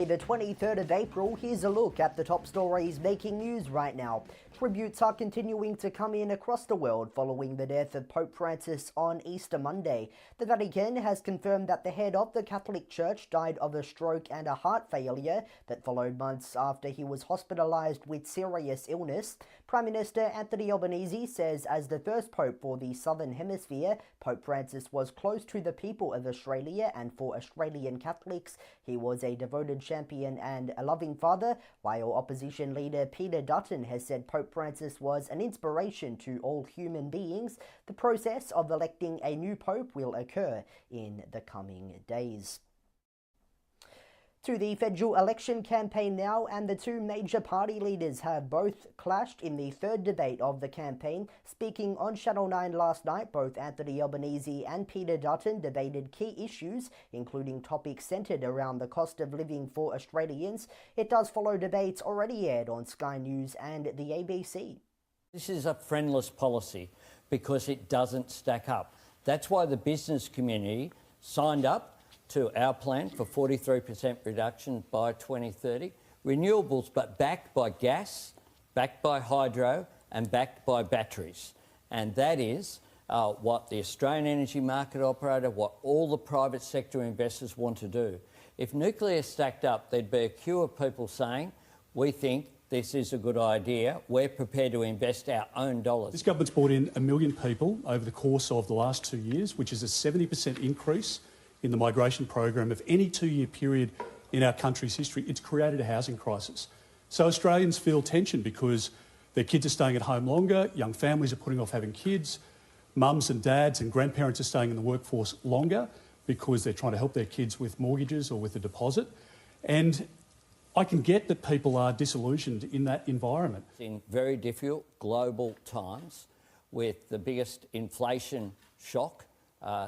The 23rd of April, here's a look at the top stories making news right now. Tributes are continuing to come in across the world following the death of Pope Francis on Easter Monday. The Vatican has confirmed that the head of the Catholic Church died of a stroke and a heart failure that followed months after he was hospitalized with serious illness. Prime Minister Anthony Albanese says as the first Pope for the Southern Hemisphere, Pope Francis was close to the people of Australia, and for Australian Catholics, he was a devoted champion and a loving father, while opposition leader Peter Dutton has said Pope Francis was an inspiration to all human beings. The process of electing a new pope will occur in the coming days. To the federal election campaign now, and the two major party leaders have both clashed in the third debate of the campaign. Speaking on Channel 9 last night, both Anthony Albanese and Peter Dutton debated key issues, including topics centred around the cost of living for Australians. It does follow debates already aired on Sky News and the ABC. This is a friendless policy because it doesn't stack up. That's why the business community signed up to our plan for 43% reduction by 2030. Renewables, but backed by gas, backed by hydro and backed by batteries. And that is what the Australian energy market operator, what all the private sector investors want to do. If nuclear stacked up, there'd be a queue of people saying, we think this is a good idea, we're prepared to invest our own dollars. This government's brought in 1 million people over the course of the last 2 years, which is a 70% increase in the migration program of any 2-year period in our country's history. It's created a housing crisis. So Australians feel tension because their kids are staying at home longer, young families are putting off having kids, mums and dads and grandparents are staying in the workforce longer because they're trying to help their kids with mortgages or with a deposit. And I can get that people are disillusioned in that environment. In very difficult global times, with the biggest inflation shock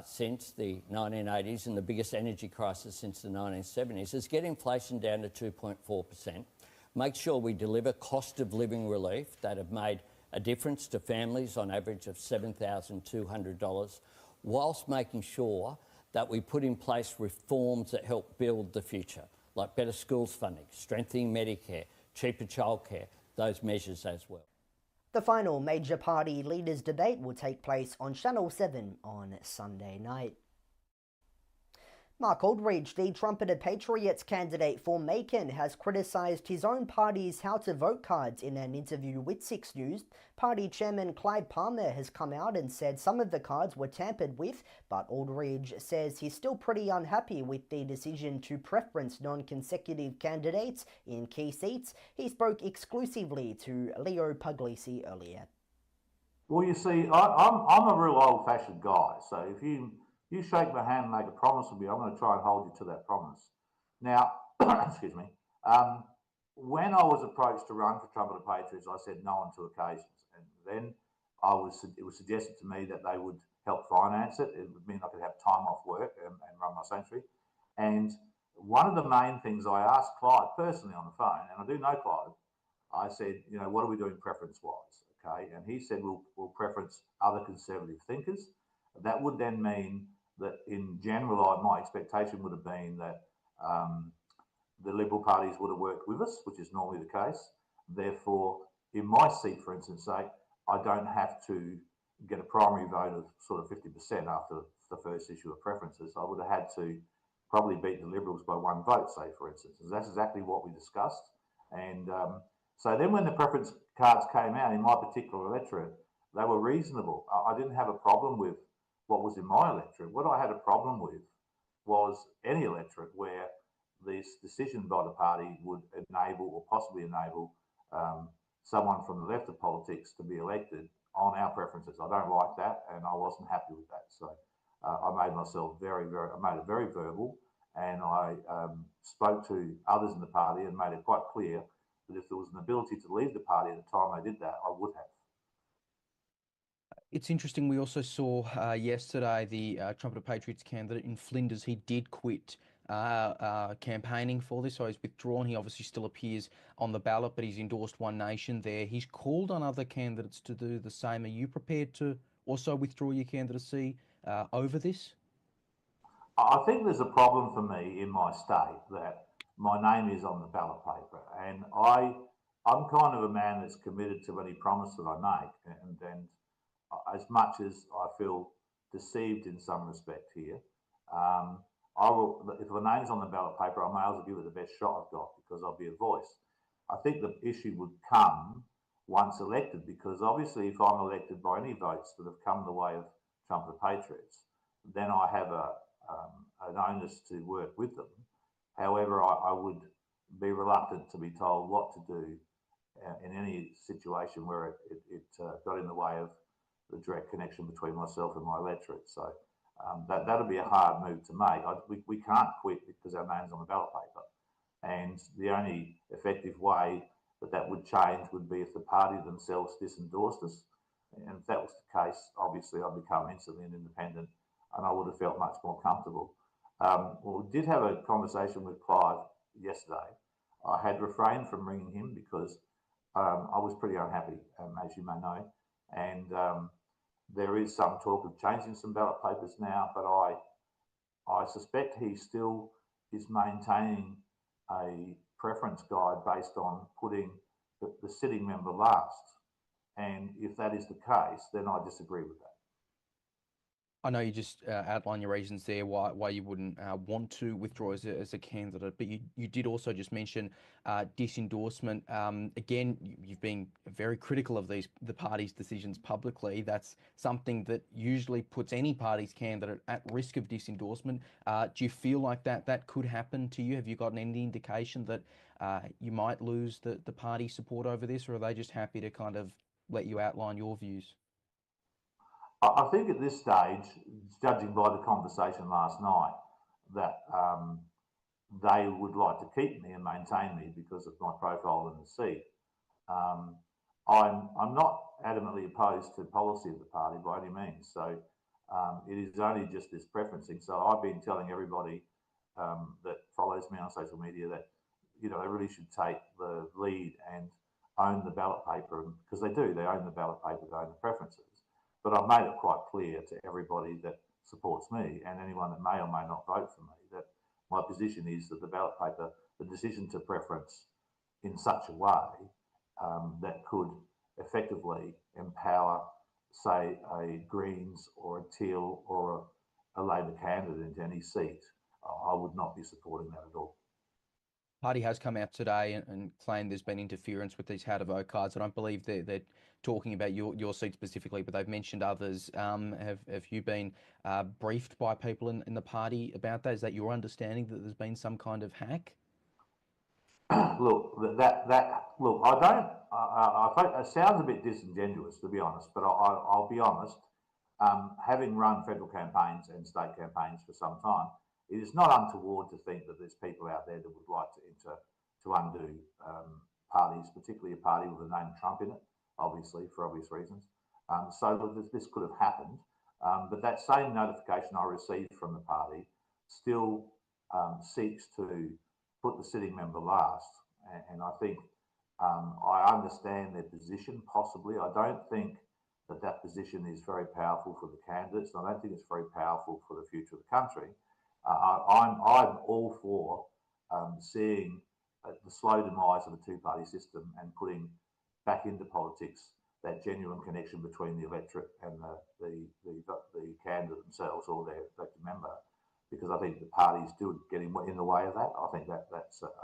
since the 1980s and the biggest energy crisis since the 1970s, is get inflation down to 2.4%, make sure we deliver cost of living relief that have made a difference to families on average of $7,200, whilst making sure that we put in place reforms that help build the future, like better schools funding, strengthening Medicare, cheaper childcare, those measures as well. The final major party leaders debate will take place on Channel 7 on Sunday night. Mark Aldridge, the trumpeted Patriots candidate for Macon, has criticised his own party's how to vote cards in an interview with 6 News. Party chairman Clyde Palmer has come out and said some of the cards were tampered with, but Aldridge says he's still pretty unhappy with the decision to preference non-consecutive candidates in key seats. He spoke exclusively to Leo Puglisi earlier. Well, you see, I'm a real old-fashioned guy, so if you shake my hand and make a promise with me, I'm going to try and hold you to that promise. Now, excuse me, when I was approached to run for Trumpeter Patriots, I said no on 2 occasions. And then it was suggested to me that they would help finance it. It would mean I could have time off work and run my sanctuary. And one of the main things I asked Clyde personally on the phone, and I do know Clyde, I said, you know, what are we doing preference-wise? Okay, and he said we'll preference other conservative thinkers. That would then mean that in general, my expectation would have been that the Liberal parties would have worked with us, which is normally the case. Therefore, in my seat, for instance, I don't have to get a primary vote of sort of 50% after the first issue of preferences. I would have had to probably beat the Liberals by 1 vote, say, for instance. And that's exactly what we discussed. And so then when the preference cards came out in my particular electorate, they were reasonable. I didn't have a problem with what was in my electorate. What I had a problem with was any electorate where this decision by the party would enable or possibly enable someone from the left of politics to be elected on our preferences. I don't like that, and I wasn't happy with that. So I made myself I made it very verbal, and I spoke to others in the party and made it quite clear that if there was an ability to leave the party at the time I did that, I would have. It's interesting, we also saw yesterday the Trumpeter Patriots candidate in Flinders. He did quit campaigning for this, so he's withdrawn. He obviously still appears on the ballot, but he's endorsed One Nation there. He's called on other candidates to do the same. Are you prepared to also withdraw your candidacy over this? I think there's a problem for me in my state that my name is on the ballot paper. And I'm kind of a man that's committed to any promise that I make. And as much as I feel deceived in some respect here, I will, if the name's on the ballot paper, I may as well give it the best shot I've got because I'll be a voice. I think the issue would come once elected, because obviously if I'm elected by any votes that have come the way of Trump the Patriots, then I have an onus to work with them. However, I would be reluctant to be told what to do in any situation where it got in the way of the direct connection between myself and my electorate. So that'll be a hard move to make. We can't quit because our name's on the ballot paper. And the only effective way that would change would be if the party themselves disendorsed us. And if that was the case, obviously I'd become instantly an independent and I would have felt much more comfortable. We did have a conversation with Clive yesterday. I had refrained from ringing him because I was pretty unhappy, as you may know. And there is some talk of changing some ballot papers now, but I suspect he still is maintaining a preference guide based on putting the sitting member last. And if that is the case, then I disagree with that. I know you just outlined your reasons there why you wouldn't want to withdraw as a candidate, but you did also just mention disendorsement. Again, you've been very critical of the party's decisions publicly. That's something that usually puts any party's candidate at risk of disendorsement. Do you feel like that could happen to you? Have you gotten any indication that you might lose the party support over this, or are they just happy to kind of let you outline your views? I think at this stage, judging by the conversation last night, that they would like to keep me and maintain me because of my profile in the seat. I'm not adamantly opposed to policy of the party by any means. So it is only just this preferencing. So I've been telling everybody that follows me on social media that they really should take the lead and own the ballot paper, because they do. They own the ballot paper, they own the preferences. But I've made it quite clear to everybody that supports me and anyone that may or may not vote for me that my position is that the ballot paper, the decision to preference in such a way that could effectively empower, say, a Greens or a Teal or a Labor candidate into any seat, I would not be supporting that at all. Party has come out today and claimed there's been interference with these how-to-vote cards. I don't believe they're talking about your seat specifically, but they've mentioned others. Have you been briefed by people in the party about that? Is that your understanding that there's been some kind of hack? Look, look, I don't. I think it sounds a bit disingenuous, to be honest, but I'll be honest. Having run federal campaigns and state campaigns for some time, it is not untoward to think that there's people out there that would like to undo parties, particularly a party with the name Trump in it, obviously, for obvious reasons. So this could have happened. But that same notification I received from the party still seeks to put the sitting member last. And I think I understand their position, possibly. I don't think that position is very powerful for the candidates. And I don't think it's very powerful for the future of the country. I'm all for seeing the slow demise of a two-party system and putting back into politics that genuine connection between the electorate and the candidate themselves or their elected member, because I think the parties do get in the way of that. I think that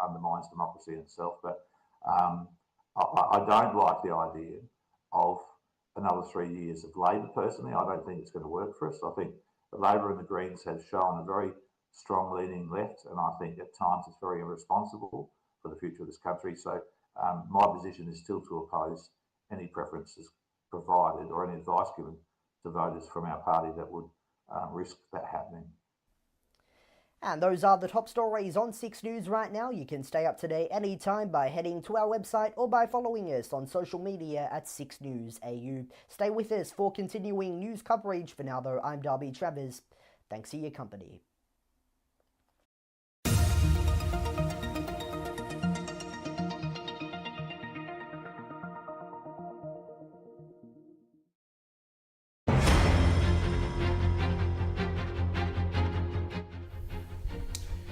undermines democracy in itself. But I don't like the idea of another 3 years of Labor. Personally, I don't think it's going to work for us. I think the Labor and the Greens have shown a very strong leaning left, and I think at times it's very irresponsible for the future of this country. So my position is still to oppose any preferences provided or any advice given to voters from our party that would risk that happening. And those are the top stories on 6 News right now. You can stay up to date anytime by heading to our website or by following us on social media at 6newsau. Stay with us for continuing news coverage. For now though, I'm Darby Travers. Thanks for your company.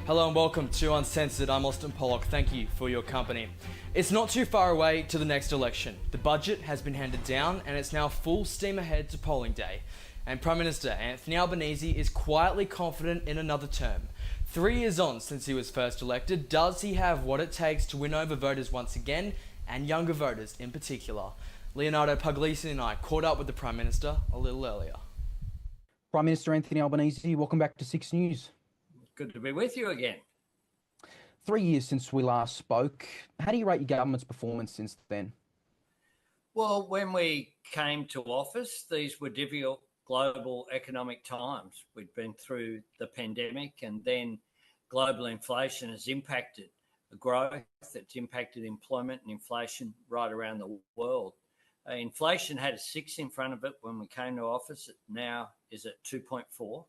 Hello and welcome to Uncensored. I'm Austin Pollock. Thank you for your company. It's not too far away to the next election. The budget has been handed down and it's now full steam ahead to polling day. And Prime Minister Anthony Albanese is quietly confident in another term. 3 years on since he was first elected, does he have what it takes to win over voters once again, and younger voters in particular? Leonardo Puglisi and I caught up with the Prime Minister a little earlier. Prime Minister Anthony Albanese, welcome back to 6 News. Good to be with you again. 3 years since we last spoke. How do you rate your government's performance since then? Well, when we came to office, these were difficult global economic times. We'd been through the pandemic, and then global inflation has impacted the growth, it's impacted employment and inflation right around the world. Inflation had a 6 in front of it when we came to office. It now is at 2.4.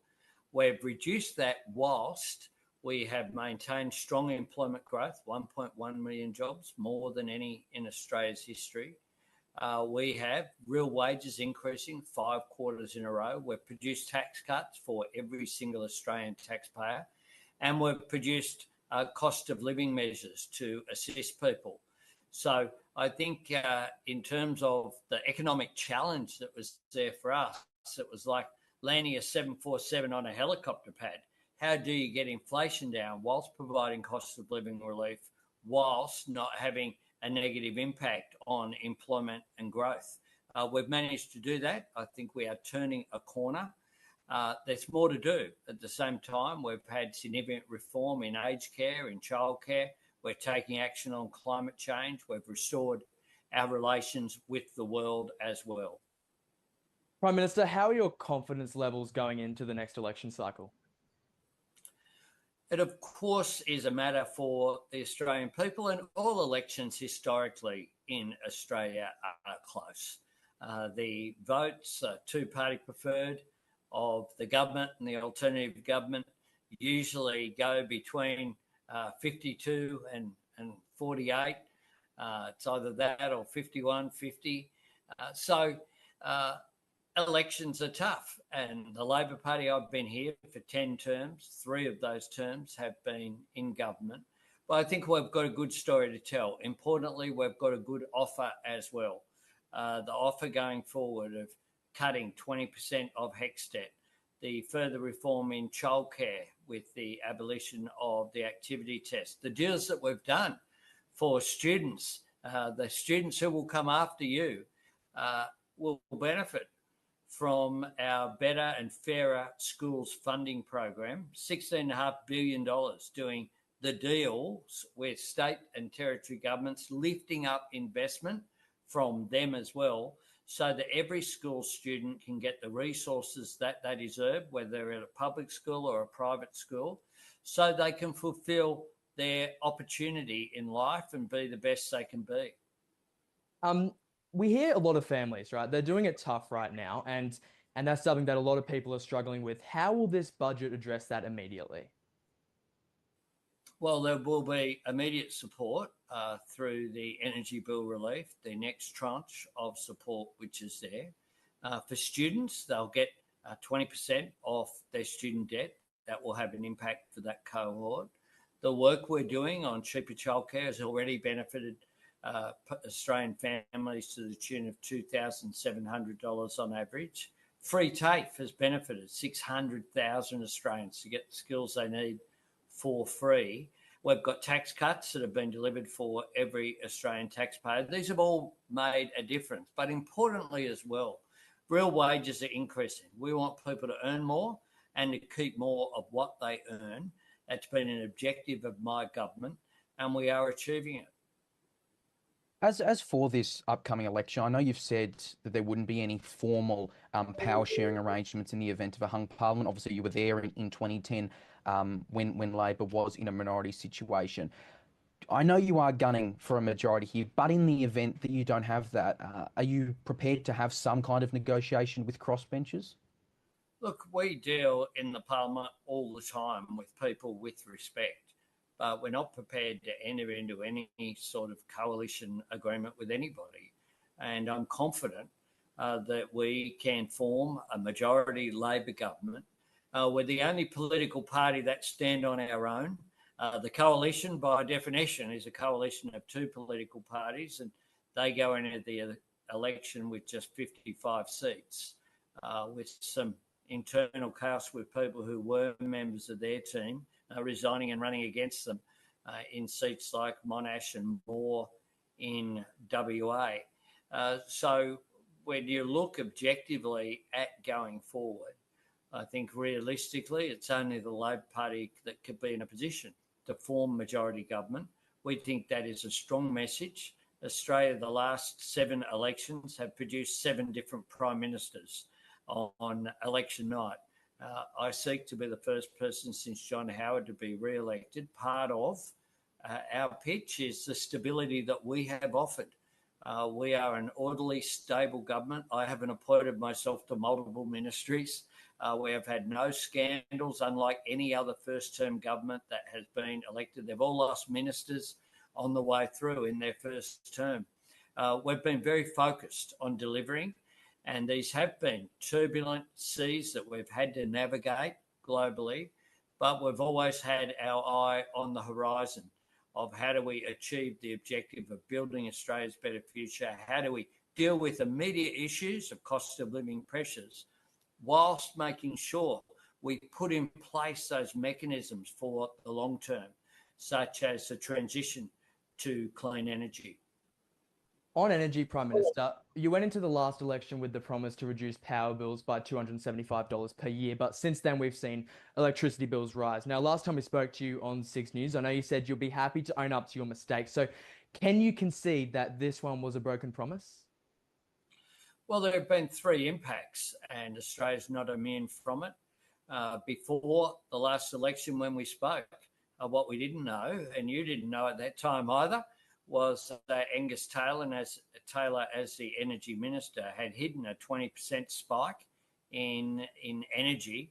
We've reduced that whilst we have maintained strong employment growth, 1.1 million jobs, more than any in Australia's history. We have real wages increasing 5 quarters in a row. We've produced tax cuts for every single Australian taxpayer, and we've produced cost of living measures to assist people. So I think in terms of the economic challenge that was there for us, it was like landing a 747 on a helicopter pad. How do you get inflation down whilst providing cost of living relief, whilst not having a negative impact on employment and growth? We've managed to do that. I think we are turning a corner. There's more to do. At the same time, we've had significant reform in aged care, in childcare. We're taking action on climate change. We've restored our relations with the world as well. Prime Minister, how are your confidence levels going into the next election cycle? It, of course, is a matter for the Australian people, and all elections historically in Australia are close. The votes, two-party preferred, of the government and the alternative government usually go between 52 and 48. It's either that or 51, 50. Elections are tough, and the Labor Party, I've been here for 10 terms. 3 of those terms have been in government. But I think we've got a good story to tell. Importantly, we've got a good offer as well. The offer going forward of cutting 20% of HECS debt, the further reform in childcare with the abolition of the activity test, the deals that we've done for students, the students who will come after you will benefit from our Better and Fairer Schools funding program, $16.5 billion, doing the deals with state and territory governments, lifting up investment from them as well, so that every school student can get the resources that they deserve, whether they're at a public school or a private school, so they can fulfil their opportunity in life and be the best they can be. We hear a lot of families, right? They're doing it tough right now, and that's something that a lot of people are struggling with. How will this budget address that immediately? Well, there will be immediate support through the energy bill relief, the next tranche of support which is there. For students, they'll get 20% off their student debt. That will have an impact for that cohort. The work we're doing on cheaper childcare has already benefited Australian families to the tune of $2,700 on average. Free TAFE has benefited 600,000 Australians to get the skills they need for free. We've got tax cuts that have been delivered for every Australian taxpayer. These have all made a difference. But importantly as well, real wages are increasing. We want people to earn more and to keep more of what they earn. That's been an objective of my government, and we are achieving it. As for this upcoming election, I know you've said that there wouldn't be any formal power sharing arrangements in the event of a hung parliament. Obviously, you were there in 2010 when Labor was in a minority situation. I know you are gunning for a majority here, but in the event that you don't have that, are you prepared to have some kind of negotiation with crossbenchers? Look, we deal in the parliament all the time with people with respect. But we're not prepared to enter into any sort of coalition agreement with anybody. And I'm confident that we can form a majority Labor government. We're the only political party that stand on our own. The coalition, by definition, is a coalition of two political parties, and they go into the election with just 55 seats, with some internal chaos with people who were members of their team resigning and running against them in seats like Monash and Moore in WA. So when you look objectively at going forward, I think realistically it's only the Labor Party that could be in a position to form majority government. We think that is a strong message. Australia, the last 7 elections have produced 7 different prime ministers on election night. I seek to be the first person since John Howard to be re-elected. Part of our pitch is the stability that we have offered. We are an orderly, stable government. I haven't appointed myself to multiple ministries. We have had no scandals, unlike any other first-term government that has been elected. They've all lost ministers on the way through in their first term. We've been very focused on delivering, and these have been turbulent seas that we've had to navigate globally, but we've always had our eye on the horizon of how do we achieve the objective of building Australia's better future, how do we deal with immediate issues of cost of living pressures, whilst making sure we put in place those mechanisms for the long term, such as the transition to clean energy. On energy, Prime Minister, you went into the last election with the promise to reduce power bills by $275 per year, but since then we've seen electricity bills rise. Now, last time we spoke to you on 6 News, I know you said you'll be happy to own up to your mistakes. So can you concede that this one was a broken promise? Well, there have been 3 impacts, and Australia's not immune from it. Before the last election when we spoke, what we didn't know, and you didn't know at that time either, was that Angus Taylor, as the Energy Minister, had hidden a 20% spike in energy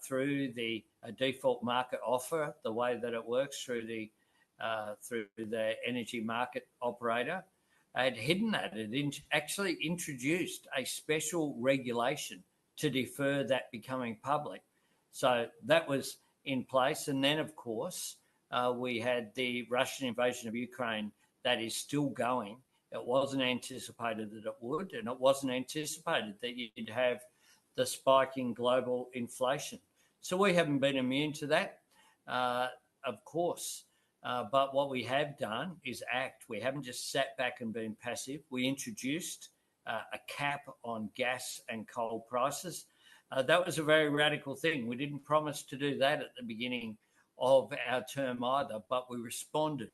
through the default market offer, the way that it works through the energy market operator. Had hidden that. It actually introduced a special regulation to defer that becoming public. So that was in place. And then, of course, we had the Russian invasion of Ukraine that is still going. It wasn't anticipated that it would, and it wasn't anticipated that you'd have the spike in global inflation. So we haven't been immune to that, of course. But what we have done is act. We haven't just sat back and been passive. We introduced a cap on gas and coal prices. That was a very radical thing. We didn't promise to do that at the beginning of our term either, but we responded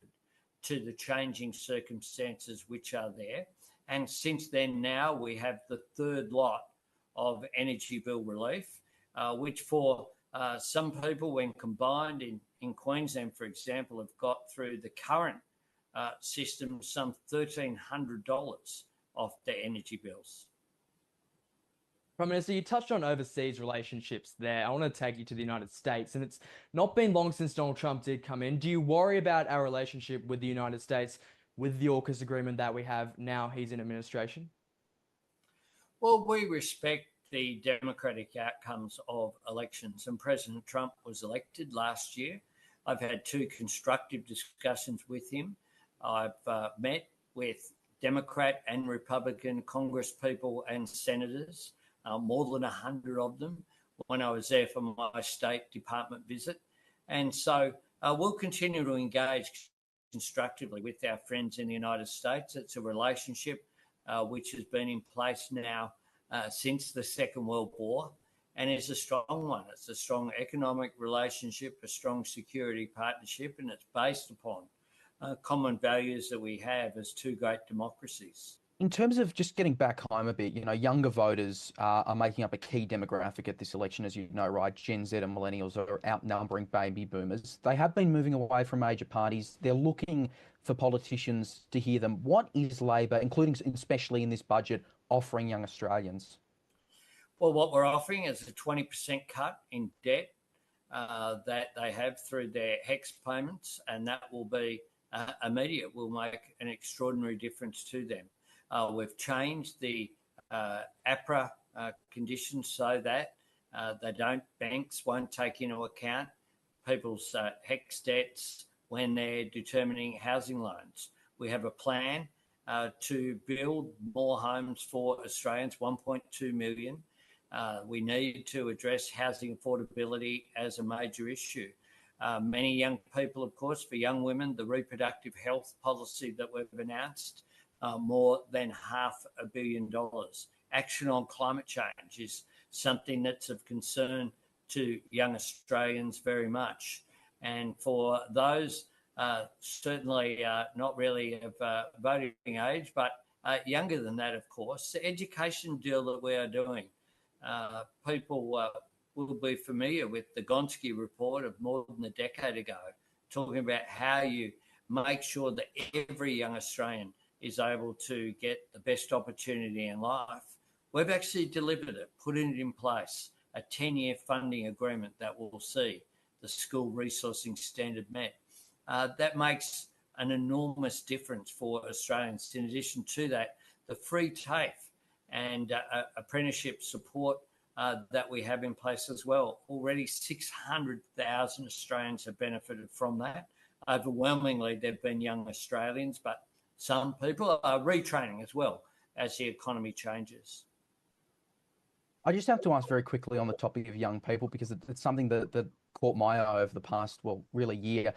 to the changing circumstances which are there. And since then, now we have the 3rd lot of energy bill relief, which for some people, when combined in Queensland, for example, have got through the current system some $1,300 off their energy bills. Prime Minister, you touched on overseas relationships there. I want to take you to the United States, and it's not been long since Donald Trump did come in. Do you worry about our relationship with the United States with the AUKUS agreement that we have now he's in administration? Well, we respect the democratic outcomes of elections, and President Trump was elected last year. I've had 2 constructive discussions with him. I've met with Democrat and Republican congresspeople and senators, more than 100 of them, when I was there for my State Department visit. And so we'll continue to engage constructively with our friends in the United States. It's a relationship which has been in place now since the Second World War, and it's a strong one. It's a strong economic relationship, a strong security partnership, and it's based upon common values that we have as 2 great democracies. In terms of just getting back home a bit, younger voters are making up a key demographic at this election, as you know, right? Gen Z and millennials are outnumbering baby boomers. They have been moving away from major parties. They're looking for politicians to hear them. What is Labor, including especially in this budget, offering young Australians? Well, what we're offering is a 20% cut in debt that they have through their HEX payments, and that will be immediate, will make an extraordinary difference to them. We've changed the APRA conditions so that banks won't take into account people's HECS debts when they're determining housing loans. We have a plan to build more homes for Australians, 1.2 million. We need to address housing affordability as a major issue. Many young people, of course, for young women, the reproductive health policy that we've announced, more than $500 million. Action on climate change is something that's of concern to young Australians very much. And for those certainly not really of voting age, but younger than that, of course, the education deal that we are doing, people will be familiar with the Gonski report of more than a decade ago, talking about how you make sure that every young Australian is able to get the best opportunity in life. We've actually delivered it, putting it in place, a 10-year funding agreement that will see the school resourcing standard met. That makes an enormous difference for Australians. In addition to that, the free TAFE and apprenticeship support that we have in place as well. Already 600,000 Australians have benefited from that. Overwhelmingly, they've been young Australians, but some people are retraining as well as the economy changes. I just have to ask very quickly on the topic of young people, because it's something that caught my eye over the past, well, really year,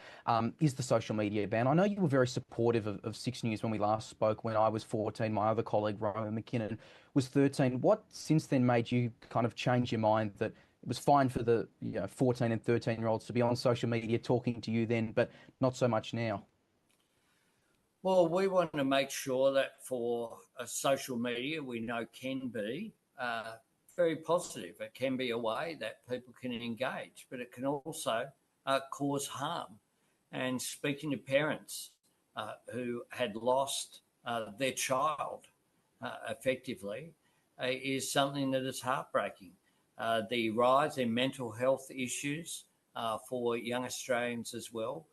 is the social media ban. I know you were very supportive of 6 News when we last spoke, when I was 14, my other colleague, Roman McKinnon, was 13. What since then made you kind of change your mind that it was fine for the 14 and 13-year-olds to be on social media talking to you then, but not so much now? Well, we want to make sure that for social media, we know can be very positive. It can be a way that people can engage, but it can also cause harm. And speaking to parents who had lost their child effectively is something that is heartbreaking. The rise in mental health issues for young Australians as well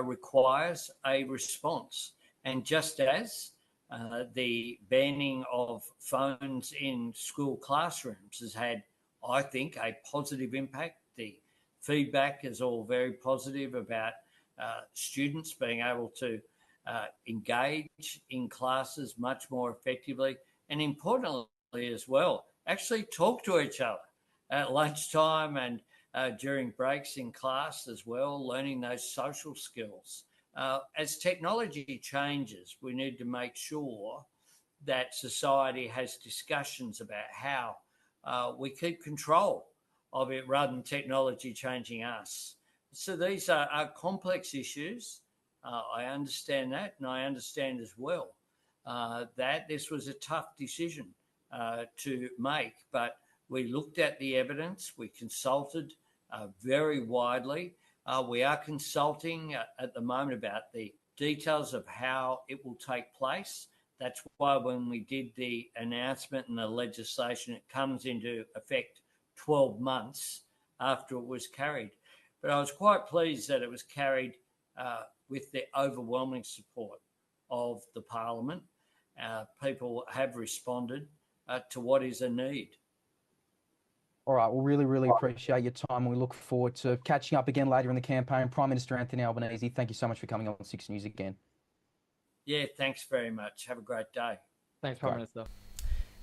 requires a response. And just as the banning of phones in school classrooms has had, I think, a positive impact. The feedback is all very positive about students being able to engage in classes much more effectively, and importantly as well, actually talk to each other at lunchtime and during breaks in class as well, learning those social skills. As technology changes, we need to make sure that society has discussions about how we keep control of it rather than technology changing us. So these are complex issues. I understand that, and I understand as well that this was a tough decision to make, but we looked at the evidence, we consulted very widely. We are consulting at the moment about the details of how it will take place. That's why when we did the announcement and the legislation, it comes into effect 12 months after it was carried. But I was quite pleased that it was carried with the overwhelming support of the Parliament. People have responded to what is a need. All right, well, really appreciate your time. We look forward to catching up again later in the campaign. Prime Minister Anthony Albanese, thank you so much for coming on 6 News again. Yeah, thanks very much. Have a great day. Thanks, Prime Minister.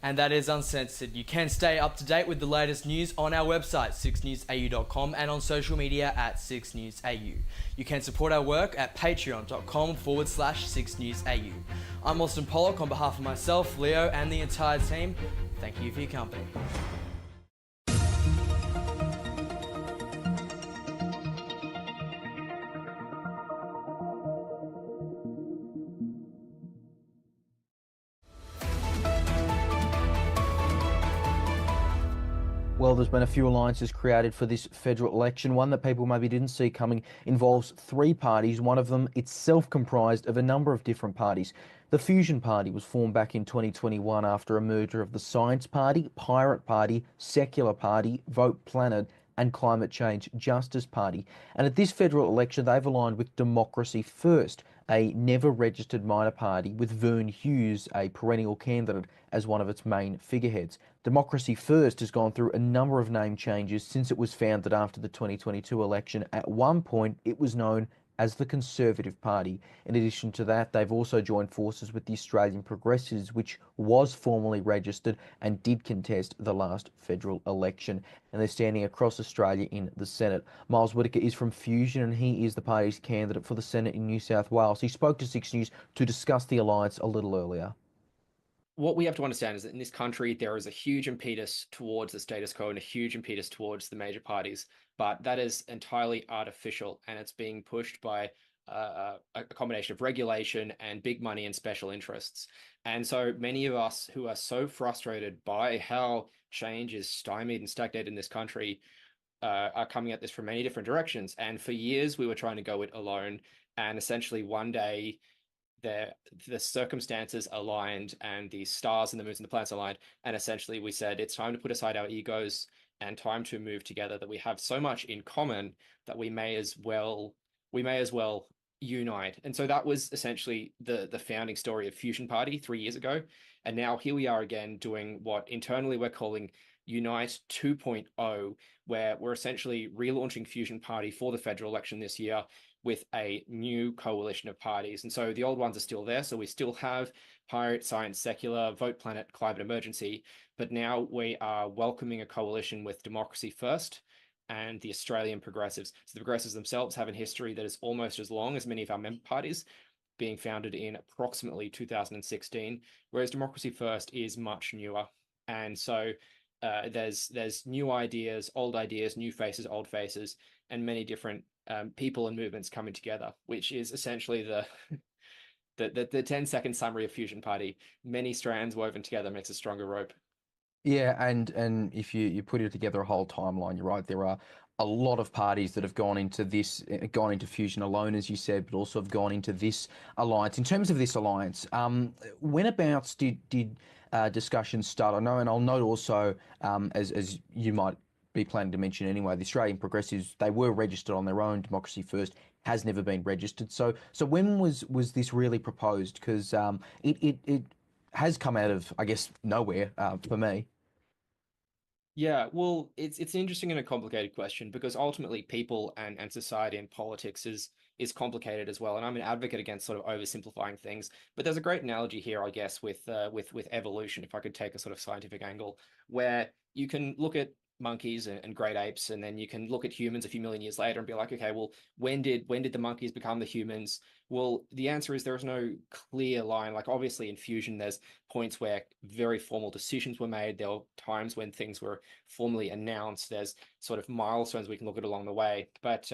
And that is Uncensored. You can stay up to date with the latest news on our website, sixnewsau.com, and on social media at 6newsau. You can support our work at patreon.com/6newsau. I'm Austin Pollock on behalf of myself, Leo, and the entire team. Thank you for your company. Well, there's been a few alliances created for this federal election. One that people maybe didn't see coming involves 3 parties. One of them itself comprised of a number of different parties. The Fusion Party was formed back in 2021 after a merger of the Science Party, Pirate Party, Secular Party, Vote Planet, and Climate Change Justice Party. And at this federal election, they've aligned with Democracy First, a never registered minor party with Vern Hughes, a perennial candidate, as one of its main figureheads. Democracy First has gone through a number of name changes since it was founded after the 2022 election. At one point, it was known as the Conservative Party. In addition to that, they've also joined forces with the Australian Progressives, which was formally registered and did contest the last federal election. And they're standing across Australia in the Senate. Miles Whittaker is from Fusion, and he is the party's candidate for the Senate in New South Wales. He spoke to Six News to discuss the alliance a little earlier. What we have to understand is that in this country, there is a huge impetus towards the status quo and a huge impetus towards the major parties, but that is entirely artificial, and it's being pushed by a combination of regulation and big money and special interests. And so many of us who are so frustrated by how change is stymied and stagnated in this country are coming at this from many different directions. And for years, we were trying to go it alone, and essentially one day, the circumstances aligned and the stars and the moons and the planets aligned, and essentially we said it's time to put aside our egos and time to move together, that we have so much in common that we may as well unite. And so that was essentially the founding story of Fusion Party 3 years ago. And now here we are again doing what internally we're calling Unite 2.0, where we're essentially relaunching Fusion Party for the federal election this year with a new coalition of parties. And so the old ones are still there. So we still have Pirate, Science, Secular, Vote Planet, Climate Emergency, but now we are welcoming a coalition with Democracy First and the Australian Progressives. So the Progressives themselves have a history that is almost as long as many of our member parties, being founded in approximately 2016, whereas Democracy First is much newer. And so there's new ideas, new faces, old faces, and many different people and movements coming together, which is essentially the 10-second summary of Fusion Party. Many strands woven together makes a stronger rope. Yeah, and if you put it together a whole timeline, you're right. There are a lot of parties that have gone into Fusion alone, as you said, but also have gone into this alliance. In terms of this alliance, whenabouts did discussions start? I know, and I'll note also, as you might be planning to mention anyway, the Australian Progressives, they were registered on their own. Democracy First has never been registered. So when was this really proposed? Because it has come out of, I guess, nowhere for me. Yeah, well, it's an interesting and a complicated question, because ultimately people and society and politics is complicated as well. And I'm an advocate against sort of oversimplifying things. But there's a great analogy here, I guess, with evolution, if I could take a sort of scientific angle, where you can look at monkeys and great apes, and then you can look at humans a few million years later and be like, okay, well, when did the monkeys become the humans? Well, the answer is there is no clear line. Like, obviously in fusion, there's points where very formal decisions were made. There were times when things were formally announced. There's sort of milestones we can look at along the way. But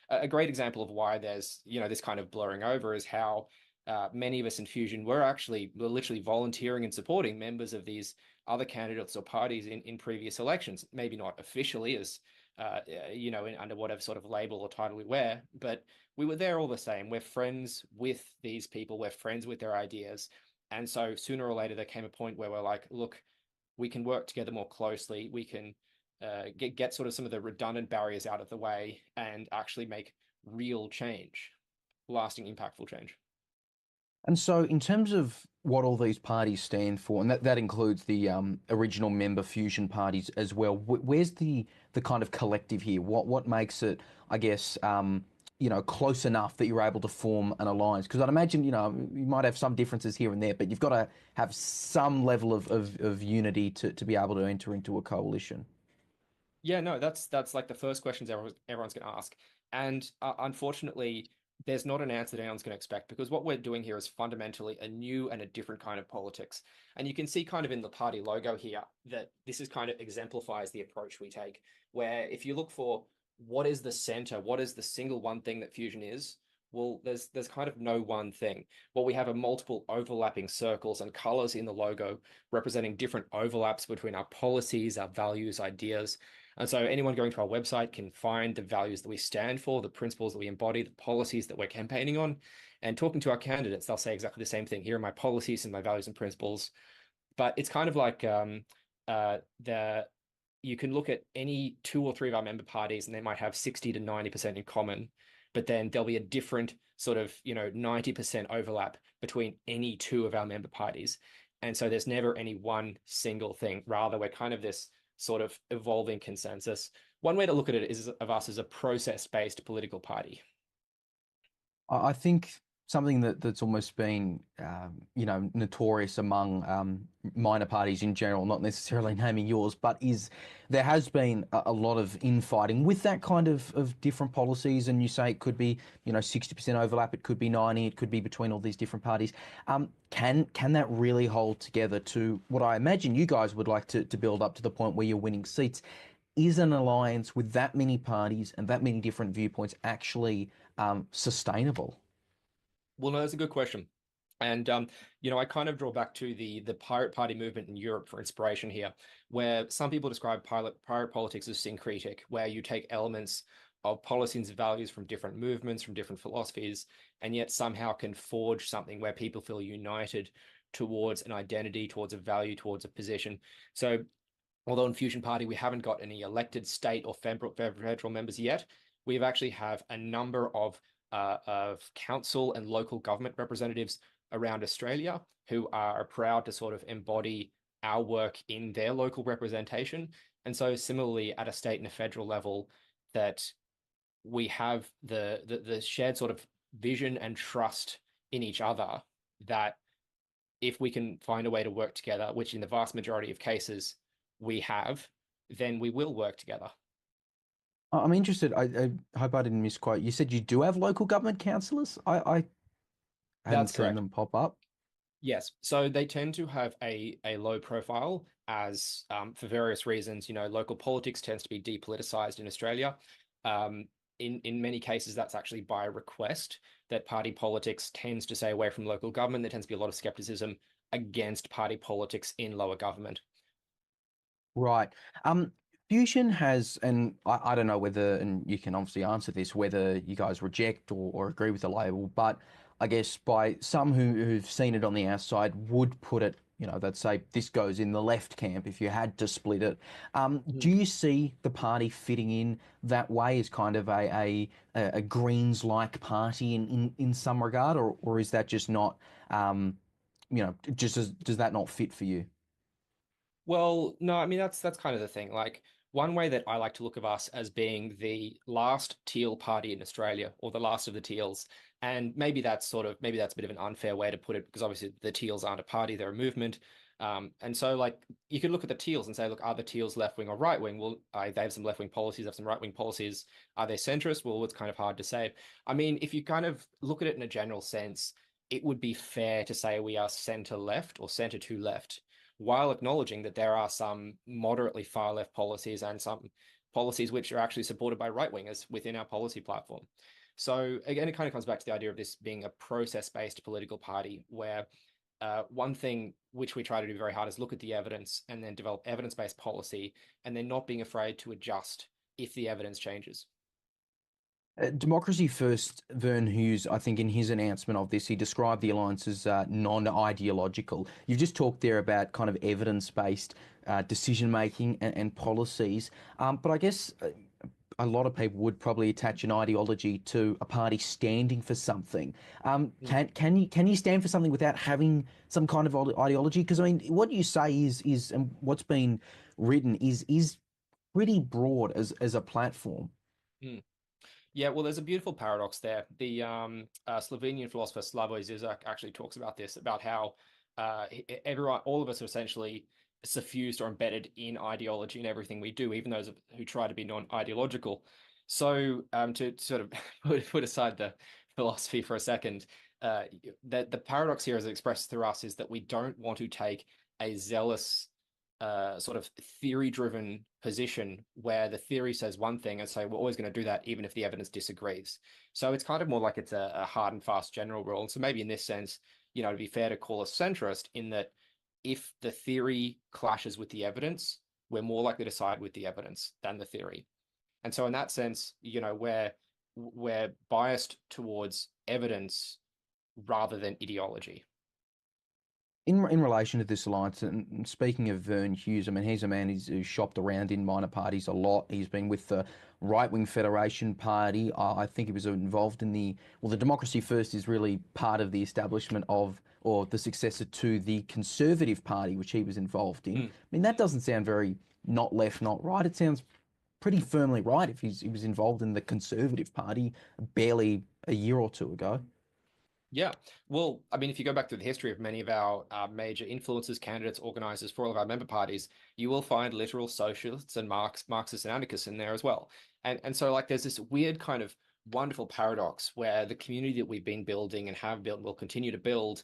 a great example of why there's, this kind of blurring over is how many of us in Fusion were literally volunteering and supporting members of these other candidates or parties in previous elections. Maybe not officially as, under whatever sort of label or title we wear, but we were there all the same. We're friends with these people. We're friends with their ideas. And so sooner or later, there came a point where we're like, look, we can work together more closely. We can get sort of some of the redundant barriers out of the way and actually make real change, lasting, impactful change. And so in terms of what all these parties stand for, and that includes the original member Fusion parties as well, where's the kind of collective here? What makes it, I guess, close enough that you're able to form an alliance? Because I'd imagine, you might have some differences here and there, but you've got to have some level of unity to be able to enter into a coalition. Yeah, no, that's like the first questions everyone's going to ask. And unfortunately, there's not an answer that anyone's going to expect, because what we're doing here is fundamentally a new and a different kind of politics. And you can see kind of in the party logo here that this is kind of exemplifies the approach we take, where if you look for what is the center, what is the single one thing that Fusion is, well, there's kind of no one thing. What we have are multiple overlapping circles and colors in the logo representing different overlaps between our policies, our values, ideas. And so anyone going to our website can find the values that we stand for, the principles that we embody, the policies that we're campaigning on. And talking to our candidates, they'll say exactly the same thing. Here are my policies and my values and principles. But it's kind of like you can look at any 2 or 3 of our member parties and they might have 60 to 90% in common. but then there'll be a different sort of, 90% overlap between any two of our member parties. And so there's never any one single thing. Rather, we're kind of this sort of evolving consensus. One way to look at it is of us as a process-based political party. I think something that's almost been, notorious among minor parties in general, not necessarily naming yours, but is there has been a lot of infighting with that kind of different policies. And you say it could be, 60% overlap, it could be 90, it could be between all these different parties. Can that really hold together to what I imagine you guys would like to build up to the point where you're winning seats? Is an alliance with that many parties and that many different viewpoints actually sustainable? Well, no, that's a good question. And I kind of draw back to the pirate party movement in Europe for inspiration here, where some people describe pirate politics as syncretic, where you take elements of policies and values from different movements, from different philosophies, and yet somehow can forge something where people feel united towards an identity, towards a value, towards a position. So although in Fusion Party we haven't got any elected state or federal members yet, we actually have a number of council and local government representatives around Australia who are proud to sort of embody our work in their local representation. And so similarly at a state and a federal level, that we have the shared sort of vision and trust in each other, that if we can find a way to work together, which in the vast majority of cases we have, then we will work together. I'm interested. I hope I didn't misquote. You said you do have local government councillors? I hadn't That's seen correct. them pop up. Yes, so they tend to have a low profile as for various reasons. Local politics tends to be depoliticized in Australia. In many cases, that's actually by request, that party politics tends to stay away from local government. There tends to be a lot of skepticism against party politics in lower government. Right. Fusion has, and I don't know whether, and you can obviously answer this, whether you guys reject or agree with the label, but I guess by some who've seen it on the outside would put it, they'd say this goes in the left camp if you had to split it. Do you see the party fitting in that way as kind of a Greens-like party in some regard, or is that just not, does that not fit for you? Well, no, I mean that's kind of the thing. Like, one way that I like to look of us as being the last teal party in Australia, or the last of the teals, and maybe that's a bit of an unfair way to put it, because obviously the teals aren't a party, they're a movement. And so like you could look at the teals and say, look, are the teals left wing or right wing? Well, they have some left wing policies, they have some right wing policies. Are they centrist? Well, it's kind of hard to say. I mean, if you kind of look at it in a general sense, it would be fair to say we are centre left or centre to left, while acknowledging that there are some moderately far left policies and some policies which are actually supported by right wingers within our policy platform. So again, it kind of comes back to the idea of this being a process-based political party, where one thing which we try to do very hard is look at the evidence and then develop evidence-based policy, and then not being afraid to adjust if the evidence changes. Democracy First, Vern Hughes, I think in his announcement of this, he described the alliance as non-ideological. You've just talked there about kind of evidence-based decision-making and policies, but I guess a lot of people would probably attach an ideology to a party standing for something. Can you stand for something without having some kind of ideology? Because I mean, what you say is and what's been written is pretty broad as a platform. Mm. Yeah, well, there's a beautiful paradox there. The Slovenian philosopher Slavoj Zizek actually talks about this, about how all of us are essentially suffused or embedded in ideology in everything we do, even those who try to be non-ideological. So to sort of put aside the philosophy for a second, the paradox here as expressed through us is that we don't want to take a zealous sort of theory-driven position where the theory says one thing and say we're always going to do that even if the evidence disagrees. So it's kind of more like it's a hard and fast general rule. And so maybe in this sense, to be fair, to call us centrist, in that if the theory clashes with the evidence, we're more likely to side with the evidence than the theory. And so in that sense, we're biased towards evidence rather than ideology. In relation to this alliance, and speaking of Vern Hughes, I mean, he's a man who's shopped around in minor parties a lot. He's been with the right-wing Federation Party. I think he was involved in the Democracy First is really part of the establishment of, or the successor to the Conservative Party, which he was involved in. I mean, that doesn't sound very not left, not right. It sounds pretty firmly right if he was involved in the Conservative Party barely a year or two ago. Yeah, well, I mean, if you go back to the history of many of our major influencers, candidates, organizers for all of our member parties, you will find literal socialists and Marxists and anarchists in there as well. And so like there's this weird kind of wonderful paradox where the community that we've been building and have built and will continue to build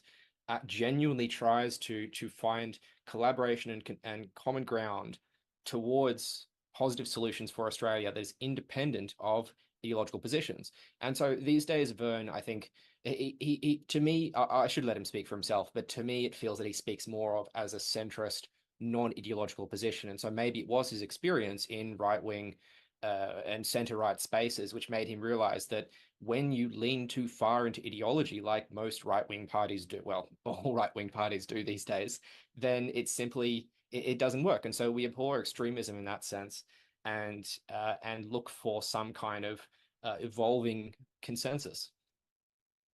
genuinely tries to find collaboration and common ground towards positive solutions for Australia that is independent of ideological positions. And so these days, Vern, I think he to me, I should let him speak for himself, but to me, it feels that he speaks more of as a centrist, non-ideological position. And so maybe it was his experience in right-wing and center-right spaces, which made him realize that when you lean too far into ideology, like most right-wing parties do, well, all right-wing parties do these days, then it simply, it doesn't work. And so we abhor extremism in that sense and look for some kind of evolving consensus.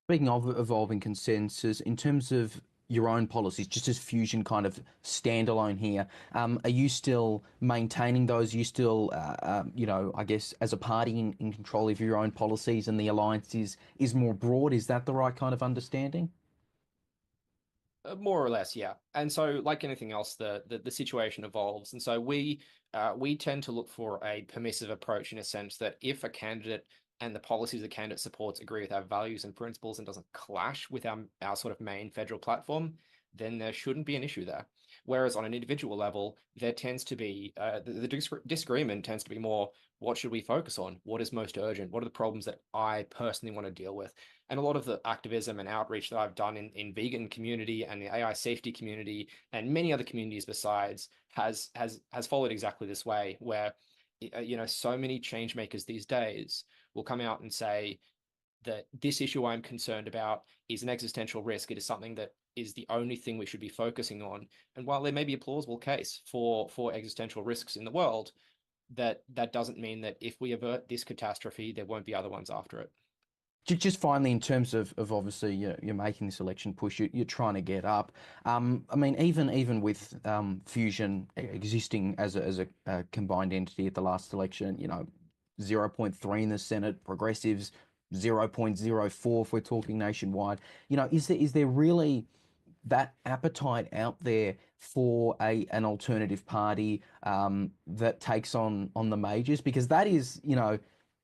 Speaking of evolving consensus, in terms of your own policies, just as Fusion kind of standalone here, are you still maintaining those? Are you still, I guess, as a party in control of your own policies and the alliance is more broad? Is that the right kind of understanding? More or less, yeah. And so, like anything else, the situation evolves, and so we tend to look for a permissive approach in a sense that if a candidate and the policies the candidate supports agree with our values and principles and doesn't clash with our sort of main federal platform, then there shouldn't be an issue there. Whereas on an individual level, there tends to be the disagreement tends to be more, what should we focus on? What is most urgent? What are the problems that I personally want to deal with? And a lot of the activism and outreach that I've done in vegan community and the AI safety community and many other communities besides has followed exactly this way, where so many change makers these days will come out and say that this issue I'm concerned about is an existential risk. It is something that is the only thing we should be focusing on. And while there may be a plausible case for existential risks in the world, that doesn't mean that if we avert this catastrophe, there won't be other ones after it. Just finally, in terms of obviously you're making this election push, you're trying to get up. I mean, even with Fusion existing as a combined entity at the last election, 0.3 in the Senate, Progressives 0.04 if we're talking nationwide. Is there really that appetite out there for an alternative party that takes on the majors? Because that is,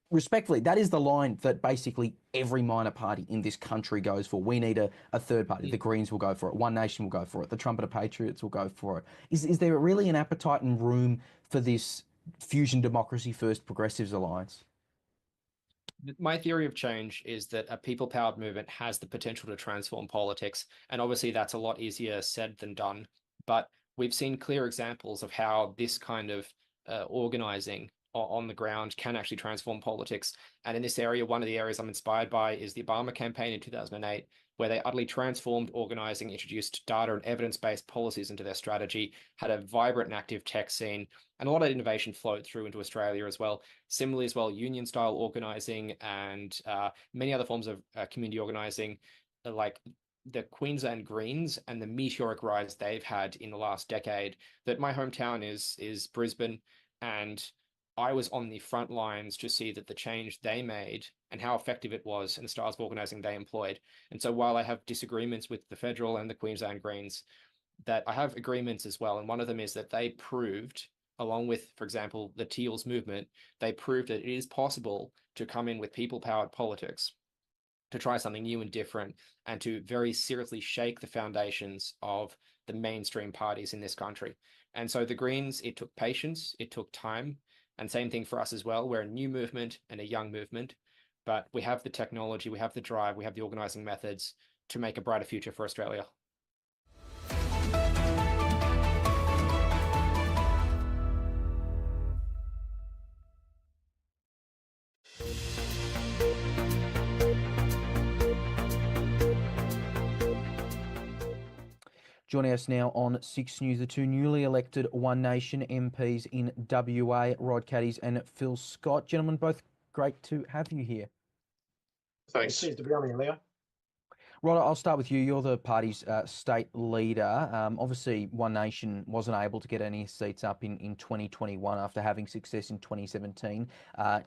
respectfully, that is the line that basically every minor party in this country goes for. We need a third party. The Greens will go for it. One Nation will go for it. The Trumpeter Patriots will go for it. Is there really an appetite and room for this Fusion Democracy First Progressives alliance? My theory of change is that a people-powered movement has the potential to transform politics. And obviously that's a lot easier said than done. But we've seen clear examples of how this kind of organizing on the ground can actually transform politics. And in this area, one of the areas I'm inspired by is the Obama campaign in 2008, where they utterly transformed organizing, introduced data and evidence-based policies into their strategy, had a vibrant and active tech scene, and a lot of innovation flowed through into Australia as well. Similarly as well, union-style organizing and many other forms of community organizing, like the Queensland Greens and the meteoric rise they've had in the last decade. That my hometown is Brisbane, and I was on the front lines to see that the change they made and how effective it was and the styles of organising they employed. And so while I have disagreements with the federal and the Queensland Greens, that I have agreements as well. And one of them is that they proved, along with, for example, the Teals movement, they proved that it is possible to come in with people-powered politics, to try something new and different, and to very seriously shake the foundations of the mainstream parties in this country. And so the Greens, it took patience, it took time. And same thing for us as well. We're a new movement and a young movement, but we have the technology, we have the drive, we have the organising methods to make a brighter future for Australia. Joining us now on 6 News, the two newly elected One Nation MPs in WA, Rod Caddies and Phil Scott. Gentlemen, both great to have you here. Thanks. Pleased to be on here, Leo. Rod, I'll start with you. You're the party's state leader. Obviously, One Nation wasn't able to get any seats up in 2021 after having success in 2017.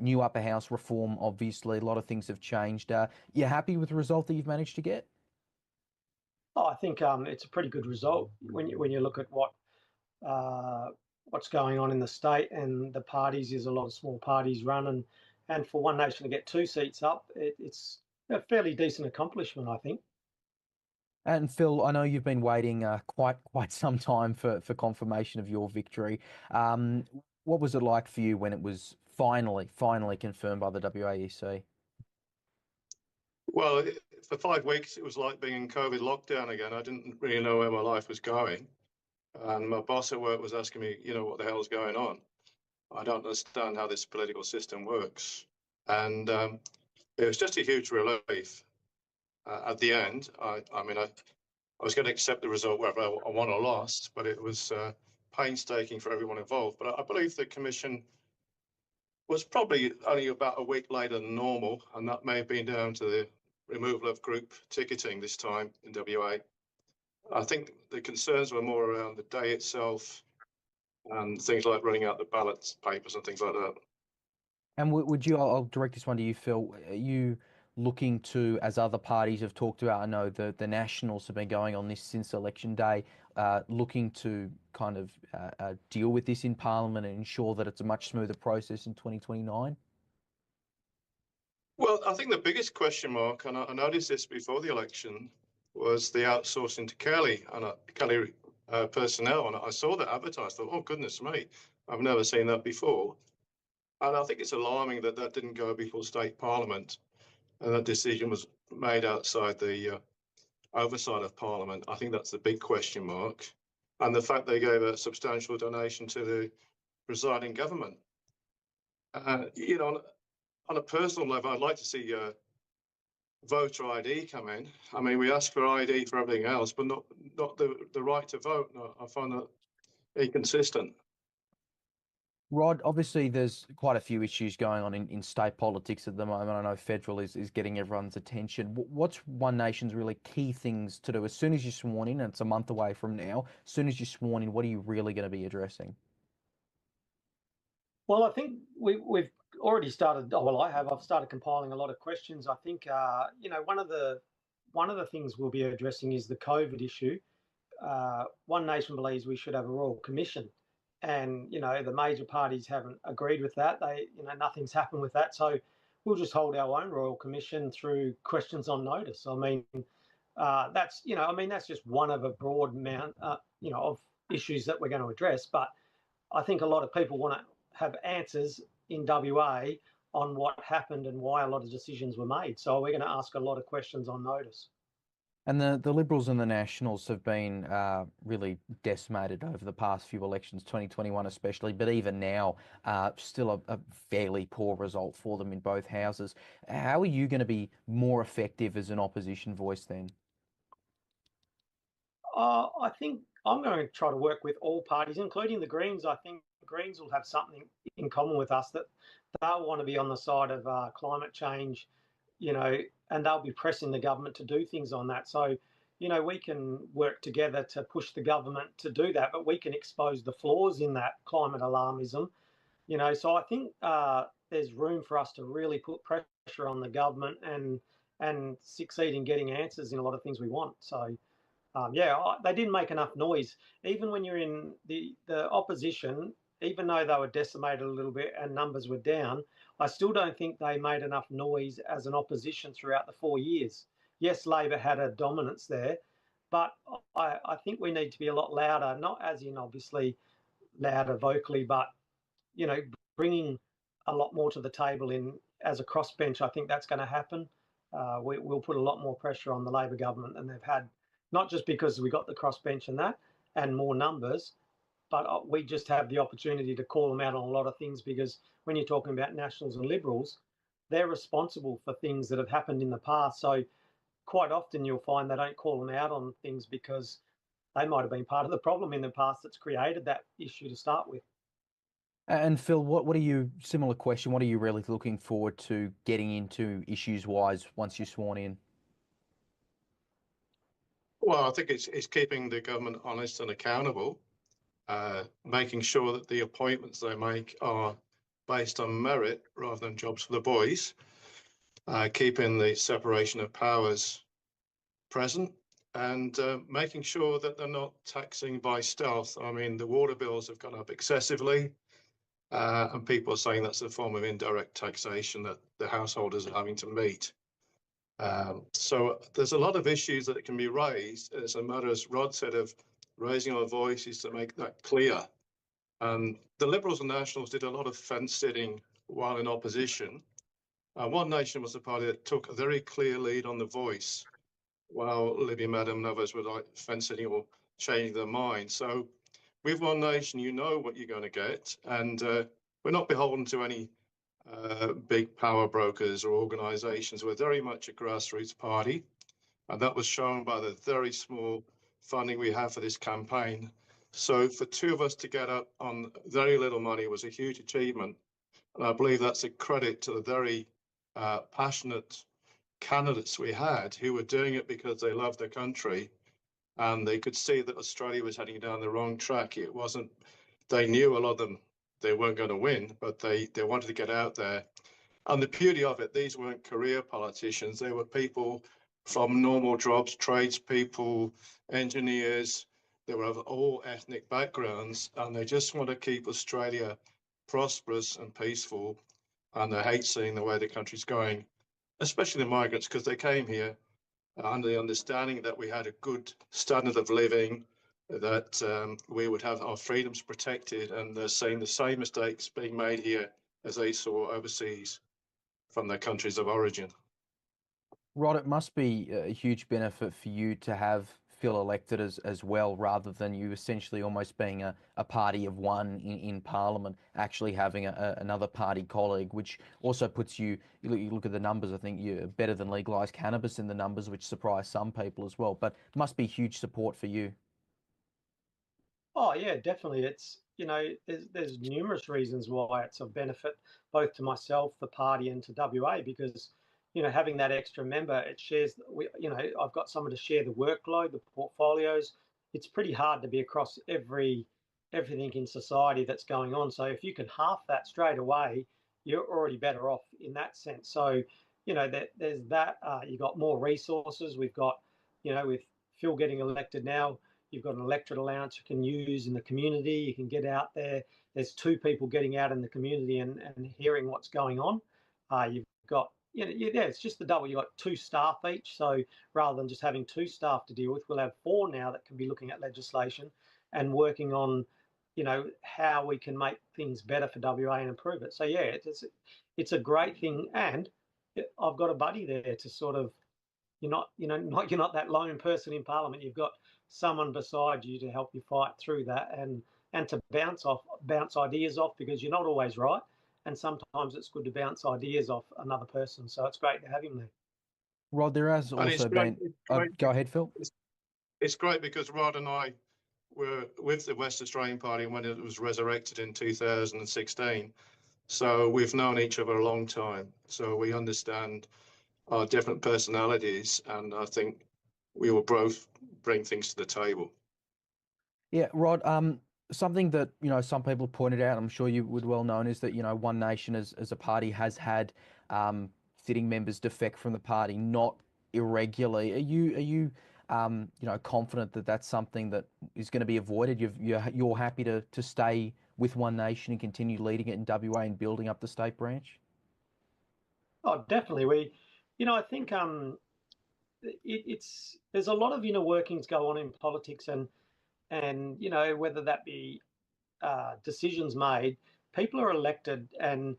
New upper house reform, obviously, a lot of things have changed. You happy with the result that you've managed to get? Oh, I think it's a pretty good result when you look at what's going on in the state and the parties. There's a lot of small parties run, and for One Nation to get 2 seats up, it's a fairly decent accomplishment, I think. And Phil, I know you've been waiting quite some time for confirmation of your victory. What was it like for you when it was finally confirmed by the WAEC? Well, for 5 weeks, it was like being in COVID lockdown again. I didn't really know where my life was going. And my boss at work was asking me, what the hell's going on? I don't understand how this political system works. And it was just a huge relief. At the end, I was going to accept the result whether I won or lost, but it was painstaking for everyone involved. But I believe the commission was probably only about a week later than normal, and that may have been down to the removal of group ticketing this time in WA. I think the concerns were more around the day itself and things like running out the ballot papers and things like that. And would you, I'll direct this one to you, Phil, are you looking to, as other parties have talked about, I know the Nationals have been going on this since election day, looking to kind of deal with this in Parliament and ensure that it's a much smoother process in 2029? Well, I think the biggest question mark, and I noticed this before the election, was the outsourcing to Kelly and Kelly personnel. And I saw that advertised, thought, oh, goodness me, I've never seen that before. And I think it's alarming that that didn't go before state parliament and that decision was made outside the oversight of Parliament. I think that's the big question mark. And the fact they gave a substantial donation to the presiding government. On a personal level, I'd like to see voter ID come in. I mean, we ask for ID for everything else, but not the right to vote. No, I find that inconsistent. Rod, obviously there's quite a few issues going on in state politics at the moment. I know federal is getting everyone's attention. What's One Nation's really key things to do? As soon as you're sworn in, and it's a month away from now, as soon as you're sworn in, what are you really going to be addressing? Well, I think we've already started. Oh, well, I've started compiling a lot of questions. I think one of the things we'll be addressing is the COVID issue. One Nation believes we should have a royal commission, and the major parties haven't agreed with that. Nothing's happened with that, so we'll just hold our own royal commission through questions on notice. I mean, that's just one of a broad amount of issues that we're going to address. But I think a lot of people want to have answers in WA on what happened and why a lot of decisions were made. So we're going to ask a lot of questions on notice. And the Liberals and the Nationals have been really decimated over the past few elections, 2021 especially, but even now, still a fairly poor result for them in both houses. How are you going to be more effective as an opposition voice then? I think I'm going to try to work with all parties, including the Greens. I think the Greens will have something in common with us, that they'll want to be on the side of climate change, and they'll be pressing the government to do things on that. So, we can work together to push the government to do that, but we can expose the flaws in that climate alarmism, So I think there's room for us to really put pressure on the government and succeed in getting answers in a lot of things we want. So, they didn't make enough noise. Even when you're in the opposition, even though they were decimated a little bit and numbers were down, I still don't think they made enough noise as an opposition throughout the 4 years. Yes, Labor had a dominance there, but I think we need to be a lot louder, not as in obviously louder vocally, but, bringing a lot more to the table as a crossbench. I think that's going to happen. We'll put a lot more pressure on the Labor government than they've had, not just because we got the crossbench and that and more numbers, but we just have the opportunity to call them out on a lot of things, because when you're talking about Nationals and Liberals, they're responsible for things that have happened in the past. So quite often you'll find they don't call them out on things because they might have been part of the problem in the past that's created that issue to start with. And Phil, what are you, similar question, what are you really looking forward to getting into issues-wise once you're sworn in? Well, I think it's keeping the government honest and accountable, making sure that the appointments they make are based on merit rather than jobs for the boys, keeping the separation of powers present, and making sure that they're not taxing by stealth. I mean, the water bills have gone up excessively, and people are saying that's a form of indirect taxation that the householders are having to meet. So there's a lot of issues that can be raised. It's a matter, as Rod said, of raising our voices to make that clear. The Liberals and Nationals did a lot of fence sitting while in opposition. One Nation was the party that took a very clear lead on the voice, while Libby Madam and others were like fence sitting or changing their mind. So with One Nation, you know what you're going to get, and we're not beholden to any big power brokers or organisations. We're very much a grassroots party, and that was shown by the very small funding we have for this campaign. So for two of us to get up on very little money was a huge achievement, and I believe that's a credit to the very passionate candidates we had who were doing it because they loved their country, and they could see that Australia was heading down the wrong track. It wasn't, they knew, a lot of them, they weren't going to win, but they wanted to get out there. And the beauty of it, these weren't career politicians. They were people from normal jobs, tradespeople, engineers. They were of all ethnic backgrounds, and they just want to keep Australia prosperous and peaceful. And they hate seeing the way the country's going, especially the migrants, because they came here under the understanding that we had a good standard of living, that we would have our freedoms protected, and they're seeing the same mistakes being made here as they saw overseas from their countries of origin. Rod, it must be a huge benefit for you to have Phil elected as well, rather than you essentially almost being a party of one in Parliament, actually having another party colleague, which also puts you look at the numbers, I think you're better than legalised cannabis in the numbers, which surprised some people as well, but must be huge support for you. Oh yeah, definitely. It's, you know, there's numerous reasons why it's of benefit both to myself, the party, and to WA, because, you know, having that extra member, it shares. You know, I've got someone to share the workload, the portfolios. It's pretty hard to be across everything in society that's going on. So if you can half that straight away, you're already better off in that sense. So, you know, there's that. You've got more resources. We've got, you know, with Phil getting elected now, you've got an electorate allowance you can use in the community. You can get out there. There's two people getting out in the community and hearing what's going on. You've got, you know, yeah, it's just the double. You've got two staff each. So rather than just having two staff to deal with, we'll have four now that can be looking at legislation and working on, you know, how we can make things better for WA and improve it. So yeah, it's a great thing. And I've got a buddy there to sort of, you're not that lone person in Parliament. You've got someone beside you to help you fight through that and to bounce ideas off, because you're not always right, and sometimes it's good to bounce ideas off another person. So it's great to have him there. Rod, there has also been. Go ahead, Phil. It's great because Rod and I were with the West Australian Party when it was resurrected in 2016. So we've known each other a long time. So we understand our different personalities, and I think we will both bring things to the table. Yeah, Rod, something that, you know, some people pointed out, I'm sure you would well known, is that, you know, One Nation as a party has had sitting members defect from the party, not irregularly. Are you you know, confident that that's something that is going to be avoided? You're happy to stay with One Nation and continue leading it in WA and building up the state branch? Oh, definitely. You know, I think there's a lot of inner workings go on in politics, and you know, whether that be decisions made, people are elected, and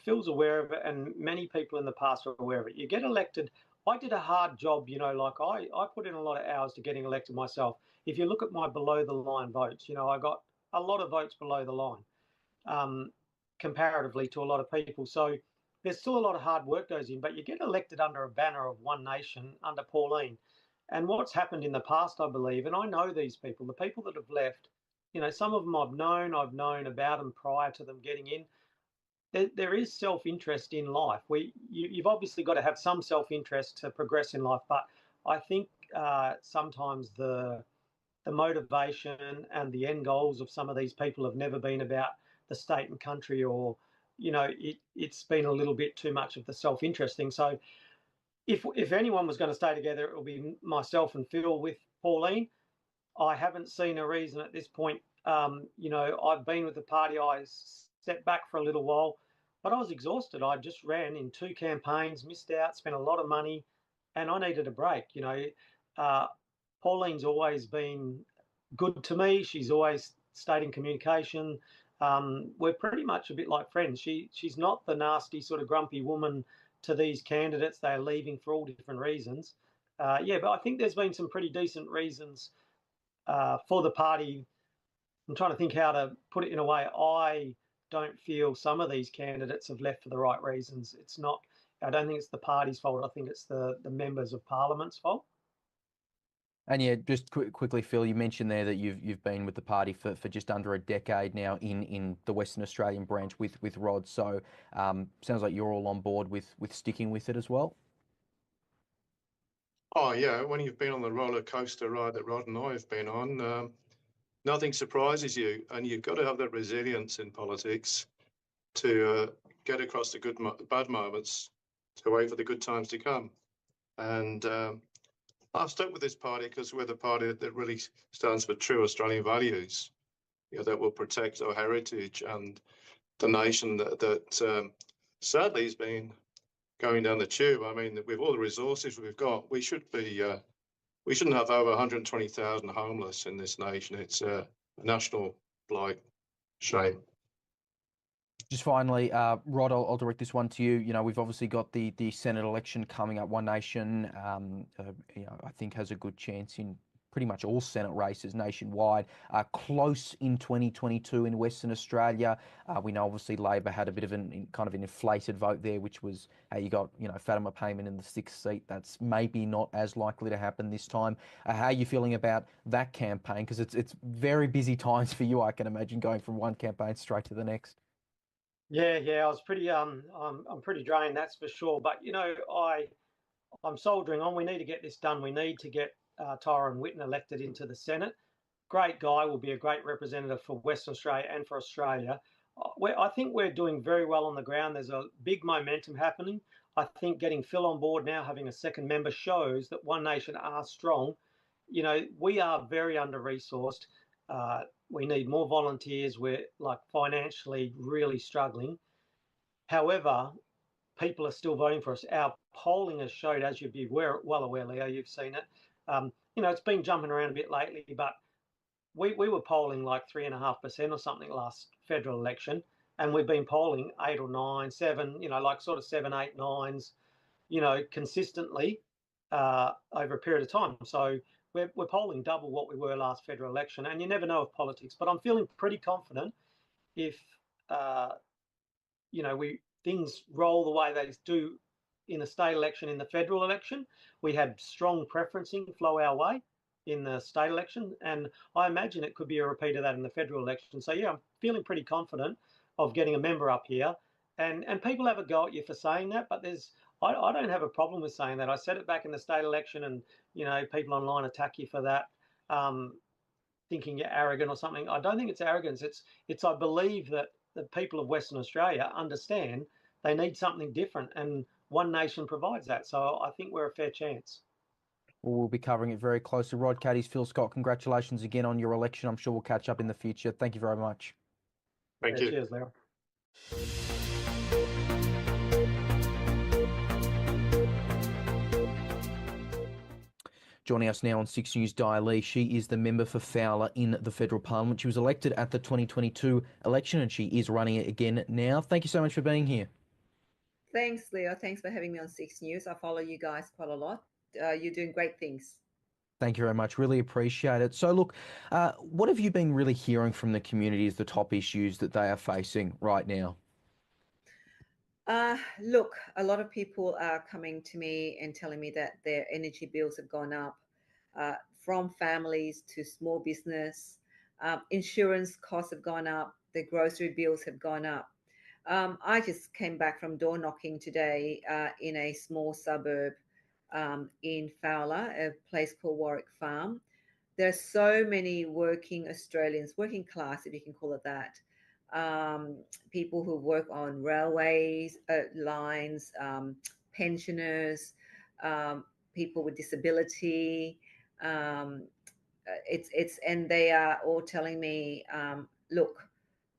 Phil's aware of it, and many people in the past are aware of it. You get elected. I did a hard job, you know, like I put in a lot of hours to getting elected myself. If you look at my below the line votes, you know, I got a lot of votes below the line, comparatively to a lot of people. So there's still a lot of hard work goes in, but you get elected under a banner of One Nation under Pauline. And what's happened in the past, I believe, and I know these people, the people that have left, some of them I've known about them prior to them getting in. There is self-interest in life. You've obviously got to have some self-interest to progress in life, but I think sometimes the motivation and the end goals of some of these people have never been about the state and country, or it's been a little bit too much of the self-interest thing. So if anyone was going to stay together, it will be myself and Phil with Pauline. I haven't seen a reason at this point. I've been with the party. I stepped back for a little while, but I was exhausted. I just ran in 2 campaigns, missed out, spent a lot of money, and I needed a break. Pauline's always been good to me. She's always stayed in communication. We're pretty much a bit like friends. She's not the nasty sort of grumpy woman to these candidates. They're leaving for all different reasons. But I think there's been some pretty decent reasons for the party. I'm trying to think how to put it in a way. I don't feel some of these candidates have left for the right reasons. I don't think it's the party's fault. I think it's the members of Parliament's fault. And yeah, just quickly, Phil, you mentioned there that you've been with the party for just under a decade now in the Western Australian branch with Rod. So sounds like you're all on board with sticking with it as well. Oh yeah, when you've been on the roller coaster ride that Rod and I have been on, nothing surprises you, and you've got to have that resilience in politics to get across the bad moments, to wait for the good times to come. And I've stuck with this party because we're the party that really stands for true Australian values, that will protect our heritage and the nation that sadly has been going down the tube. I mean, with all the resources we've got, we shouldn't have over 120,000 homeless in this nation. It's a national blight. Shame. Just finally, Rod, I'll direct this one to you. We've obviously got the Senate election coming up. One Nation, I think has a good chance in pretty much all Senate races nationwide. Close in 2022 in Western Australia. We know obviously Labor had a bit of an inflated vote there, which was how you got, Fatima Payman in the 6th seat. That's maybe not as likely to happen this time. How are you feeling about that campaign? Because it's very busy times for you, I can imagine, going from one campaign straight to the next. Yeah, I was pretty I'm pretty drained, that's for sure. But I'm soldiering on. We need to get this done. We need to get Tyrone Whitten elected into the Senate. Great guy, will be a great representative for Western Australia and for Australia. I think we're doing very well on the ground. There's a big momentum happening. I think getting Phil on board now, having a second member, shows that One Nation are strong. We are very under-resourced. We need more volunteers. We're financially really struggling. However, people are still voting for us. Our polling has showed, as you'd be well aware, Leo, you've seen it. It's been jumping around a bit lately, but we were polling 3.5% or something last federal election, and we've been polling 8 or 9, 7, sort of 7, 8, 9s, consistently over a period of time. So we're polling double what we were last federal election, and you never know with politics. But I'm feeling pretty confident if things roll the way they do in the state election, in the federal election. We had strong preferencing flow our way in the state election, and I imagine it could be a repeat of that in the federal election. So yeah, I'm feeling pretty confident of getting a member up here, and people have a go at you for saying that, but I don't have a problem with saying that. I said it back in the state election, and people online attack you for that, thinking you're arrogant or something. I don't think it's arrogance. It's I believe that the people of Western Australia understand they need something different, and One Nation provides that. So I think we're a fair chance. Well, we'll be covering it very closely. Rod Caddies, Phil Scott, congratulations again on your election. I'm sure we'll catch up in the future. Thank you very much. Thank you. Cheers, Leo. Joining us now on 6 News, Lee. She is the member for Fowler in the federal parliament. She was elected at the 2022 election, and she is running it again now. Thank you so much for being here. Thanks, Leo. Thanks for having me on 6 News. I follow you guys quite a lot. You're doing great things. Thank you very much. Really appreciate it. So look, what have you been really hearing from the community as the top issues that they are facing right now? Look, a lot of people are coming to me and telling me that their energy bills have gone up. from families to small business. Insurance costs have gone up. The grocery bills have gone up. I just came back from door knocking today in a small suburb in Fowler, a place called Warwick Farm. There are so many working Australians, working class, if you can call it that, people who work on railways, lines, pensioners, people with disability. And they are all telling me, look,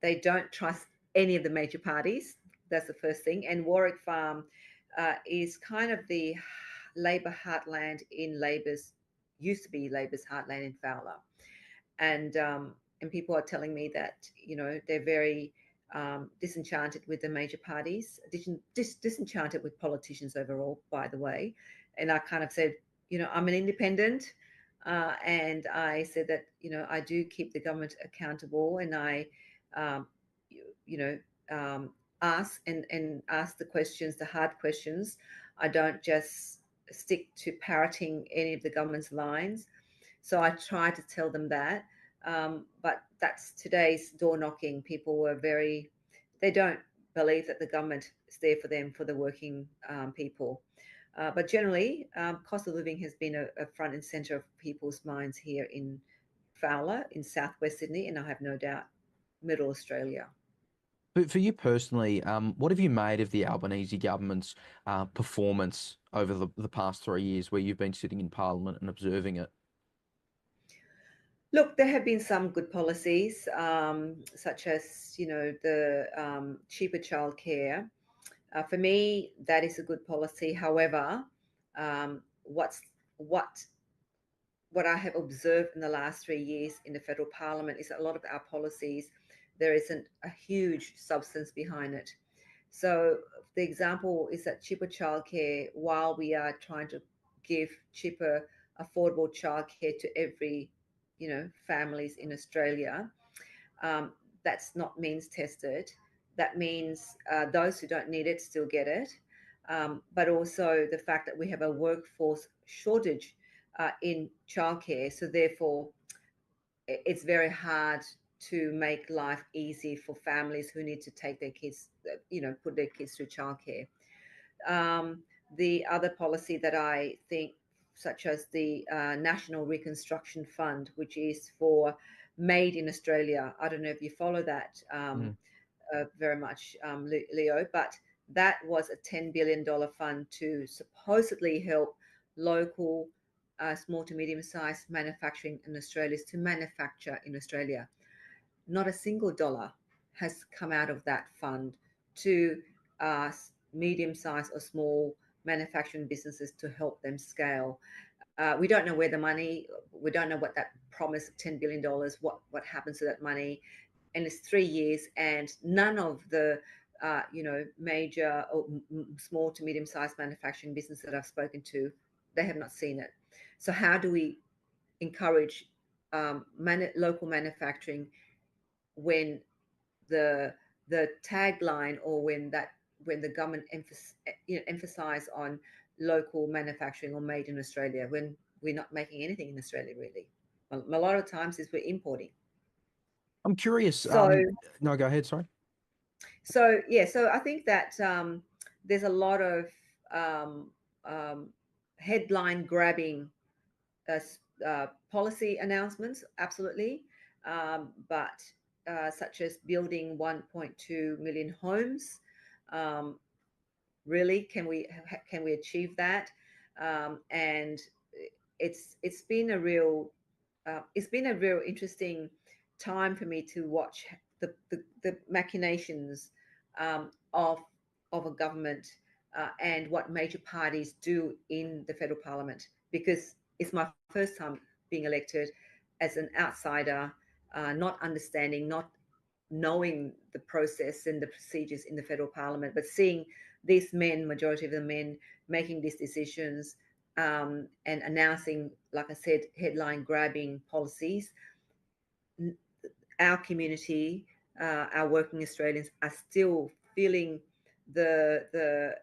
they don't trust any of the major parties. That's the first thing. And Warwick Farm is kind of the Labor heartland in used to be Labor's heartland in Fowler. And people are telling me that, they're very disenchanted with the major parties, disenchanted with politicians overall, by the way. And I kind of said, I'm an independent. And I said that, I do keep the government accountable, and I, ask and ask the questions, the hard questions. I don't just stick to parroting any of the government's lines. So I try to tell them that. But that's today's door knocking. People were they don't believe that the government is there for them, for the working people. But generally, cost of living has been a front and centre of people's minds here in Fowler, in southwest Sydney, and I have no doubt middle Australia. But for you personally, what have you made of the Albanese government's performance over the past 3 years where you've been sitting in Parliament and observing it? Look, there have been some good policies, such as, the cheaper childcare. For me, that is a good policy. However, what I have observed in the last 3 years in the federal parliament is that a lot of our policies, there isn't a huge substance behind it. So the example is that cheaper childcare, while we are trying to give cheaper, affordable childcare to every, families in Australia, that's not means tested. That means those who don't need it still get it. But also the fact that we have a workforce shortage in childcare. So therefore, it's very hard to make life easy for families who need to take their kids, put their kids through childcare. The other policy that I think, such as the National Reconstruction Fund, which is for Made in Australia. I don't know if you follow that very much, Leo, but that was a $10 billion fund to supposedly help local small to medium-sized manufacturing in Australia to manufacture in Australia. Not a single dollar has come out of that fund to medium-sized or small manufacturing businesses to help them scale. We don't know where the money, we don't know what that promise of $10 billion, what happens to that money. And it's 3 years and none of the, major or small to medium-sized manufacturing businesses that I've spoken to, they have not seen it. So how do we encourage local manufacturing when the tagline, or when the government emphasize on local manufacturing or made in Australia, when we're not making anything in Australia really? A lot of times is we're importing. I'm curious. So No, go ahead. Sorry. So I think that there's a lot of headline grabbing policy announcements, absolutely, but such as building 1.2 million homes. Really, can we achieve that? And it's been a real interesting time for me to watch the machinations of a government and what major parties do in the federal parliament, because it's my first time being elected as an outsider, not understanding, not knowing the process and the procedures in the federal parliament, but seeing these men, majority of the men, making these decisions and announcing, like I said, headline grabbing policies. Our community, our working Australians, are still feeling the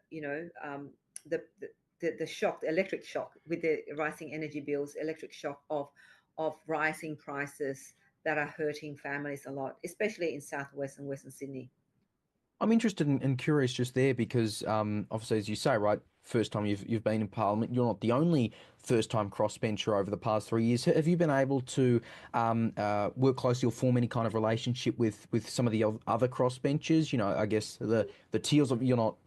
the shock, the electric shock with the rising energy bills, electric shock of rising prices that are hurting families a lot, especially in southwest and Western Sydney. I'm interested and curious just there because obviously, as you say, right, first time you've been in Parliament, you're not the only first-time crossbencher over the past 3 years. Have you been able to work closely or form any kind of relationship with some of the other crossbenchers? You know, I guess the Teals, you're not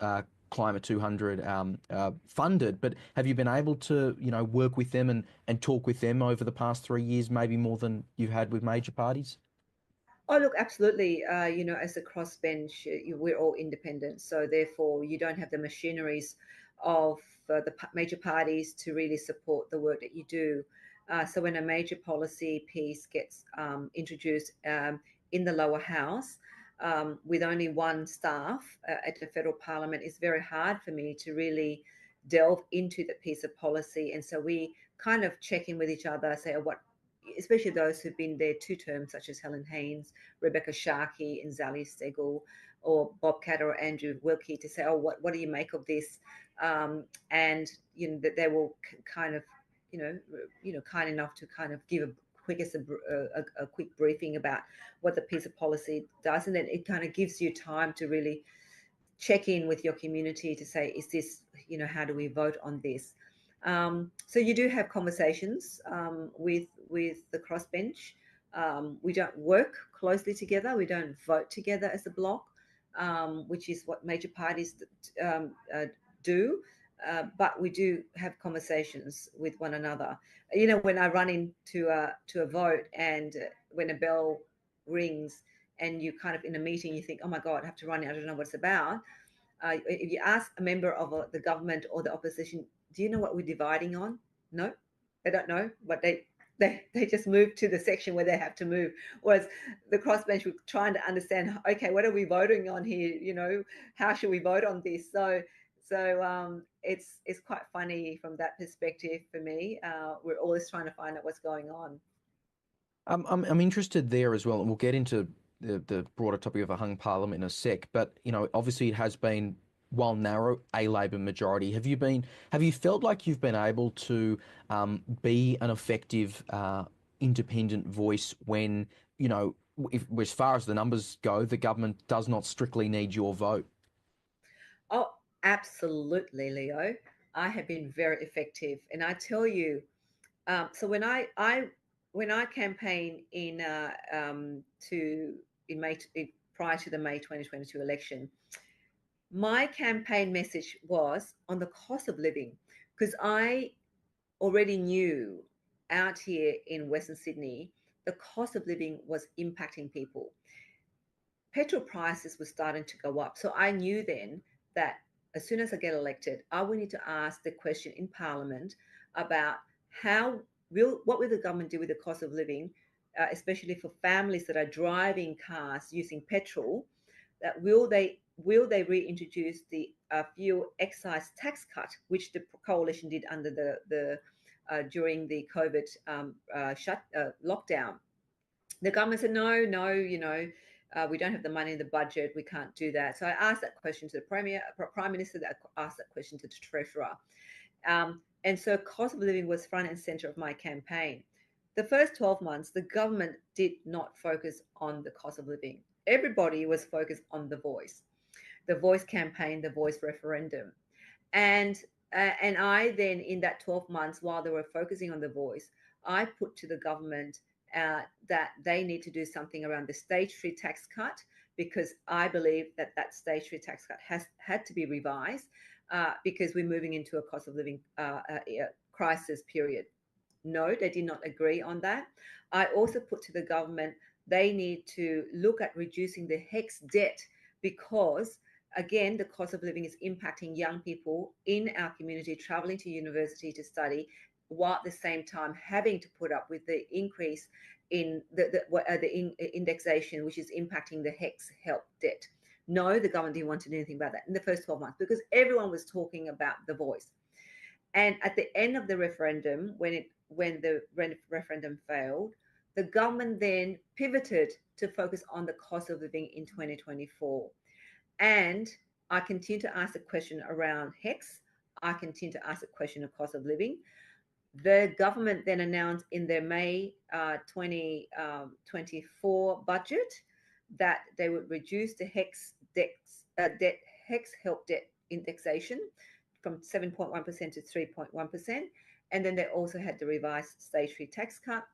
Climate 200 funded, but have you been able to, you know, work with them and talk with them over the past 3 years, maybe more than you've had with major parties? Oh, look, absolutely. You know, as a crossbench, we're all independent. So therefore, you don't have the machineries of the major parties to really support the work that you do. So when a major policy piece gets introduced in the lower house with only one staff at the federal parliament, it's very hard for me to really delve into that piece of policy. And so we kind of check in with each other, say, oh, especially those who've been there 2 terms, such as Helen Haynes, Rebecca Sharkey, and Zali Stegel, or Bob Catter or Andrew Wilkie, to say, oh, what do you make of this? And you know that they will kind of, kind enough to kind of give a quick briefing about what the piece of policy does, and then it kind of gives you time to really check in with your community to say, is this, how do we vote on this? So you do have conversations with the crossbench. We don't work closely together. We don't vote together as a bloc, which is what major parties do. But we do have conversations with one another. You know, when I run into a vote and when a bell rings and you kind of in a meeting, you think, oh my God, I have to run it. I don't know what it's about. If you ask a member of the government or the opposition, do you know what we're dividing on? No, they don't know, but they just move to the section where they have to move. Whereas the crossbench were trying to understand, okay, what are we voting on here? You know, how should we vote on this? So it's quite funny from that perspective for me. We're always trying to find out what's going on. I'm interested there as well, and we'll get into the broader topic of a hung parliament in a sec. But you know, obviously, it has been, while narrow, a Labor majority. Have you felt like you've been able to be an effective independent voice when, you know, as far as the numbers go, the government does not strictly need your vote? Oh, absolutely, Leo. I have been very effective, and I tell you, so when I campaigned in May, prior to the May 2022 election, my campaign message was on the cost of living, because I already knew out here in Western Sydney the cost of living was impacting people. Petrol prices were starting to go up, so I knew then that as soon as I get elected, I will need to ask the question in Parliament about what will the government do with the cost of living, especially for families that are driving cars using petrol. That will they reintroduce the fuel excise tax cut, which the coalition did under the during the COVID lockdown. The government said no, we don't have the money in the budget, we can't do that. So I asked that question to the Prime Minister, that asked that question to the Treasurer. And so cost of living was front and center of my campaign. The first 12 months, the government did not focus on the cost of living. Everybody was focused on the voice campaign, the voice referendum. And I then, in that 12 months, while they were focusing on the voice, I put to the government that they need to do something around the stage 3 tax cut, because I believe that stage 3 tax cut had to be revised because we're moving into a cost of living crisis period. No, they did not agree on that. I also put to the government they need to look at reducing the HECS debt, because again, the cost of living is impacting young people in our community traveling to university to study, while at the same time having to put up with the increase in the indexation, which is impacting the HECS help debt. No, the government didn't want to do anything about that in the first 12 months because everyone was talking about the voice. And at the end of the referendum, when the referendum failed, the government then pivoted to focus on the cost of living in 2024. And I continue to ask the question around HECS. I continue to ask the question of cost of living. The government then announced in their May 2024 budget that they would reduce the HEX help debt indexation from 7.1% to 3.1%. And then they also had the revised stage 3 tax cut.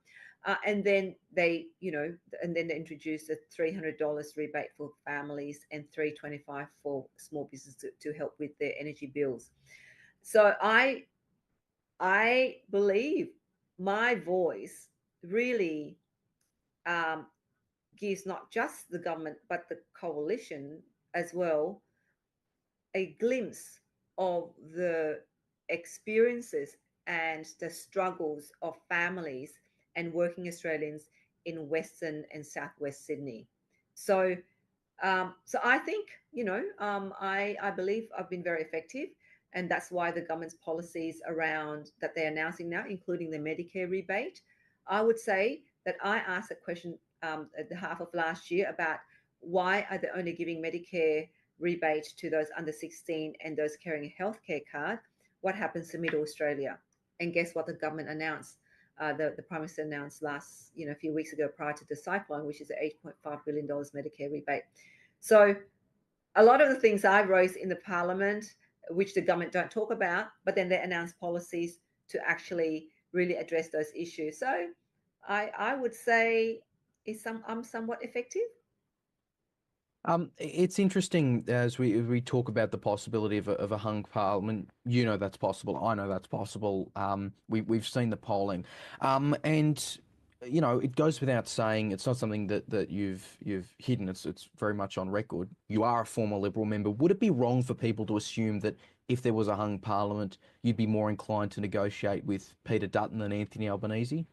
And then they introduced a $300 rebate for families and $325 for small businesses to help with their energy bills. So I believe my voice really gives not just the government but the coalition as well a glimpse of the experiences and the struggles of families and working Australians in Western and Southwest Sydney. So I think, I believe I've been very effective, and that's why the government's policies around that they're announcing now, including the Medicare rebate. I would say that I asked a question at the half of last year about why are they only giving Medicare rebate to those under 16 and those carrying a healthcare card? What happens to Middle Australia? And guess what the government announced? The Prime Minister announced a few weeks ago prior to the cyclone, which is an $8.5 billion Medicare rebate. So a lot of the things I wrote in the Parliament, which the government don't talk about, but then they announce policies to actually really address those issues. So I would say I'm somewhat effective. It's interesting as we talk about the possibility of a hung parliament. You know that's possible. I know that's possible. We've seen the polling, and it goes without saying it's not something that you've hidden. It's very much on record. You are a former Liberal member. Would it be wrong for people to assume that if there was a hung parliament, you'd be more inclined to negotiate with Peter Dutton than Anthony Albanese?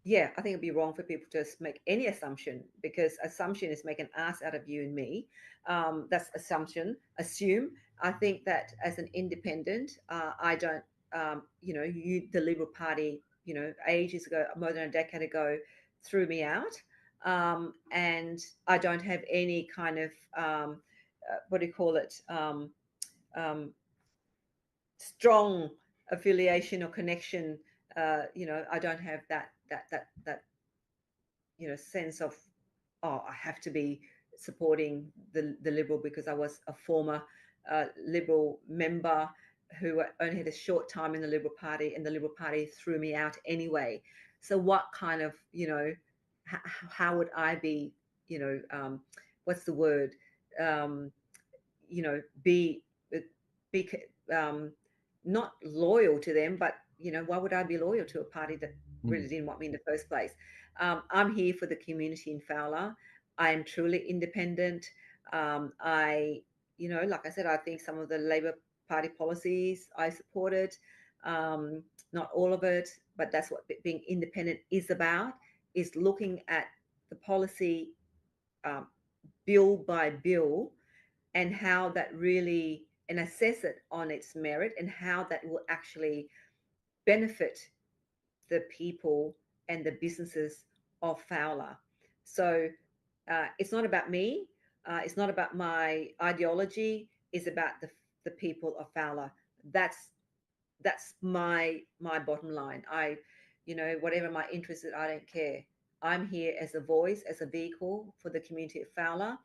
Yeah, I think it'd be wrong for people to make any assumption, because assumption is make an ass out of you and me. That's assumption. Assume. I think that as an independent, I don't, the Liberal Party, ages ago, more than a decade ago, threw me out. And I don't have any kind of, strong affiliation or connection. I don't have that sense of, I have to be supporting the Liberal because I was a former Liberal member who only had a short time in the Liberal Party, and the Liberal Party threw me out anyway. So what kind of, how would I be, what's the word, be not loyal to them, but why would I be loyal to a party that really didn't want me in the first place? I'm here for the community in Fowler. I am truly independent. Like I said, I think some of the Labor Party policies I supported, not all of it, but that's what being independent is about, is looking at the policy bill by bill and how that really, and assess it on its merit and how that will actually benefit the people and the businesses of Fowler. So it's not about me. It's not about my ideology. It's about the people of Fowler. That's my bottom line. Whatever my interest is, I don't care. I'm here as a voice, as a vehicle for the community of Fowler,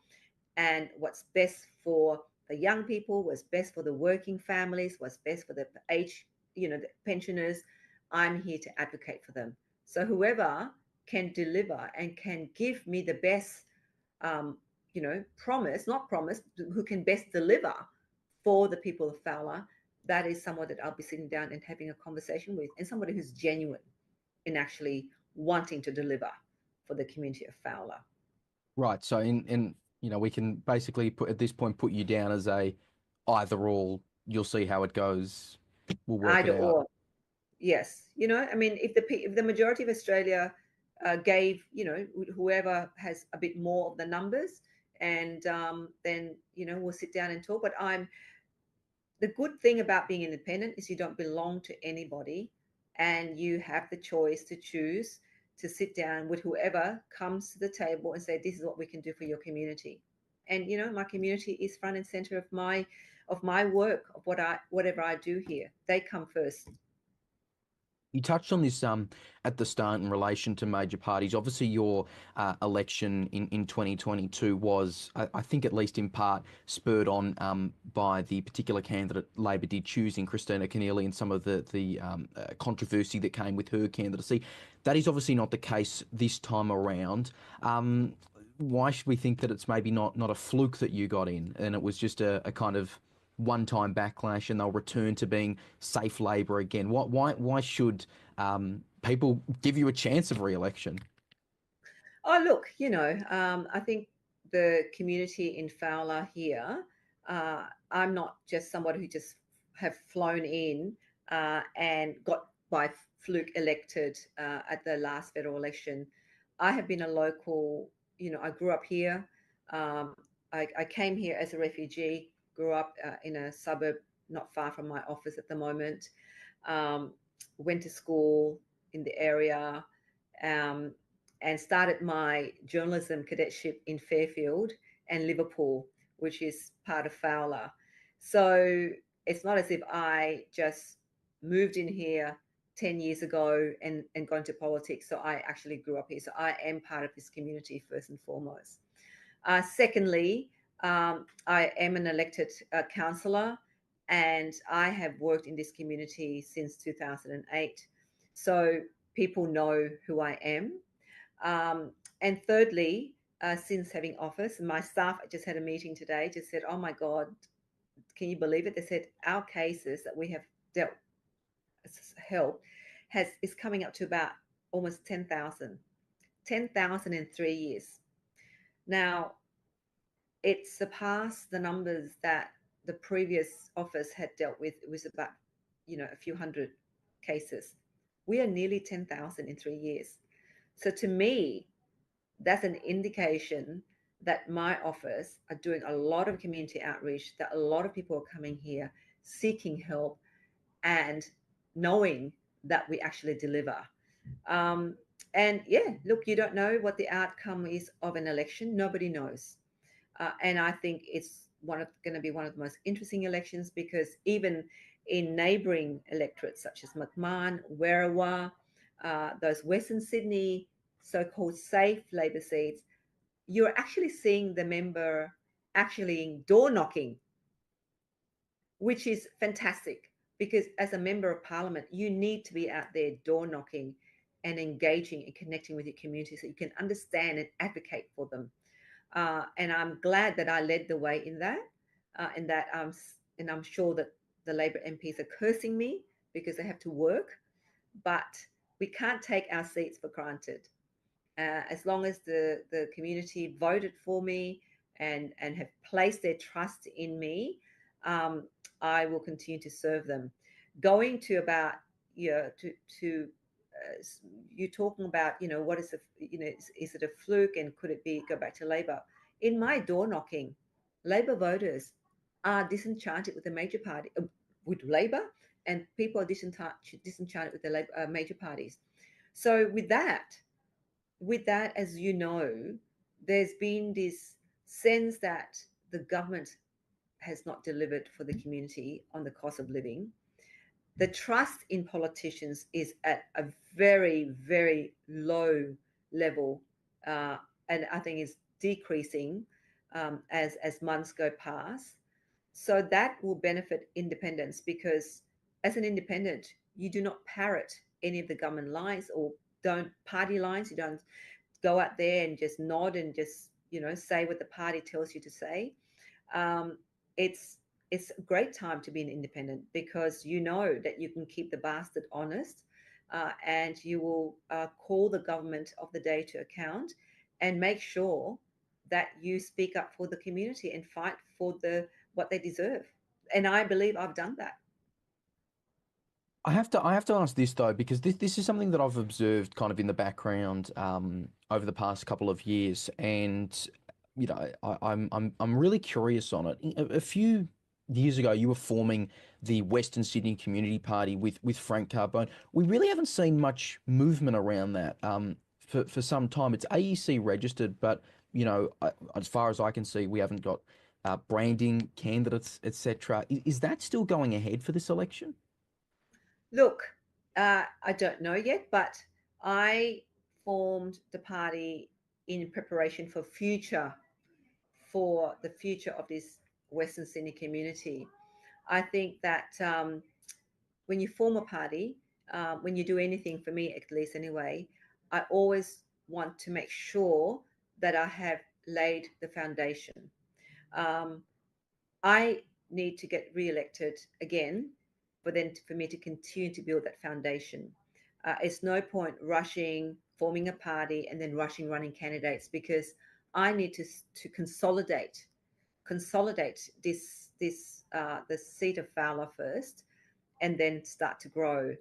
and what's best for the young people, what's best for the working families, what's best for the the pensioners. I'm here to advocate for them. So whoever can deliver and can give me the best, who can best deliver for the people of Fowler, that is someone that I'll be sitting down and having a conversation with, and somebody who's genuine in actually wanting to deliver for the community of Fowler. Right. So we can basically at this point put you down as a either or. You'll see how it goes. We'll work Either it out. or. Yes. If the majority of Australia gave, whoever has a bit more of the numbers, and then, we'll sit down and talk. But the good thing about being independent is you don't belong to anybody, and you have the choice to choose to sit down with whoever comes to the table and say, this is what we can do for your community. And, my community is front and center of my of my work, of whatever I do here. They come first. You touched on this at the start in relation to major parties. Obviously, your election in 2022 was, I think, at least in part, spurred on by the particular candidate Labor did choose in Christina Keneally and some of the controversy that came with her candidacy. That is obviously not the case this time around. Why should we think that it's maybe not a fluke that you got in and it was just a kind of one-time backlash and they'll return to being safe Labor again? Why should people give you a chance of re-election? Oh, look, I think the community in Fowler here, I'm not just somebody who just have flown in and got by fluke elected at the last federal election. I have been a local, I grew up here. I came here as a refugee, grew up in a suburb not far from my office at the moment, went to school in the area, and started my journalism cadetship in Fairfield and Liverpool, which is part of Fowler. So it's not as if I just moved in here 10 years ago and gone to politics. So I actually grew up here. So I am part of this community first and foremost. Secondly, I am an elected councillor and I have worked in this community since 2008. So people know who I am. And thirdly, since having office, my staff just had a meeting today, just said, oh my God, can you believe it? They said our cases that we have helped is coming up to about almost 10,000. 10,000 in 3 years. Now, it surpassed the numbers that the previous office had dealt with. It was about, a few hundred cases. We are nearly 10,000 in 3 years. So to me, that's an indication that my office are doing a lot of community outreach, that a lot of people are coming here seeking help and knowing that we actually deliver. And yeah, look, you don't know what the outcome is of an election. Nobody knows. And I think it's going to be one of the most interesting elections because even in neighbouring electorates such as McMahon, Werriwa, those Western Sydney so-called safe Labor seats, you're actually seeing the member actually door knocking, which is fantastic because as a member of parliament, you need to be out there door knocking and engaging and connecting with your community so you can understand and advocate for them. And I'm glad that I led the way in that, and I'm sure that the Labor MPs are cursing me because they have to work, but we can't take our seats for granted. As long as the community voted for me and have placed their trust in me, I will continue to serve them. Going to about, you're talking about, what is is it a fluke and could it be go back to Labor? In my door knocking, Labor voters are disenchanted with the major party, with Labor, and people are disenchanted with the major parties. So with that, as you know, there's been this sense that the government has not delivered for the community on the cost of living. The trust in politicians is at a very, very low level, and I think is decreasing as months go past. So that will benefit independents because as an independent, you do not parrot any of the government lines or don't party lines. You don't go out there and just nod and just, say what the party tells you to say. It's a great time to be an independent because you know that you can keep the bastard honest and you will call the government of the day to account and make sure that you speak up for the community and fight for what they deserve. And I believe I've done that. I have to ask this though, because this is something that I've observed kind of in the background over the past couple of years, and I'm really curious on it. A few years ago, you were forming the Western Sydney Community Party with Frank Carbone. We really haven't seen much movement around that for some time. It's AEC registered, but as far as I can see, we haven't got branding candidates, etc. Is that still going ahead for this election? Look, I don't know yet, but I formed the party in preparation for the future of this Western Sydney community. I think that when you form a party, when you do anything, for me at least anyway, I always want to make sure that I have laid the foundation. I need to get re-elected again for me to continue to build that foundation. It's no point rushing, forming a party, and then rushing running candidates, because I need to consolidate this the seat of Fowler first, and then start to grow.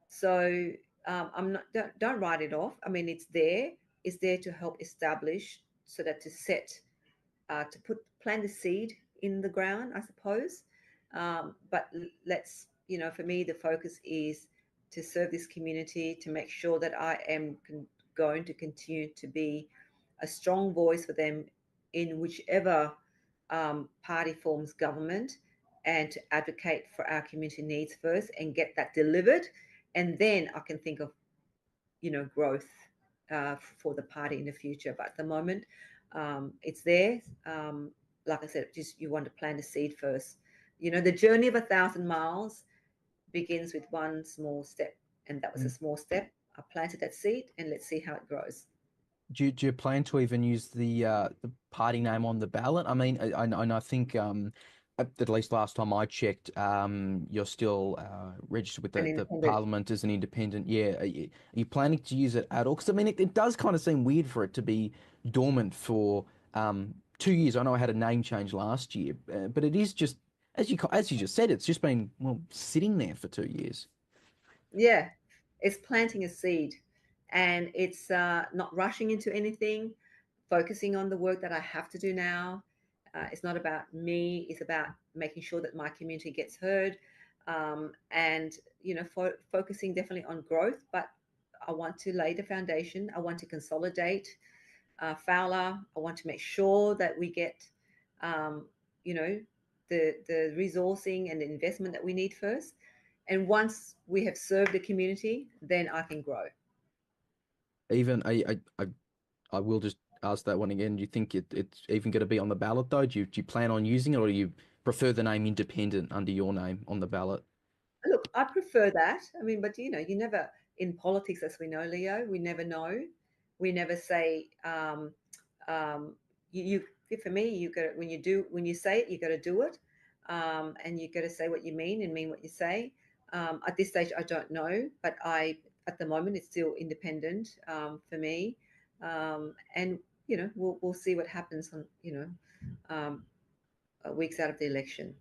So I'm not don't write it off. I mean, it's there. It's there to help establish, so that to plant the seed in the ground, I suppose. But let's, for me, the focus is to serve this community, to make sure that I am going to continue to be a strong voice for them in whichever party forms government, and to advocate for our community needs first and get that delivered. And then I can think of, growth for the party in the future. But at the moment, it's there. Like I said, just you want to plant a seed first. The journey of 1,000 miles begins with one small step, and that was a small step. I planted that seed, and let's see how it grows. Do you plan to even use the party name on the ballot? I mean, I think at least last time I checked, you're still registered with the Parliament as an independent. Yeah, are you planning to use it at all? Because I mean, it does kind of seem weird for it to be dormant for 2 years. I know I had a name change last year, but it is just as you just said, it's just been sitting there for 2 years. Yeah, it's planting a seed, and it's not rushing into anything, focusing on the work that I have to do now. It's not about me. It's about making sure that my community gets heard, and focusing definitely on growth. But I want to lay the foundation. I want to consolidate Fowler. I want to make sure that we get, the resourcing and the investment that we need first. And once we have served the community, then I can grow. Even I will just ask that one again. Do you think it's even going to be on the ballot though? Do you plan on using it, or do you prefer the name independent under your name on the ballot? Look, I prefer that. I mean, but you never, in politics, as we know, Leo, we never know. We never say, for me, you got, when you say it, you got to do it, and you got to say what you mean and mean what you say. At this stage, I don't know, but at the moment, it's still independent for me, and we'll see what happens on weeks out of the election.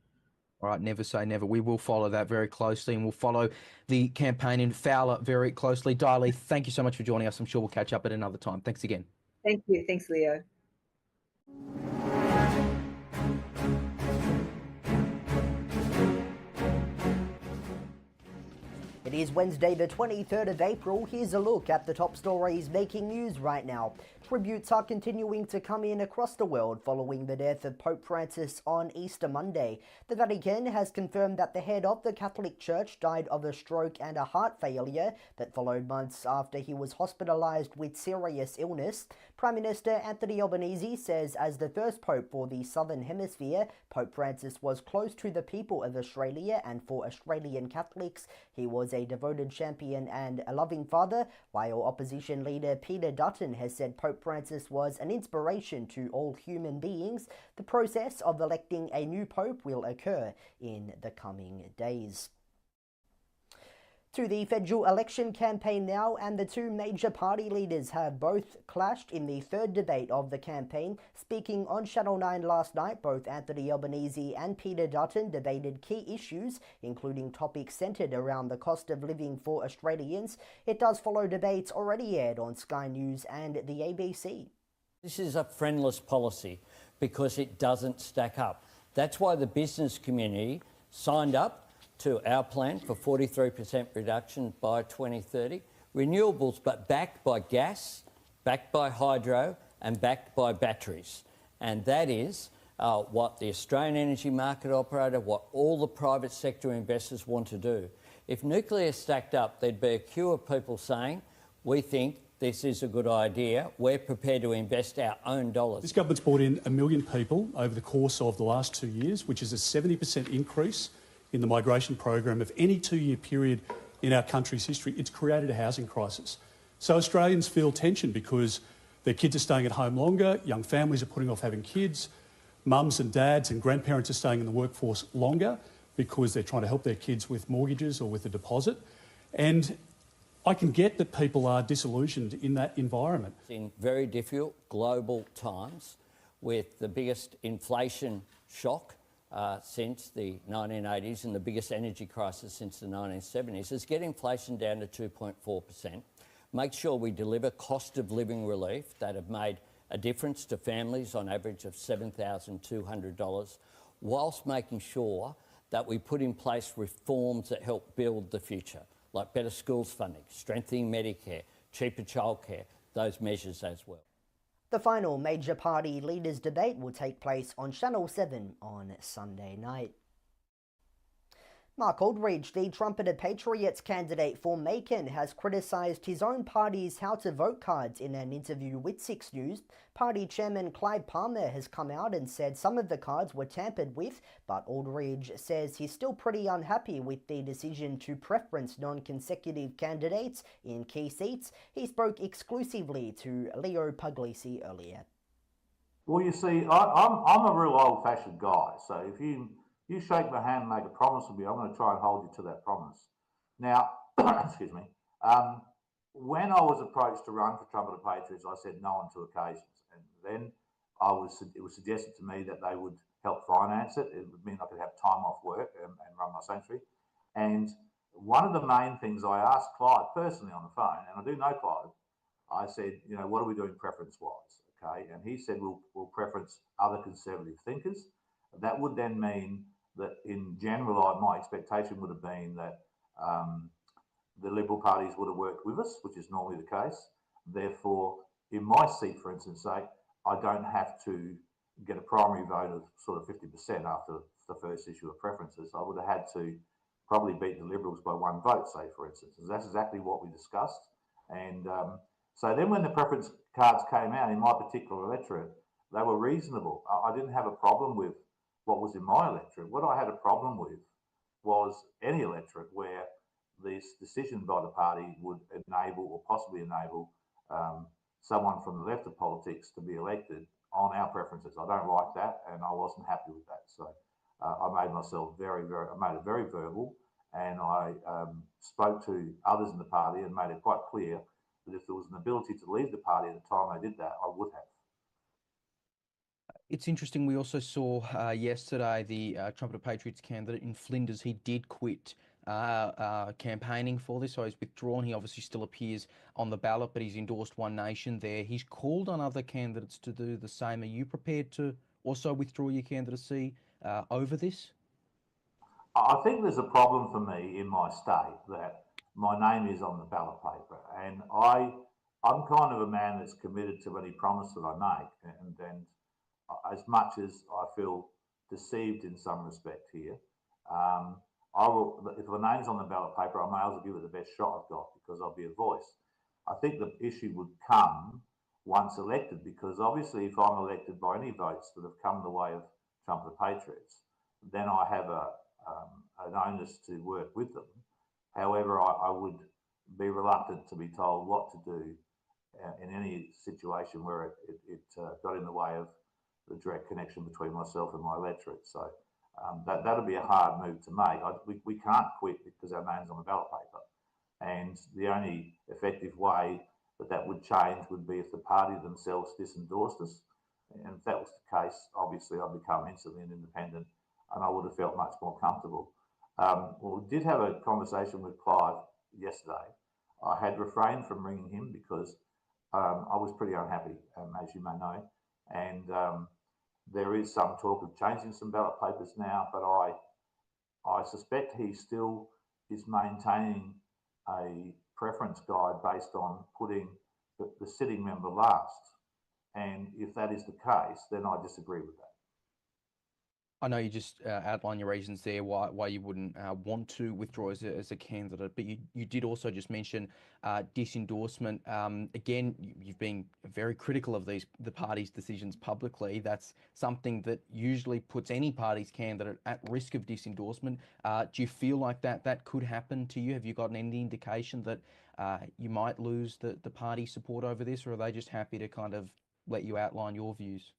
All right, never say never. We will follow that very closely, and we'll follow the campaign in Fowler very closely. Diley, thank you so much for joining us. I'm sure we'll catch up at another time. Thanks again. Thank you. Thanks, Leo. It is Wednesday, the 23rd of April. Here's a look at the top stories making news right now. Tributes are continuing to come in across the world following the death of Pope Francis on Easter Monday. The Vatican has confirmed that the head of the Catholic Church died of a stroke and a heart failure that followed months after he was hospitalized with serious illness. Prime Minister Anthony Albanese says as the first Pope for the Southern Hemisphere, Pope Francis was close to the people of Australia, and for Australian Catholics, he was a devoted champion and a loving father, while opposition leader Peter Dutton has said Pope Francis was an inspiration to all human beings. The process of electing a new pope will occur in the coming days. To the federal election campaign now, and the two major party leaders have both clashed in the third debate of the campaign. Speaking on Channel 9 last night, both Anthony Albanese and Peter Dutton debated key issues, including topics centred around the cost of living for Australians. It does follow debates already aired on Sky News and the ABC. This is a friendless policy because it doesn't stack up. That's why the business community signed up to our plan for 43% reduction by 2030. Renewables, but backed by gas, backed by hydro, and backed by batteries. And that is what the Australian energy market operator, what all the private sector investors want to do. If nuclear stacked up, there'd be a queue of people saying, we think this is a good idea, we're prepared to invest our own dollars. This government's brought in 1 million people over the course of the last 2 years, which is a 70% increase in the migration program of any 2-year period in our country's history. It's created a housing crisis. So Australians feel tension because their kids are staying at home longer, young families are putting off having kids, mums and dads and grandparents are staying in the workforce longer because they're trying to help their kids with mortgages or with a deposit. And I can get that people are disillusioned in that environment. In very difficult global times, with the biggest inflation shock since the 1980s and the biggest energy crisis since the 1970s, is get inflation down to 2.4%, make sure we deliver cost of living relief that have made a difference to families on average of $7,200, whilst making sure that we put in place reforms that help build the future, like better schools funding, strengthening Medicare, cheaper childcare, those measures as well. The final major party leaders debate will take place on Channel 7 on Sunday night. Mark Aldridge, the trumpeted Patriots candidate for Macon, has criticised his own party's how to vote cards in an interview with 6 News. Party chairman Clyde Palmer has come out and said some of the cards were tampered with, but Aldridge says he's still pretty unhappy with the decision to preference non-consecutive candidates in key seats. He spoke exclusively to Leo Puglisi earlier. Well, you see, I'm a real old-fashioned guy, so if you shake my hand and make a promise with me, I'm going to try and hold you to that promise. Now, excuse me, when I was approached to run for Trumpeter Patriots, I said no on 2 occasions. And then it was suggested to me that they would help finance it. It would mean I could have time off work and run my sanctuary. And one of the main things I asked Clyde personally on the phone, and I do know Clyde, I said, you know, what are we doing preference-wise? Okay, and he said we'll preference other conservative thinkers. That would then mean that in general, my expectation would have been that the Liberal parties would have worked with us, which is normally the case. Therefore, in my seat, for instance, I don't have to get a primary vote of sort of 50% after the first issue of preferences. I would have had to probably beat the Liberals by 1 vote, say, for instance. And that's exactly what we discussed. And so then when the preference cards came out in my particular electorate, they were reasonable. I didn't have a problem with what was in my electorate. What I had a problem with was any electorate where this decision by the party would enable or possibly enable someone from the left of politics to be elected on our preferences. I don't like that, and I wasn't happy with that. So I made myself I made it very verbal, and I spoke to others in the party and made it quite clear that if there was an ability to leave the party at the time I did that, I would have. It's interesting, we also saw yesterday the Trumpeter Patriots candidate in Flinders. He did quit campaigning for this, so he's withdrawn. He obviously still appears on the ballot, but he's endorsed One Nation there. He's called on other candidates to do the same. Are you prepared to also withdraw your candidacy over this? I think there's a problem for me in my state that my name is on the ballot paper, and I'm kind of a man that's committed to any promise that I make, and as much as I feel deceived in some respect here, I will, if my name's on the ballot paper, I may as well give it the best shot I've got because I'll be a voice. I think the issue would come once elected, because obviously if I'm elected by any votes that have come the way of Trumpeter Patriots, then I have an onus to work with them. However, I would be reluctant to be told what to do in any situation where it got in the way of the direct connection between myself and my electorate. So that'll be a hard move to make. We can't quit because our name's on the ballot paper. And the only effective way that would change would be if the party themselves disendorsed us. And if that was the case, obviously I'd become instantly an independent and I would have felt much more comfortable. Well, we did have a conversation with Clive yesterday. I had refrained from ringing him because I was pretty unhappy, as you may know. And there is some talk of changing some ballot papers now, but I suspect he still is maintaining a preference guide based on putting the sitting member last. And if that is the case, then I disagree with that. I know you just outlined your reasons there why you wouldn't want to withdraw as a candidate, but you did also just mention disendorsement. Again, you've been very critical of the party's decisions publicly. That's something that usually puts any party's candidate at risk of disendorsement. Do you feel like that could happen to you? Have you gotten any indication that you might lose the party support over this, or are they just happy to kind of let you outline your views?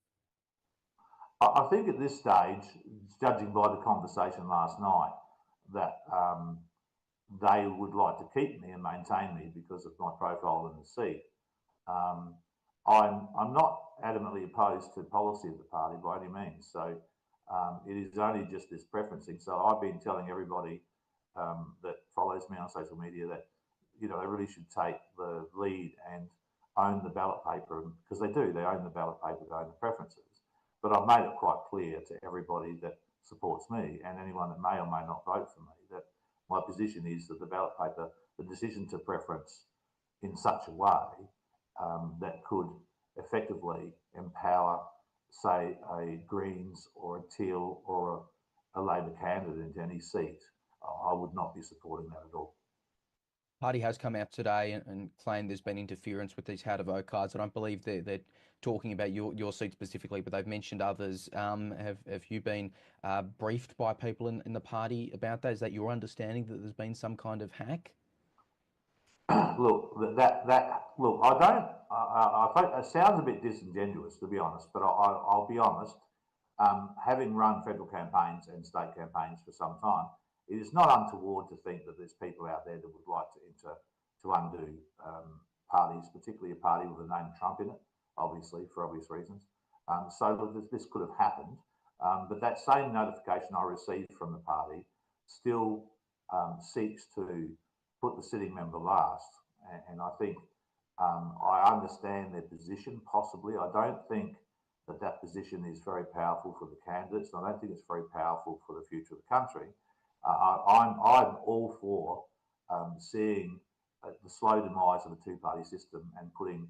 I think at this stage, judging by the conversation last night, that they would like to keep me and maintain me because of my profile in the seat. I'm not adamantly opposed to policy of the party by any means. So it is only just this preferencing. So I've been telling everybody that follows me on social media that they really should take the lead and own the ballot paper, because they do. They own the ballot paper, they own the preferences. But I've made it quite clear to everybody that supports me and anyone that may or may not vote for me that my position is that the ballot paper, the decision to preference in such a way that could effectively empower, say, a Greens or a Teal or a Labor candidate into any seat, I would not be supporting that at all. Party has come out today and claimed there's been interference with these how to vote cards. I don't believe they're talking about your seat specifically, but they've mentioned others. Have you been briefed by people in the party about that? Is that your understanding that there's been some kind of hack? Look, look, I don't. I think it sounds a bit disingenuous, to be honest, but I'll be honest. Having run federal campaigns and state campaigns for some time, it is not untoward to think that there's people out there that would like to undo parties, particularly a party with the name Trump in it, obviously, for obvious reasons. So this could have happened. But that same notification I received from the party still seeks to put the sitting member last. And I think I understand their position, possibly. I don't think that position is very powerful for the candidates, and I don't think it's very powerful for the future of the country. I'm all for seeing the slow demise of a two-party system and putting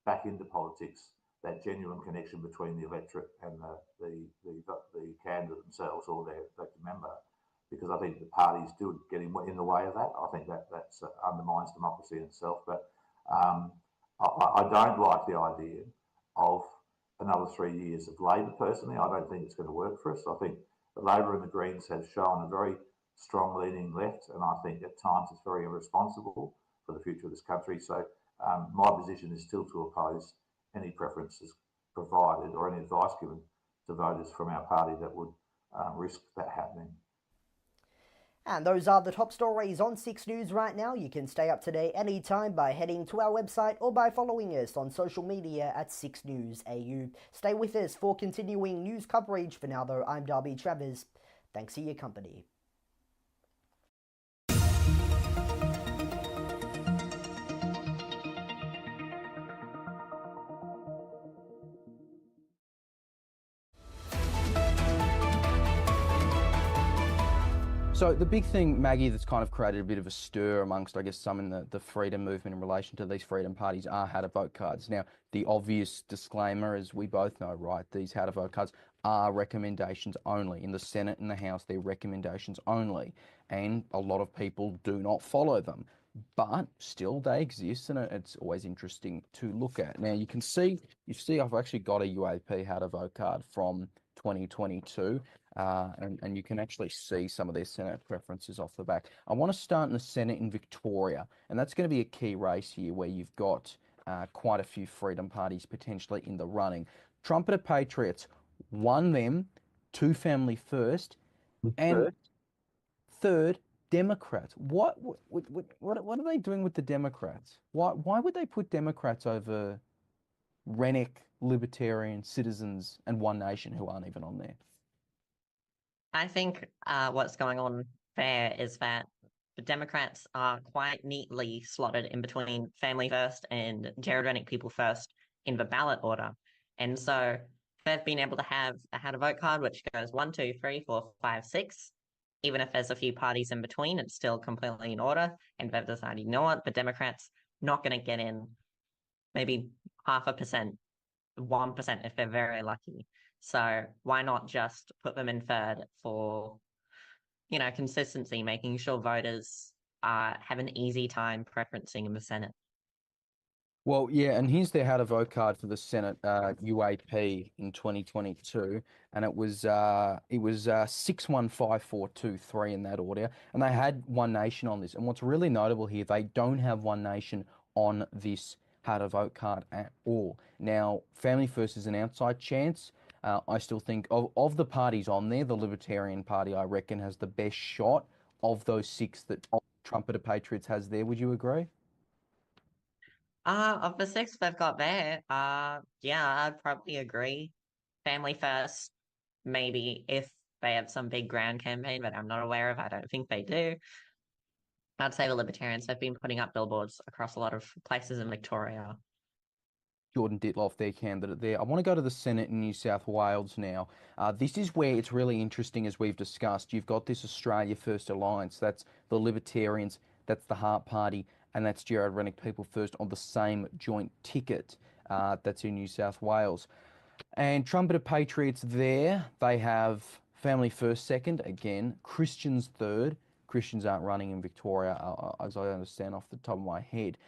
back into politics that genuine connection between the electorate and the candidate themselves or their elected member, because I think the parties do get in the way of that. I think that undermines democracy in itself. But I don't like the idea of another 3 years of Labor. Personally, I don't think it's going to work for us. I think the Labor and the Greens have shown a very strong leaning left, and I think at times it's very irresponsible for the future of this country. So my position is still to oppose any preferences provided or any advice given to voters from our party that would risk that happening. And those are the top stories on 6 News right now. You can stay up to date anytime by heading to our website or by following us on social media at 6newsau. Stay with us for continuing news coverage. For now, though, I'm Darby Travers. Thanks for your company. So the big thing, Maggie, that's kind of created a bit of a stir amongst, I guess, some in the freedom movement in relation to these freedom parties are how to vote cards. Now, the obvious disclaimer, as we both know, right, these how to vote cards are recommendations only. In the Senate and the House, they're recommendations only. And a lot of people do not follow them. But still, they exist, and it's always interesting to look at. Now, you see, I've actually got a UAP how to vote card from 2022. And you can actually see some of their Senate preferences off the back. I want to start in the Senate in Victoria, and that's going to be a key race here where you've got quite a few freedom parties potentially in the running. Trumpeter Patriots, one them, two family first, and third, Democrats. What are they doing with the Democrats? Why would they put Democrats over Rennick, Libertarian, Citizens, and One Nation, who aren't even on there? I think what's going on there is that the Democrats are quite neatly slotted in between Family First and Jared Rennick People First in the ballot order. And so they've been able to have a how to vote card, which goes 1, 2, 3, 4, 5, 6. Even if there's a few parties in between, it's still completely in order. And they've decided, you know what, the Democrats not going to get in maybe 0.5%, 1% if they're very lucky. So why not just put them in third for, consistency, making sure voters have an easy time preferencing in the Senate. Well, yeah, and here's their how to vote card for the Senate UAP in 2022, and it was 615423 in that order, and they had One Nation on this. And what's really notable here, they don't have One Nation on this how to vote card at all. Now, Family First is an outside chance. I still think of the parties on there, the Libertarian Party, I reckon, has the best shot of those six that Trumpeter Patriots has there. Would you agree? Of the six they've got there, yeah, I'd probably agree. Family First, maybe if they have some big grand campaign that I'm not aware of. I don't think they do. I'd say the Libertarians have been putting up billboards across a lot of places in Victoria. Jordan Ditloff, their candidate there. I want to go to the Senate in New South Wales now. This is where it's really interesting, as we've discussed. You've got this Australia First Alliance. That's the Libertarians, that's the Hart Party, and that's Gerard Rennick People First on the same joint ticket. That's in New South Wales. And Trumpeter Patriots there, they have Family First second, again, Christians third. Christians aren't running in Victoria, as I understand off the top of my head.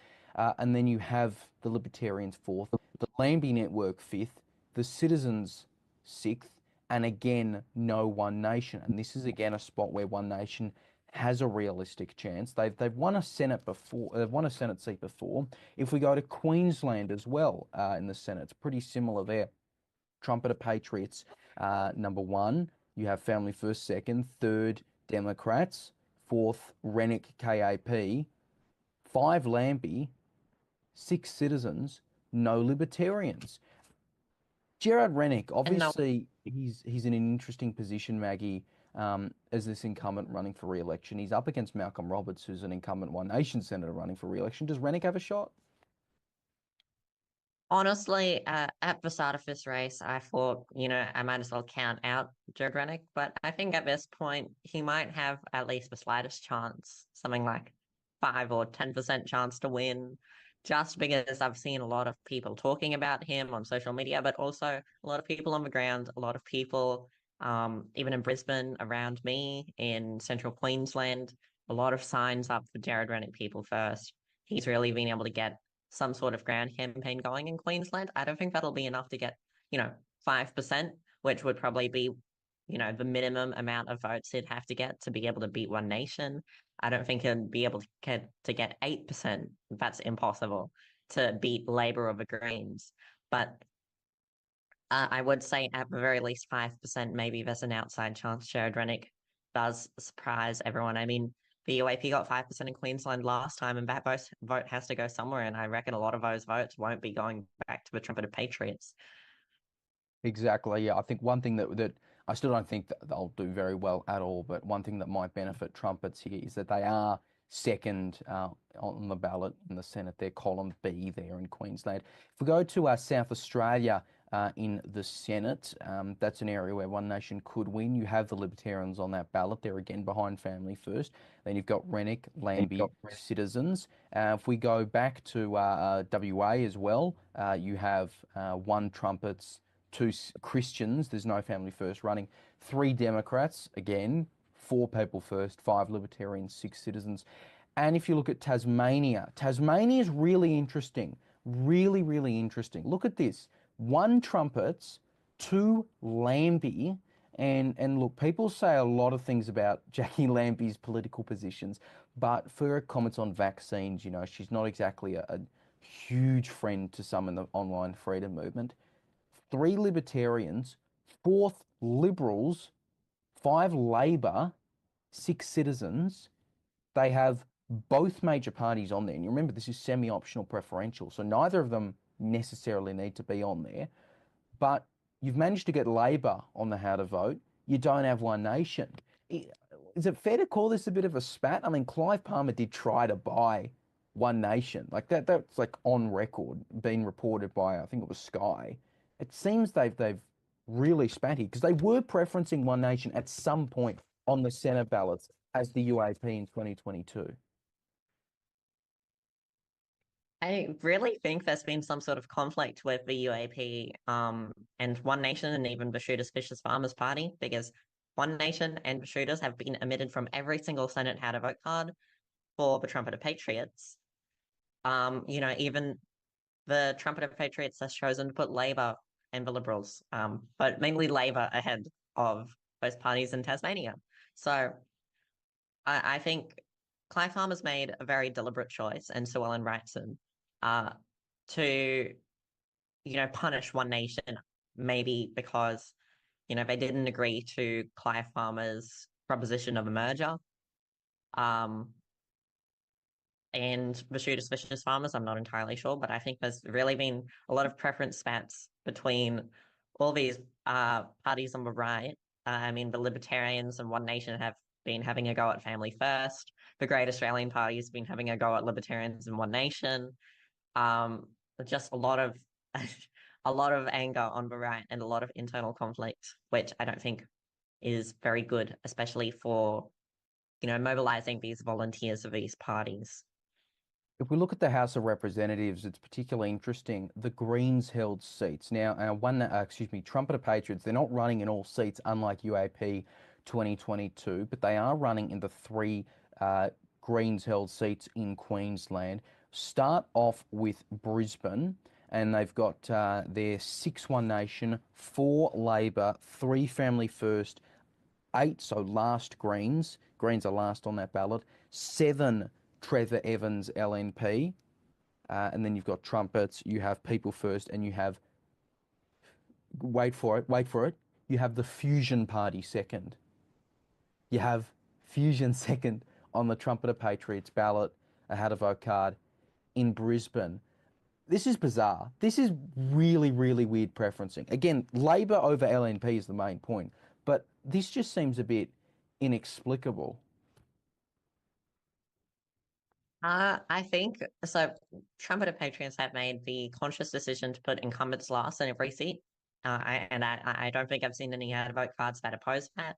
And then you have the Libertarians fourth, the Lambie Network fifth, the Citizens sixth, and again, no One Nation. And this is again a spot where One Nation has a realistic chance. They've won a Senate before. They've won a Senate seat before. If we go to Queensland as well in the Senate, it's pretty similar there. Trumpeter Patriots number one. You have Family First second, third Democrats, fourth Rennick KAP, five Lambie, six Citizens, no Libertarians. Gerard Rennick, obviously, he's in an interesting position, Maggie, as this incumbent running for re-election. He's up against Malcolm Roberts, who's an incumbent One Nation senator running for re-election. Does Rennick have a shot? Honestly, at the start of this race, I thought, I might as well count out Jared Rennick, but I think at this point, he might have at least the slightest chance, something like 5 or 10% chance to win, just because I've seen a lot of people talking about him on social media, but also a lot of people on the ground, a lot of people, even in Brisbane, around me, in central Queensland, a lot of signs up for Jared Rennick People First. He's really been able to get some sort of grand campaign going in Queensland. I don't think that'll be enough to get, 5%, which would probably be, the minimum amount of votes he'd have to get to be able to beat One Nation. I don't think he'd be able to get 8%. That's impossible to beat Labor or the Greens. But I would say at the very least 5%, maybe there's an outside chance Jared Rennick does surprise everyone. I mean, the UAP got 5% in Queensland last time, and that vote has to go somewhere, and I reckon a lot of those votes won't be going back to the Trumpeter Patriots. Exactly, yeah. I think one thing that I still don't think that they'll do very well at all, but one thing that might benefit Trumpets here is that they are second on the ballot in the Senate. They're column B there in Queensland. If we go to South Australia, in the Senate, that's an area where One Nation could win. You have the Libertarians on that ballot. They're again behind Family First. Then you've got Rennick, Lambie, Citizens. If we go back to WA as well, you have one Trumpets, two Christians. There's no Family First running. Three Democrats, again, four People First, five Libertarians, six Citizens. And if you look at Tasmania, Tasmania is really interesting. Really, really interesting. Look at this. One Trumpets, two Lambie, and look, people say a lot of things about Jackie Lambie's political positions, but for her comments on vaccines, she's not exactly a huge friend to some in the online freedom movement. Three Libertarians, fourth Liberals, five Labor, six Citizens. They have both major parties on there. And you remember, this is semi-optional preferential, so neither of them necessarily need to be on there. But you've managed to get Labor on the how to vote. You don't have One Nation. Is it fair to call this a bit of a spat? I mean, Clive Palmer did try to buy One Nation. Like that's like on record, being reported by, I think it was Sky. It seems they've really spat here because they were preferencing One Nation at some point on the Senate ballots as the UAP in 2022. I really think there's been some sort of conflict with the UAP and One Nation and even Bashuda's Vicious Farmers Party, because One Nation and Bashuda's have been omitted from every single Senate how to vote card for the Trumpeter Patriots. Even the Trumpeter Patriots has chosen to put Labor and the Liberals, but mainly Labor ahead of both parties in Tasmania. So I think Clive Farmer's made a very deliberate choice, and Sue Ellen Wrightson, to, punish One Nation, maybe because, they didn't agree to Clive Farmer's proposition of a merger. And Bashuda's Vicious Farmers, I'm not entirely sure, but I think there's really been a lot of preference spats between all these parties on the right. The Libertarians and One Nation have been having a go at Family First. The Great Australian Party has been having a go at Libertarians and One Nation. Just a lot of a lot of anger on the right and a lot of internal conflict, which I don't think is very good, especially for mobilizing these volunteers of these parties. If we look at the House of Representatives, it's particularly interesting. The Greens held seats. Now, Trumpeter Patriots, they're not running in all seats, unlike UAP 2022, but they are running in the 3 Greens held seats in Queensland. Start off with Brisbane, and they've got their 6 One Nation, 4 Labor, 3 Family First, 8, so last Greens. Greens are last on that ballot. 7 Trevor Evans LNP, and then you've got Trumpets, you have People First, and you have, wait for it, you have the Fusion Party second. You have Fusion second on the Trumpeter Patriots ballot, a how to vote card in Brisbane. This is bizarre. This is really, really weird preferencing. Again, Labor over LNP is the main point, but this just seems a bit inexplicable. I think so. Trumpeter Patriots have made the conscious decision to put incumbents last in every seat. I don't think I've seen any out of vote cards that oppose that.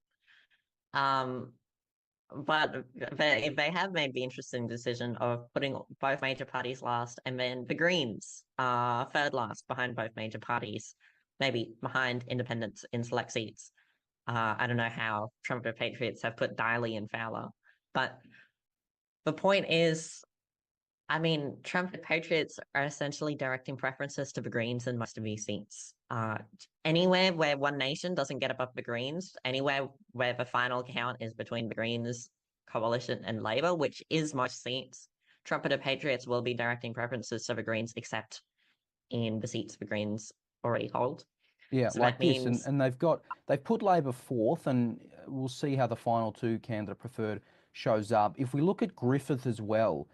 But they have made the interesting decision of putting both major parties last, and then the Greens third last behind both major parties, maybe behind independents in select seats. I don't know how Trumpeter Patriots have put Diley and Fowler, but the point is, Trumpeter Patriots are essentially directing preferences to the Greens in most of these seats. Anywhere where One Nation doesn't get above the Greens, anywhere where the final count is between the Greens, Coalition, and Labor, which is most seats, Trumpeter Patriots will be directing preferences to the Greens, except in the seats the Greens already hold. Yeah, So like that means... this, and they've put Labor 4th, and we'll see how the final 2 candidate preferred shows up. If we look at Griffith as well,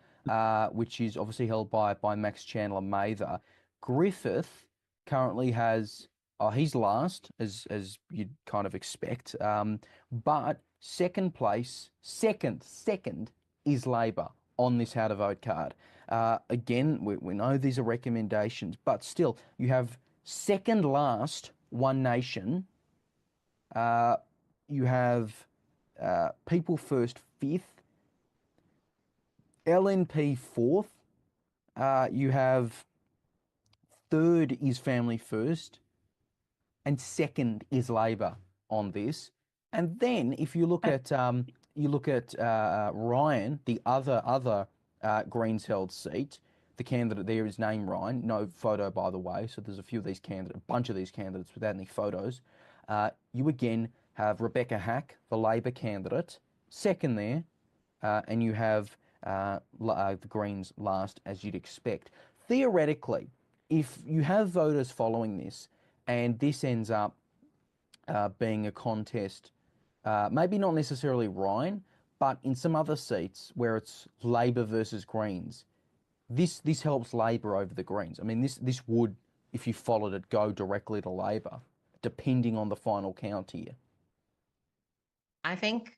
which is obviously held by Max Chandler Mather, Griffith currently has, he's last, as you'd kind of expect, but second place, second is Labor on this how to vote card. Again, we know these are recommendations, but still, you have second last One Nation, you have People First 5th, LNP 4th, you have 3rd is Family First, and 2nd is Labor on this. And then if you look at Ryan, the other Greens held seat, the candidate there is named Ryan, no photo by the way. So there's a bunch of these candidates without any photos. You again have Rebecca Hack, the Labor candidate, second there, and you have the Greens last, as you'd expect. Theoretically, if you have voters following this, and this ends up being a contest, maybe not necessarily Ryan, but in some other seats where it's Labor versus Greens, this helps Labor over the Greens. This would, if you followed it, go directly to Labor, depending on the final count here. I think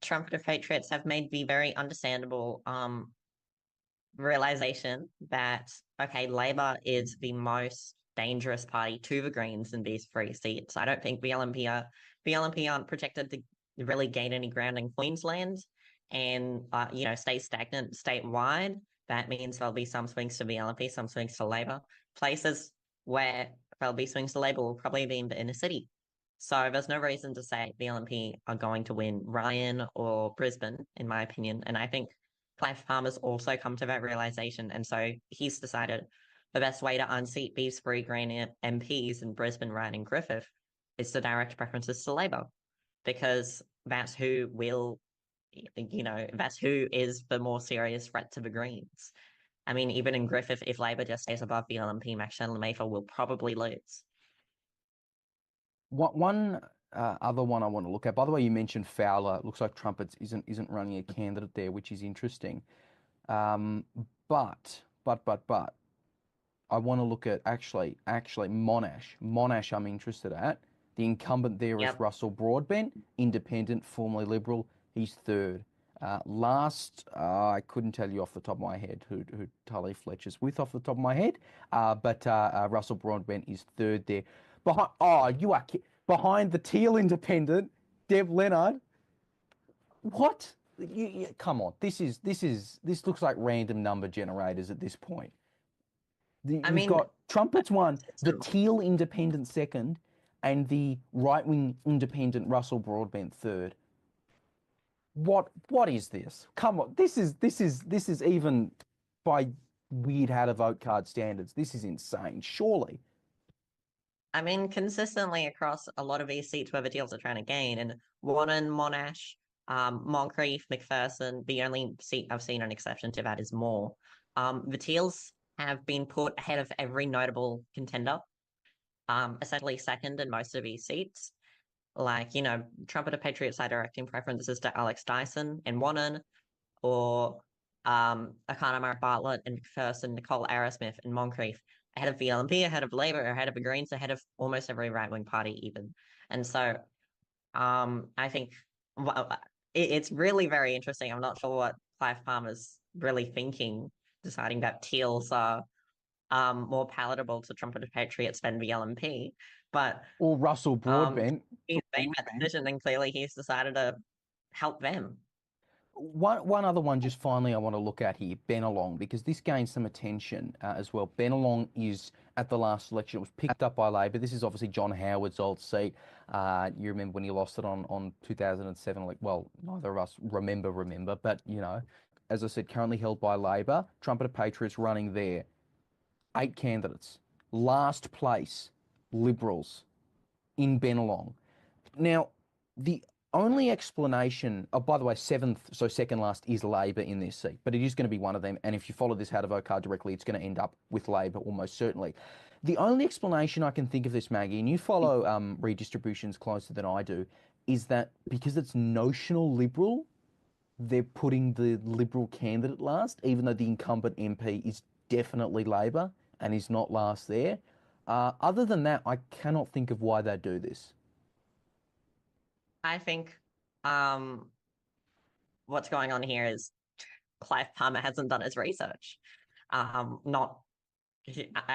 Trumpeter Patriots have made the very understandable realization that, okay, Labor is the most dangerous party to the Greens in these 3 seats. I don't think the LNP aren't projected to really gain any ground in Queensland and stay stagnant statewide. that means there'll be some swings to the LNP, some swings to Labor. Places where there'll be swings to Labor will probably be in the inner city. So there's no reason to say the LNP are going to win Ryan or Brisbane, in my opinion. And I think Clive Palmer's also come to that realization. And so he's decided the best way to unseat these three Green MPs in Brisbane, Ryan and Griffith is to direct preferences to Labor, because that's who will, that's who is the more serious threat to the Greens. I mean, even in Griffith, if Labor just stays above the LNP, Max Mayfield will probably lose. One other one I want to look at. By the way, you mentioned Fowler. It looks like Trumpets isn't running a candidate there, which is interesting. But I want to look at actually Monash. Monash, I'm interested at. The incumbent there is Russell Broadbent, independent, formerly Liberal. He's third. I couldn't tell you off the top of my head who Tully Fletcher's with off the top of my head, but Russell Broadbent is third there. Behind the Teal independent, Deb Leonard. What? Come on, this looks like random number generators at this point. You've got Trumpets one, the Teal independent second, and the right-wing independent Russell Broadbent third. What is this? Come on, this is even by weird how to vote card standards. This is insane, surely. I mean, consistently across a lot of these seats where the Teals are trying to gain, and Warren, Monash, Moncrief, McPherson, the only seat I've seen an exception to that is Moore. The Teals have been put ahead of every notable contender, essentially second in most of these seats. Like, Trumpeter Patriots are directing preferences to Alex Dyson and Warren, or Akana Mark Bartlett and McPherson, Nicole Arrowsmith and Moncrief, ahead of the LNP, ahead of Labor, ahead of the Greens, ahead of almost every right-wing party even. And so I think it's really very interesting. I'm not sure what Clive Palmer's really thinking, deciding that Teals are more palatable to Trumpeter Patriots than the LNP. But or Russell Broadbent. He's made that decision, and clearly he's decided to help them. One other one, just finally, I want to look at here, Bennelong, because this gained some attention as well. Bennelong is, at the last election, it was picked up by Labor. This is obviously John Howard's old seat. You remember when he lost it on 2007, like, well, neither of us remember, but, as I said, currently held by Labor. Trumpeter Patriots running there. 8 candidates. Last place, Liberals in Bennelong. Now, the only explanation, by the way, second last is Labor in this seat, but it is going to be one of them. And if you follow this how to vote card directly, it's going to end up with Labor almost certainly. The only explanation I can think of this, Maggie, and you follow redistributions closer than I do, is that because it's notional Liberal, they're putting the Liberal candidate last, even though the incumbent MP is definitely Labor and is not last there. Other than that, I cannot think of why they do this. I think what's going on here is Clive Palmer hasn't done his research. I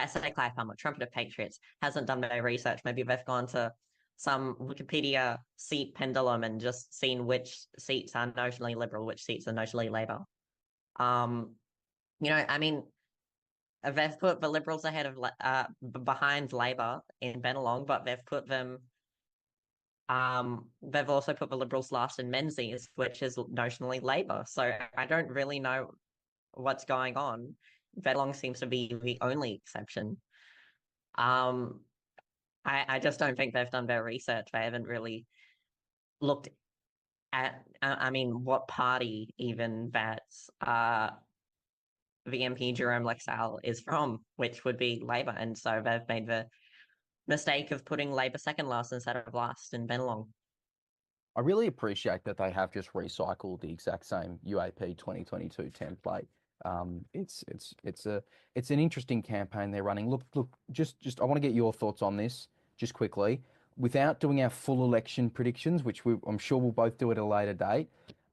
say Clive Palmer, Trumpeter Patriots hasn't done their research. Maybe they've gone to some Wikipedia seat pendulum and just seen which seats are notionally Liberal, which seats are notionally Labor. They've put the Liberals ahead of behind Labor in Bennelong, but they've put them. They've also put the Liberals last in Menzies, which is notionally Labor. So I don't really know what's going on. Bennelong seems to be the only exception. I just don't think they've done their research. They haven't really looked at, what party even that the MP Jerome Lexal is from, which would be Labor. And so they've made the mistake of putting Labor second last instead of last in Bennelong. I really appreciate that they have just recycled the exact same UAP 2022 template. It's an interesting campaign they're running. Look, just I want to get your thoughts on this just quickly, without doing our full election predictions, which I'm sure we'll both do at a later date.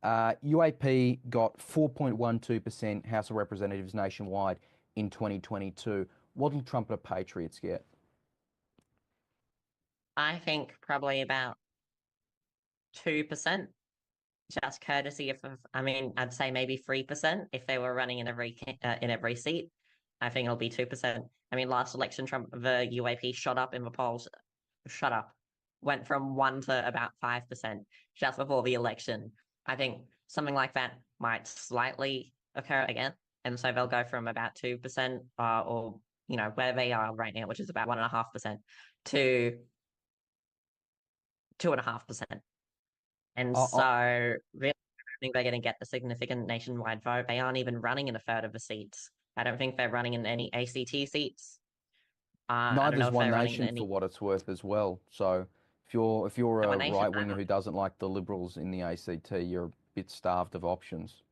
UAP got 4.12% House of Representatives nationwide in 2022. What will Trumpeter Patriots get? I think probably about 2%. just courtesy I mean, I'd say maybe 3% if they were running in every seat. I think it'll be 2%. I mean, last election, the UAP shot up in the polls. Shut up. Went from 1 to about 5% just before the election. I think something like that might slightly occur again, and so they'll go from about 2%, or where they are right now, which is about 1.5%, to 2.5%. And so really, I don't think they're going to get a significant nationwide vote. They aren't even running in a third of the seats. I don't think they're running in any ACT seats. Neither's One Nation for what it's worth as well. So if you're a right winger who doesn't like the Liberals in the ACT, you're a bit starved of options.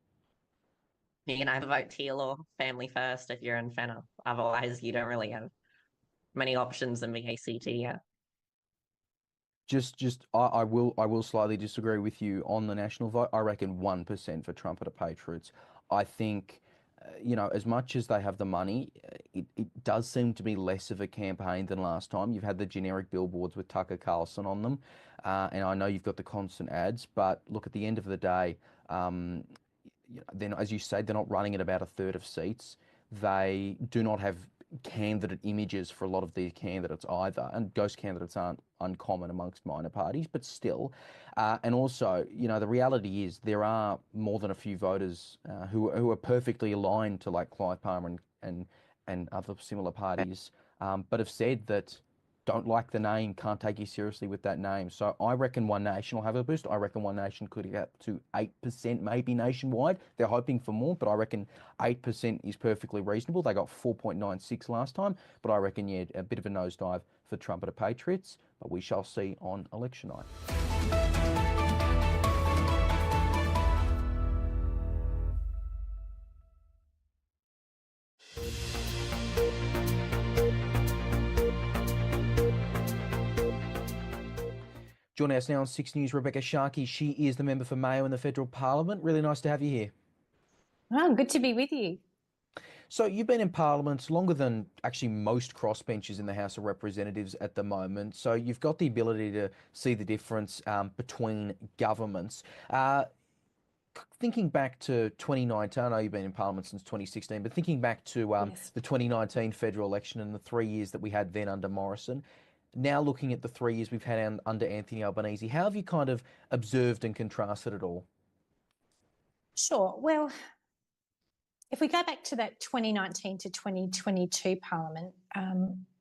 You can either vote Teal or Family First if you're in Fenner. Otherwise, you don't really have many options in the ACT yet. I will slightly disagree with you on the national vote. I reckon 1% for Trumpeter Patriots. I think, as much as they have the money, it does seem to be less of a campaign than last time. You've had the generic billboards with Tucker Carlson on them, and I know you've got the constant ads, but look, at the end of the day, then, as you say, they're not running at about a third of seats. They do not have candidate images for a lot of their candidates either, and ghost candidates aren't uncommon amongst minor parties, but still. And also, the reality is there are more than a few voters who are perfectly aligned to like Clive Palmer and other similar parties, but have said that don't like the name, can't take you seriously with that name. So I reckon One Nation will have a boost. I reckon One Nation could get up to 8% maybe nationwide. They're hoping for more, but I reckon 8% is perfectly reasonable. They got 4.96 last time, but I reckon, yeah, a bit of a nosedive for Trumpeter Patriots, but we shall see on election night. Joining us now on 6 News, Rebecca Sharkey. She is the member for Mayo in the Federal Parliament. Really nice to have you here. Oh, good to be with you. So you've been in Parliament longer than actually most crossbenchers in the House of Representatives at the moment. So you've got the ability to see the difference between governments. Thinking back to 2019, I know you've been in Parliament since 2016, but thinking back to the 2019 federal election and the 3 years that we had then under Morrison, now looking at the 3 years we've had under Anthony Albanese, how have you kind of observed and contrasted it all? Sure. Well, if we go back to that 2019 to 2022 Parliament,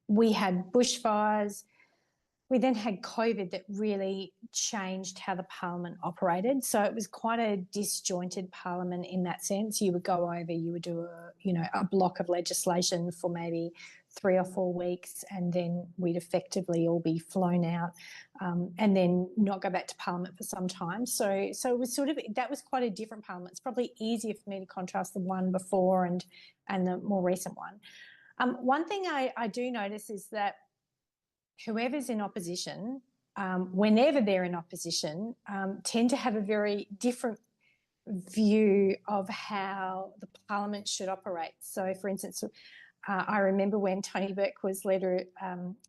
we had bushfires. We then had COVID that really changed how the Parliament operated. So it was quite a disjointed Parliament in that sense. You would go over, you would do a block of legislation for maybe 3 or 4 weeks, and then we'd effectively all be flown out, and then not go back to Parliament for some time. So it was that was quite a different Parliament. It's probably easier for me to contrast the one before and the more recent one. One thing I do notice is that whoever's in opposition, whenever they're in opposition, tend to have a very different view of how the Parliament should operate. So, for instance, I remember when Tony Burke was leader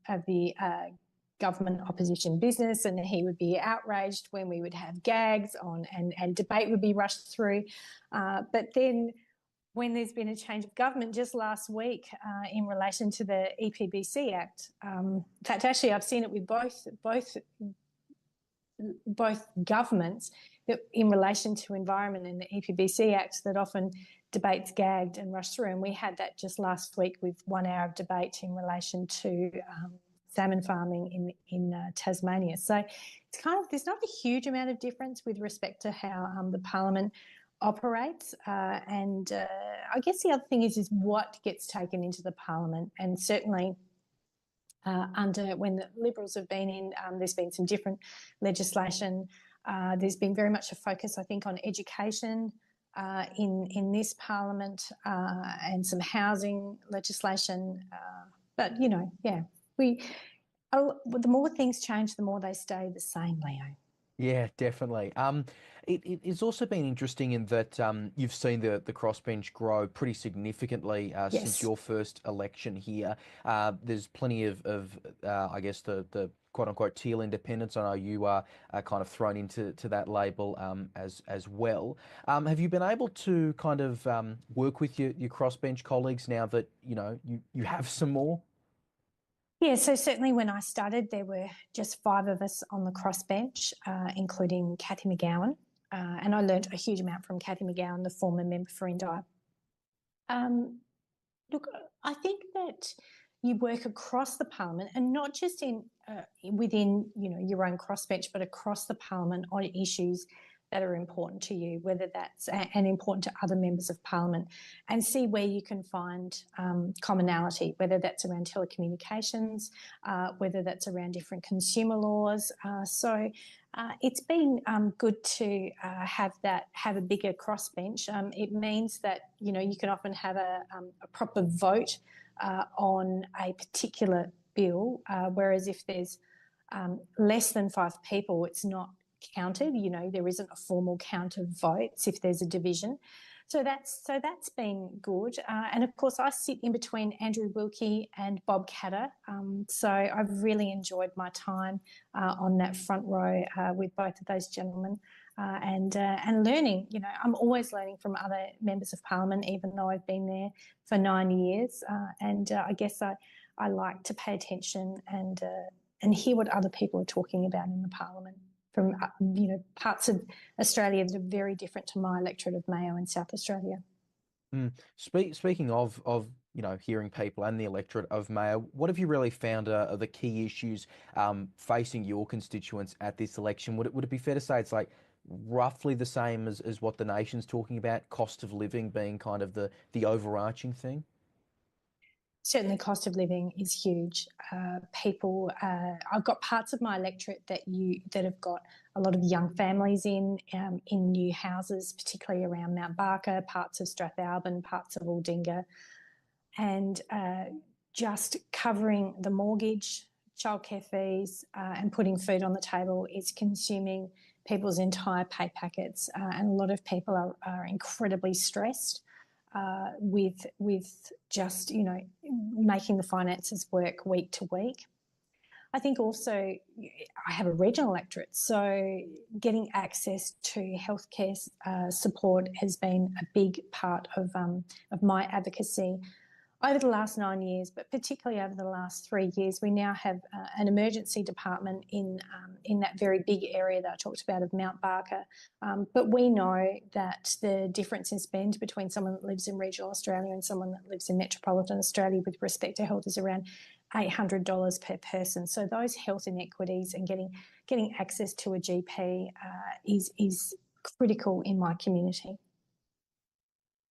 of the government opposition business, and he would be outraged when we would have gags on and debate would be rushed through. But then when there's been a change of government just last week in relation to the EPBC Act, in fact, actually, I've seen it with both governments that in relation to environment and the EPBC Act that often debates gagged and rushed through. And we had that just last week with 1 hour of debate in relation to salmon farming in Tasmania. So it's there's not a huge amount of difference with respect to how the Parliament operates. And I guess the other thing is what gets taken into the Parliament. And certainly when the Liberals have been in, there's been some different legislation. There's been very much a focus, I think, on education in this Parliament, and some housing legislation. But, the more things change, the more they stay the same, Leo. Yeah, definitely. It's also been interesting in that you've seen the crossbench grow pretty significantly since Yes. your first election here. There's plenty of I guess the quote unquote teal independents. I know you are kind of thrown into that label as well. Have you been able to kind of work with your crossbench colleagues now that you have some more? Yeah, so certainly when I started, there were just 5 of us on the crossbench, including Cathy McGowan. And I learnt a huge amount from Cathy McGowan, the former member for Indi. Look, I think that you work across the parliament, and not just within your own crossbench, but across the parliament on issues that are important to you, whether that's and important to other members of parliament, and see where you can find commonality, whether that's around telecommunications, whether that's around different consumer laws. So it's been good to have a bigger crossbench. It means that you can often have a proper vote on a particular bill, whereas if there's less than 5 people, it's not counted. There isn't a formal count of votes if there's a division. So that's been good. And of course, I sit in between Andrew Wilkie and Bob Catter. So I've really enjoyed my time on that front row with both of those gentlemen. And learning, I'm always learning from other members of parliament, even though I've been there for 9 years. And I guess I like to pay attention and hear what other people are talking about in the parliament from parts of Australia that are very different to my electorate of Mayo in South Australia. Speaking of hearing people and the electorate of Mayo, what have you really found are the key issues facing your constituents at this election? Would it be fair to say it's like roughly the same as what the nation's talking about, cost of living being kind of the overarching thing? Certainly, cost of living is huge. I've got parts of my electorate that have got a lot of young families in new houses, particularly around Mount Barker, parts of Strathalbyn, parts of Aldinga, and just covering the mortgage, childcare fees, and putting food on the table is consuming people's entire pay packets, and a lot of people are incredibly stressed. With just making the finances work week to week. I think also I have a regional electorate, so getting access to healthcare support has been a big part of my advocacy over the last 9 years, but particularly over the last 3 years. We now have an emergency department in that very big area that I talked about of Mount Barker. But we know that the difference in spend between someone that lives in regional Australia and someone that lives in metropolitan Australia with respect to health is around $800 per person. So those health inequities and getting access to a GP is critical in my community.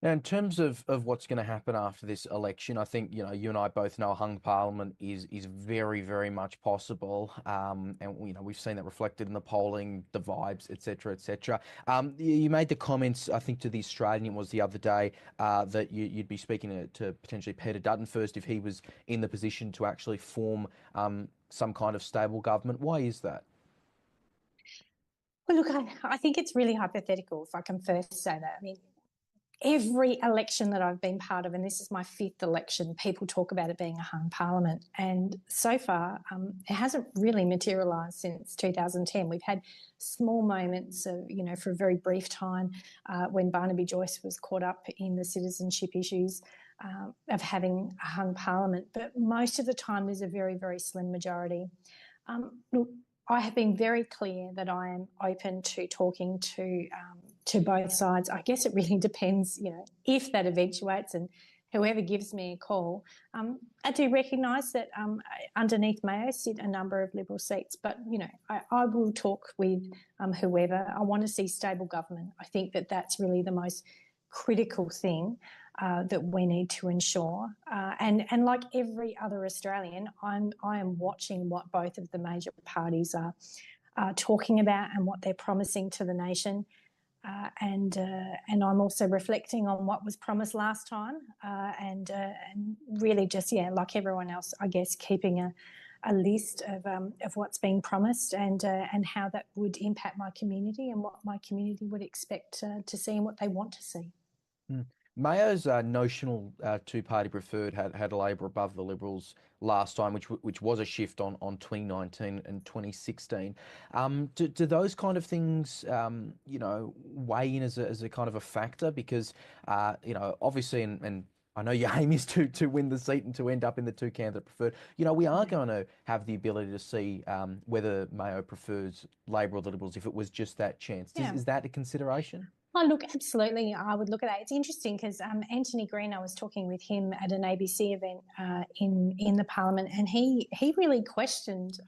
Now, in terms of what's going to happen after this election, I think you and I both know a hung parliament is very, very much possible, and we've seen that reflected in the polling, the vibes, etc., etc. You made the comments, I think, to the Australian was the other day that you'd be speaking to potentially Peter Dutton first if he was in the position to actually form some kind of stable government. Why is that? Well, look, I think it's really hypothetical, if I can first say that. I mean, every election that I've been part of, and this is my 5th election, people talk about it being a hung parliament. And so far, it hasn't really materialised since 2010. We've had small moments of, for a very brief time when Barnaby Joyce was caught up in the citizenship issues of having a hung parliament. But most of the time, there's a very, very slim majority. Look, I have been very clear that I am open to talking to both sides. I guess it really depends, if that eventuates and whoever gives me a call. I do recognise that underneath Mayo sit a number of Liberal seats, but, I will talk with whoever. I want to see stable government. I think that that's really the most critical thing that we need to ensure. And like every other Australian, I am watching what both of the major parties are talking about and what they're promising to the nation. And I'm also reflecting on what was promised last time and really just, like everyone else, I guess, keeping a list of what's being promised and how that would impact my community and what my community would expect to see and what they want to see. Mayo's notional two-party preferred had Labor above the Liberals last time, which was a shift on 2019 and 2016. Do those kind of things, weigh in as a kind of a factor? Because, obviously, and I know your aim is to win the seat and to end up in the two-candidate preferred. We are going to have the ability to see whether Mayo prefers Labor or the Liberals if it was just that chance. Is that a consideration? Oh, look, absolutely. I would look at that. It's interesting because Anthony Green, I was talking with him at an ABC event in the Parliament, and he really questioned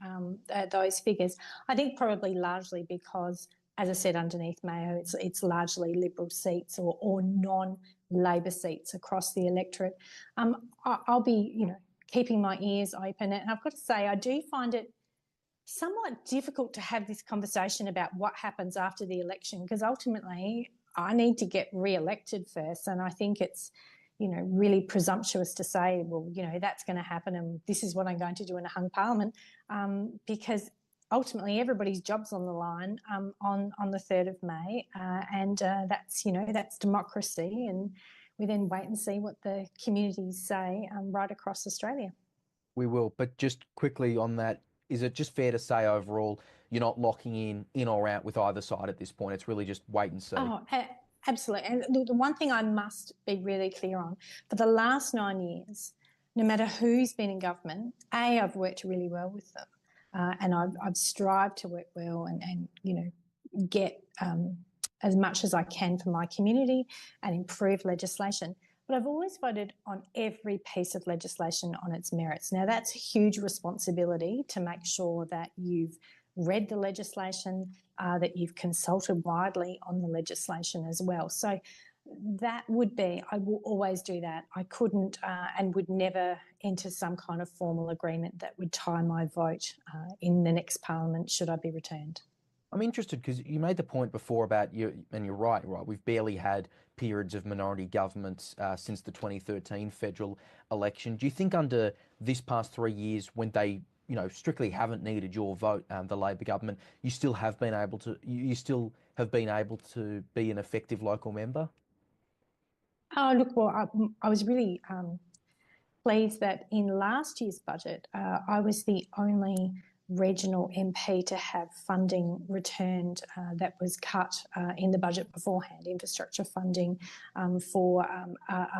those figures. I think probably largely because, as I said, underneath Mayo, it's largely Liberal seats or non-Labor seats across the electorate. I'll be, keeping my ears open, and I've got to say, I do find it somewhat difficult to have this conversation about what happens after the election, because ultimately I need to get re-elected first, and I think it's really presumptuous to say, well, that's going to happen and this is what I'm going to do in a hung parliament, because ultimately everybody's job's on the line on the 3rd of May, and that's democracy, and we then wait and see what the communities say right across Australia. We will, but just quickly on that, is it just fair to say overall you're not locking in or out with either side at this point? It's really just wait and see. Oh, absolutely. And the one thing I must be really clear on, for the last 9 years, no matter who's been in government, I've worked really well with them, and I've strived to work well and get as much as I can for my community and improve legislation. But I've always voted on every piece of legislation on its merits. Now, that's a huge responsibility to make sure that you've read the legislation, that you've consulted widely on the legislation as well. So that would be, I will always do that. I couldn't and would never enter some kind of formal agreement that would tie my vote in the next parliament should I be returned. I'm interested because you made the point before about and you're right, we've barely had periods of minority governments since the 2013 federal election. Do you think under this past 3 years, when they strictly haven't needed your vote, the Labor government, you still have been able to be an effective local member? Oh, look, well, I was really pleased that in last year's budget, I was the only regional MP to have funding returned that was cut in the budget beforehand, infrastructure funding for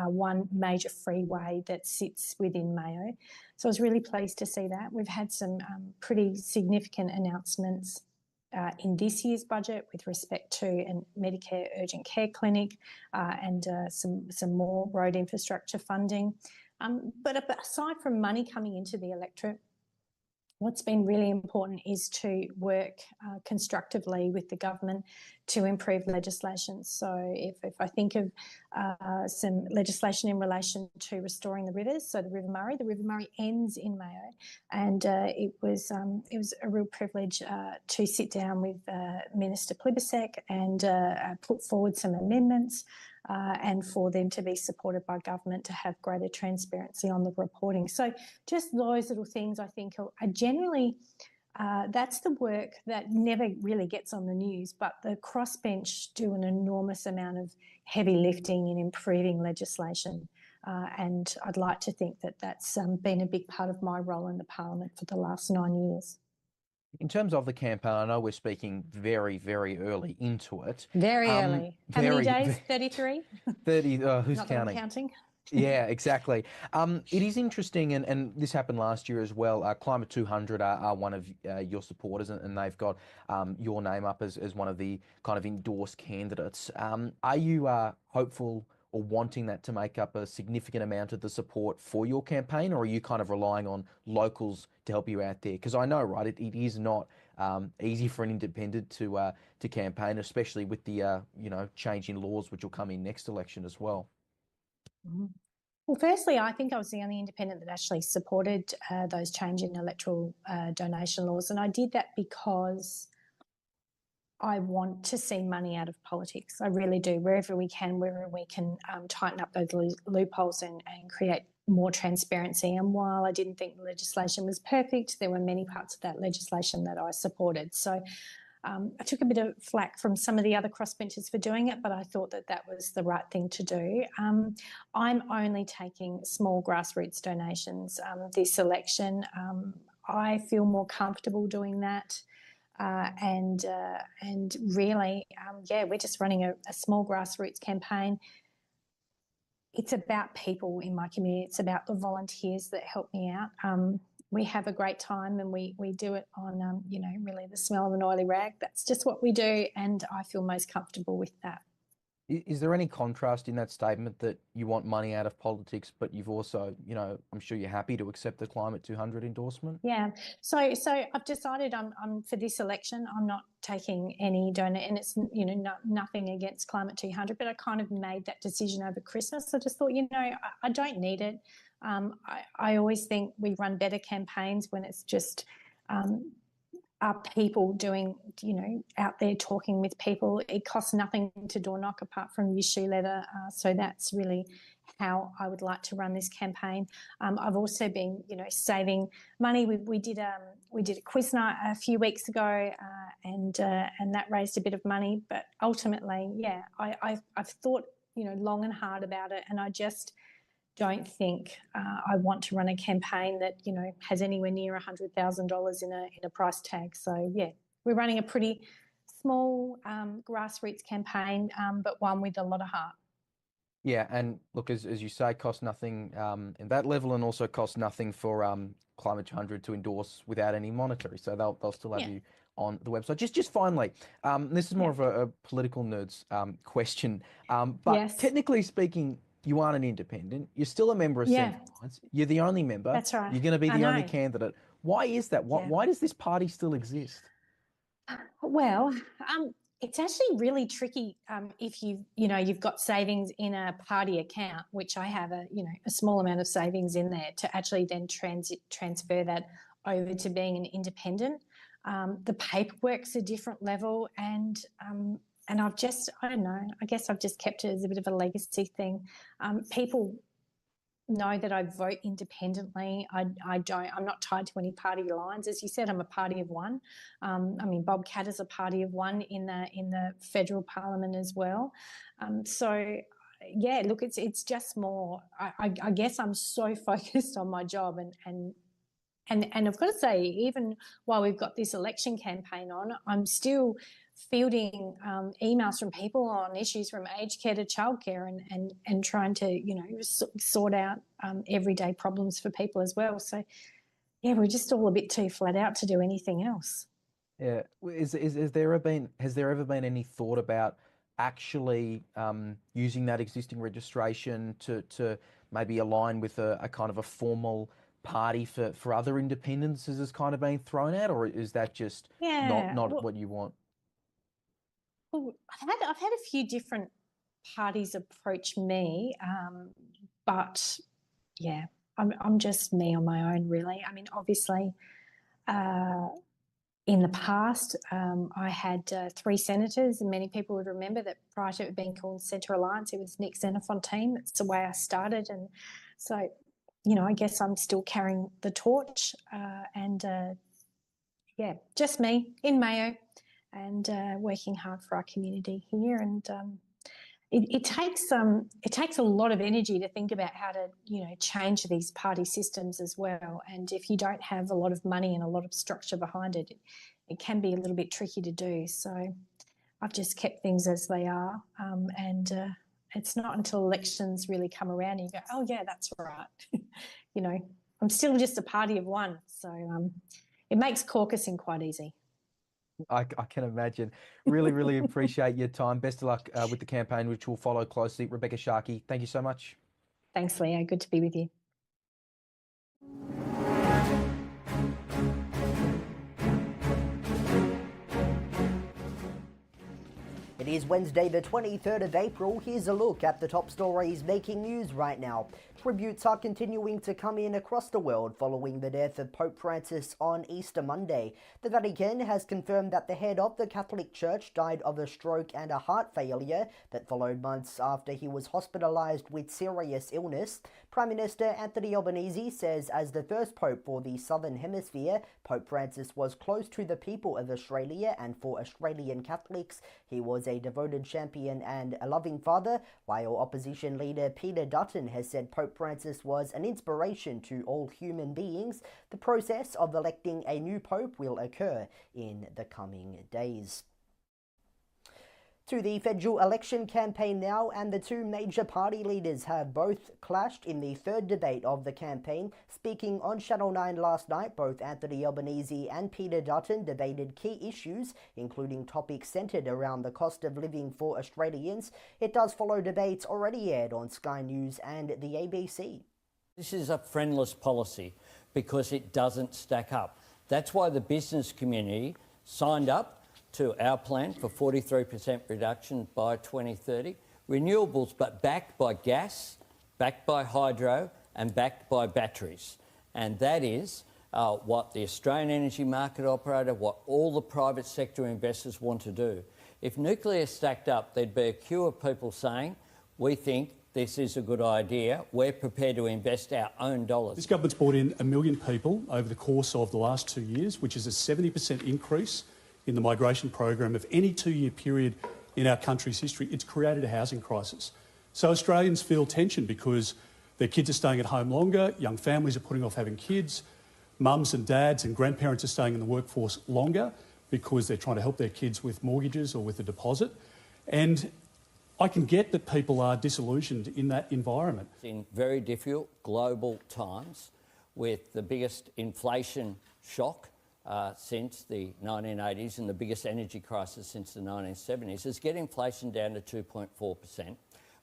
one major freeway that sits within Mayo. So I was really pleased to see that. We've had some pretty significant announcements in this year's budget with respect to a Medicare urgent care clinic and some more road infrastructure funding. But aside from money coming into the electorate, what's been really important is to work constructively with the government to improve legislation. So if I think of some legislation in relation to restoring the rivers, so the River Murray ends in Mayo, and it was a real privilege to sit down with Minister Plibersek and put forward some amendments and for them to be supported by government to have greater transparency on the reporting. So just those little things I think are generally, that's the work that never really gets on the news, but the crossbench do an enormous amount of heavy lifting in improving legislation. And I'd like to think that that's been a big part of my role in the Parliament for the last 9 years. In terms of the campaign, I know we're speaking very, very early into it. Very early. How many days? 33? 30, who's Not counting? that I'm counting. Yeah, exactly. It is interesting, and this happened last year as well. Climate 200 are one of your supporters, and they've got your name up as one of the kind of endorsed candidates. Are you hopeful or wanting that to make up a significant amount of the support for your campaign, or are you kind of relying on locals to help you out there? Because I know, right, it is not easy for an independent to campaign, especially with the change in laws which will come in next election as well. Mm-hmm. Well, firstly, I think I was the only independent that actually supported those change in electoral donation laws, and I did that because I want to see money out of politics. I really do. Wherever we can tighten up those loopholes and create more transparency. And while I didn't think the legislation was perfect, there were many parts of that legislation that I supported. So I took a bit of flack from some of the other crossbenchers for doing it, but I thought that that was the right thing to do. I'm only taking small grassroots donations this election. I feel more comfortable doing that. And really, we're just running a small grassroots campaign. It's about people in my community. It's about the volunteers that help me out. We have a great time, and we do it on, really the smell of an oily rag. That's just what we do, and I feel most comfortable with that. Is there any contrast in that statement that you want money out of politics, but you've also, I'm sure you're happy to accept the Climate 200 endorsement? Yeah. So I've decided I'm for this election, I'm not taking any donor, and it's, nothing against Climate 200, but I kind of made that decision over Christmas. I just thought, I don't need it. I always think we run better campaigns when it's just are people doing, out there talking with people. It costs nothing to door knock apart from your shoe leather. So that's really how I would like to run this campaign. I've also been, saving money. We did a quiz night a few weeks ago, and that raised a bit of money. But ultimately, I've thought, long and hard about it, and I just don't think I want to run a campaign that, has anywhere near $100,000 in a price tag. So, we're running a pretty small grassroots campaign, but one with a lot of heart. Yeah, and look, as you say, cost nothing in that level, and also cost nothing for Climate 200 to endorse without any monetary. So they'll still have you on the website. Just finally, this is more of a political nerds question, but technically speaking, you aren't an independent. You're still a member of Centre Alliance. You're the only member. That's right. You're going to be the only candidate. Why is that? Why does this party still exist? Well, it's actually really tricky if you've got savings in a party account, which I have a small amount of savings in there, to actually then transfer that over to being an independent. The paperwork's a different level, and I've just, I don't know, I guess I've just kept it as a bit of a legacy thing. People know that I vote independently. I'm not tied to any party lines. As you said, I'm a party of one. Bob Catt is a party of one in the federal parliament as well. Look, it's just more, I guess I'm so focused on my job, and I've got to say, even while we've got this election campaign on, I'm still fielding emails from people on issues from aged care to childcare, and trying to, sort out everyday problems for people as well. So, we're just all a bit too flat out to do anything else. Yeah. Has there ever been any thought about actually using that existing registration to maybe align with a kind of a formal party for other independents? Has this kind of been thrown out, or is that just not what you want? Well, I've had a few different parties approach me, but I'm just me on my own, really. Obviously, in the past, I had 3 senators, and many people would remember that prior to it being called Centre Alliance, it was Nick Xenophontaine. That's the way I started, and so, I guess I'm still carrying the torch, just me in Mayo, and working hard for our community here. And it takes a lot of energy to think about how to change these party systems as well. And if you don't have a lot of money and a lot of structure behind it, it can be a little bit tricky to do. So I've just kept things as they are, and it's not until elections really come around and you go, oh yeah, that's right. I'm still just a party of one, so it makes caucusing quite easy. I can imagine. Really, really appreciate your time. Best of luck with the campaign, which will follow closely. Rebecca Sharkey, thank you so much. Thanks, Leo. Good to be with you. It is Wednesday the 23rd of April. Here's a look at the top stories making news right now. Tributes are continuing to come in across the world following the death of Pope Francis on Easter Monday. The Vatican has confirmed that the head of the Catholic Church died of a stroke and a heart failure that followed months after he was hospitalized with serious illness. Prime Minister Anthony Albanese says as the first Pope for the Southern Hemisphere, Pope Francis was close to the people of Australia, and for Australian Catholics, he was a devoted champion and a loving father, while opposition leader Peter Dutton has said Pope Francis was an inspiration to all human beings. The process of electing a new pope will occur in the coming days. To the federal election campaign now, and the two major party leaders have both clashed in the third debate of the campaign. Speaking on Channel 9 last night, both Anthony Albanese and Peter Dutton debated key issues, including topics centred around the cost of living for Australians. It does follow debates already aired on Sky News and the ABC. This is a friendless policy because it doesn't stack up. That's why the business community signed up to our plan for 43% reduction by 2030. Renewables, but backed by gas, backed by hydro and backed by batteries. And that is what the Australian energy market operator, what all the private sector investors want to do. If nuclear stacked up, there'd be a queue of people saying, we think this is a good idea, we're prepared to invest our own dollars. This government's brought in 1 million people over the course of the last 2 years, which is a 70% increase in the migration program of any 2-year period in our country's history. It's created a housing crisis. So Australians feel tension because their kids are staying at home longer, young families are putting off having kids, mums and dads and grandparents are staying in the workforce longer because they're trying to help their kids with mortgages or with a deposit. And I can get that people are disillusioned in that environment. In very difficult global times, with the biggest inflation shock since the 1980s and the biggest energy crisis since the 1970s, is get inflation down to 2.4%,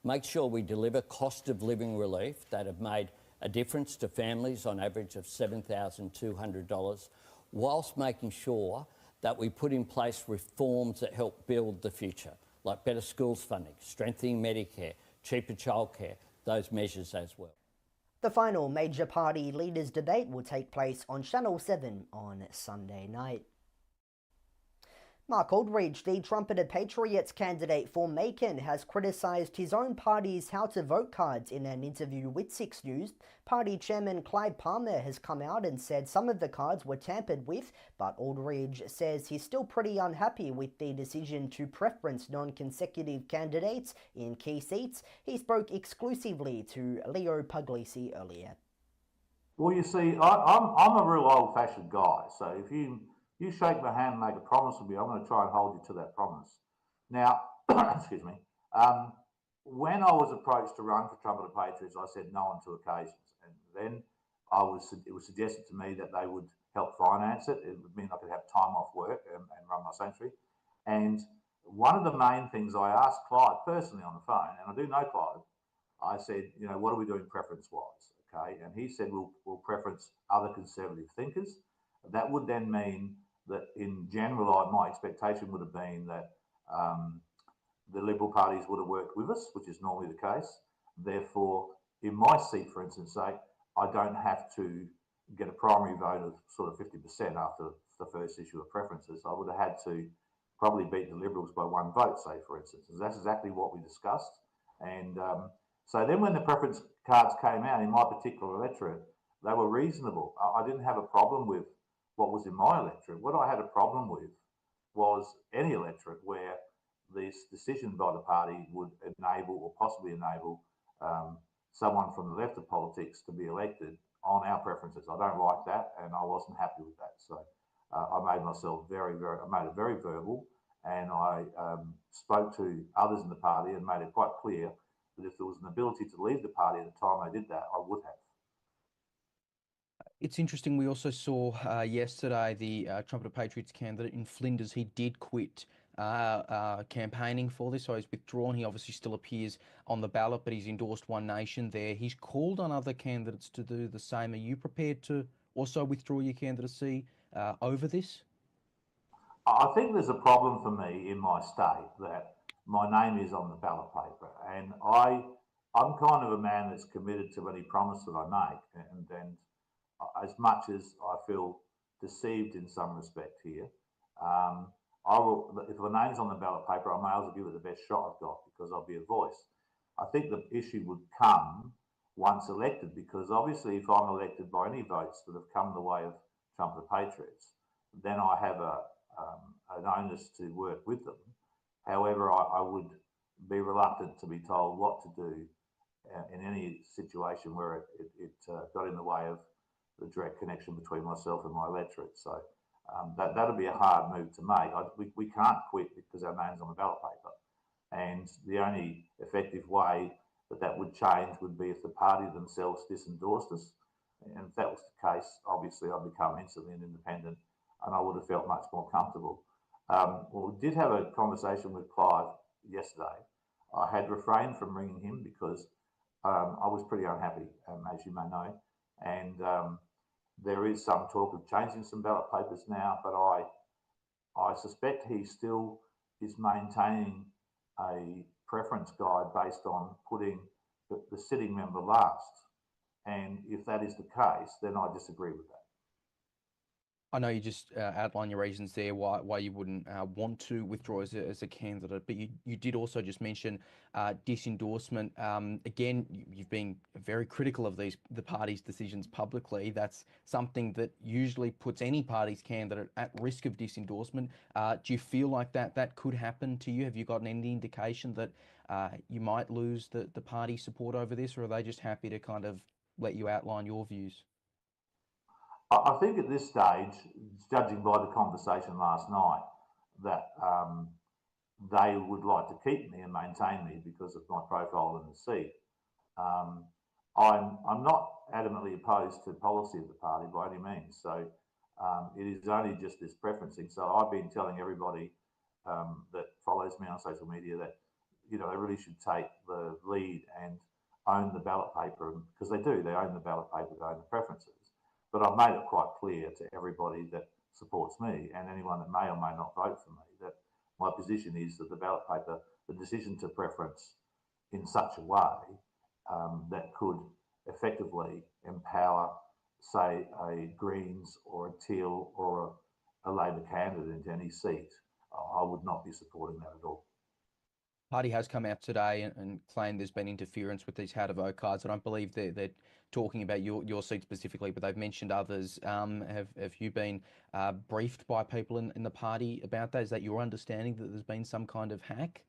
make sure we deliver cost of living relief that have made a difference to families on average of $7,200, whilst making sure that we put in place reforms that help build the future, like better schools funding, strengthening Medicare, cheaper childcare, those measures as well. The final major party leaders debate will take place on Channel 7 on Sunday night. Mark Aldridge, the trumpeted Patriots candidate for Macon, has criticised his own party's how to vote cards in an interview with 6 News. Party chairman Clyde Palmer has come out and said some of the cards were tampered with, but Aldridge says he's still pretty unhappy with the decision to preference non-consecutive candidates in key seats. He spoke exclusively to Leo Puglisi earlier. Well, you see, I'm a real old-fashioned guy, so if you shake my hand and make a promise with me, I'm going to try and hold you to that promise. Now, excuse me, when I was approached to run for Trumpeted Patriots, I said no on 2 occasions. And then it was suggested to me that they would help finance it. It would mean I could have time off work and run my sanctuary. And one of the main things I asked Clyde personally on the phone, and I do know Clyde, I said, you know, what are we doing preference-wise? Okay, and he said we'll preference other conservative thinkers. That would then mean that in general, my expectation would have been that the Liberal parties would have worked with us, which is normally the case. Therefore, in my seat, for instance, say, I don't have to get a primary vote of sort of 50% after the first issue of preferences. I would have had to probably beat the Liberals by 1 vote, say, for instance. And that's exactly what we discussed. And so then when the preference cards came out in my particular electorate, they were reasonable. I didn't have a problem with what was in my electorate. What I had a problem with was any electorate where this decision by the party would enable or possibly enable someone from the left of politics to be elected on our preferences. I don't like that, and I wasn't happy with that. So I made myself I made it very verbal, and I spoke to others in the party and made it quite clear that if there was an ability to leave the party at the time I did that, I would have. It's interesting. We also saw yesterday the Trumpeted Patriots candidate in Flinders. He did quit campaigning for this, so he's withdrawn. He obviously still appears on the ballot, but he's endorsed One Nation there. He's called on other candidates to do the same. Are you prepared to also withdraw your candidacy over this? I think there's a problem for me in my state that my name is on the ballot paper. And I'm kind of a man that's committed to any promise that I make. And as much as I feel deceived in some respect here, I will, if my name's on the ballot paper, I may as well give it the best shot I've got because I'll be a voice. I think the issue would come once elected, because obviously if I'm elected by any votes that have come the way of Trump the Patriots, then I have an onus to work with them. However, I would be reluctant to be told what to do in any situation where it got in the way of the direct connection between myself and my electorate. So that'd be a hard move to make. We can't quit because our name's on the ballot paper. And the only effective way that would change would be if the party themselves disendorsed us. And if that was the case, obviously I'd become instantly an independent and I would have felt much more comfortable. Well, we did have a conversation with Clive yesterday. I had refrained from ringing him because I was pretty unhappy, as you may know. And there is some talk of changing some ballot papers now, but I suspect he still is maintaining a preference guide based on putting the sitting member last. And if that is the case, then I disagree with that. I know you just outlined your reasons there why you wouldn't want to withdraw as a candidate, but you did also just mention disendorsement. Again, you've been very critical of the party's decisions publicly. That's something that usually puts any party's candidate at risk of disendorsement. Do you feel like that could happen to you? Have you gotten any indication that you might lose the party support over this, or are they just happy to kind of let you outline your views? I think at this stage, judging by the conversation last night, that they would like to keep me and maintain me because of my profile in the seat. I'm not adamantly opposed to policy of the party by any means. So it is only just this preferencing. So I've been telling everybody that follows me on social media that, you know, they really should take the lead and own the ballot paper, because they do. They own the ballot paper, they own the preferences. But I've made it quite clear to everybody that supports me and anyone that may or may not vote for me that my position is that the ballot paper, the decision to preference in such a way that could effectively empower, say, a Greens or a Teal or a Labor candidate into any seat, I would not be supporting that at all. Party has come out today and claimed there's been interference with these how to vote cards. I don't believe they're talking about your seat specifically, but they've mentioned others. Have you been briefed by people in the party about that? Is that your understanding that there's been some kind of hack?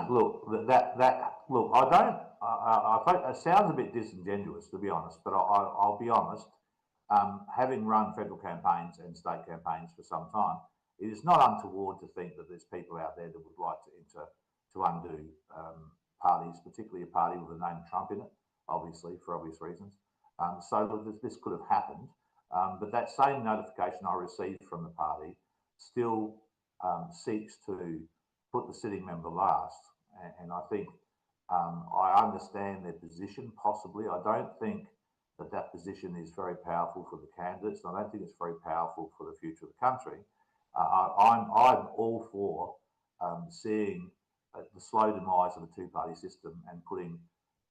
Look, look, I don't. I think it sounds a bit disingenuous, to be honest. But I'll be honest. Having run federal campaigns and state campaigns for some time, it is not untoward to think that there's people out there that would like to undo parties, particularly a party with the name Trump in it, obviously, for obvious reasons. So this could have happened. But that same notification I received from the party still seeks to put the sitting member last. And I think I understand their position, possibly. I don't think that position is very powerful for the candidates. And I don't think it's very powerful for the future of the country. I'm all for seeing the slow demise of a two-party system and putting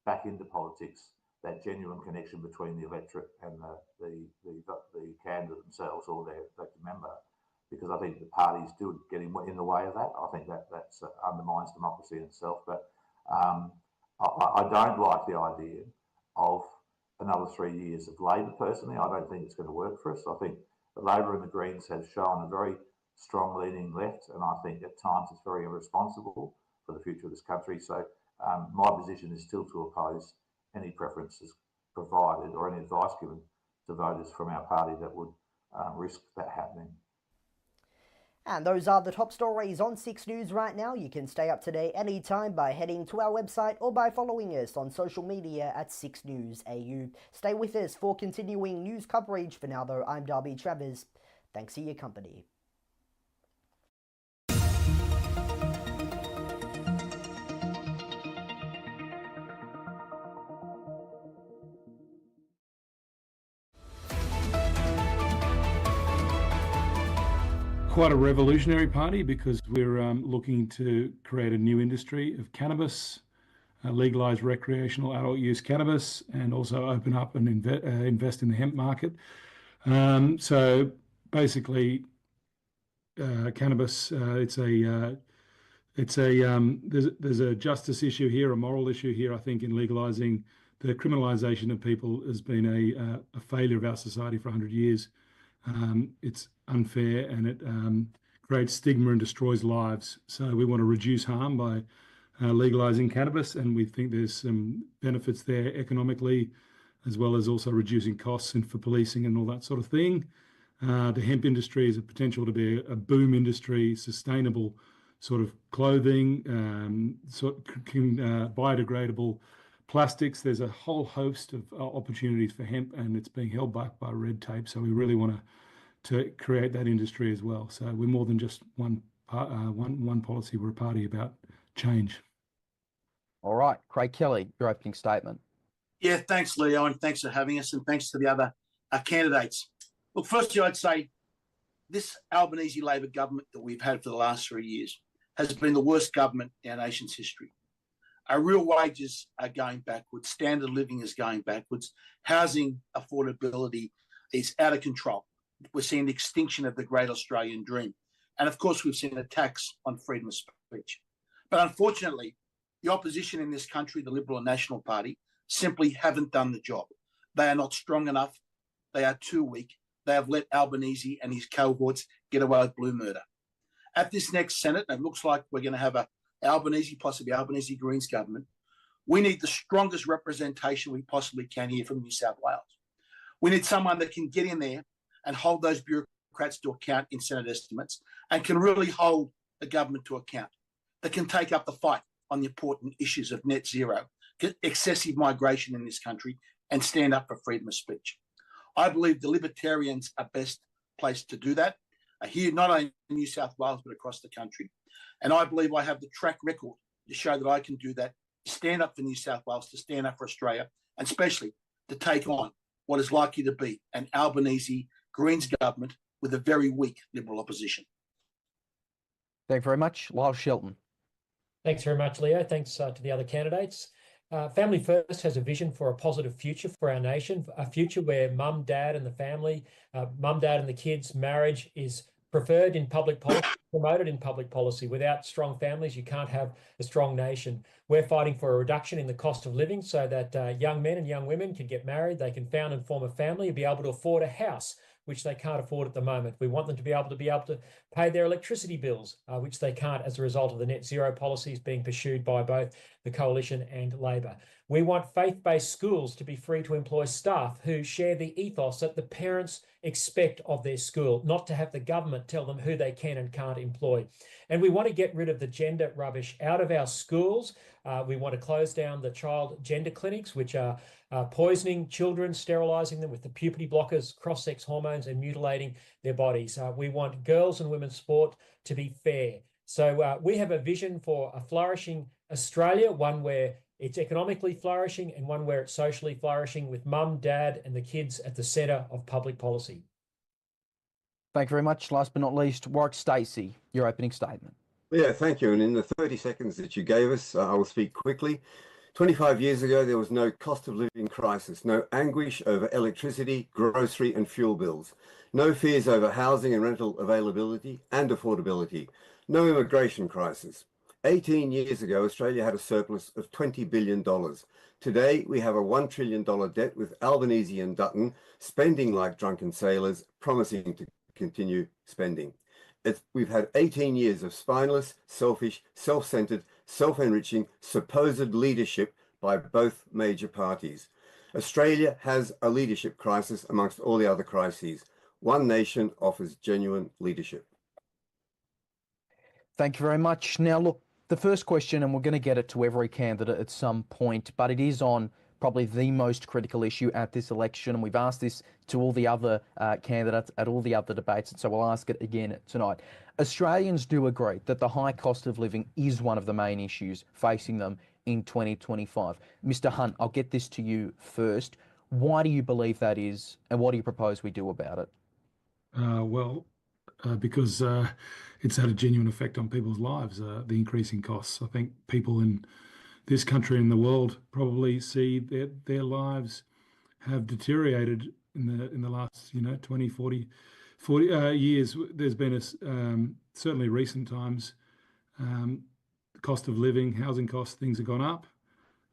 back into politics that genuine connection between the electorate and the candidate themselves or their elected member, because I think the parties do get in the way of that. I think that undermines democracy in itself. But I don't like the idea of another 3 years of Labor. Personally, I don't think it's going to work for us. I think the Labor and the Greens have shown a very strong leaning left, and I think at times it's very irresponsible for the future of this country. So my position is still to oppose any preferences provided or any advice given to voters from our party that would risk that happening. And those are the top stories on 6 News right now. You can stay up to date anytime by heading to our website or by following us on social media at 6newsau. Stay with us for continuing news coverage. For now, though, I'm Darby Travers. Thanks for your company. quite a revolutionary party because we're looking to create a new industry of cannabis, legalise recreational adult use cannabis, and also open up and invest in the hemp market. So basically, cannabis, there's a justice issue here, a moral issue here. I think in legalising the criminalisation of people has been a failure of our society for 100 years. It's unfair and it creates stigma and destroys lives. So we want to reduce harm by legalising cannabis, and we think there's some benefits there economically, as well as also reducing costs and for policing and all that sort of thing. The hemp industry has a potential to be a boom industry, sustainable sort of clothing, biodegradable plastics. There's a whole host of opportunities for hemp, and it's being held back by red tape. So we really want to create that industry as well. So we're more than just one policy. We're a party about change. All right, Craig Kelly, your opening statement. Yeah, thanks, Leo, and thanks for having us, and thanks to the other candidates. Look, firstly, I'd say this Albanese Labor government that we've had for the last 3 years has been the worst government in our nation's history. Our real wages are going backwards. Standard of living is going backwards. Housing affordability is out of control. We're seeing the extinction of the great Australian dream. And of course, we've seen attacks on freedom of speech. But unfortunately, the opposition in this country, the Liberal and National Party, simply haven't done the job. They are not strong enough. They are too weak. They have let Albanese and his cohorts get away with blue murder. At this next Senate, and it looks like we're going to have a Albanese, possibly Albanese Greens government, we need the strongest representation we possibly can here from New South Wales. We need someone that can get in there and hold those bureaucrats to account in Senate estimates and can really hold the government to account, that can take up the fight on the important issues of net zero, excessive migration in this country, and stand up for freedom of speech. I believe the Libertarians are best placed to do that, here not only in New South Wales, but across the country. And I believe I have the track record to show that I can do that, to stand up for New South Wales, to stand up for Australia, and especially to take on what is likely to be an Albanese Greens government with a very weak Liberal opposition. Thank you very much. Lyle Shelton. Thanks very much, Leo. Thanks to the other candidates. Family First has a vision for a positive future for our nation, a future where mum, dad and the family, mum, dad and the kids' marriage is preferred in public policy, promoted in public policy. Without strong families, you can't have a strong nation. We're fighting for a reduction in the cost of living so that young men and young women can get married, they can found and form a family and be able to afford a house, which they can't afford at the moment. We want them to be able to pay their electricity bills, which they can't as a result of the net zero policies being pursued by both the Coalition and Labor. We want faith-based schools to be free to employ staff who share the ethos that the parents expect of their school, not to have the government tell them who they can and can't employ. And we want to get rid of the gender rubbish out of our schools. We want to close down the child gender clinics, which are poisoning children, sterilising them with the puberty blockers, cross-sex hormones, and mutilating their bodies. We want girls and women's sport to be fair. So we have a vision for a flourishing Australia, one where it's economically flourishing and one where it's socially flourishing, with mum, dad, and the kids at the centre of public policy. Thank you very much. Last but not least, Warwick Stacey, your opening statement. Yeah, thank you. And in the 30 seconds that you gave us, I will speak quickly. 25 years ago, there was no cost of living crisis, no anguish over electricity, grocery and fuel bills, no fears over housing and rental availability and affordability, no immigration crisis. 18 years ago, Australia had a surplus of $20 billion. Today, we have a $1 trillion debt with Albanese and Dutton spending like drunken sailors, promising to continue spending. We've had 18 years of spineless, selfish, self-centered, self-enriching, supposed leadership by both major parties. Australia has a leadership crisis amongst all the other crises. One nation offers genuine leadership. Thank you very much. Now, look, the first question, and we're going to get it to every candidate at some point, but it is on probably the most critical issue at this election, and we've asked this to all the other candidates at all the other debates, and so we'll ask it again tonight. Australians do agree that the high cost of living is one of the main issues facing them in 2025. Mr. Hunt, I'll get this to you first. Why do you believe that is, and what do you propose we do about it? Well, because it's had a genuine effect on people's lives, the increasing costs. I think people in this country and the world probably see their lives have deteriorated in the last 20, 40 years. There's been certainly recent times, the cost of living, housing costs, things have gone up.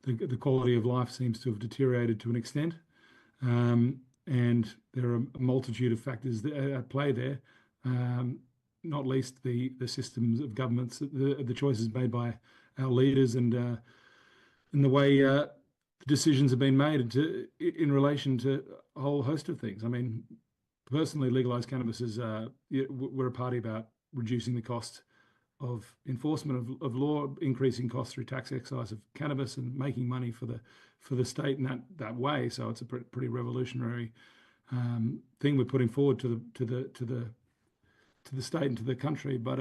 The quality of life seems to have deteriorated to an extent, and there are a multitude of factors at play there, not least the systems of governments, the choices made by our leaders, and the way the decisions have been made in relation to a whole host of things. I mean, personally, legalised cannabis is we're a party about reducing the cost of enforcement of law, increasing costs through tax excise of cannabis, and making money for the state in that way. So it's a pretty revolutionary thing we're putting forward to the state and to the country. But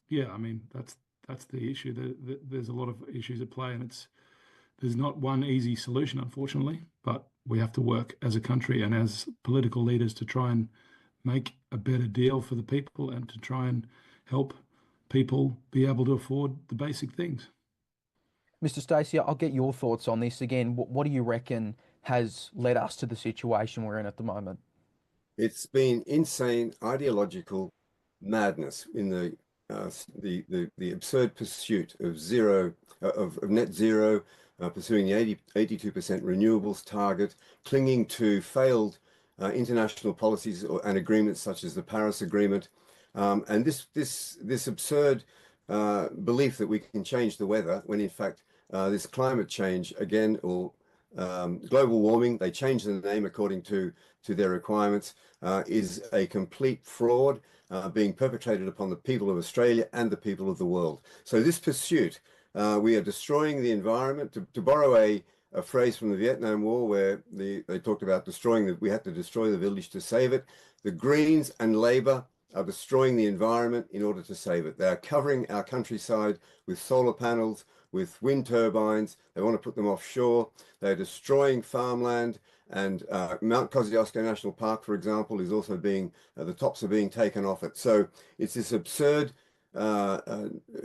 yeah, I mean, that's the issue. There's a lot of issues at play, and there's not one easy solution, unfortunately. But we have to work as a country and as political leaders to try and make a better deal for the people, and to try and help people be able to afford the basic things. Mr. Stacey, I'll get your thoughts on this again. What do you reckon has led us to the situation we're in at the moment? It's been insane ideological madness in the absurd pursuit of net zero, pursuing the 82% renewables target, clinging to failed international policies and agreements such as the Paris Agreement, and this absurd belief that we can change the weather, when in fact this climate change, again, or global warming, they change the name according to their requirements, is a complete fraud being perpetrated upon the people of Australia and the people of the world. So this pursuit, we are destroying the environment. To borrow a phrase from the Vietnam War, where they talked about we had to destroy the village to save it. The Greens and Labor are destroying the environment in order to save it. They are covering our countryside with solar panels, with wind turbines. They want to put them offshore. They're destroying farmland, and Mount Kosciuszko National Park, for example, is also being, the tops are being taken off it. So it's this absurd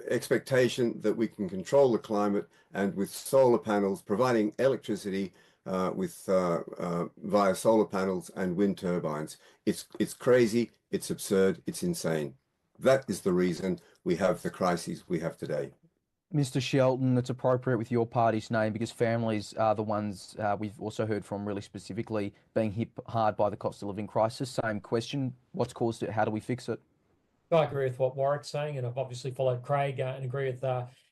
expectation that we can control the climate, and with solar panels, providing electricity via solar panels and wind turbines. It's crazy, it's absurd, it's insane. That is the reason we have the crises we have today. Mr. Shelton, it's appropriate with your party's name, because families are the ones we've also heard from really specifically being hit hard by the cost of living crisis. Same question, what's caused it? How do we fix it? I agree with what Warwick's saying, and I've obviously followed Craig and agree with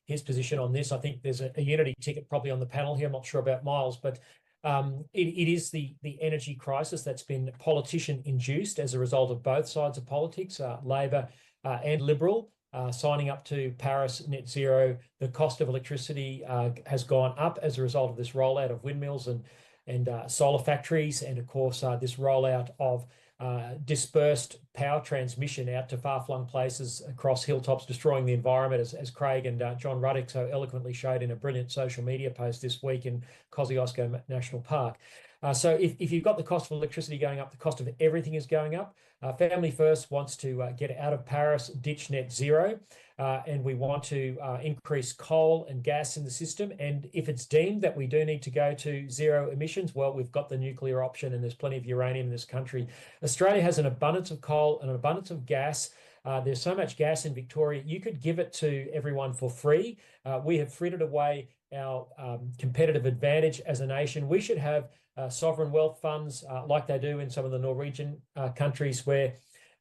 his position on this. I think there's a unity ticket probably on the panel here. I'm not sure about Miles, but it is the energy crisis that's been politician-induced as a result of both sides of politics, Labor and Liberal, signing up to Paris net zero. The cost of electricity has gone up as a result of this rollout of windmills and solar factories, and of course this rollout of dispersed power transmission out to far-flung places across hilltops, destroying the environment, as Craig and John Ruddick so eloquently showed in a brilliant social media post this week in Kosciuszko National Park. So if you've got the cost of electricity going up, the cost of everything is going up. Family First wants to get out of Paris, ditch net zero, and we want to increase coal and gas in the system. And if it's deemed that we do need to go to zero emissions, well, we've got the nuclear option, and there's plenty of uranium in this country. Australia has an abundance of coal and an abundance of gas. There's so much gas in Victoria, you could give it to everyone for free. We have frittered away our competitive advantage as a nation. We should have sovereign wealth funds like they do in some of the Norwegian countries, where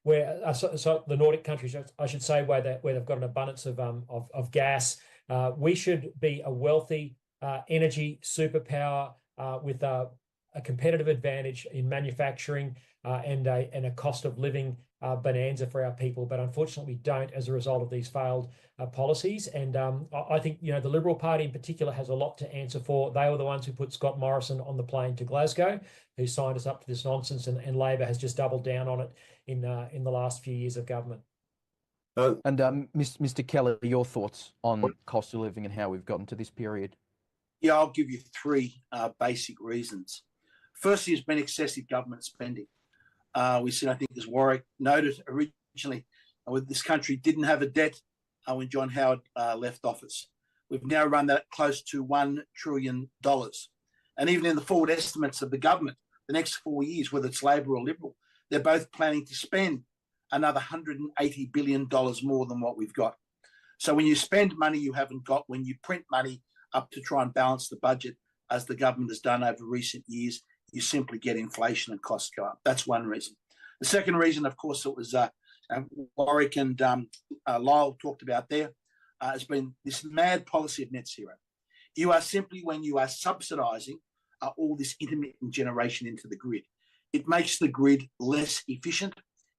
the Nordic countries, I should say, where they've got an abundance of gas. We should be a wealthy energy superpower with a competitive advantage in manufacturing and a cost of living bonanza for our people. But unfortunately, we don't, as a result of these failed policies. And I think, the Liberal Party in particular has a lot to answer for. They were the ones who put Scott Morrison on the plane to Glasgow, who signed us up to this nonsense, and Labor has just doubled down on it in the last few years of government. And Mr. Kelly, your thoughts on cost of living and how we've gotten to this period? Yeah, I'll give you three basic reasons. Firstly, has been excessive government spending. We've seen, I think, as Warwick noted, originally, with this country didn't have a debt when John Howard left office. We've now run that close to $1 trillion. And even in the forward estimates of the government, the next 4 years, whether it's Labor or Liberal, they're both planning to spend another $180 billion more than what we've got. So when you spend money you haven't got, when you print money up to try and balance the budget, as the government has done over recent years, you simply get inflation and costs go up. That's one reason. The second reason, of course, it was Warwick and Lyle talked about there, has been this mad policy of net zero. You are simply, when you are subsidising all this intermittent generation into the grid, it makes the grid less efficient.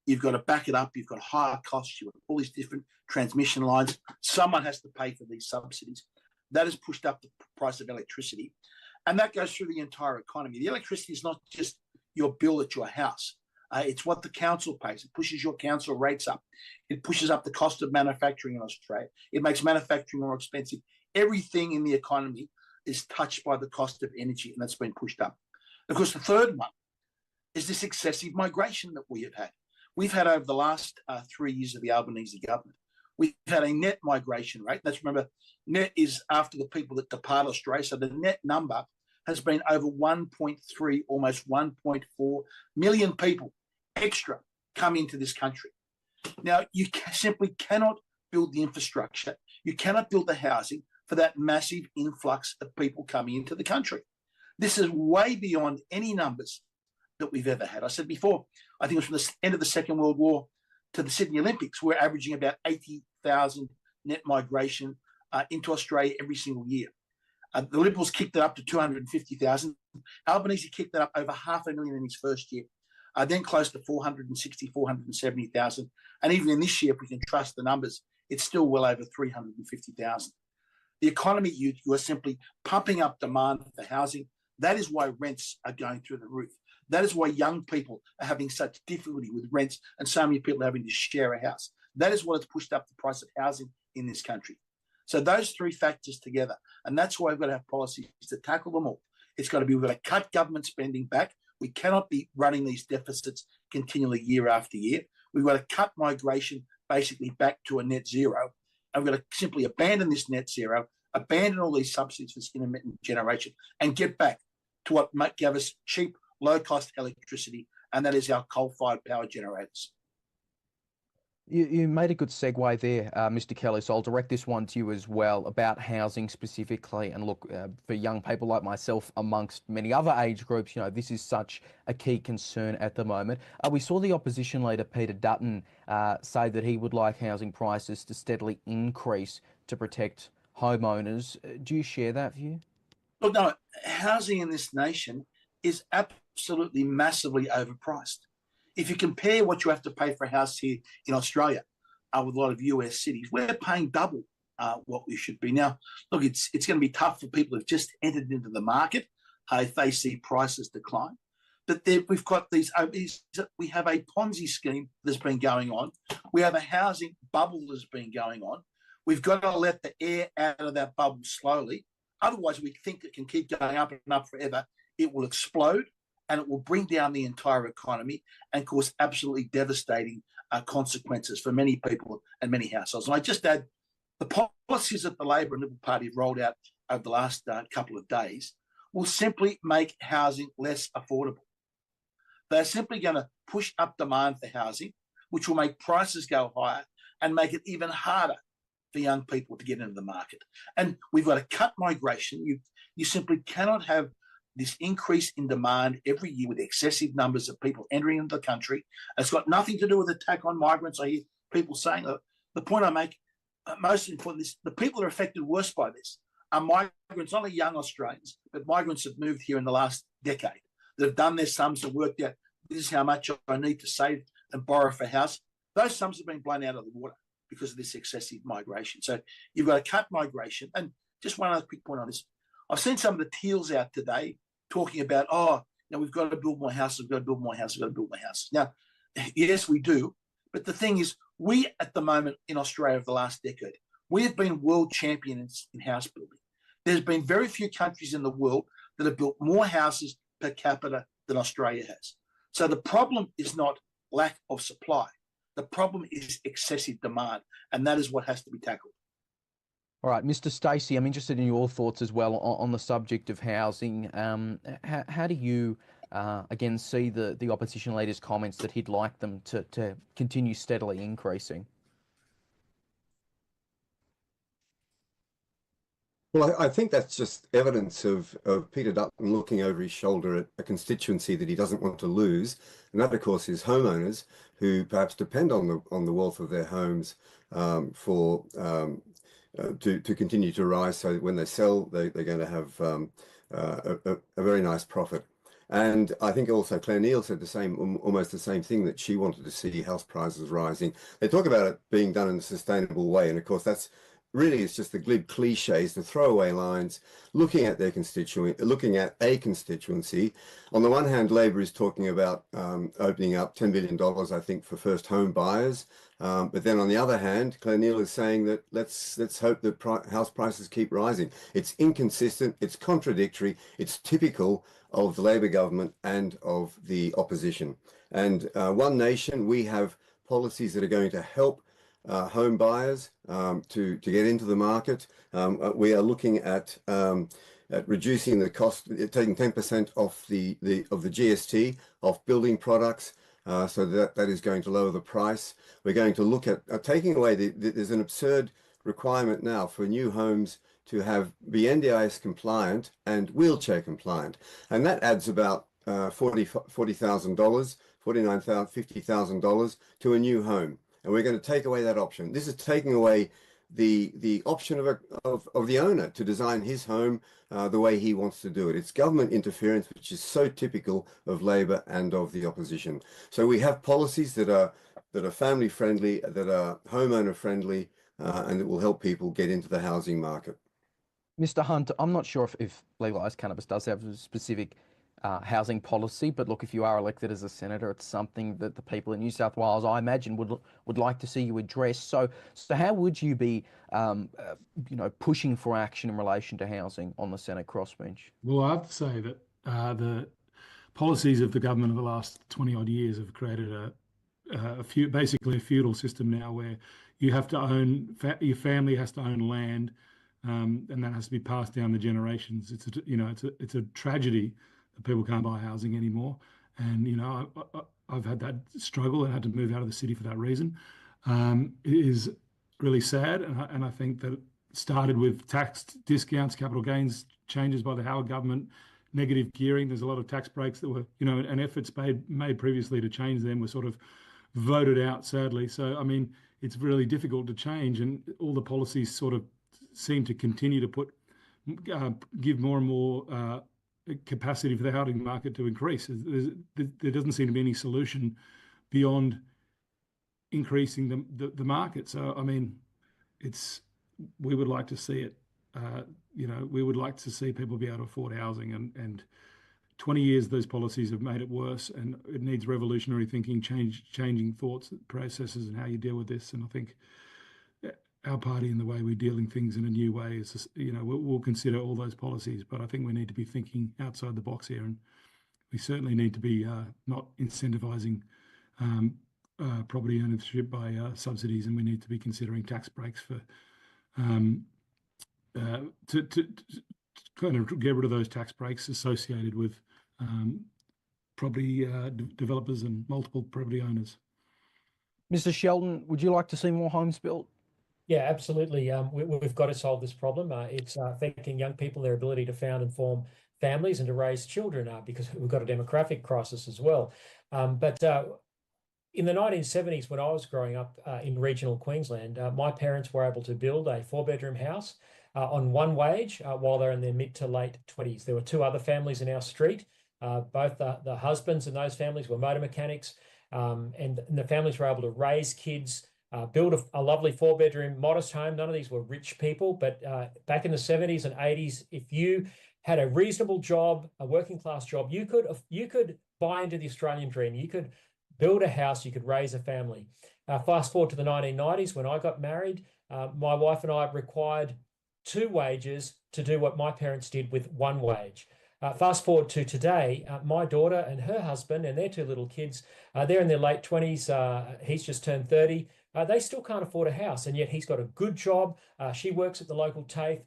You've got to back it up. You've got higher costs. You've got all these different transmission lines. Someone has to pay for these subsidies. That has pushed up the price of electricity. And that goes through the entire economy. The electricity is not just your bill at your house. It's what the council pays. It pushes your council rates up. It pushes up the cost of manufacturing in Australia. It makes manufacturing more expensive. Everything in the economy is touched by the cost of energy, and that's been pushed up. Of course, the third one is this excessive migration that we have had. We've had over the last 3 years of the Albanese government, we've had a net migration rate. Let's remember, net is after the people that depart Australia. So the net number has been over 1.3, almost 1.4 million people extra come into this country. Now, you simply cannot build the infrastructure. You cannot build the housing for that massive influx of people coming into the country. This is way beyond any numbers that we've ever had. I said before, I think it was from the end of the Second World War to the Sydney Olympics, we're averaging about 80,000 net migration into Australia every single year. The Liberals kicked it up to 250,000. Albanese kicked that up over 500,000 in his first year, then close to 460, 470,000. And even in this year, if we can trust the numbers, it's still well over 350,000. The economy, you are simply pumping up demand for housing. That is why rents are going through the roof. That is why young people are having such difficulty with rents and so many people are having to share a house. That is what has pushed up the price of housing in this country. So those three factors together, and that's why we've got to have policies to tackle them all. It's got to be, we've got to cut government spending back. We cannot be running these deficits continually year after year. We've got to cut migration basically back to a net zero. And we've got to simply abandon this net zero, abandon all these subsidies for this intermittent generation, and get back to what might give us cheap, low-cost electricity, and that is our coal-fired power generators. You made a good segue there, Mr. Kelly, so I'll direct this one to you as well about housing specifically. And look, for young people like myself, amongst many other age groups, this is such a key concern at the moment. We saw the opposition leader, Peter Dutton, say that he would like housing prices to steadily increase to protect homeowners. Do you share that view? Look, no, housing in this nation is absolutely massively overpriced. If you compare what you have to pay for a house here in Australia with a lot of US cities, we're paying double what we should be. Now, look, it's going to be tough for people who've just entered into the market if they see prices decline. But we've got we have a Ponzi scheme that's been going on. We have a housing bubble that's been going on. We've got to let the air out of that bubble slowly. Otherwise, we think it can keep going up and up forever. It will explode, and it will bring down the entire economy and cause absolutely devastating consequences for many people and many households. And I just add, the policies that the Labor and Liberal Party have rolled out over the last couple of days will simply make housing less affordable. They're simply going to push up demand for housing, which will make prices go higher and make it even harder for young people to get into the market. And we've got to cut migration. You simply cannot have this increase in demand every year with excessive numbers of people entering into the country. It's got nothing to do with attack on migrants. I hear people saying that. The point I make, most important, is the people that are affected worst by this are migrants, not only young Australians, but migrants that moved here in the last decade, that have done their sums and worked out, this is how much I need to save and borrow for a house. Those sums have been blown out of the water because of this excessive migration. So you've got to cut migration. And just one other quick point on this. I've seen some of the teals out today talking about, we've got to build more houses, we've got to build more houses, we've got to build more houses. Now, yes, we do. But the thing is, we at the moment in Australia over the last decade, we have been world champions in house building. There's been very few countries in the world that have built more houses per capita than Australia has. So the problem is not lack of supply. The problem is excessive demand, and that is what has to be tackled. All right, Mr. Stacey, I'm interested in your thoughts as well on the subject of housing. How do you, again, see the opposition leader's comments that he'd like them to continue steadily increasing? Well, I think that's just evidence of Peter Dutton looking over his shoulder at a constituency that he doesn't want to lose, and that, of course, is homeowners who perhaps depend on the wealth of their homes to continue to rise. So when they sell, they're going to have a very nice profit. And I think also Claire Neal said the same, almost the same thing, that she wanted to see house prices rising. They talk about it being done in a sustainable way, and of course that's really, it's just the glib cliches, the throwaway lines, looking at a constituency. On the one hand, Labor is talking about opening up $10 billion, I think, for first home buyers. But then on the other hand, Claire Neal is saying that let's hope that house prices keep rising. It's inconsistent, it's contradictory, it's typical of the Labor government and of the opposition. And One Nation, we have policies that are going to help home buyers to get into the market. We are looking at reducing the cost, taking 10% off the GST off building products, so that is going to lower the price. We're going to look at taking away there's an absurd requirement now for new homes to be NDIS compliant and wheelchair compliant, and that adds about $40,000, $49,000, $50,000 to a new home. And we're going to take away that option. This is taking away the option of the owner to design his home the way he wants to do it. It's government interference, which is so typical of Labor and of the opposition. So we have policies that are family friendly, that are homeowner friendly, and that will help people get into the housing market. Mr. Hunt, I'm not sure if legalised cannabis does have a specific housing policy, but look, if you are elected as a senator, it's something that the people in New South Wales, I imagine, would like to see you address. So how would you be, pushing for action in relation to housing on the Senate crossbench? Well, I have to say that the policies of the government of the last 20 odd years have created basically a feudal system now, where you have to own, your family has to own land, and that has to be passed down the generations. It's a tragedy that people can't buy housing anymore. And, I've had that struggle and had to move out of the city for that reason. It is really sad. And I think that it started with tax discounts, capital gains changes by the Howard government, negative gearing. There's a lot of tax breaks that were, and efforts made previously to change them were sort of voted out, sadly. So, I mean, it's really difficult to change, and all the policies sort of seem to continue to give more and more capacity for the housing market to increase. There doesn't seem to be any solution beyond increasing the market. So, I mean, we would like to see it. We would like to see people be able to afford housing, and 20 years those policies have made it worse, and it needs revolutionary thinking, changing thoughts, processes, and how you deal with this. And I think our party and the way we're dealing things in a new way is, we'll consider all those policies, but I think we need to be thinking outside the box here, and we certainly need to be not incentivising property ownership by subsidies, and we need to be considering tax breaks for to kind of get rid of those tax breaks associated with property developers and multiple property owners. Mr. Sheldon, would you like to see more homes built? Yeah, absolutely. We've got to solve this problem. It's affecting young people, their ability to found and form families and to raise children, because we've got a demographic crisis as well. But in the 1970s, when I was growing up in regional Queensland, my parents were able to build a 4-bedroom house on one wage while they're in their mid to late 20s. There were 2 other families in our street. Both the husbands in those families were motor mechanics, and the families were able to raise kids, build a lovely 4-bedroom modest home. None of these were rich people, but back in the 70s and 80s, if you had a reasonable job, a working class job, you could buy into the Australian dream. You could build a house, you could raise a family. Fast forward to the 1990s, when I got married, my wife and I required 2 wages to do what my parents did with 1 wage. Fast forward to today, my daughter and her husband and their two little kids, they're in their late 20s. He's just turned 30. They still can't afford a house, and yet he's got a good job. She works at the local TAFE.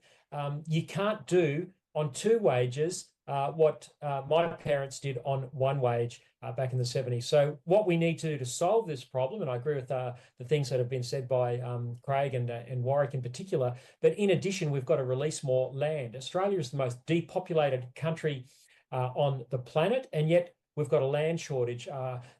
You can't do on two wages what my parents did on one wage back in the 70s. So what we need to do to solve this problem, and I agree with the things that have been said by Craig and Warwick in particular, but in addition, we've got to release more land. Australia is the most depopulated country on the planet, and yet we've got a land shortage.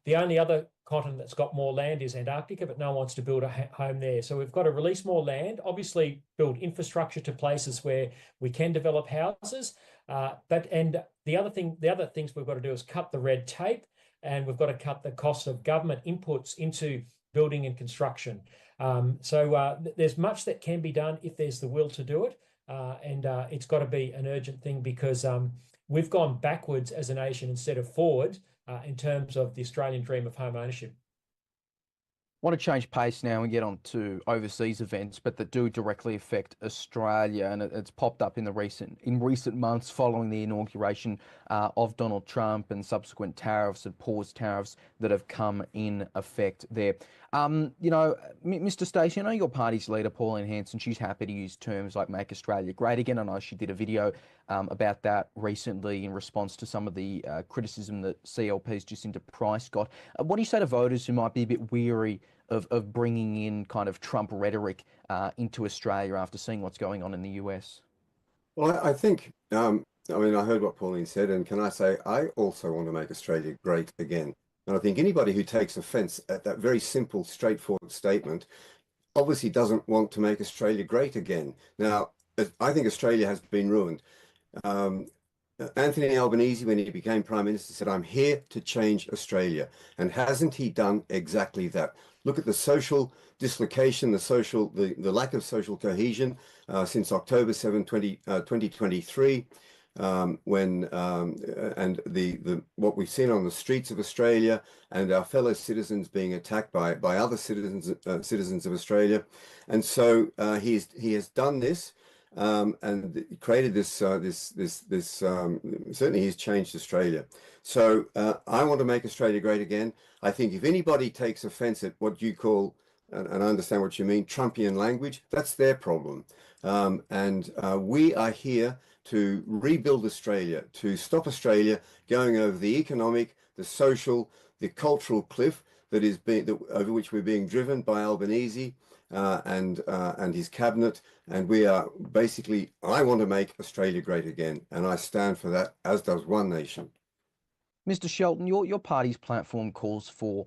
The only other continent that's got more land is Antarctica, but no one wants to build a home there. So we've got to release more land, obviously build infrastructure to places where we can develop houses. And the other things we've got to do is cut the red tape, and we've got to cut the cost of government inputs into building and construction. So there's much that can be done if there's the will to do it. And it's got to be an urgent thing, because we've gone backwards as a nation instead of forward in terms of the Australian dream of home ownership. I want to change pace now and get on to overseas events, but that do directly affect Australia, and it's popped up in recent months following the inauguration of Donald Trump and subsequent tariffs and paused tariffs that have come in effect there. You know, Mr. Stacey, I know your party's leader, Pauline Hanson, she's happy to use terms like "make Australia great again." I know she did a video about that recently in response to some of the criticism that CLP's Jacinta Price got. What do you say to voters who might be a bit weary of bringing in kind of Trump rhetoric into Australia after seeing what's going on in the US? Well, I think, I mean, I heard what Pauline said, and can I say, I also want to make Australia great again. And I think anybody who takes offence at that very simple, straightforward statement obviously doesn't want to make Australia great again. Now, I think Australia has been ruined. Anthony Albanese, when he became Prime Minister, said, "I'm here to change Australia." And hasn't he done exactly that? Look at the social dislocation, the lack of social cohesion since October 7, 2023, when and what we've seen on the streets of Australia and our fellow citizens being attacked by other citizens of Australia. And so he has done this. And created this, certainly he's changed Australia. So I want to make Australia great again. I think if anybody takes offense at what you call, and I understand what you mean, Trumpian language, that's their problem. And we are here to rebuild Australia, to stop Australia going over the economic, the social, the cultural cliff that is over which we're being driven by Albanese and his cabinet. And we are basically, I want to make Australia great again, and I stand for that, as does One Nation. Mr. Shelton, your party's platform calls for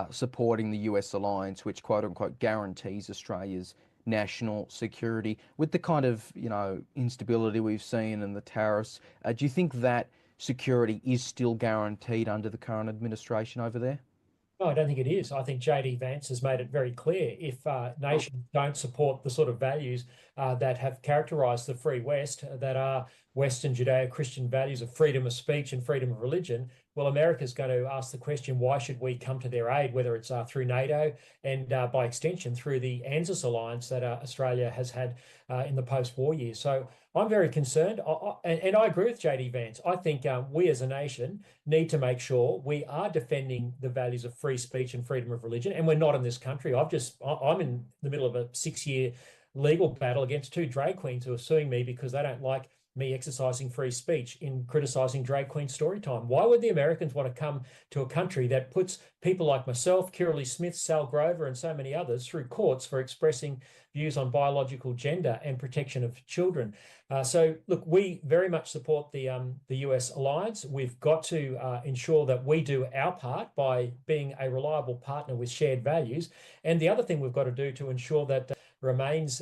supporting the US alliance, which quote unquote guarantees Australia's national security. With the kind of, you know, instability we've seen and the tariffs, do you think that security is still guaranteed under the current administration over there? No, I don't think it is. I think JD Vance has made it very clear. If nations don't support the sort of values that have characterised the Free West, that are Western Judeo-Christian values of freedom of speech and freedom of religion, well, America's going to ask the question, why should we come to their aid, whether it's through NATO and by extension through the ANZUS alliance that Australia has had in the post-war years. So I'm very concerned, and I agree with JD Vance. I think we as a nation need to make sure we are defending the values of free speech and freedom of religion, and we're not in this country. I'm in the middle of a 6-year legal battle against 2 drag queens who are suing me because they don't like me exercising free speech in criticising drag queen story time. Why would the Americans want to come to a country that puts people like myself, Kirralie Smith, Sal Grover, and so many others through courts for expressing views on biological gender and protection of children? So, look, we very much support the US alliance. We've got to ensure that we do our part by being a reliable partner with shared values. And the other thing we've got to do to ensure that remains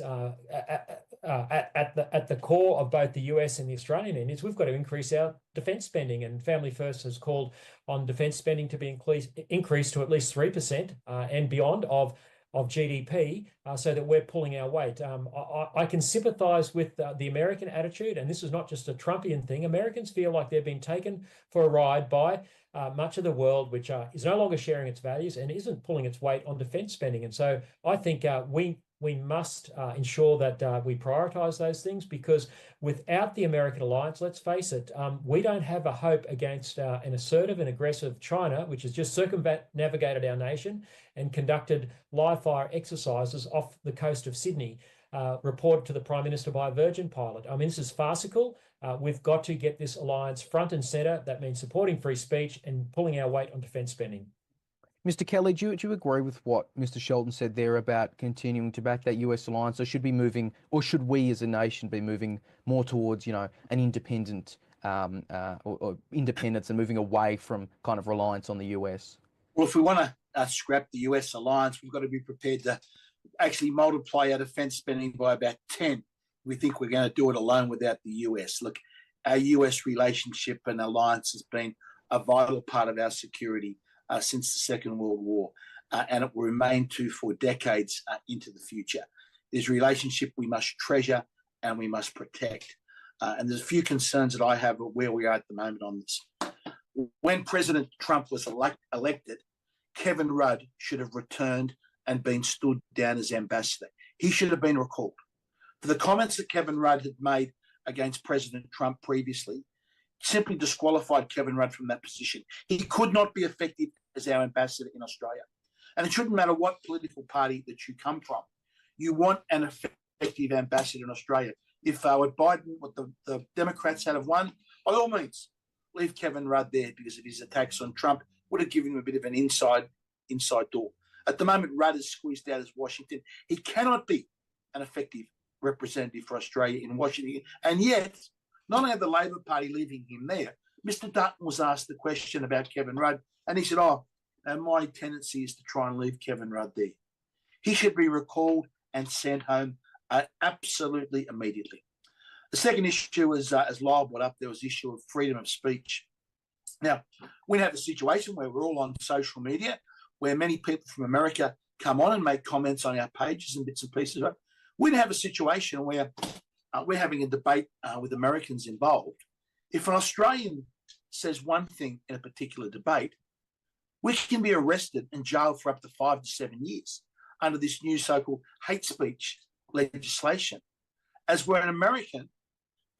at the core of both the US and the Australian end is we've got to increase our defence spending, and Family First has called on defence spending to be increased to at least 3% and beyond of GDP, so that we're pulling our weight. I can sympathise with the American attitude, and this is not just a Trumpian thing. Americans feel like they've been taken for a ride by much of the world which is no longer sharing its values and isn't pulling its weight on defence spending. And so I think we must ensure that we prioritise those things, because without the American alliance, let's face it, we don't have a hope against an assertive and aggressive China, which has just circumnavigated our nation and conducted live fire exercises off the coast of Sydney, reported to the Prime Minister by a Virgin pilot. I mean, this is farcical. We've got to get this alliance front and centre. That means supporting free speech and pulling our weight on defence spending. Mr. Kelly, do you agree with what Mr. Shelton said there about continuing to back that US alliance, or should we as a nation be moving more towards, an independent or independence and moving away from kind of reliance on the US? Well, if we want to scrap the US alliance, we've got to be prepared to actually multiply our defence spending by about 10. We think we're going to do it alone without the US. Look, our US relationship and alliance has been a vital part of our security since the Second World War, and it will remain to for decades into the future. There's a relationship we must treasure and we must protect. And there's a few concerns that I have of where we are at the moment on this. When President Trump was elected, Kevin Rudd should have returned and been stood down as ambassador. He should have been recalled. For the comments that Kevin Rudd had made against President Trump previously, simply disqualified Kevin Rudd from that position. He could not be effective as our ambassador in Australia. And it shouldn't matter what political party that you come from. You want an effective ambassador in Australia. If what the Democrats had have won, by all means, leave Kevin Rudd there, because of his attacks on Trump would have given him a bit of an inside door. At the moment, Rudd is squeezed out as Washington. He cannot be an effective representative for Australia in Washington. And yet, not only the Labor Party leaving him there, Mr. Dutton was asked the question about Kevin Rudd, and he said, my tendency is to try and leave Kevin Rudd there. He should be recalled and sent home absolutely immediately. The second issue is, as Lyle brought up, there was the issue of freedom of speech. Now, we have a situation where we're all on social media, where many people from America come on and make comments on our pages and bits and pieces. We have a situation where we're having a debate with Americans involved. If an Australian says one thing in a particular debate, we can be arrested and jailed for up to 5 to 7 years under this new so-called hate speech legislation, as where an American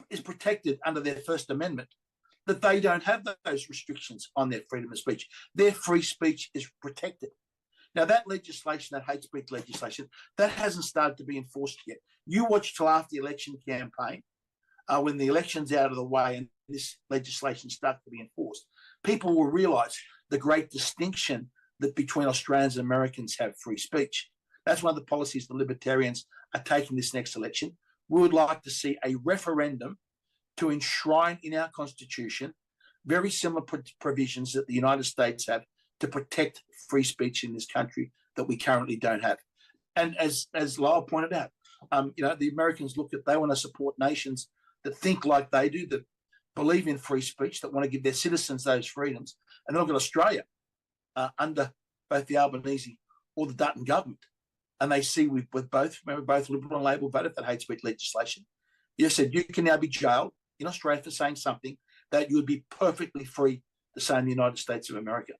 is protected under their First Amendment, that they don't have those restrictions on their freedom of speech. Their free speech is protected. Now, that legislation, that hate speech legislation, that hasn't started to be enforced yet. You watch till after the election campaign, when the election's out of the way and this legislation starts to be enforced, people will realise the great distinction that between Australians and Americans have free speech. That's one of the policies the Libertarians are taking this next election. We would like to see a referendum to enshrine in our Constitution very similar provisions that the United States have to protect free speech in this country that we currently don't have. And as Lyle pointed out, the Americans they want to support nations that think like they do, that believe in free speech, that want to give their citizens those freedoms. And look at Australia under both the Albanese or the Dutton government. And they see with both Liberal and Labor voted for that hate speech legislation. You said you can now be jailed in Australia for saying something that you would be perfectly free to say in the United States of America.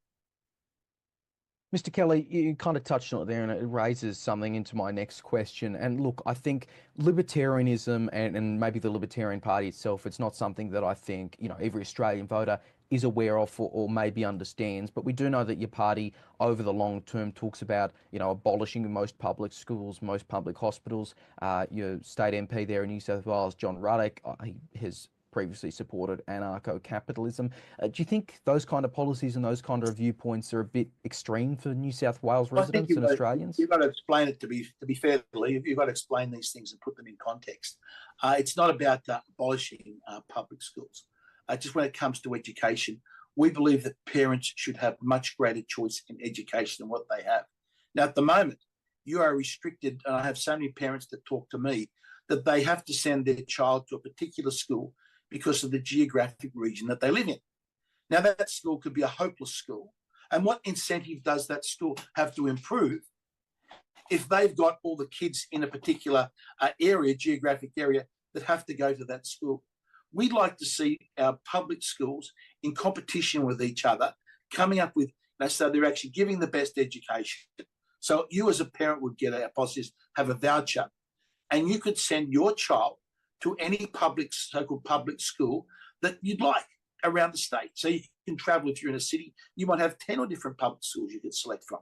Mr. Kelly, you kind of touched on it there, and it raises something into my next question. And look, I think libertarianism and maybe the Libertarian Party itself, it's not something that I think, every Australian voter is aware of or maybe understands. But we do know that your party over the long term talks about, abolishing most public schools, most public hospitals. Your state MP there in New South Wales, John Ruddock, has previously supported anarcho-capitalism. Do you think those kind of policies and those kind of viewpoints are a bit extreme for New South Wales residents and Australians? You've got to explain it to be fair, you've got to explain these things and put them in context. It's not about abolishing public schools. Just when it comes to education, we believe that parents should have much greater choice in education than what they have. Now, at the moment, you are restricted, and I have so many parents that talk to me, that they have to send their child to a particular school because of the geographic region that they live in. Now, that school could be a hopeless school. And what incentive does that school have to improve if they've got all the kids in a particular geographic area that have to go to that school? We'd like to see our public schools in competition with each other coming up with, so they're actually giving the best education. So you as a parent would get a policy, have a voucher, and you could send your child to any public, so-called public school that you'd like around the state. So you can travel. If you're in a city, you might have 10 or different public schools you could select from.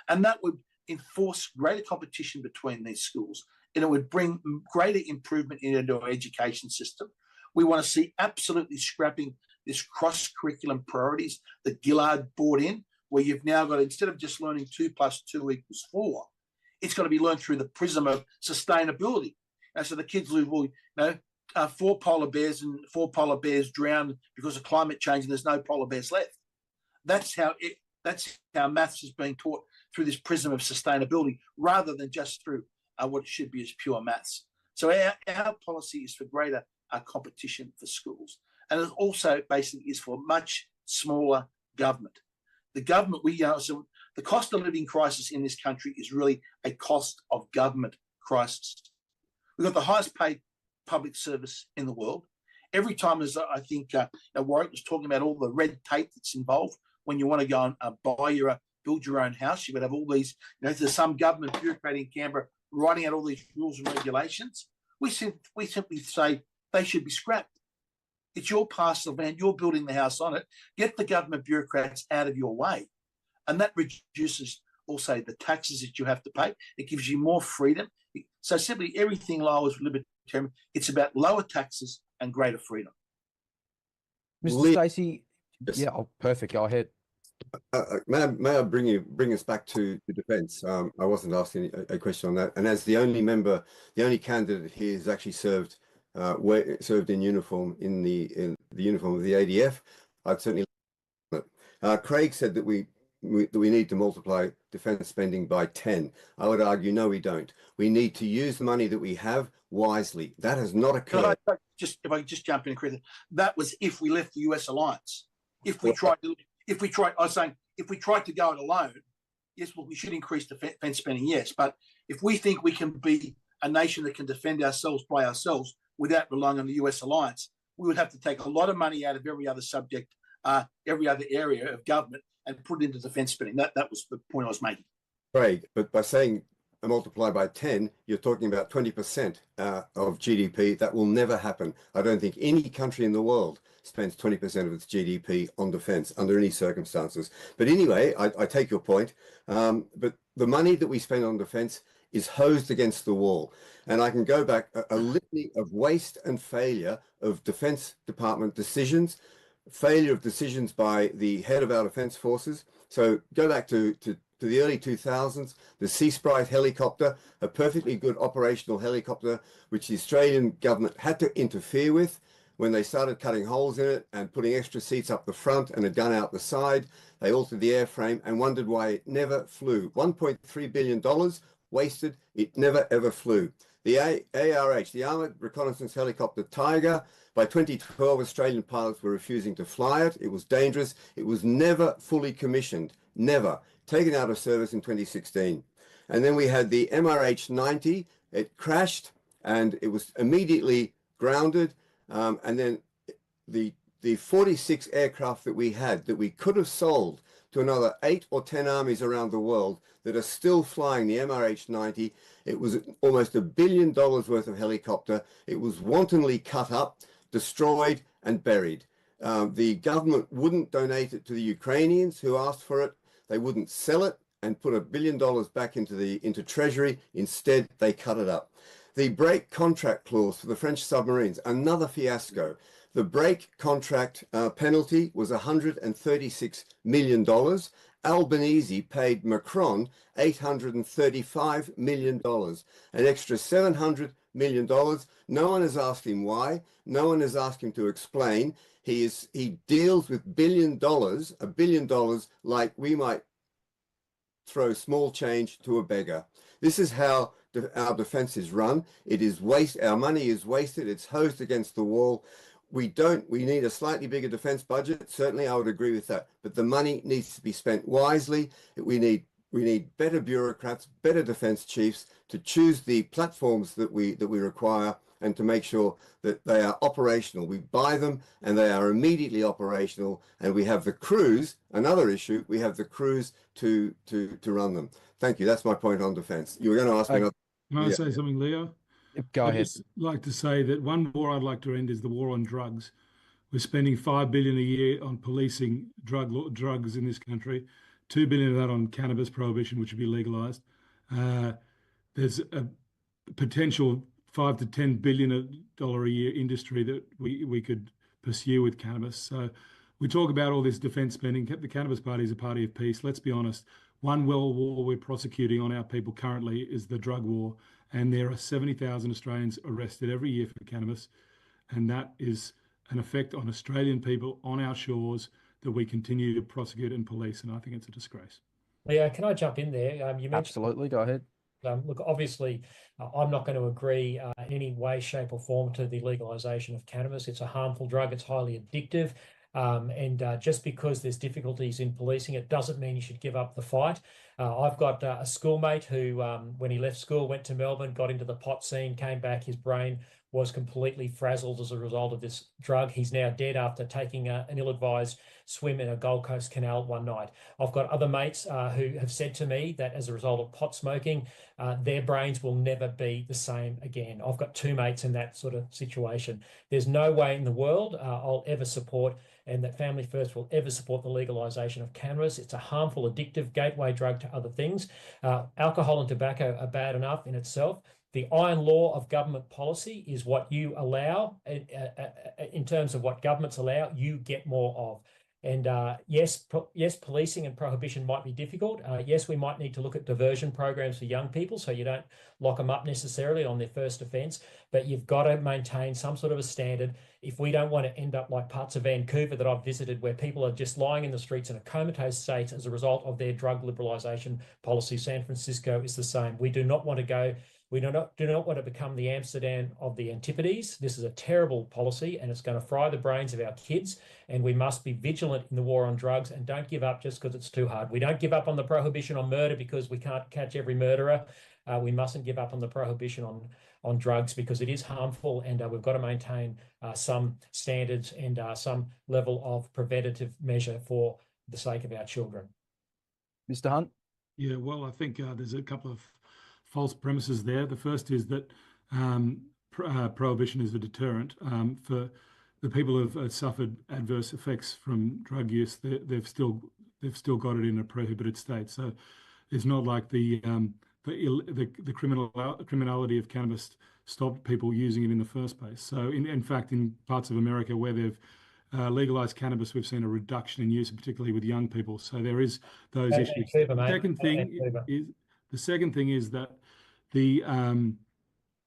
And that would enforce greater competition between these schools, and it would bring greater improvement into our education system. We want to see absolutely scrapping this cross-curriculum priorities that Gillard brought in, where you've now got, instead of just learning 2 + 2 = 4, it's got to be learned through the prism of sustainability. And so the kids lose, well, 4 polar bears and 4 polar bears drowned because of climate change, and there's no polar bears left. That's how maths is being taught, through this prism of sustainability, rather than just through what it should be as pure maths. So our policy is for greater competition for schools, and it also basically is for much smaller government. The government, so the cost of living crisis in this country is really a cost of government crisis. We've got the highest paid public service in the world. Every time, as I think Warwick was talking about, all the red tape that's involved when you want to go and build your own house, you've got to have all these, there's some government bureaucrat in Canberra writing out all these rules and regulations. We simply say they should be scrapped. It's your parcel of land, you're building the house on it. Get the government bureaucrats out of your way. And that reduces also the taxes that you have to pay. It gives you more freedom. So simply everything lowers libertarian. It's about lower taxes and greater freedom. Mr. Stacey, Yes. yeah, perfect. Go ahead. May I bring us back to defence? I wasn't asking a question on that. And as the only member, the only candidate here who's actually served in uniform in the uniform of the ADF, I'd certainly like it. Craig said that we need to multiply defence spending by 10. I would argue no, we don't. We need to use the money that we have wisely. That has not occurred. If I could just jump in and correct that was if we left the US alliance. If we tried, I was saying, if we tried to go it alone, yes, well, we should increase defence spending, yes. But if we think we can be a nation that can defend ourselves by ourselves without relying on the US alliance, we would have to take a lot of money out of every other subject, every other area of government, and put it into defence spending. That was the point I was making. Craig, but by saying multiply by 10, you're talking about 20% of GDP. That will never happen. I don't think any country in the world spends 20% of its GDP on defence under any circumstances. But anyway, I take your point. But the money that we spend on defence is hosed against the wall. And I can go back a litany of waste and failure of Defence Department decisions, failure of decisions by the head of our defence forces. So go back to the early 2000s, the Sea Sprite helicopter, a perfectly good operational helicopter, which the Australian government had to interfere with when they started cutting holes in it and putting extra seats up the front and a gun out the side. They altered the airframe and wondered why it never flew. $1.3 billion wasted, it never ever flew. The ARH, the Armoured Reconnaissance Helicopter Tiger, by 2012, Australian pilots were refusing to fly it. It was dangerous. It was never fully commissioned, never. Taken out of service in 2016. And then we had the MRH-90. It crashed and it was immediately grounded. And then the 46 aircraft that we had that we could have sold to another 8 or 10 armies around the world that are still flying the MRH-90. It was almost $1 billion worth of helicopter. It was wantonly cut up, destroyed and buried. The government wouldn't donate it to the Ukrainians who asked for it. They wouldn't sell it and put $1 billion back into Treasury. Instead, they cut it up. The break contract clause for the French submarines, another fiasco. The break contract penalty was $136 million. Albanese paid Macron $835 million, an extra $700 million. No one has asked him why. No one has asked him to explain. He deals with $1 billion like we might throw small change to a beggar. This is how our defence is run. It is waste. Our money is wasted. It's hosed against the wall. We need a slightly bigger defence budget. Certainly, I would agree with that. But the money needs to be spent wisely. We need better bureaucrats, better defence chiefs to choose the platforms that we require and to make sure that they are operational. We buy them and they are immediately operational, and we have the crews, another issue, we have the crews to run them. Thank you. That's my point on defence. You were going to ask me another. Can I say something, Leo? Go I'd ahead. just like to say that one war I'd like to end is the war on drugs. We're spending $5 billion a year on policing drugs in this country, $2 billion of that on cannabis prohibition, which would be legalised. There's a potential $5 to $10 billion a year industry that we could pursue with cannabis. So we talk about all this defence spending. The Cannabis Party is a party of peace. Let's be honest. One world war we're prosecuting on our people currently is the drug war, and there are 70,000 Australians arrested every year for cannabis, and that is an effect on Australian people on our shores that we continue to prosecute and police, and I think it's a disgrace. Leo, can I jump in there? You mentioned, absolutely, go ahead. Look, obviously, I'm not going to agree in any way, shape, or form to the legalisation of cannabis. It's a harmful drug. It's highly addictive. And just because there's difficulties in policing it doesn't mean you should give up the fight. I've got a schoolmate who, when he left school, went to Melbourne, got into the pot scene, came back, his brain was completely frazzled as a result of this drug. He's now dead after taking an ill-advised swim in a Gold Coast canal one night. I've got other mates who have said to me that as a result of pot smoking, their brains will never be the same again. I've got two mates in that sort of situation. There's no way in the world I'll ever support, and that Family First will ever support, the legalisation of cannabis. It's a harmful, addictive gateway drug to other things. Alcohol and tobacco are bad enough in itself. The iron law of government policy is what you allow, in terms of what governments allow, you get more of. And yes, policing and prohibition might be difficult. Yes, we might need to look at diversion programs for young people so you don't lock them up necessarily on their first offence, but you've got to maintain some sort of a standard if we don't want to end up like parts of Vancouver that I've visited, where people are just lying in the streets in a comatose state as a result of their drug liberalisation policy. San Francisco is the same. We do not want to go. We do not want to become the Amsterdam of the Antipodes. This is a terrible policy, and it's going to fry the brains of our kids, and we must be vigilant in the war on drugs and don't give up just because it's too hard. We don't give up on the prohibition on murder because we can't catch every murderer. We mustn't give up on the prohibition on drugs because it is harmful, and we've got to maintain some standards and some level of preventative measure for the sake of our children. Mr. Hunt? Yeah, well, I think there's a couple of false premises there. The first is that prohibition is a deterrent. For the people who have suffered adverse effects from drug use, they've still got it in a prohibited state. So it's not like the criminality of cannabis stopped people using it in the first place. So in fact, in parts of America where they've legalized cannabis, we've seen a reduction in use, particularly with young people. So there is those issues. The second thing is that the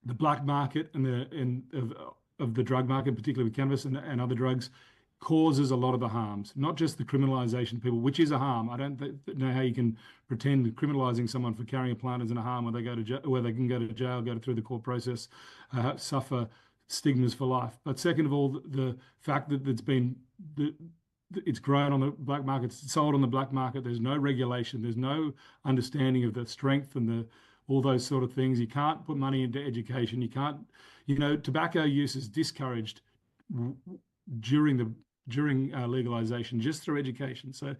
black market of the drug market, particularly with cannabis and other drugs, causes a lot of the harms. Not just the criminalisation of people, which is a harm. I don't know how you can pretend that criminalising someone for carrying a plant isn't a harm when they go to jail, where they can go to jail, go through the court process, suffer stigmas for life. But second of all, the fact that it's grown on the black market, it's sold on the black market. There's no regulation. There's no understanding of the strength and all those sort of things. You can't put money into education. You can't, tobacco use is discouraged during legalization just through education. So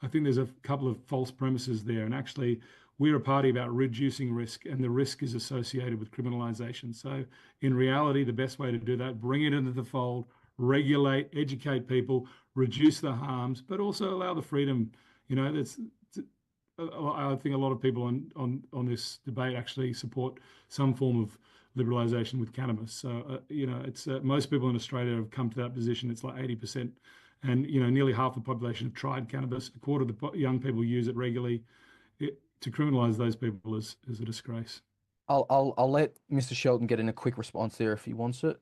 I think there's a couple of false premises there. And actually, we're a party about reducing risk, and the risk is associated with criminalization. So in reality, the best way to do that, bring it into the fold, regulate, educate people, reduce the harms, but also allow the freedom. I think a lot of people on this debate actually support some form of liberalisation with cannabis. So it's most people in Australia have come to that position. It's like 80%, and nearly half the population have tried cannabis. A quarter of the young people use it regularly. To criminalise those people is a disgrace. I'll let Mr. Shelton get in a quick response there if he wants it.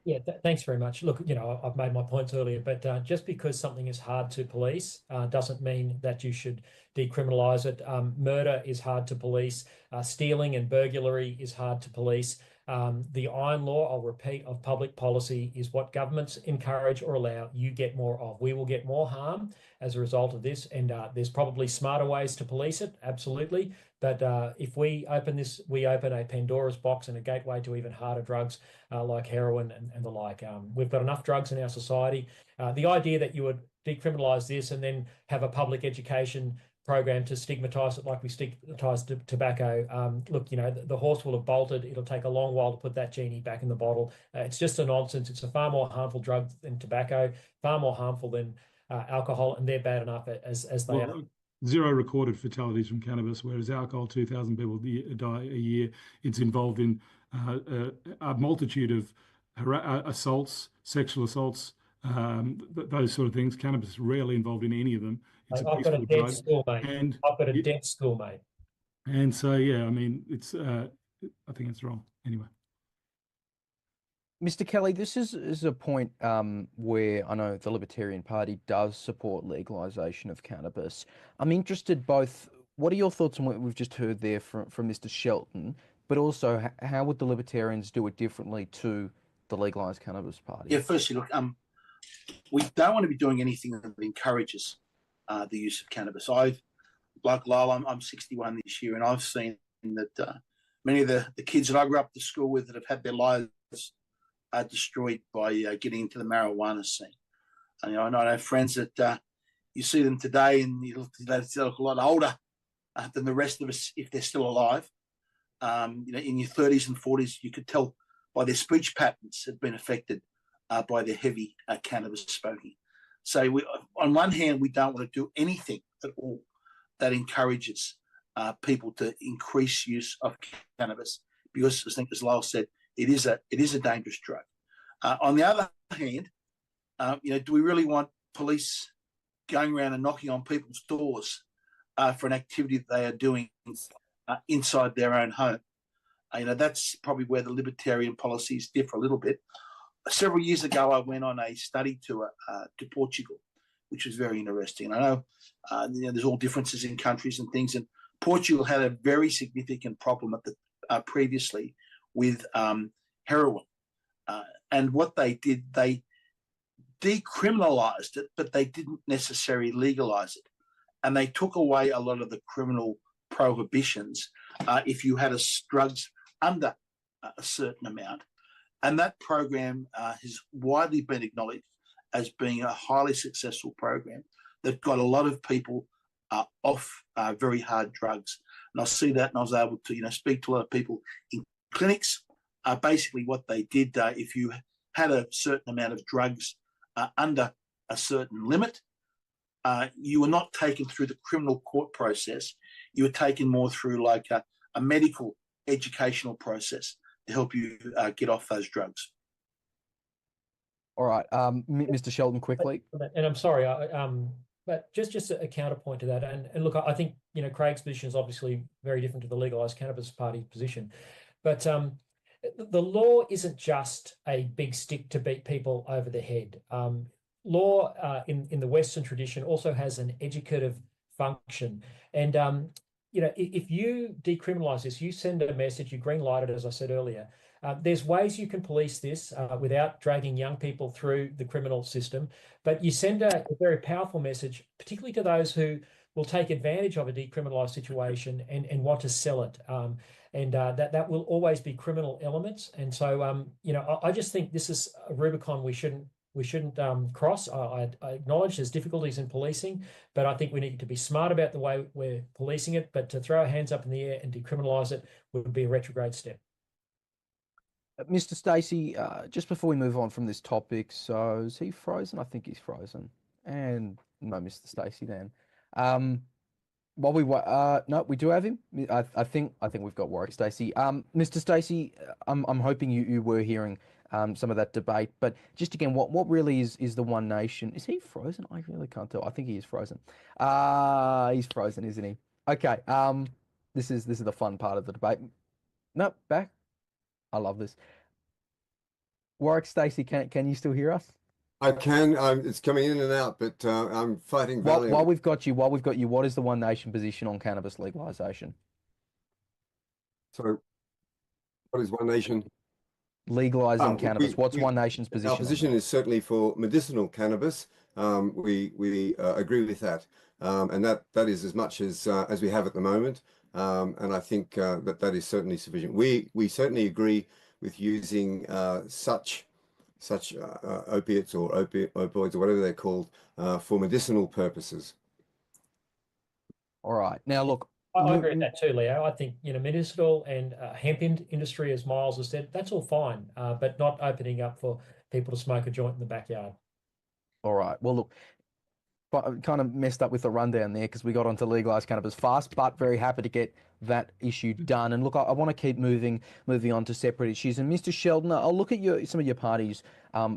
Yeah, thanks very much. Look, I've made my points earlier, but just because something is hard to police doesn't mean that you should decriminalise it. Murder is hard to police. Stealing and burglary is hard to police. The iron law, I'll repeat, of public policy is what governments encourage or allow, you get more of. We will get more harm as a result of this, and there's probably smarter ways to police it, absolutely. But if we open this, we open a Pandora's box and a gateway to even harder drugs like heroin and the like. We've got enough drugs in our society. The idea that you would decriminalise this and then have a public education program to stigmatise it like we stigmatise tobacco. Look, you know, the horse will have bolted. It'll take a long while to put that genie back in the bottle. It's just a nonsense. It's a far more harmful drug than tobacco, far more harmful than alcohol, and they're bad enough as they are. Zero recorded fatalities from cannabis, whereas alcohol, 2,000 people die a year. It's involved in a multitude of assaults, sexual assaults, those sort of things. Cannabis is rarely involved in any of them. It's I've got a dead school, mate. And I've got a dead school, mate. And so, yeah, I mean, it's. I think it's wrong. Anyway. Mr. Kelly, this is a point where I know the Libertarian Party does support legalisation of cannabis. I'm interested both, what are your thoughts on what we've just heard there from Mr. Shelton, but also how would the Libertarians do it differently to the Legalised Cannabis Party? Yeah, firstly, look, we don't want to be doing anything that encourages the use of cannabis. Like Lyle, I'm 61 this year, and I've seen that many of the kids that I grew up to school with that have had their lives are destroyed by getting into the marijuana scene. And, I know friends that you see them today and they look a lot older than the rest of us if they're still alive. In your 30s and 40s, you could tell by their speech patterns had been affected by their heavy cannabis smoking. So on one hand, we don't want to do anything at all that encourages people to increase use of cannabis because, I think, as Lyle said, it is a dangerous drug. On the other hand, do we really want police going around and knocking on people's doors for an activity that they are doing inside their own home? That's probably where the libertarian policies differ a little bit. Several years ago, I went on a study tour to Portugal, which was very interesting. And I know, there's all differences in countries and things, and Portugal had a very significant problem previously with heroin. And what they did, they decriminalised it, but they didn't necessarily legalise it. And they took away a lot of the criminal prohibitions if you had drugs under a certain amount. And that program has widely been acknowledged as being a highly successful program that got a lot of people off very hard drugs. And I see that, and I was able to, speak to a lot of people in clinics. Basically, what they did, if you had a certain amount of drugs under a certain limit, you were not taken through the criminal court process. You were taken more through like a medical educational process to help you get off those drugs. All right, Mr. Sheldon, quickly. And I'm sorry, but just a counterpoint to that. And look, I think Craig's position is obviously very different to the Legalised Cannabis Party position, but the law isn't just a big stick to beat people over the head. Law in the Western tradition also has an educative function. And, if you decriminalise this, you send a message, you green light it, as I said earlier. There's ways you can police this without dragging young people through the criminal system. But you send a very powerful message, particularly to those who will take advantage of a decriminalised situation and want to sell it. And that will always be criminal elements. And so, I just think this is a Rubicon we shouldn't cross. I acknowledge there's difficulties in policing, but I think we need to be smart about the way we're policing it. But to throw our hands up in the air and decriminalise it would be a retrograde step. Mr. Stacey, just before we move on from this topic, so is he frozen? I think he's frozen. And no, Mr. Stacey then. While we no, we do have him. I think we've got Warwick Stacey. Mr. Stacey, I'm hoping you were hearing some of that debate, but just again, what really is the One Nation? Is he frozen? I really can't tell. I think he is frozen. He's frozen, isn't he? Okay. This is the fun part of the debate. Nope, back. I love this. Warwick Stacey, can you still hear us? I can. It's coming in and out, but I'm fighting valiantly. While we've got you, what is the One Nation position on cannabis legalisation? So, what is One Nation? Legalising cannabis. What's One Nation's position? Our position is certainly for medicinal cannabis. We agree with that, and that is as much as we have at the moment. And I think that is certainly sufficient. We certainly agree with using such opiates or opioids or whatever they're called for medicinal purposes. All right. Now, look, I agree with that too, Leo. I think, medicinal and hemp industry, as Miles has said, that's all fine, but not opening up for people to smoke a joint in the backyard. all right. Well, look, kind of messed up with the rundown there because we got onto legalised cannabis fast, but very happy to get that issue done. And look, I want to keep moving on to separate issues. And Mr. Sheldon, I'll look at some of your party's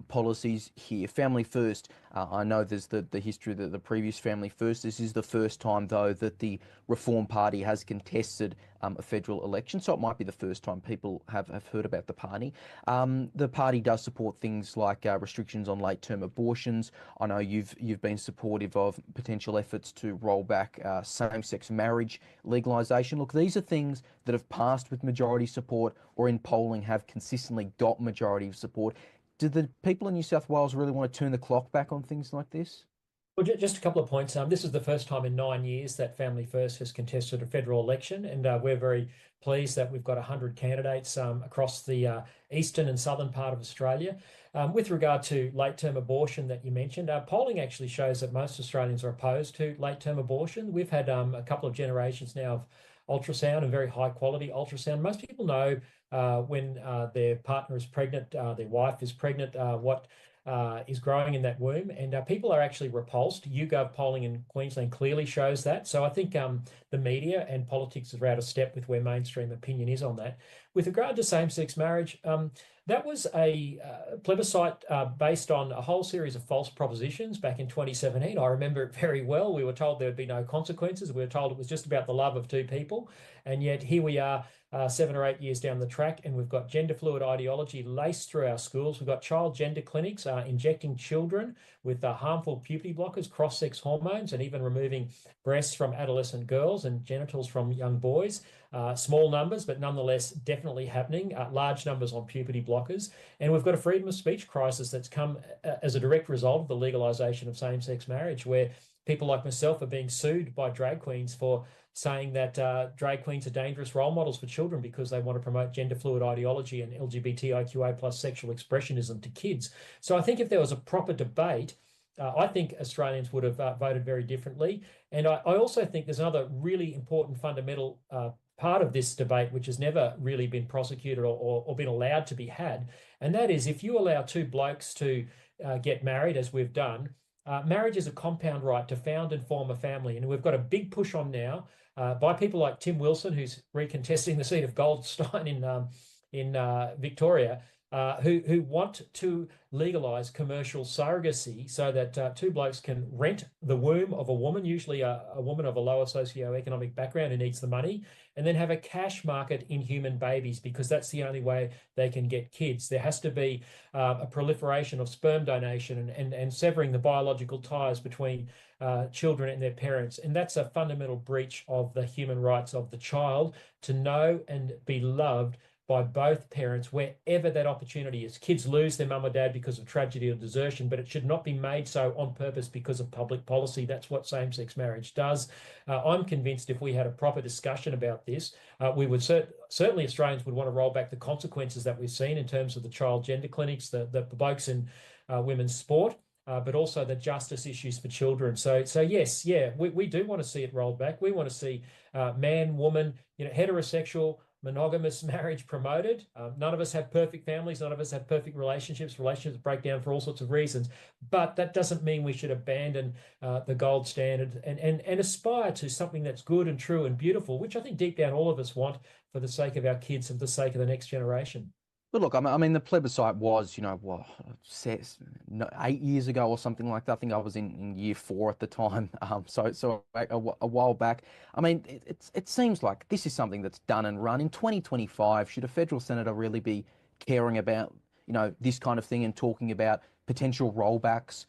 policies here. Family First. I know there's the history of the previous Family First. This is the first time, though, that the Reform Party has contested a federal election, so it might be the first time people have heard about the party. The party does support things like restrictions on late-term abortions. I know you've been supportive of potential efforts to roll back same-sex marriage legalisation. Look, these are things that have passed with majority support or in polling have consistently got majority of support. Do the people in New South Wales really want to turn the clock back on things like this? Well, just a couple of points. This is the first time in 9 years that Family First has contested a federal election, and we're very pleased that we've got 100 candidates across the eastern and southern part of Australia. With regard to late-term abortion that you mentioned, polling actually shows that most Australians are opposed to late-term abortion. We've had a couple of generations now of ultrasound and very high-quality ultrasound. Most people know when their partner is pregnant, their wife is pregnant, what is growing in that womb, and people are actually repulsed. YouGov polling in Queensland clearly shows that. So I think the media and politics are out of step with where mainstream opinion is on that. With regard to same-sex marriage, that was a plebiscite based on a whole series of false propositions back in 2017. I remember it very well. We were told there would be no consequences. We were told it was just about the love of two people. And yet here we are 7 or 8 years down the track, and we've got gender fluid ideology laced through our schools. We've got child gender clinics injecting children with harmful puberty blockers, cross-sex hormones, and even removing breasts from adolescent girls and genitals from young boys. Small numbers, but nonetheless definitely happening. Large numbers on puberty blockers. And we've got a freedom of speech crisis that's come as a direct result of the legalisation of same-sex marriage, where people like myself are being sued by drag queens for saying that drag queens are dangerous role models for children because they want to promote gender fluid ideology and LGBTIQA plus sexual expressionism to kids. So I think if there was a proper debate, I think Australians would have voted very differently. And I also think there's another really important fundamental part of this debate which has never really been prosecuted or been allowed to be had. And that is, if you allow two blokes to get married, as we've done, marriage is a compound right to found and form a family. And we've got a big push on now by people like Tim Wilson, who's recontesting the seat of Goldstein in Victoria, who want to legalise commercial surrogacy so that two blokes can rent the womb of a woman, usually a woman of a lower socioeconomic background who needs the money, and then have a cash market in human babies, because that's the only way they can get kids. There has to be a proliferation of sperm donation and severing the biological ties between children and their parents. And that's a fundamental breach of the human rights of the child to know and be loved by both parents wherever that opportunity is. Kids lose their mum or dad because of tragedy or desertion, but it should not be made so on purpose because of public policy. That's what same-sex marriage does. I'm convinced if we had a proper discussion about this, we would certainly Australians would want to roll back the consequences that we've seen in terms of the child gender clinics, the blokes in women's sport, but also the justice issues for children. So yes, we do want to see it rolled back. We want to see man, woman, heterosexual, monogamous marriage promoted. None of us have perfect families. None of us have perfect relationships. Relationships break down for all sorts of reasons. But that doesn't mean we should abandon the gold standard and aspire to something that's good and true and beautiful, which I think deep down all of us want for the sake of our kids and for the sake of the next generation. But look, I mean, the plebiscite was, 8 years ago or something like that. I think I was in year 4 at the time, so a while back. I mean, it seems like this is something that's done and run. In 2025, should a federal senator really be caring about, this kind of thing and talking about potential rollbacks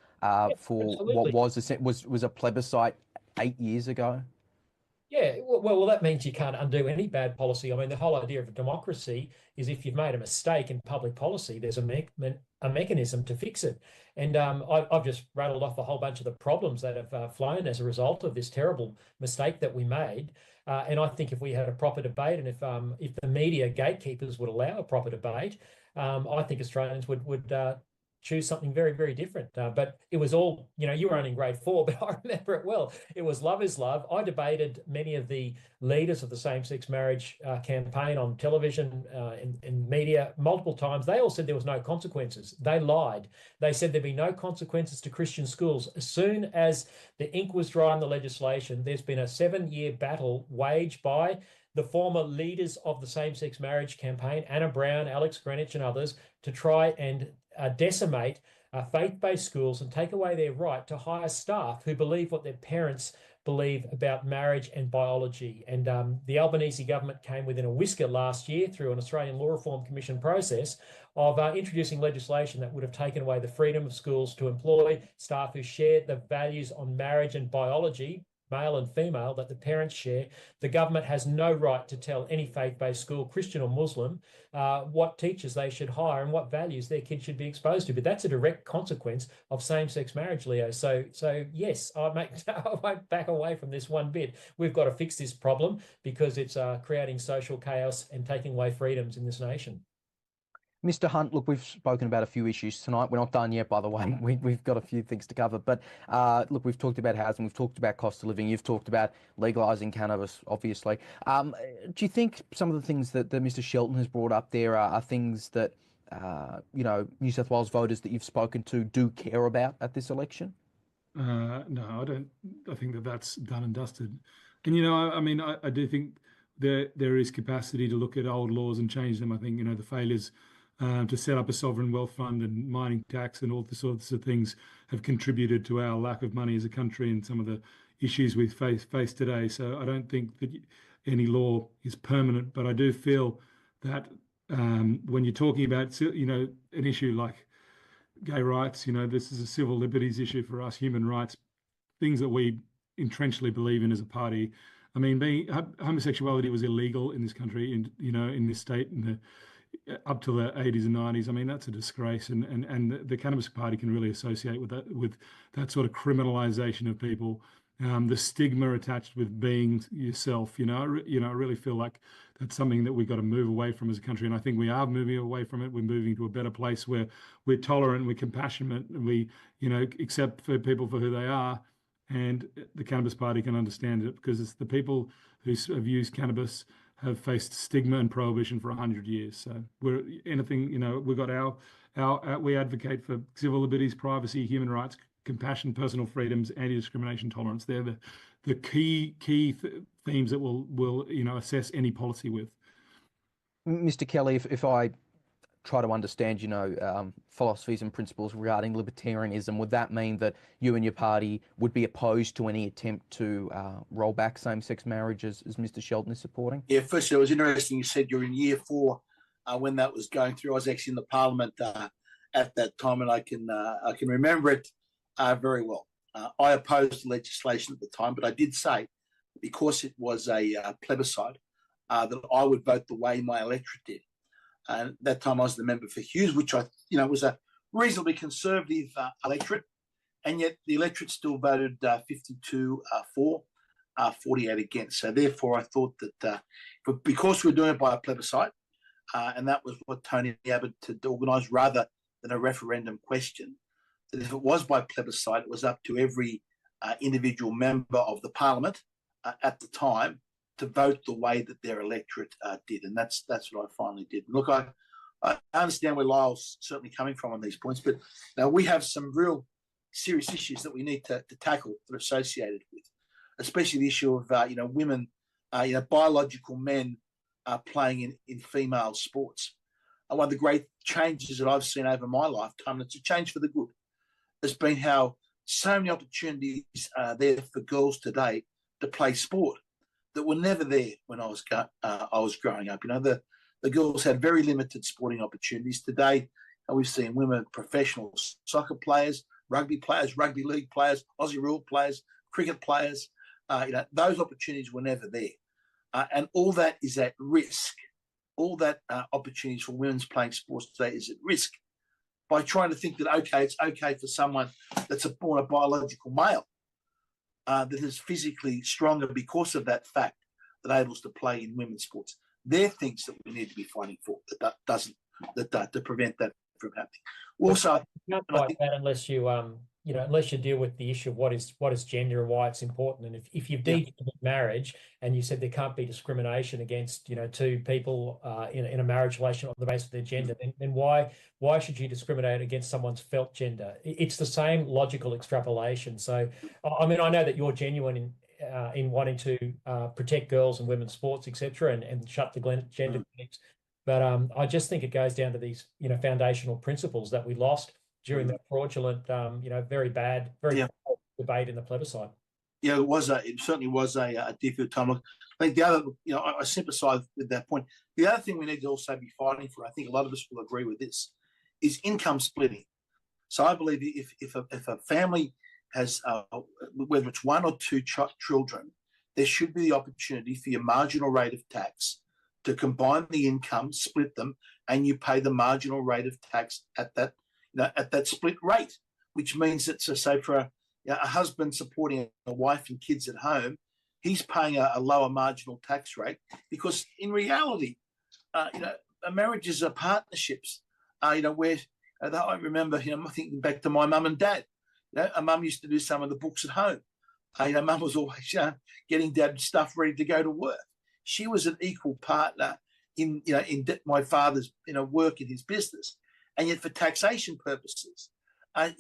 for absolutely. what was a plebiscite 8 years ago? Yeah, well, that means you can't undo any bad policy. I mean, the whole idea of a democracy is if you've made a mistake in public policy, there's a mechanism to fix it. And I've just rattled off a whole bunch of the problems that have flown as a result of this terrible mistake that we made. And I think if we had a proper debate, and if the media gatekeepers would allow a proper debate, I think Australians would choose something very, very different. But it was all, you were only in grade 4, but I remember it well. It was love is love. I debated many of the leaders of the same-sex marriage campaign on television, in media, multiple times. They all said there was no consequences. They lied. They said there'd be no consequences to Christian schools. As soon as the ink was dry on the legislation, there's been a 7-year battle waged by the former leaders of the same-sex marriage campaign, Anna Brown, Alex Greenwich and others, to try and decimate faith-based schools and take away their right to hire staff who believe what their parents believe about marriage and biology. And the Albanese government came within a whisker last year through an Australian Law Reform Commission process of introducing legislation that would have taken away the freedom of schools to employ staff who shared the values on marriage and biology, male and female, that the parents share. The government has no right to tell any faith-based school, Christian or Muslim, what teachers they should hire and what values their kids should be exposed to. But that's a direct consequence of same-sex marriage, Leo. So yes, I won't back away from this one bit. We've got to fix this problem because it's creating social chaos and taking away freedoms in this nation. Mr. Hunt, look, we've spoken about a few issues tonight. We're not done yet, by the way. We've got a few things to cover. But look, we've talked about housing. We've talked about cost of living. You've talked about legalising cannabis, obviously. Do you think some of the things that Mr. Shelton has brought up there are things that, New South Wales voters that you've spoken to do care about at this election? No, I don't. I think that's done and dusted. And, I do think there is capacity to look at old laws and change them. I think, the failures to set up a sovereign wealth fund and mining tax and all the sorts of things have contributed to our lack of money as a country and some of the issues we face today. So I don't think that any law is permanent, but I do feel that when you're talking about, an issue like gay rights, this is a civil liberties issue for us, human rights, things that we entrenchedly believe in as a party. I mean, homosexuality was illegal in this country, in this state, up to the 80s and 90s. I mean, that's a disgrace, and the Cannabis Party can really associate with that sort of criminalisation of people, the stigma attached with being yourself. I really feel like that's something that we've got to move away from as a country, and I think we are moving away from it. We're moving to a better place where we're tolerant, we're compassionate, and we accept people for who they are. And the Cannabis Party can understand it because it's the people who have used cannabis have faced stigma and prohibition for 100 years. So we've got we advocate for civil liberties, privacy, human rights, compassion, personal freedoms, anti-discrimination, tolerance. They're the key themes that we'll assess any policy with. Mr. Kelly, if I try to understand, philosophies and principles regarding libertarianism, would that mean that you and your party would be opposed to any attempt to roll back same-sex marriage as Mr. Shelton is supporting? Yeah, firstly, it was interesting you said you're in year 4 when that was going through. I was actually in the parliament at that time, and I can remember it very well. I opposed the legislation at the time, but I did say, because it was a plebiscite, that I would vote the way my electorate did. And at that time, I was the member for Hughes, which was a reasonably conservative electorate, and yet the electorate still voted 52 for, 48 against. So therefore, I thought that because we're doing it by a plebiscite, and that was what Tony Abbott had organised rather than a referendum question, that if it was by plebiscite, it was up to every individual member of the parliament at the time to vote the way that their electorate did. And that's what I finally did. Look, I understand where Lyle's certainly coming from on these points, but now we have some real serious issues that we need to tackle that are associated with, especially the issue of, women, biological men playing in female sports. And one of the great changes that I've seen over my lifetime, and it's a change for the good, has been how so many opportunities are there for girls today to play sport that were never there when I was growing up. The girls had very limited sporting opportunities. Today, we've seen women professional soccer players, rugby league players, Aussie rule players, cricket players. those opportunities were never there. And all that is at risk. All that opportunities for women's playing sports today is at risk by trying to think that, okay, it's okay for someone that's born a biological male that is physically stronger because of that fact that able to play in women's sports. They're things that we need to be fighting for to prevent that from happening. Also, you can't fight that unless you unless you deal with the issue of what is gender and why it's important. And if you've deemed marriage and you said there can't be discrimination against two people in a marriage relation on the basis of their gender, then why should you discriminate against someone's felt gender? It's the same logical extrapolation. So I mean, I know that you're genuine in wanting to protect girls and women's sports, etc., and shut the gender clinics. But I just think it goes down to these, foundational principles that we lost during the fraudulent, very bad, debate in the plebiscite. Yeah, it certainly was a difficult time. I think the other, I sympathise with that point. The other thing we need to also be fighting for, I think a lot of us will agree with this, is income splitting. So I believe if a family has, whether it's one or two children, there should be the opportunity for your marginal rate of tax to combine the income, split them, and you pay the marginal rate of tax at that split rate, which means that, so for a husband supporting a wife and kids at home, he's paying a lower marginal tax rate because in reality, marriages are partnerships, where I remember, I'm thinking back to my mum and dad. A mum used to do some of the books at home. Mum was always getting dad stuff ready to go to work. She was an equal partner in my father's work in his business, and yet for taxation purposes,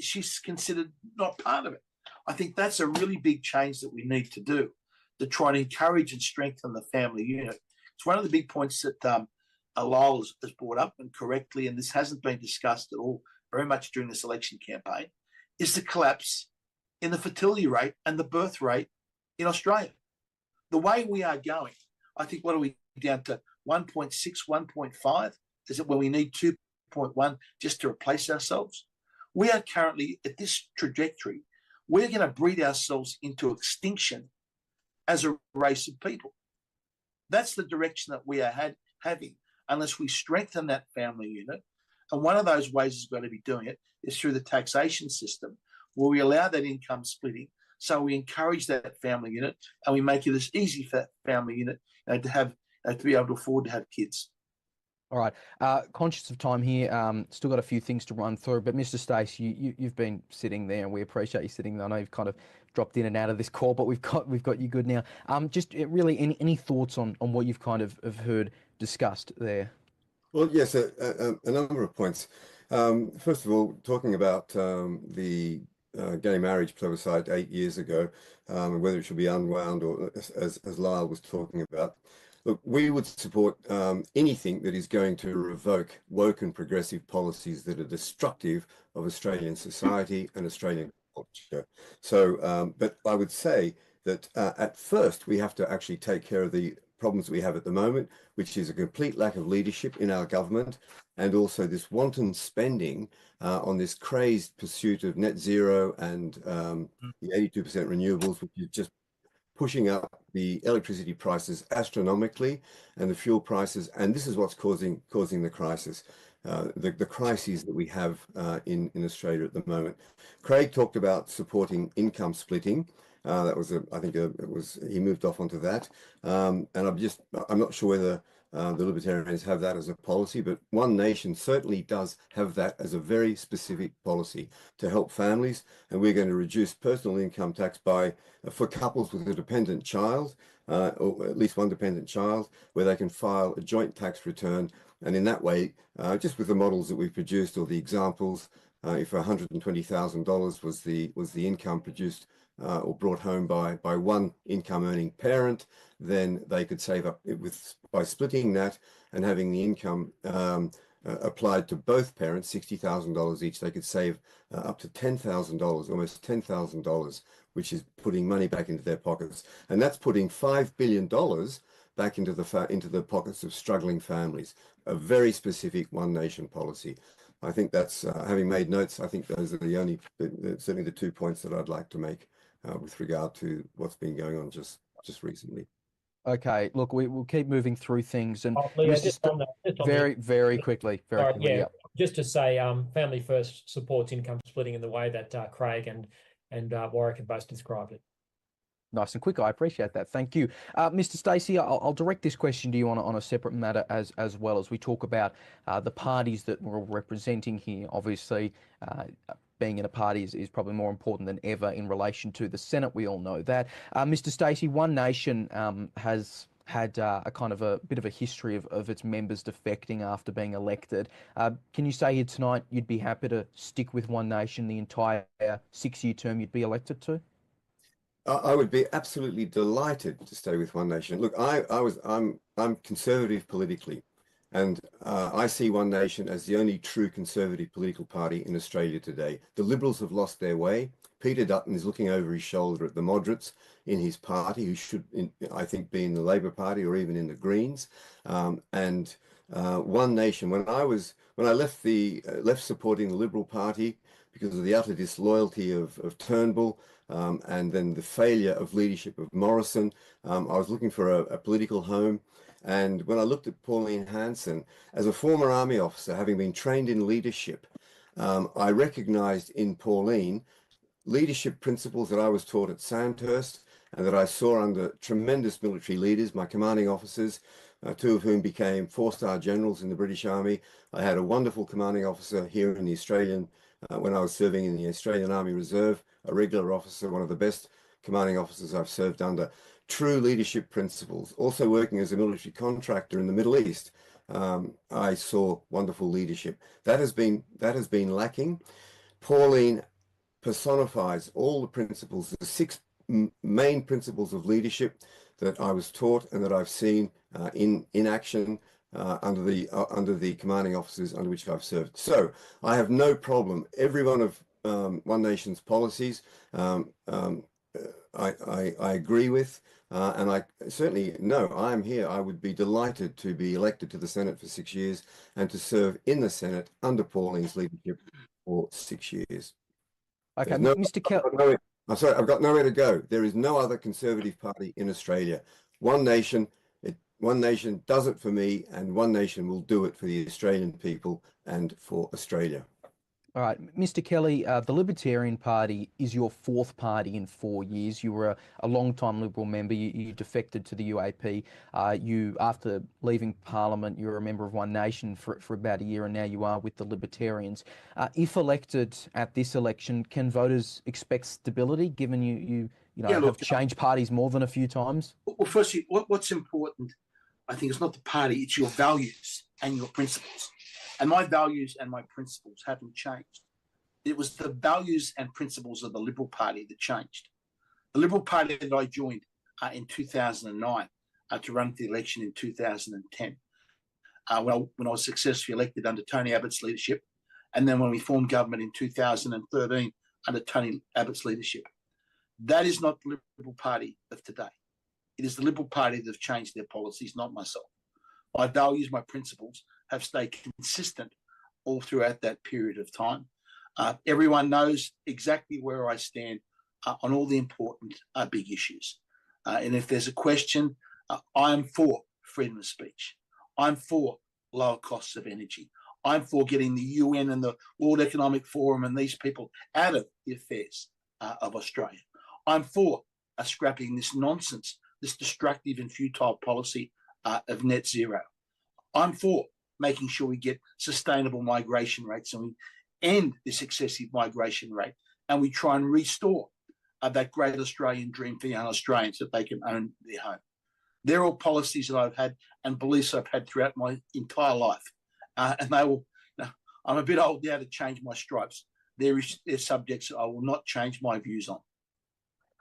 she's considered not part of it. I think that's a really big change that we need to do to try and encourage and strengthen the family unit. It's one of the big points that Lyle has brought up, and correctly, and this hasn't been discussed at all very much during this election campaign, is the collapse in the fertility rate and the birth rate in Australia. The way we are going, I think, what are we down to? 1.6, 1.5? Is it when we need 2.1 just to replace ourselves? We are currently at this trajectory. We're going to breed ourselves into extinction as a race of people. That's the direction that we are having unless we strengthen that family unit. And one of those ways is going to be doing it is through the taxation system, where we allow that income splitting. So we encourage that family unit and we make it as easy for that family unit to be able to afford to have kids. All right. Conscious of time here, still got a few things to run through. But Mr. Stace, you've been sitting there, and we appreciate you sitting there. I know you've kind of dropped in and out of this call, but we've got you good now. Just really any thoughts on what you've kind of heard discussed there? Well, yes, a number of points. First of all, talking about the gay marriage plebiscite 8 years ago, and whether it should be unwound or, as Lyle was talking about. Look, we would support anything that is going to revoke woke and progressive policies that are destructive of Australian society and Australian culture. So, but I would say that at first we have to actually take care of the problems we have at the moment, which is a complete lack of leadership in our government, and also this wanton spending on this crazed pursuit of net zero and the 82% renewables, which is just pushing up the electricity prices astronomically and the fuel prices. And this is what's causing the crisis, the crises that we have in Australia at the moment. Craig talked about supporting income splitting. That was, he moved off onto that. And I'm not sure whether the Libertarians have that as a policy, but One Nation certainly does have that as a very specific policy to help families. And we're going to reduce personal income tax for couples with a dependent child, or at least one dependent child, where they can file a joint tax return. And in that way, just with the models that we've produced or the examples, if $120,000 was the income produced or brought home by one income earning parent, then they could save up by splitting that and having the income applied to both parents, $60,000 each. They could save up to $10,000, almost $10,000, which is putting money back into their pockets, and that's putting $5 billion back into the pockets of struggling families. A very specific One Nation policy. I think that's having made notes. I think those are certainly the 2 points that I'd like to make with regard to what's been going on just recently. Okay, look, we'll keep moving through things, and Leo, Mr. Very quickly, yeah, yeah. just to say, Family First supports income splitting in the way that Craig and Warwick have both described it. Nice and quick. I appreciate that. Thank you. Mr. Stacey, I'll direct this question to you on a separate matter as well, as we talk about the parties that we're representing here. Obviously, being in a party is probably more important than ever in relation to the Senate. We all know that. Mr. Stacey, One Nation has had a kind of a bit of a history of its members defecting after being elected. Can you say here tonight you'd be happy to stick with One Nation the entire 6-year term you'd be elected to? I would be absolutely delighted to stay with One Nation. Look, I'm conservative politically, and I see One Nation as the only true conservative political party in Australia today. The Liberals have lost their way. Peter Dutton is looking over his shoulder at the moderates in his party, who should, I think, be in the Labor Party or even in the Greens. And One Nation, when I left supporting the Liberal Party because of the utter disloyalty of Turnbull, and then the failure of leadership of Morrison, I was looking for a political home. And when I looked at Pauline Hanson, as a former army officer, having been trained in leadership, I recognised in Pauline leadership principles that I was taught at Sandhurst and that I saw under tremendous military leaders, my commanding officers, two of whom became 4-star generals in the British Army. I had a wonderful commanding officer here in the Australian, when I was serving in the Australian Army Reserve, a regular officer, one of the best commanding officers I've served under. True leadership principles. Also working as a military contractor in the Middle East, I saw wonderful leadership. That has been lacking. Pauline personifies all the principles, the 6 main principles of leadership that I was taught and that I've seen in action under the commanding officers under which I've served. So I have no problem. Every one of One Nation's policies I agree with, and I certainly know I'm here. I would be delighted to be elected to the Senate for 6 years and to serve in the Senate under Pauline's leadership for 6 years. Okay, Mr. Kelly. I'm sorry, I've got nowhere to go. There is no other Conservative party in Australia. One Nation does it for me, and One Nation will do it for the Australian people and for Australia. All right, Mr. Kelly, the Libertarian Party is your 4th party in 4 years. You were a long-time Liberal member. You defected to the UAP. After leaving Parliament, you were a member of One Nation for about a year, and now you are with the Libertarians. If elected at this election, can voters expect stability, given you have changed parties more than a few times? Well, firstly, what's important, I think, is not the party, it's your values and your principles. And my values and my principles haven't changed. It was the values and principles of the Liberal Party that changed. The Liberal Party that I joined in 2009 to run for the election in 2010, when I was successfully elected under Tony Abbott's leadership, and then when we formed government in 2013 under Tony Abbott's leadership. That is not the Liberal Party of today. It is the Liberal Party that have changed their policies, not myself. My values, my principles have stayed consistent all throughout that period of time. Everyone knows exactly where I stand on all the important big issues. And if there's a question, I'm for freedom of speech. I'm for lower costs of energy. I'm for getting the UN and the World Economic Forum and these people out of the affairs of Australia. I'm for scrapping this nonsense, this destructive and futile policy of net zero. I'm for making sure we get sustainable migration rates and we end this excessive migration rate and we try and restore that great Australian dream for young Australians that they can own their home. They're all policies that I've had and beliefs I've had throughout my entire life. And they will, I'm a bit old now to change my stripes. They're subjects that I will not change my views on.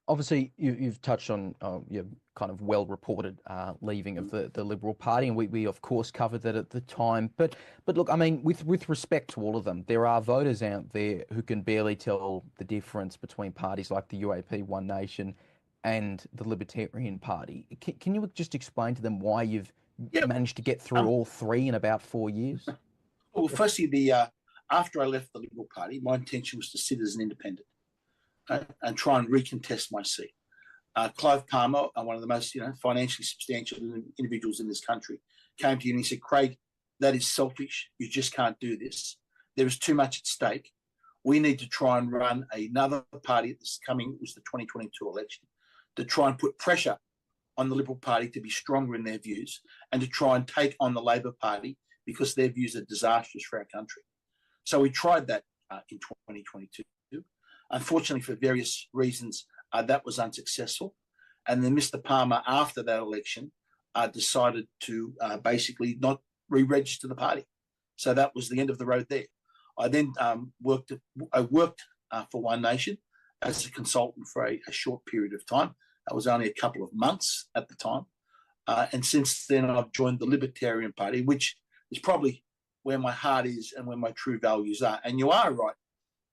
Obviously, you've touched on your kind of well-reported leaving of the Liberal Party, and we of course covered that at the time. But look, I mean, with respect to all of them, there are voters out there who can barely tell the difference between parties like the UAP, One Nation, and the Libertarian Party. Can you just explain to them why you've managed to get through all 3 in about 4 years? Well, firstly, after I left the Liberal Party, my intention was to sit as an independent. and try and recontest my seat. Clive Palmer, one of the most financially substantial individuals in this country, came to you and he said, "Craig, that is selfish. You just can't do this. There is too much at stake. We need to try and run another party at this coming, it was the 2022 election, to try and put pressure on the Liberal Party to be stronger in their views and to try and take on the Labor Party because their views are disastrous for our country." So we tried that in 2022. Unfortunately, for various reasons, that was unsuccessful. And then Mr. Palmer, after that election, decided to basically not re-register the party. So that was the end of the road there. I then worked for One Nation as a consultant for a short period of time. That was only a couple of months at the time. And since then, I've joined the Libertarian Party, which is probably where my heart is and where my true values are. And you are right.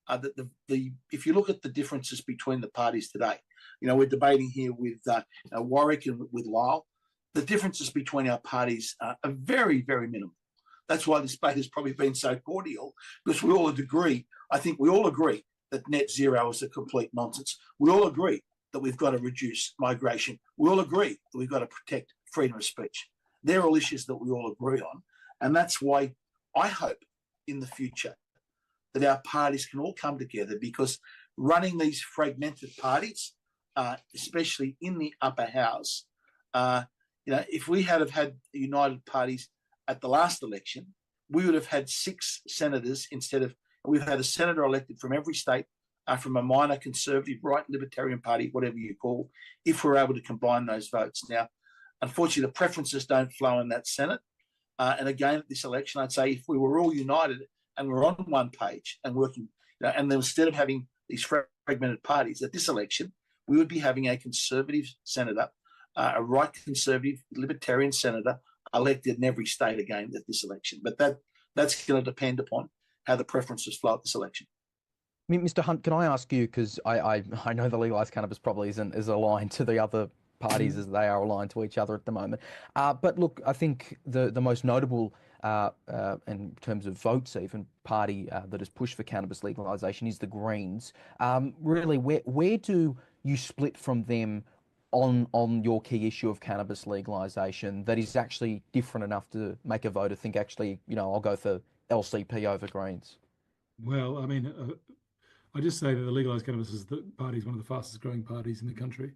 That if you look at the differences between the parties today, we're debating here with Warwick and with Lyle. The differences between our parties are very, very minimal. That's why this debate has probably been so cordial, because we all agree. I think we all agree that net zero is a complete nonsense. We all agree that we've got to reduce migration. We all agree that we've got to protect freedom of speech. They're all issues that we all agree on. And that's why I hope in the future that our parties can all come together, because running these fragmented parties, especially in the upper house, if we had united parties at the last election, we would have had 6 senators instead of, we've had a senator elected from every state, from a minor conservative, right, libertarian party, whatever you call, if we're able to combine those votes. Now, unfortunately, the preferences don't flow in that Senate. And again, at this election, I'd say if we were all united and we're on one page and working, and then instead of having these fragmented parties at this election, we would be having a conservative senator, a right conservative libertarian senator elected in every state again at this election. But that's going to depend upon how the preferences flow at this election. Mr. Hunt, can I ask you, because I know the legalised cannabis probably isn't as aligned to the other parties as they are aligned to each other at the moment. But look, I think the most notable, in terms of votes even, party that has pushed for cannabis legalisation is the Greens. Really, where do you split from them on your key issue of cannabis legalisation that is actually different enough to make a voter think, actually, I'll go for LCP over Greens? Well, I mean, I just say that the legalised cannabis party is one of the fastest growing parties in the country.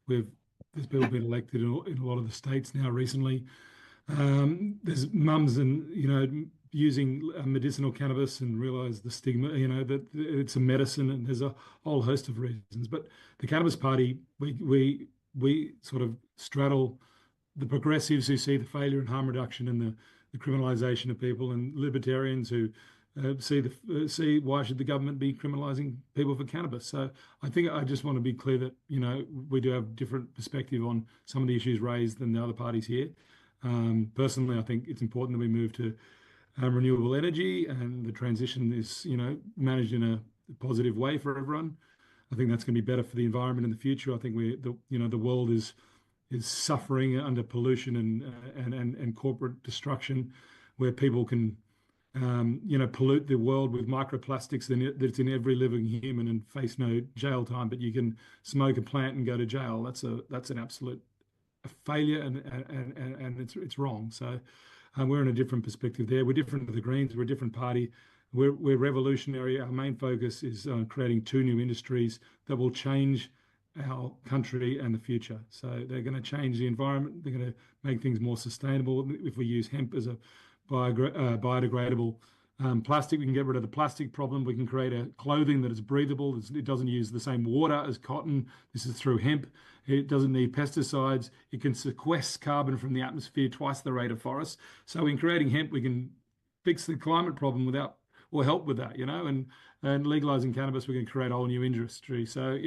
There's people been elected in a lot of the states now recently. There's mums and, using medicinal cannabis and realise the stigma, that it's a medicine, and there's a whole host of reasons. But the Cannabis Party, we sort of straddle the progressives who see the failure in harm reduction and the criminalisation of people, and libertarians who see why should the government be criminalising people for cannabis. So I think I just want to be clear that we do have different perspective on some of the issues raised than the other parties here. Personally, I think it's important that we move to renewable energy, and the transition is managed in a positive way for everyone. I think that's going to be better for the environment in the future. I think the world is suffering under pollution and corporate destruction, where people can pollute the world with microplastics that's in every living human and face no jail time. But you can smoke a plant and go to jail. That's an absolute failure, and it's wrong. So we're in a different perspective there. We're different to the Greens. We're a different party. We're revolutionary. Our main focus is on creating 2 new industries that will change our country and the future. So they're going to change the environment. They're going to make things more sustainable. If we use hemp as a biodegradable plastic, we can get rid of the plastic problem. We can create a clothing that is breathable. It doesn't use the same water as cotton. This is through hemp. It doesn't need pesticides. It can sequester carbon from the atmosphere twice the rate of forests. So in creating hemp, we can fix the climate problem or help with that, and legalizing cannabis, we can create a whole new industry. So,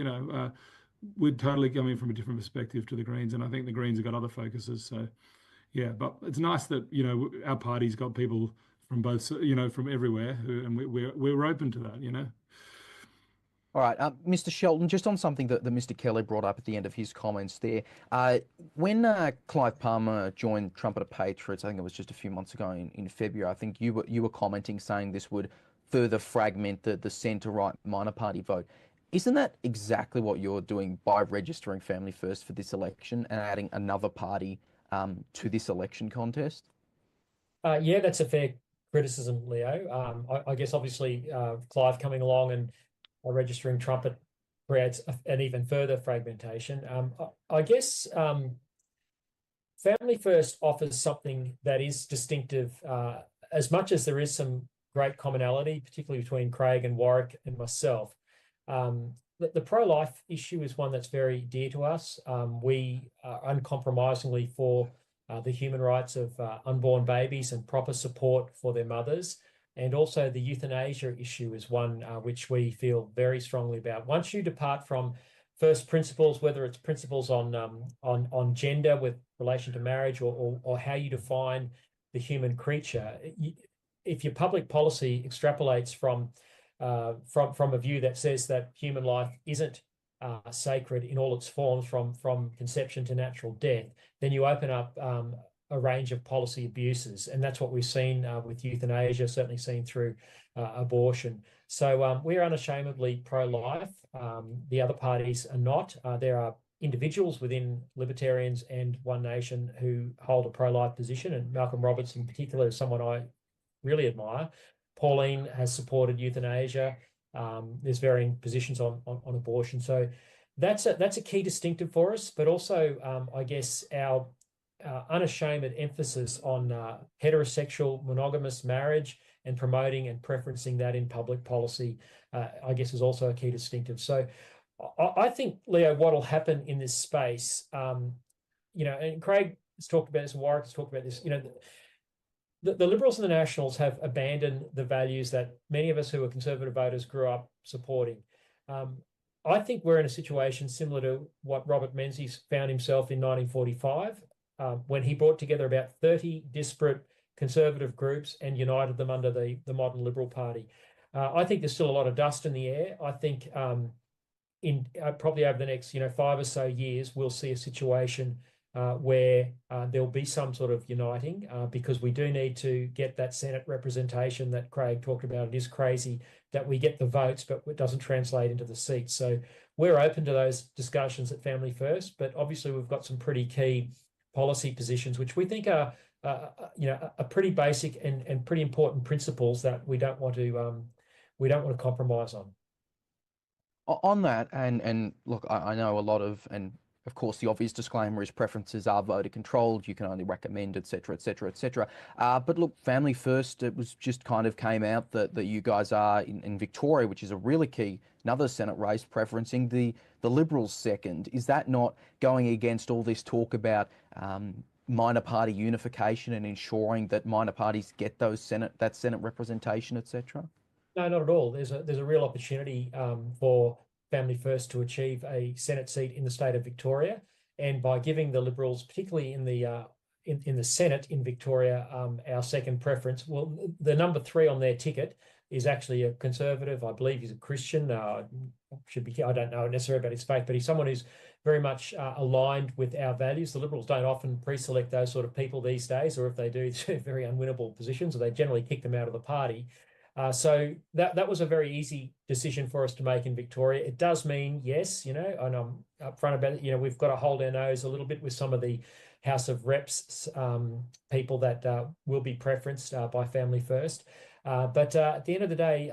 we're totally coming from a different perspective to the Greens, and I think the Greens have got other focuses. So, yeah, but it's nice that, our party's got people from both, from everywhere, and we're open to that, All right, Mr. Shelton, just on something that Mr. Kelly brought up at the end of his comments there. When Clive Palmer joined Trumpeter Patriots, I think it was just a few months ago in February, I think you were commenting, saying this would further fragment the centre-right minor party vote. Isn't that exactly what you're doing by registering Family First for this election and adding another party to this election contest? Yeah, that's a fair criticism, Leo. I guess obviously Clive coming along and registering Trumpet creates an even further fragmentation. I guess Family First offers something that is distinctive, as much as there is some great commonality, particularly between Craig and Warwick and myself. The pro-life issue is one that's very dear to us. We are uncompromisingly for the human rights of unborn babies and proper support for their mothers. And also the euthanasia issue is one which we feel very strongly about. Once you depart from first principles, whether it's principles on gender with relation to marriage or how you define the human creature, if your public policy extrapolates from a view that says that human life isn't sacred in all its forms from conception to natural death, then you open up a range of policy abuses. And that's what we've seen with euthanasia, certainly seen through abortion. So we're unashamedly pro-life. The other parties are not. There are individuals within Libertarians and One Nation who hold a pro-life position, and Malcolm Roberts in particular is someone I really admire. Pauline has supported euthanasia. There's varying positions on abortion. So that's a key distinctive for us, but also I guess our unashamed emphasis on heterosexual monogamous marriage and promoting and preferencing that in public policy, I guess is also a key distinctive. So I think, Leo, what will happen in this space, and Craig has talked about this, and Warwick has talked about this, the Liberals and the Nationals have abandoned the values that many of us who are Conservative voters grew up supporting. I think we're in a situation similar to what Robert Menzies found himself in 1945, when he brought together about 30 disparate Conservative groups and united them under the modern Liberal Party. I think there's still a lot of dust in the air. I think in probably over the next 5 or so years, we'll see a situation where there'll be some sort of uniting, because we do need to get that Senate representation that Craig talked about. It is crazy that we get the votes, but it doesn't translate into the seats. So we're open to those discussions at Family First, but obviously we've got some pretty key policy positions, which we think are pretty basic and pretty important principles that we don't want to compromise on. On that, and look, I know a lot of, and of course, the obvious disclaimer is preferences are voter controlled. You can only recommend, et cetera, et cetera, et cetera. But look, Family First, it was just kind of came out that you guys are in Victoria, which is a really key, another Senate race, preferencing the Liberals second. Is that not going against all this talk about minor party unification and ensuring that minor parties get that Senate representation, et cetera? No, not at all. There's a real opportunity for Family First to achieve a Senate seat in the state of Victoria, and by giving the Liberals, particularly in the Senate in Victoria, our second preference. Well, the number 3 on their ticket is actually a Conservative. I believe he's a Christian. I don't know necessarily about his faith, but he's someone who's very much aligned with our values. The Liberals don't often pre-select those sort of people these days, or if they do, it's very unwinnable positions, or they generally kick them out of the party. So that was a very easy decision for us to make in Victoria. It does mean, yes, and I'm upfront about it, we've got to hold our nose a little bit with some of the House of Reps people that will be preferenced by Family First. But at the end of the day,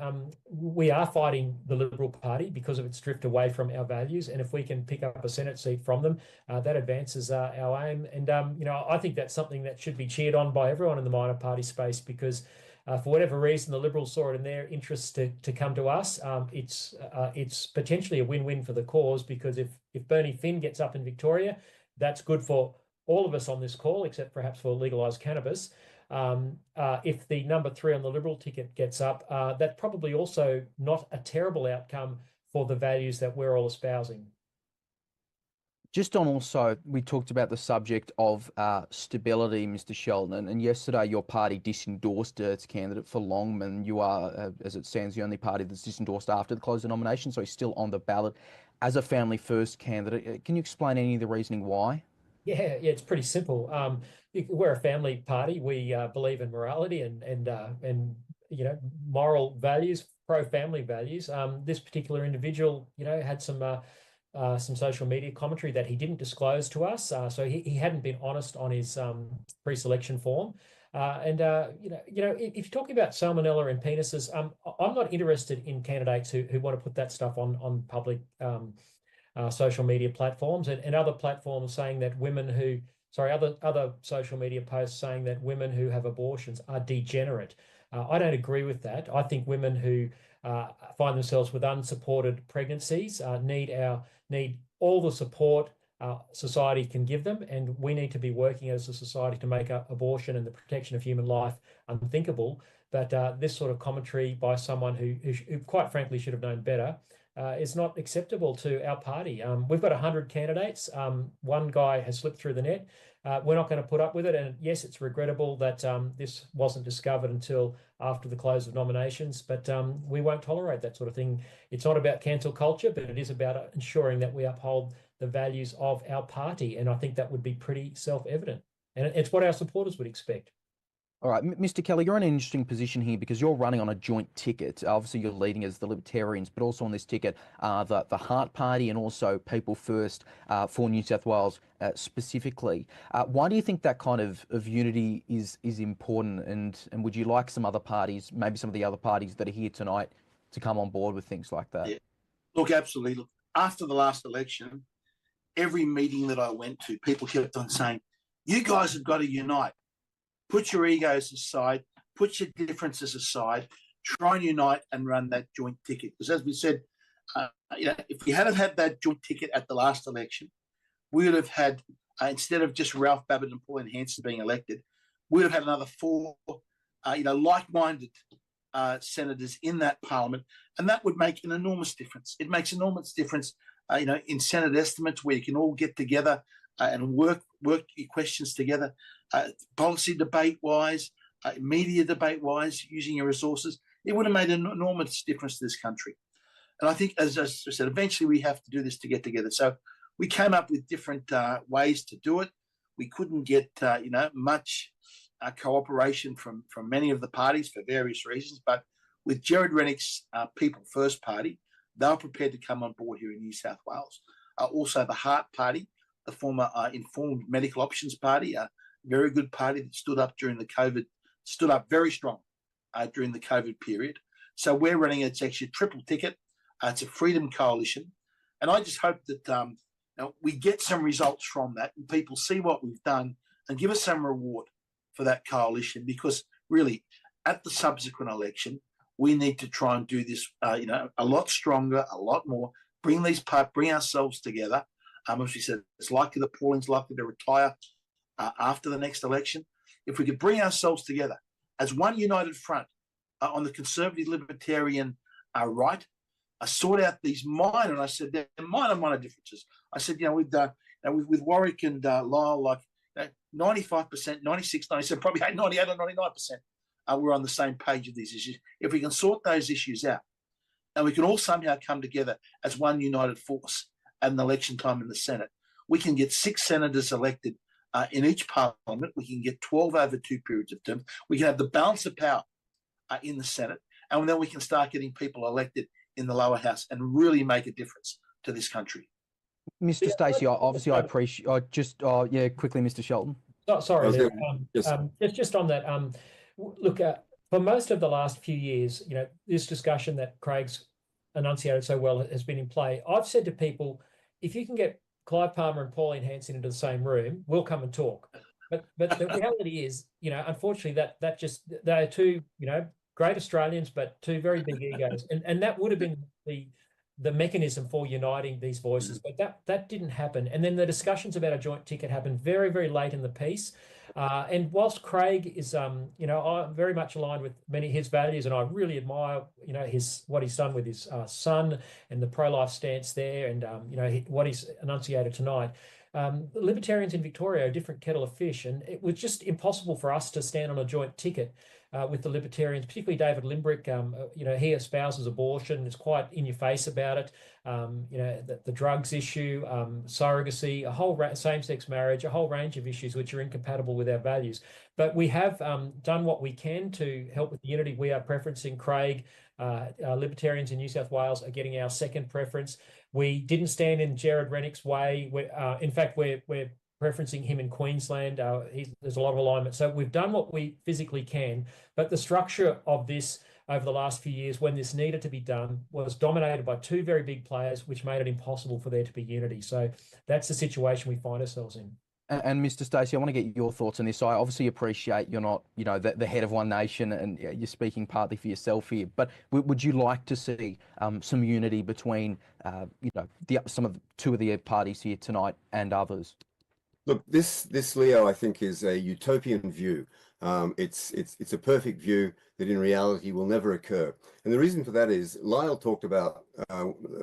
we are fighting the Liberal Party because of its drift away from our values. And if we can pick up a Senate seat from them, that advances our aim. And, I think that's something that should be cheered on by everyone in the minor party space, because for whatever reason, the Liberals saw it in their interest to come to us. It's potentially a win-win for the cause, because if Bernie Finn gets up in Victoria, that's good for all of us on this call, except perhaps for legalised cannabis. If the number 3 on the Liberal ticket gets up, that's probably also not a terrible outcome for the values that we're all espousing. Just on also, we talked about the subject of stability, Mr. Sheldon, and yesterday your party disendorsed its candidate for Longman. You are, as it stands, the only party that's disendorsed after the close of nomination, so he's still on the ballot as a Family First candidate. Can you explain any of the reasoning why? Yeah, it's pretty simple. We're a family party. We believe in morality, and moral values, pro-family values. This particular individual, had some social media commentary that he didn't disclose to us. So he hadn't been honest on his pre-selection form. If you're talking about salmonella in penises, I'm not interested in candidates who want to put that stuff on public social media platforms and other platforms saying that other social media posts saying that women who have abortions are degenerate. I don't agree with that. I think women who find themselves with unsupported pregnancies need all the support society can give them, and we need to be working as a society to make abortion and the protection of human life unthinkable. But this sort of commentary by someone who quite frankly should have known better is not acceptable to our party. We've got 100 candidates. One guy has slipped through the net. We're not going to put up with it. And yes, it's regrettable that this wasn't discovered until after the close of nominations, but we won't tolerate that sort of thing. It's not about cancel culture, but it is about ensuring that we uphold the values of our party. And I think that would be pretty self-evident. And it's what our supporters would expect. All right, Mr. Kelly, you're in an interesting position here because you're running on a joint ticket. Obviously, you're leading as the Libertarians, but also on this ticket, the Heart Party and also People First for New South Wales specifically. Why do you think that kind of unity is important? And would you like some other parties, maybe some of the other parties that are here tonight, to come on board with things like that? Yeah. Look, absolutely. Look, after the last election, every meeting that I went to, people kept on saying, you guys have got to unite. Put your egos aside, put your differences aside, try and unite and run that joint ticket. Because as we said, if we hadn't had that joint ticket at the last election, we would have had, instead of just Ralph Babet and Pauline Hanson being elected, we would have had another 4, like-minded senators in that parliament. And that would make an enormous difference. It makes enormous difference, in Senate estimates where you can all get together and work your questions together, policy debate-wise, media debate-wise, using your resources. It would have made an enormous difference to this country. And I think, as I said, eventually we have to do this to get together. So we came up with different ways to do it. We couldn't get, much cooperation from many of the parties for various reasons. But with Gerard Rennick's People First Party, they were prepared to come on board here in New South Wales. Also, the Heart Party, the former Informed Medical Options Party, a very good party that stood up very strong during the COVID period. So we're running, it's actually a triple ticket. It's a freedom coalition. And I just hope that we get some results from that and people see what we've done and give us some reward for that coalition, because really at the subsequent election, we need to try and do this, a lot stronger, a lot more, bring ourselves together. As we said, it's likely that Pauline's likely to retire after the next election. If we could bring ourselves together as one united front on the Conservative Libertarian right, sort out these minor, and I said they're minor differences. I said, with Warwick and Lyle, 95%, 96, 97, probably 98 or 99%, we're on the same page of these issues. If we can sort those issues out, and we can all somehow come together as one united force at an election time in the Senate, we can get 6 senators elected in each parliament. We can get 12 over 2 periods of term. We can have the balance of power in the Senate, and then we can start getting people elected in the lower house and really make a difference to this country. Mr. Stacey, obviously I appreciate. Quickly, Mr. Shelton. Sorry, Leo. Just on that. Look, for most of the last few years, this discussion that Craig's enunciated so well has been in play. I've said to people, if you can get Clive Palmer and Pauline Hanson into the same room, we'll come and talk. But the reality is, unfortunately, that just they are two, great Australians, but two very big egos, and that would have been the mechanism for uniting these voices, but that didn't happen. And then the discussions about a joint ticket happened very, very late in the piece. And whilst Craig is, I'm very much aligned with many of his values, and I really admire, what he's done with his son and the pro-life stance there, and what he's enunciated tonight. The Libertarians in Victoria are a different kettle of fish, and it was just impossible for us to stand on a joint ticket with the Libertarians, particularly David Limbrick. He espouses abortion, is quite in your face about it. The drugs issue, surrogacy, a whole same-sex marriage, a whole range of issues which are incompatible with our values. But we have done what we can to help with the unity. We are preferencing Craig. Libertarians in New South Wales are getting our second preference. We didn't stand in Jared Rennick's way. In fact, we're preferencing him in Queensland. There's a lot of alignment. So we've done what we physically can, but the structure of this over the last few years, when this needed to be done, was dominated by two very big players, which made it impossible for there to be unity. So that's the situation we find ourselves in. And Mr. Stacey, I want to get your thoughts on this. I obviously appreciate you're not, the head of One Nation, and you're speaking partly for yourself here. But would you like to see some unity between, two of the parties here tonight and others? Look, this Leo, I think, is a utopian view. It's a perfect view that in reality will never occur. And the reason for that is Lyle talked about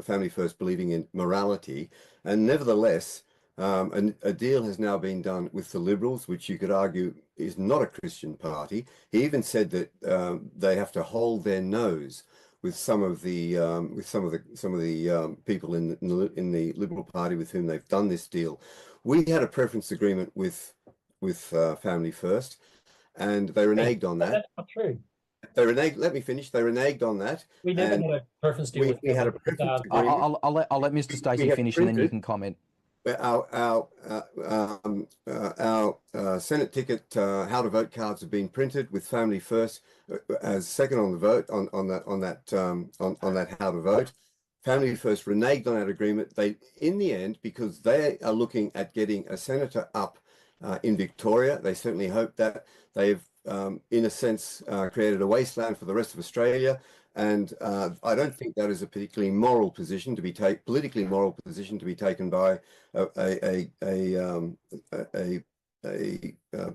Family First believing in morality, and nevertheless, a deal has now been done with the Liberals, which you could argue is not a Christian party. He even said that they have to hold their nose with some of the people in the Liberal Party with whom they've done this deal. We had a preference agreement with Family First, and they reneged on that. That's not true. They reneged. Let me finish. They reneged on that. We never had a preference deal. We had a preference agreement. I'll let Mr. Stacey finish, and then you can comment. Our Senate ticket how to vote cards have been printed with Family First as second on the vote on that how to vote. Family First reneged on that agreement. They, in the end, because they are looking at getting a senator up in Victoria, they certainly hope that they've, in a sense, created a wasteland for the rest of Australia. And I don't think that is a particularly moral position to be taken, politically moral position to be taken by a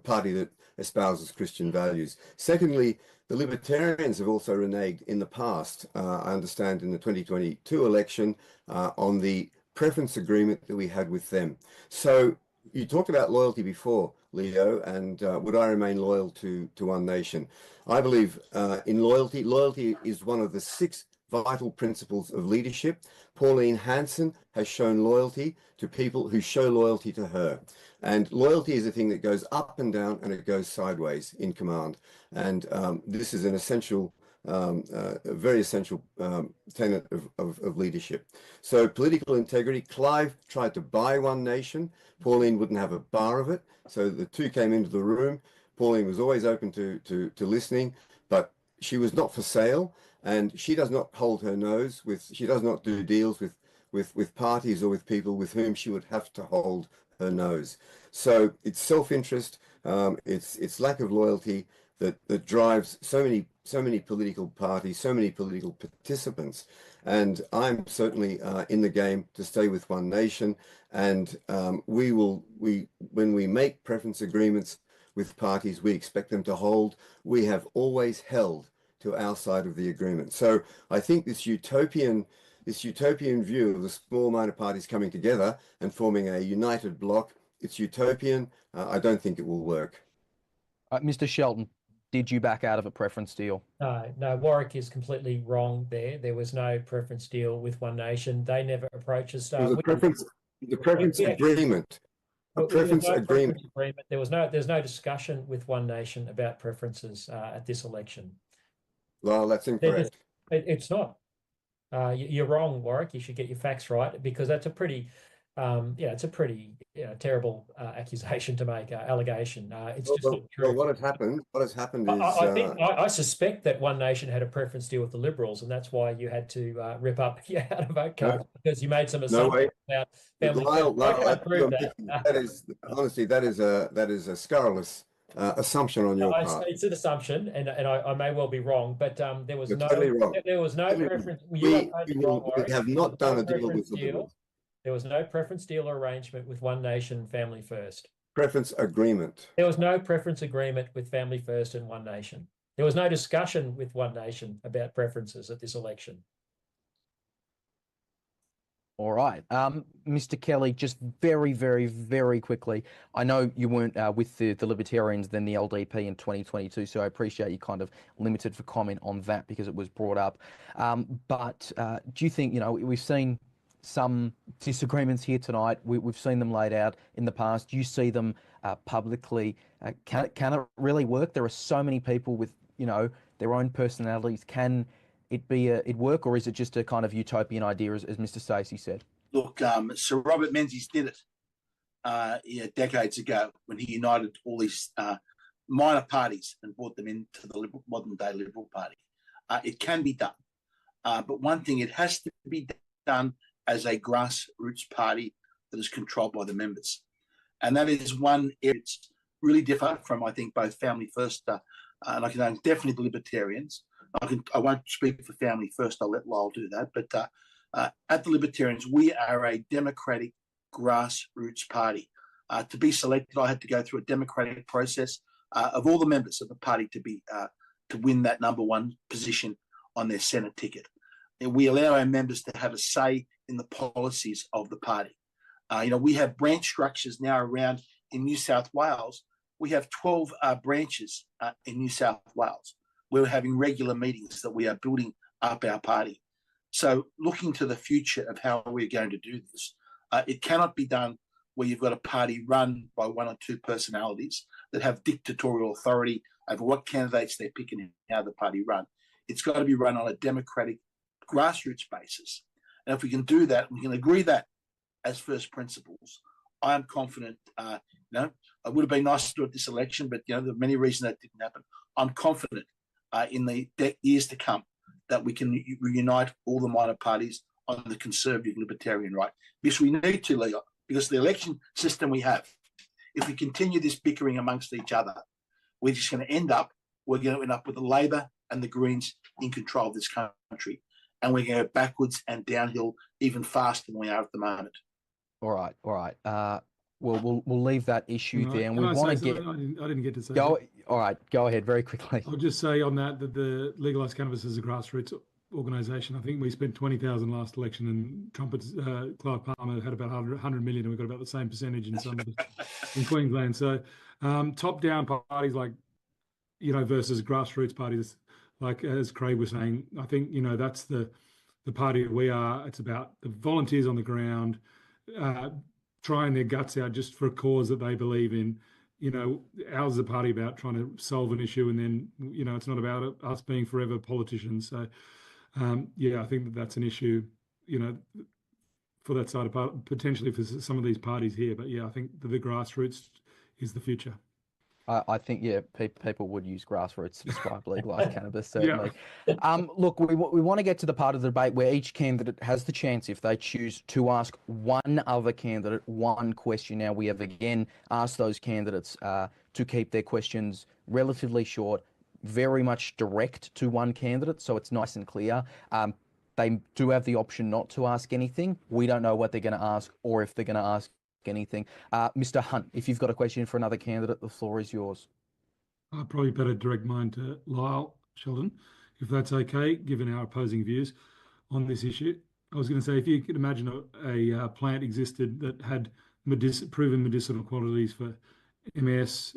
party that espouses Christian values. Secondly, the Libertarians have also reneged in the past, I understand in the 2022 election, on the preference agreement that we had with them. So you talked about loyalty before, Leo, and would I remain loyal to One Nation? I believe in loyalty. Loyalty is one of the 6 vital principles of leadership. Pauline Hanson has shown loyalty to people who show loyalty to her. And loyalty is a thing that goes up and down, and it goes sideways in command. And this is an essential, a very essential tenet of leadership. So political integrity. Clive tried to buy One Nation. Pauline wouldn't have a bar of it. So the two came into the room. Pauline was always open to listening, but she was not for sale, and she does not hold her nose with, she does not do deals with parties or with people with whom she would have to hold her nose. So it's self-interest, it's lack of loyalty that drives so many political parties, so many political participants. And I'm certainly in the game to stay with One Nation. And when we make preference agreements with parties, we expect them to hold. We have always held to our side of the agreement. So I think this utopian view of the small minor parties coming together and forming a united bloc, it's utopian. I don't think it will work. Mr. Shelton, did you back out of a preference deal? No, Warwick is completely wrong there. There was no preference deal with One Nation. They never approached us. The preference agreement. Preference agreement. There's no discussion with One Nation about preferences at this election. Well, that's incorrect. It's not. You're wrong, Warwick. You should get your facts right, because that's a pretty, it's a pretty terrible accusation to make, allegation. It's just not true. Well, what has happened is I suspect that One Nation had a preference deal with the Liberals, and that's why you had to rip up your out of vote cards, because you made some assumptions about family. That is honestly, that is a scurrilous assumption on your part. It's an assumption, and I may well be wrong, but there was no preference. We have not done a deal with the Liberals. There was no preference deal or arrangement with One Nation, Family First. Preference agreement. There was no preference agreement with Family First and One Nation. There was no discussion with One Nation about preferences at this election. All right. Mr. Kelly, just very, very, very quickly. I know you weren't with the Libertarians, then the LDP in 2022, so I appreciate you kind of limited for comment on that because it was brought up. But do you think, we've seen some disagreements here tonight. We've seen them laid out in the past. Do you see them publicly? Can it really work? There are so many people with, their own personalities. Can it work, or is it just a kind of utopian idea, as Mr. Stacey said? Look, Sir Robert Menzies did it decades ago when he united all these minor parties and brought them into the modern-day Liberal Party. It can be done, but one thing, it has to be done as a grassroots party that is controlled by the members, and that is one area that's really different from, I think, both Family First and I can definitely the Libertarians. I won't speak for Family First. I'll let Lyle do that. But at the Libertarians, we are a democratic grassroots party. To be selected, I had to go through a democratic process of all the members of the party to win that number one position on their Senate ticket. And we allow our members to have a say in the policies of the party. We have branch structures now around in New South Wales. We have 12 branches in New South Wales. We're having regular meetings that we are building up our party. So looking to the future of how we're going to do this, it cannot be done where you've got a party run by one or two personalities that have dictatorial authority over what candidates they're picking and how the party run. It's got to be run on a democratic grassroots basis. And if we can do that, we can agree that as first principles, I am confident, it would have been nice to do it this election, but there are many reasons that didn't happen. I'm confident in the years to come that we can reunite all the minor parties on the conservative libertarian right. Because we need to, Leo, because the election system we have, if we continue this bickering amongst each other, we're going to end up with the Labor and the Greens in control of this country. And we're going to go backwards and downhill even faster than we are at the moment. All right. We'll leave that issue there, and we want to get. I didn't get to say. All right, go ahead very quickly. I'll just say on that the legalised cannabis is a grassroots organisation. I think we spent 20,000 last election, and Clive Palmer had about 100 million, and we got about the same percentage in some of in Queensland. So top-down parties versus grassroots parties, like as Craig was saying, I think that's the party we are. It's about the volunteers on the ground, trying their guts out just for a cause that they believe in. Ours is a party about trying to solve an issue, and then it's not about us being forever politicians. So I think that's an issue for that side of potentially for some of these parties here. But I think the grassroots is the future. I think, people would use grassroots to describe legalised cannabis, certainly. Look, we want to get to the part of the debate where each candidate has the chance, if they choose, to ask one other candidate one question. Now, we have again asked those candidates to keep their questions relatively short, very much direct to one candidate, so it's nice and clear. They do have the option not to ask anything. We don't know what they're going to ask or if they're going to ask anything. Mr. Hunt, if you've got a question for another candidate, the floor is yours. I'd probably better direct mine to Lyle Sheldon, if that's okay, given our opposing views on this issue. I was going to say, if you could imagine a plant existed that had proven medicinal qualities for MS,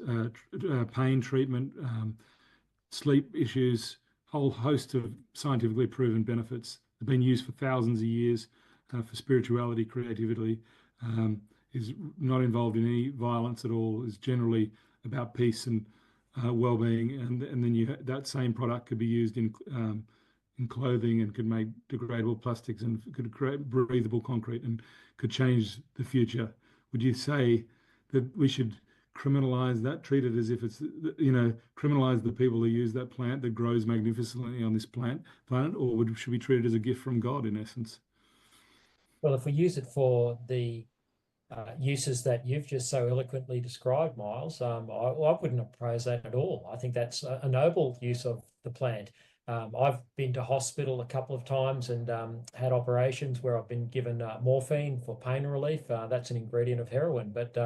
pain treatment, sleep issues, whole host of scientifically proven benefits, have been used for thousands of years for spirituality, creativity, is not involved in any violence at all, is generally about peace and well-being, and then that same product could be used in clothing and could make degradable plastics and could create breathable concrete and could change the future. Would you say that we should criminalize that, treat it as if it's, criminalize the people who use that plant that grows magnificently on this planet, or should we treat it as a gift from God, in essence? Well, if we use it for the uses that you've just so eloquently described, Miles, I wouldn't oppose that at all. I think that's a noble use of the plant. I've been to hospital a couple of times and had operations where I've been given morphine for pain relief. That's an ingredient of heroin, but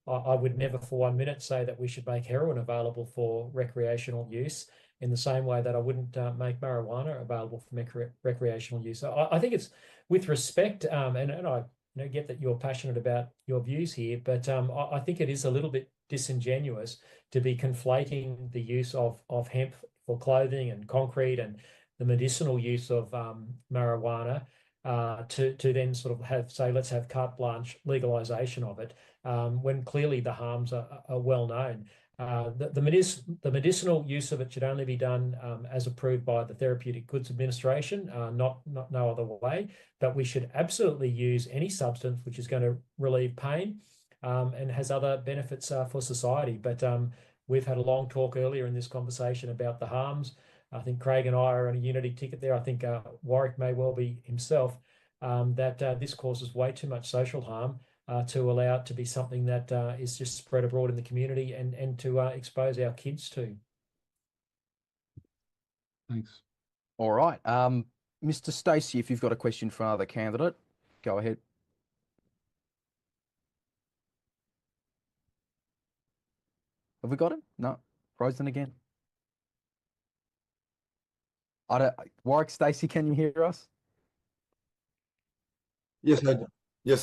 I would never for 1 minute say that we should make heroin available for recreational use. in the same way that I wouldn't make marijuana available for recreational use. So I think it's with respect, and I get that you're passionate about your views here, but I think it is a little bit disingenuous to be conflating the use of hemp for clothing and concrete and the medicinal use of marijuana to then sort of say, let's have carte blanche legalization of it, when clearly the harms are well known. The medicinal use of it should only be done as approved by the Therapeutic Goods Administration, no other way. But we should absolutely use any substance which is going to relieve pain and has other benefits for society. But we've had a long talk earlier in this conversation about the harms. I think Craig and I are on a unity ticket there. I think Warwick may well be himself, that this causes way too much social harm to allow it to be something that is just spread abroad in the community and to expose our kids to. Thanks. All right. Mr. Stacey, if you've got a question for another candidate, go ahead. Have we got him? No. Frozen again. Warwick, Stacey, can you hear us? Yes,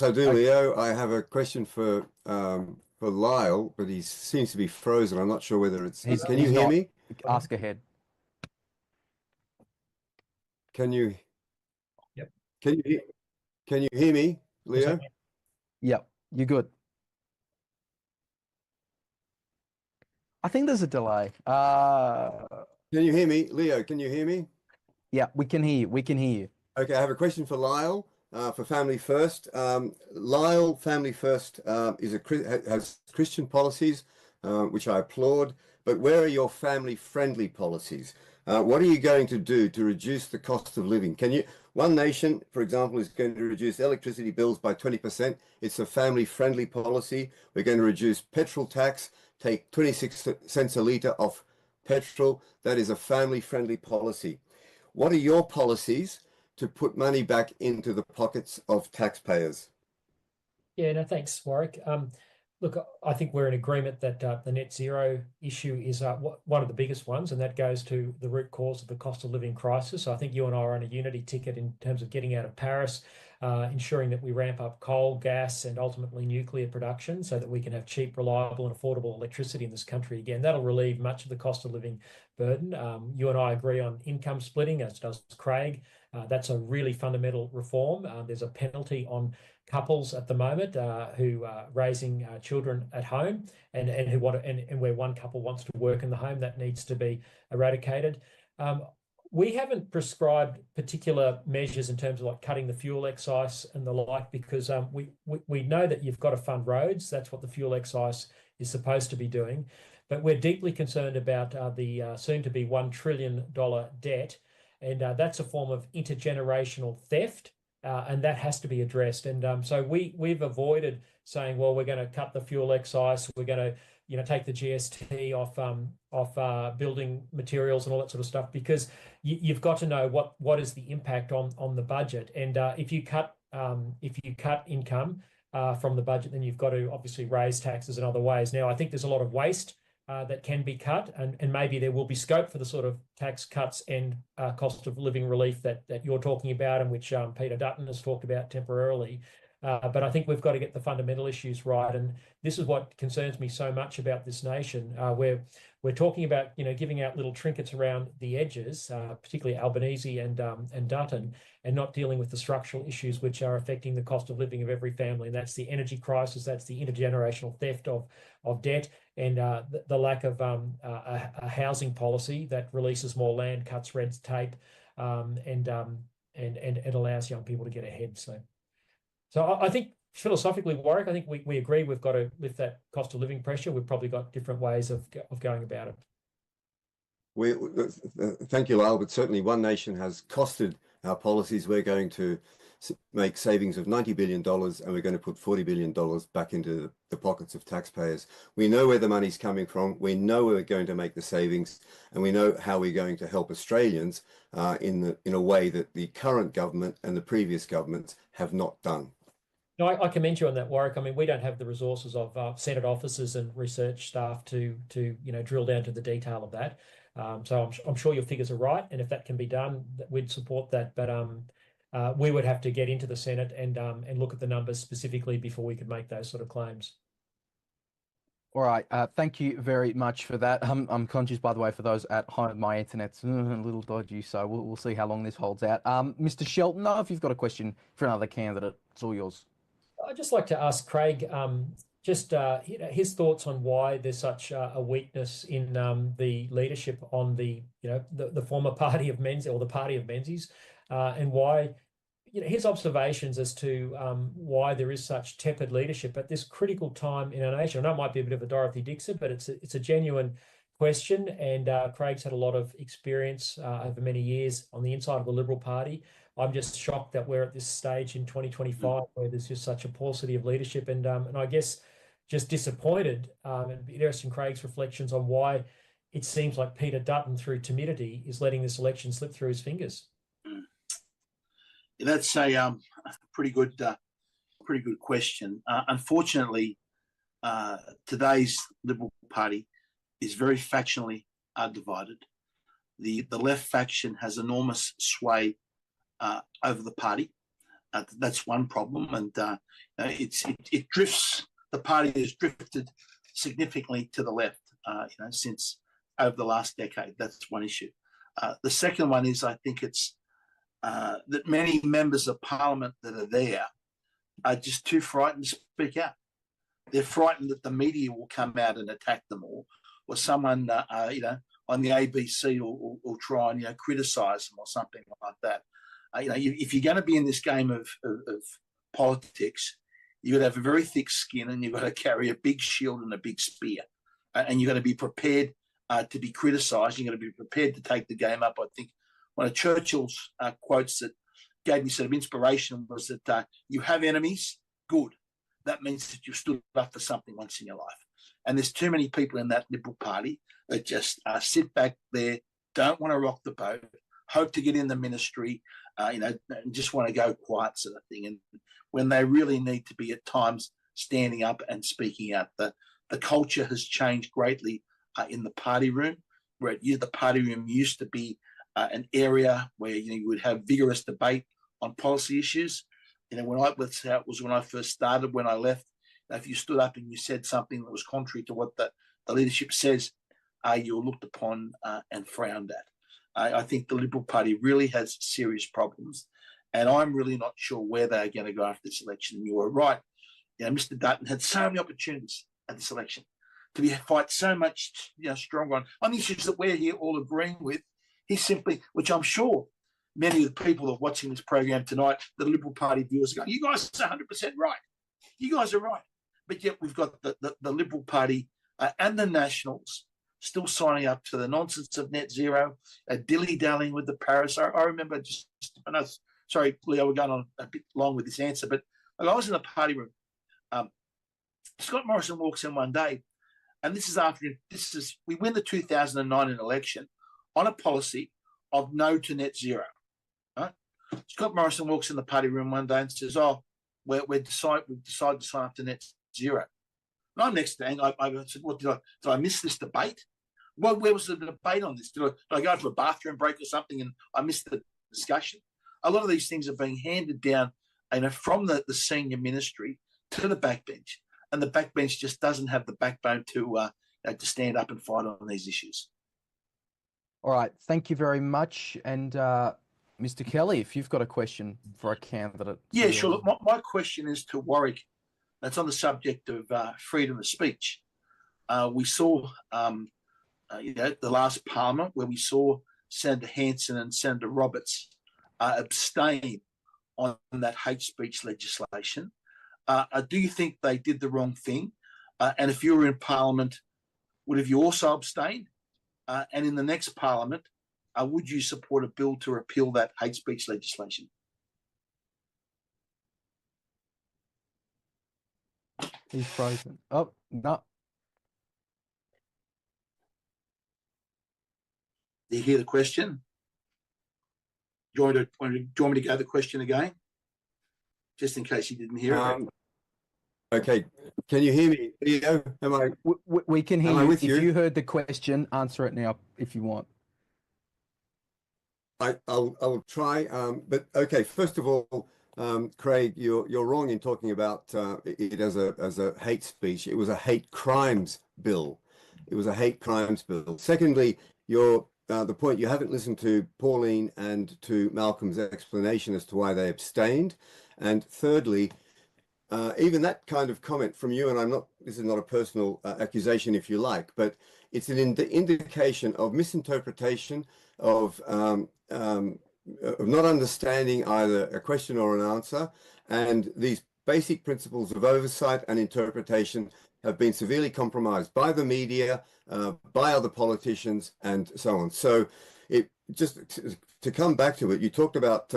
I do, Leo. I have a question for Lyle, but he seems to be frozen. I'm not sure whether it's. Can you hear me? Ask ahead. Can you? Yep. Can you hear me, Leo? Yep, you're good. I think there's a delay. Can you hear me, Leo? Can you hear me? Yeah, we can hear you. We can hear you. Okay, I have a question for Lyle. For Family First, Lyle Family First has Christian policies, which I applaud. But where are your family-friendly policies? What are you going to do to reduce the cost of living? One Nation, for example, is going to reduce electricity bills by 20%. It's a family-friendly policy. We're going to reduce petrol tax, take 26 cents a litre off petrol. That is a family-friendly policy. What are your policies to put money back into the pockets of taxpayers? Yeah, no, thanks, Warwick. Look, I think we're in agreement that the net zero issue is one of the biggest ones, and that goes to the root cause of the cost of living crisis. So I think you and I are on a unity ticket in terms of getting out of Paris, ensuring that we ramp up coal, gas, and ultimately nuclear production so that we can have cheap, reliable, and affordable electricity in this country again. That'll relieve much of the cost of living burden. You and I agree on income splitting, as does Craig. That's a really fundamental reform. There's a penalty on couples at the moment who are raising children at home and who and where one couple wants to work in the home. That needs to be eradicated. We haven't prescribed particular measures in terms of like cutting the fuel excise and the like, because we know that you've got to fund roads. That's what the fuel excise is supposed to be doing. But we're deeply concerned about the soon-to-be $1 trillion debt. And that's a form of intergenerational theft, and that has to be addressed. And so we've avoided saying, well, we're going to cut the fuel excise, we're going to take the GST off building materials and all that sort of stuff, because you've got to know what is the impact on the budget. And if you cut income from the budget, then you've got to obviously raise taxes in other ways. Now, I think there's a lot of waste that can be cut, and maybe there will be scope for the sort of tax cuts and cost of living relief that you're talking about, and which Peter Dutton has talked about temporarily. But I think we've got to get the fundamental issues right, and this is what concerns me so much about this nation, where we're talking about giving out little trinkets around the edges, particularly Albanese and Dutton, and not dealing with the structural issues which are affecting the cost of living of every family. And that's the energy crisis, that's the intergenerational theft of debt, and the lack of a housing policy that releases more land, cuts red tape, and allows young people to get ahead. So I think philosophically, Warwick, I think we agree we've got to lift that cost of living pressure. We've probably got different ways of going about it. Thank you, Lyle, but certainly One Nation has costed our policies. We're going to make savings of $90 billion, and we're going to put $40 billion back into the pockets of taxpayers. We know where the money's coming from. We know where we're going to make the savings, and we know how we're going to help Australians in a way that the current government and the previous governments have not done. No, I commend you on that, Warwick. I mean, we don't have the resources of Senate officers and research staff to drill down to the detail of that. So I'm sure your figures are right, and if that can be done, we'd support that. But we would have to get into the Senate and look at the numbers specifically before we could make those sort of claims. All right, thank you very much for that. I'm conscious, by the way, for those at home, my internet's a little dodgy, so we'll see how long this holds out. Mr. Shelton, if you've got a question for another candidate, it's all yours. I'd just like to ask Craig his thoughts on why there's such a weakness in the leadership on the former party of Menzies, or the party of Menzies, and why his observations as to why there is such tepid leadership at this critical time in our nation. I know it might be a bit of a Dorothy Dixon, but it's a genuine question, and Craig's had a lot of experience over many years on the inside of the Liberal Party. I'm just shocked that we're at this stage in 2025 where there's just such a paucity of leadership, and I guess just disappointed. And interested in Craig's reflections on why it seems like Peter Dutton, through timidity, is letting this election slip through his fingers. That's a pretty good question. Unfortunately, today's Liberal Party is very factionally divided. The left faction has enormous sway over the party. That's one problem, and it drifts. The party has drifted significantly to the left, since over the last decade. That's one issue. The second one is, I think it's that many members of Parliament that are there are just too frightened to speak out. They're frightened that the media will come out and attack them, or someone, on the ABC will try and criticise them or something like that. If you're going to be in this game of politics, you've got to have a very thick skin, and you've got to carry a big shield and a big spear, and you've got to be prepared to be criticised. You've got to be prepared to take the game up. I think one of Churchill's quotes that gave me sort of inspiration was that you have enemies, good. That means that you've stood up for something once in your life. And there's too many people in that Liberal Party that just sit back there, don't want to rock the boat, hope to get in the ministry, and just want to go quiet, sort of thing. And when they really need to be at times standing up and speaking out, the culture has changed greatly in the party room, where the party room used to be an area where you would have vigorous debate on policy issues. When I first started, when I left, if you stood up and you said something that was contrary to what the leadership says, you were looked upon and frowned at. I think the Liberal Party really has serious problems, and I'm really not sure where they're going to go after this election. And you were right. Mr. Dutton had so many opportunities at this election to fight so much stronger on the issues that we're here all agreeing with. He simply, which I'm sure many of the people that are watching this program tonight, the Liberal Party viewers, are going, you guys are 100% right. You guys are right. But yet we've got the Liberal Party and the Nationals still signing up to the nonsense of net zero, dilly-dallying with the Paris. I remember sorry, Leo, we're going on a bit long with this answer, but I was in the party room. Scott Morrison walks in one day, and we win the 2009 election on a policy of no to net zero. Right? Scott Morrison walks in the party room one day and says, we've decided to sign up to net zero. And I'm next to him. I said, did I miss this debate? Well, where was the debate on this? Did I go to a bathroom break or something and I missed the discussion? A lot of these things are being handed down from the senior ministry to the backbench, and the backbench just doesn't have the backbone to stand up and fight on these issues. All right, thank you very much. And Mr. Kelly, if you've got a question for a candidate. Yeah, sure. Look, my question is to Warwick. That's on the subject of freedom of speech. We saw, the last Parliament where we saw Senator Hanson and Senator Roberts abstain on that hate speech legislation. Do you think they did the wrong thing? And if you were in Parliament, would you also abstain? And in the next Parliament, would you support a bill to repeal that hate speech legislation? He's frozen. Oh, no. Do you hear the question? Do you want me to go the question again? Just in case you didn't hear it. Okay, can you hear me, Leo? Am I? We can hear Am I you. with If you? you heard the question, answer it now if you want. I'll try. But okay, first of all, Craig, you're wrong in talking about it as a hate speech. It was a hate crimes bill. It was a hate crimes bill. Secondly, the point, you haven't listened to Pauline and to Malcolm's explanation as to why they abstained. And thirdly, even that kind of comment from you, and this is not a personal accusation if you like, but it's an indication of misinterpretation, of not understanding either a question or an answer. And these basic principles of oversight and interpretation have been severely compromised by the media, by other politicians, and so on. So just to come back to it, you talked about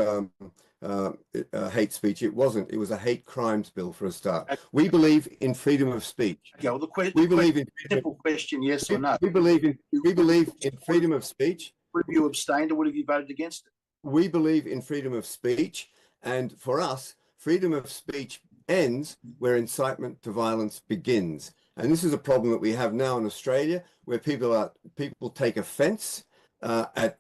hate speech. It wasn't. It was a hate crimes bill for a start. We believe in freedom of speech. Okay, well, we believe in simple question, yes or no. We believe in freedom of speech. Would have you abstained or would have you voted against it? We believe in freedom of speech, and for us, freedom of speech ends where incitement to violence begins. And this is a problem that we have now in Australia, where people take offence at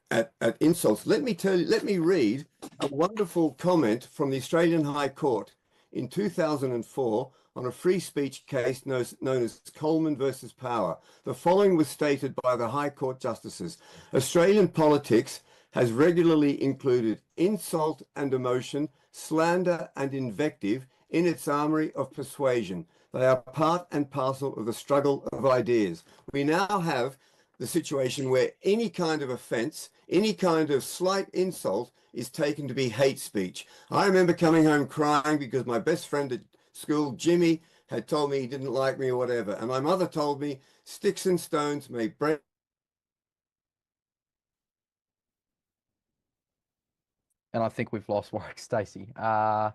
insults. Let me read a wonderful comment from the Australian High Court in 2004 on a free speech case known as Coleman versus Power. The following was stated by the High Court justices: Australian politics has regularly included insult and emotion, slander and invective in its armoury of persuasion. They are part and parcel of the struggle of ideas. We now have the situation where any kind of offence, any kind of slight insult is taken to be hate speech. I remember coming home crying because my best friend at school, Jimmy, had told me he didn't like me or whatever. And my mother told me, sticks and stones may break. And I think we've lost Warwick Stacey. Instead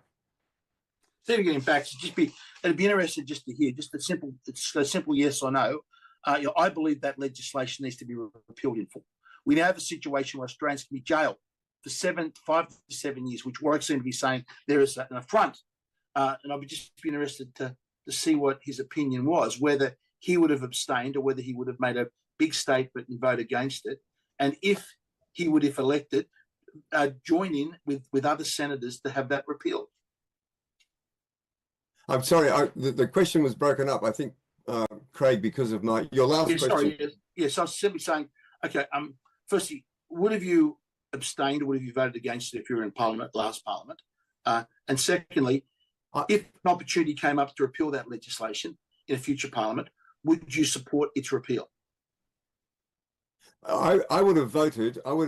of getting back, it'd be interesting just to hear just a simple yes or no. I believe that legislation needs to be repealed in full. We now have a situation where Australians can be jailed for 5 to 7 years, which Warwick seemed to be saying there is an affront. And I'd just be interested to see what his opinion was, whether he would have abstained or whether he would have made a big statement and vote against it. And if he would, if elected, join in with other senators to have that repealed. I'm sorry, the question was broken up, I think, Craig, because of your last question. Sorry, yes, I was simply saying, okay, firstly, would have you abstained or would have you voted against it if you were in Parliament, last Parliament? And secondly, if an opportunity came up to repeal that legislation in a future Parliament, would you support its repeal? I would have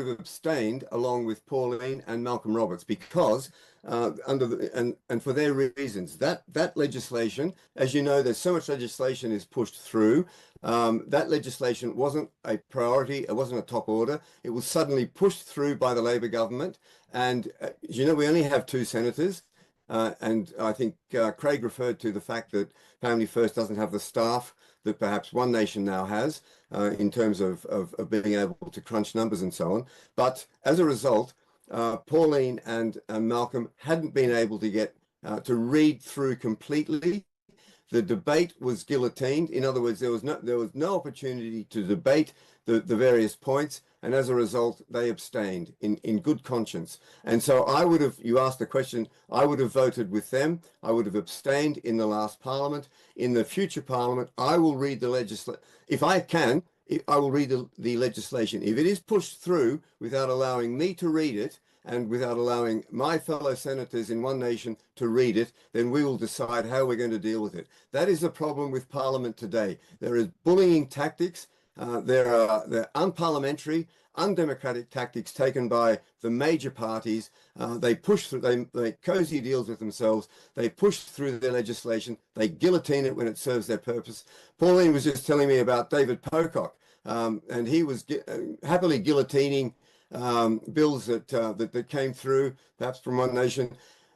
abstained along with Pauline and Malcolm Roberts because and for their reasons. That legislation, as you know, there's so much legislation is pushed through. That legislation wasn't a priority. It wasn't a top order. It was suddenly pushed through by the Labor government. And as you know, we only have 2 senators. And I think Craig referred to the fact that Family First doesn't have the staff that perhaps One Nation now has in terms of being able to crunch numbers and so on. But as a result, Pauline and Malcolm hadn't been able to get to read through completely. The debate was guillotined. In other words, there was no opportunity to debate the various points, and as a result, they abstained in good conscience. And so I would have, you asked the question, I would have voted with them. I would have abstained in the last Parliament. In the future Parliament, I will read the legislation. If I can, I will read the legislation. If it is pushed through without allowing me to read it, and without allowing my fellow senators in One Nation to read it, then we will decide how we're going to deal with it. That is the problem with Parliament today. There is bullying tactics. There are unparliamentary, undemocratic tactics taken by the major parties. They push through, they make cozy deals with themselves. They push through their legislation. They guillotine it when it serves their purpose. Pauline was just telling me about David Pocock, and he was happily guillotining bills that came through, perhaps from One Nation.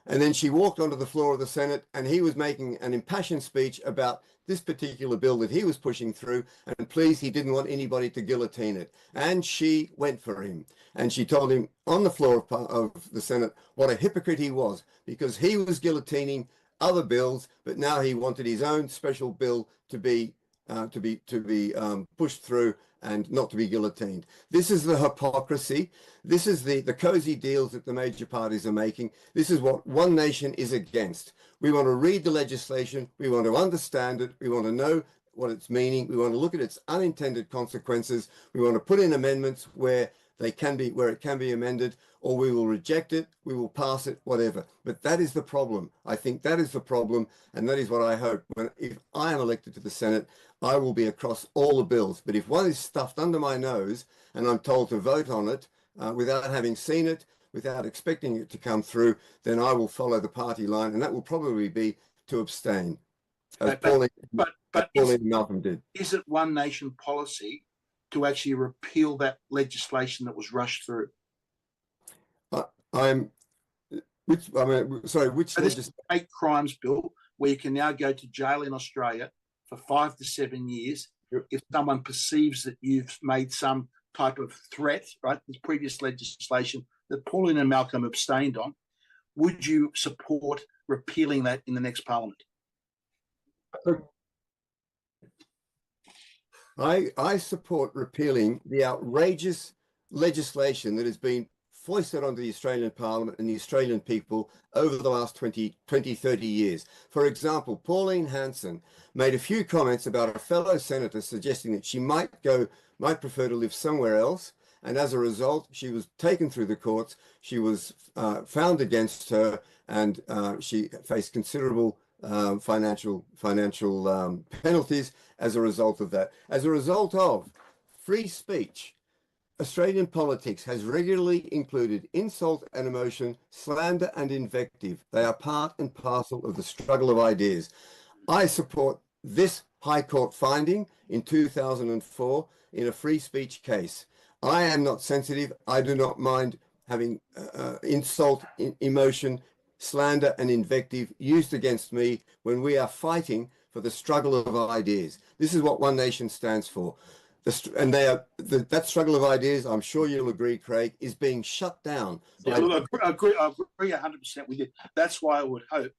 And then she walked onto the floor of the Senate and he was making an impassioned speech about this particular bill that he was pushing through, and please, he didn't want anybody to guillotine it. And she went for him. And she told him on the floor of the Senate what a hypocrite he was, because he was guillotining other bills, but now he wanted his own special bill to be pushed through and not to be guillotined. This is the hypocrisy. This is the cozy deals that the major parties are making. This is what One Nation is against. We want to read the legislation. We want to understand it. We want to know what it's meaning. We want to look at its unintended consequences. We want to put in amendments where it can be amended, or we will reject it, we will pass it, whatever. But that is the problem. I think that is the problem, and that is what I hope. If I am elected to the Senate, I will be across all the bills. But if one is stuffed under my nose and I'm told to vote on it without having seen it, without expecting it to come through, then I will follow the party line, and that will probably be to abstain, as Pauline and Malcolm did. Is it One Nation policy to actually repeal that legislation that was rushed through? Which this hate crimes bill, where you can now go to jail in Australia for 5 to 7 years if someone perceives that you've made some type of threat, right? This previous legislation that Pauline and Malcolm abstained on. Would you support repealing that in the next parliament? I support repealing the outrageous legislation that has been foisted onto the Australian Parliament and the Australian people over the last 20, 30 years. For example, Pauline Hanson made a few comments about a fellow senator suggesting that she might prefer to live somewhere else, and as a result, she was taken through the courts. She was found against her, and she faced considerable financial penalties as a result of that. As a result of free speech, Australian politics has regularly included insult and emotion, slander and invective. They are part and parcel of the struggle of ideas. I support this High Court finding in 2004 in a free speech case. I am not sensitive. I do not mind having insult, emotion, slander and invective used against me when we are fighting for the struggle of ideas. This is what One Nation stands for. That struggle of ideas, I'm sure you'll agree, Craig, is being shut down. Yeah, look, I agree 100% with you. That's why I would hope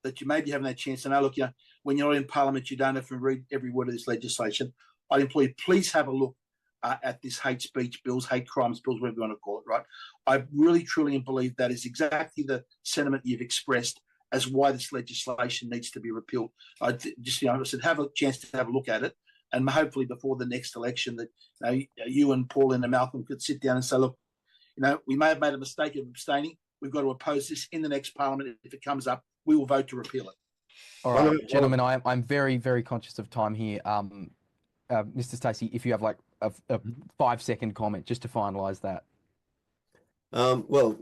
that you may be having that chance. And I look, when you're in Parliament, you don't have to read every word of this legislation. I implore you, please have a look at this hate speech bills, hate crimes bills, whatever you want to call it, right? I really, truly believe that is exactly the sentiment you've expressed as why this legislation needs to be repealed. I said, have a chance to have a look at it. And hopefully before the next election that you and Pauline and Malcolm could sit down and say, look, we may have made a mistake of abstaining. We've got to oppose this in the next parliament. If it comes up, we will vote to repeal it. All right, gentlemen, I'm very, very conscious of time here. Mr. Stacey, if you have like a 5-second comment just to finalise that. Well,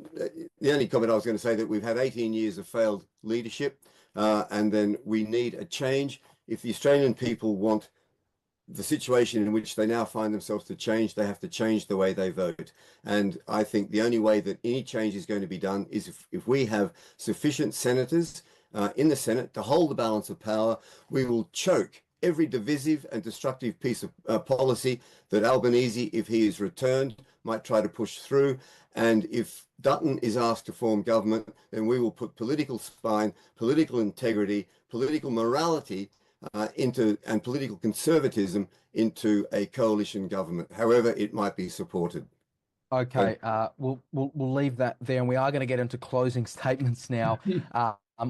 the only comment I was going to say that we've had 18 years of failed leadership, and then we need a change. If the Australian people want the situation in which they now find themselves to change, they have to change the way they vote. And I think the only way that any change is going to be done is if we have sufficient senators in the Senate to hold the balance of power. We will choke every divisive and destructive piece of policy that Albanese, if he is returned, might try to push through. And if Dutton is asked to form government, then we will put political spine, political integrity, political morality and political conservatism into a coalition government, however it might be supported. Okay, we'll leave that there, and we are going to get into closing statements now.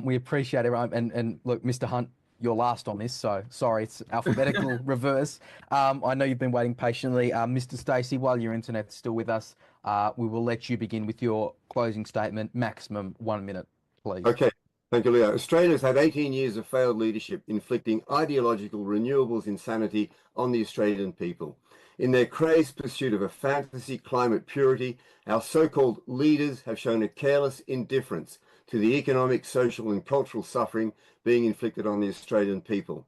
We appreciate it, and look, Mr. Hunt, you're last on this, so sorry, it's alphabetical reverse. I know you've been waiting patiently. Mr. Stacey, while your internet's still with us, we will let you begin with your closing statement, maximum 1 minute, please. Okay. Thank you, Leo. Australia's had 18 years of failed leadership, inflicting ideological renewables insanity on the Australian people. In their crazed pursuit of a fantasy climate purity, our so-called leaders have shown a careless indifference to the economic, social and cultural suffering being inflicted on the Australian people.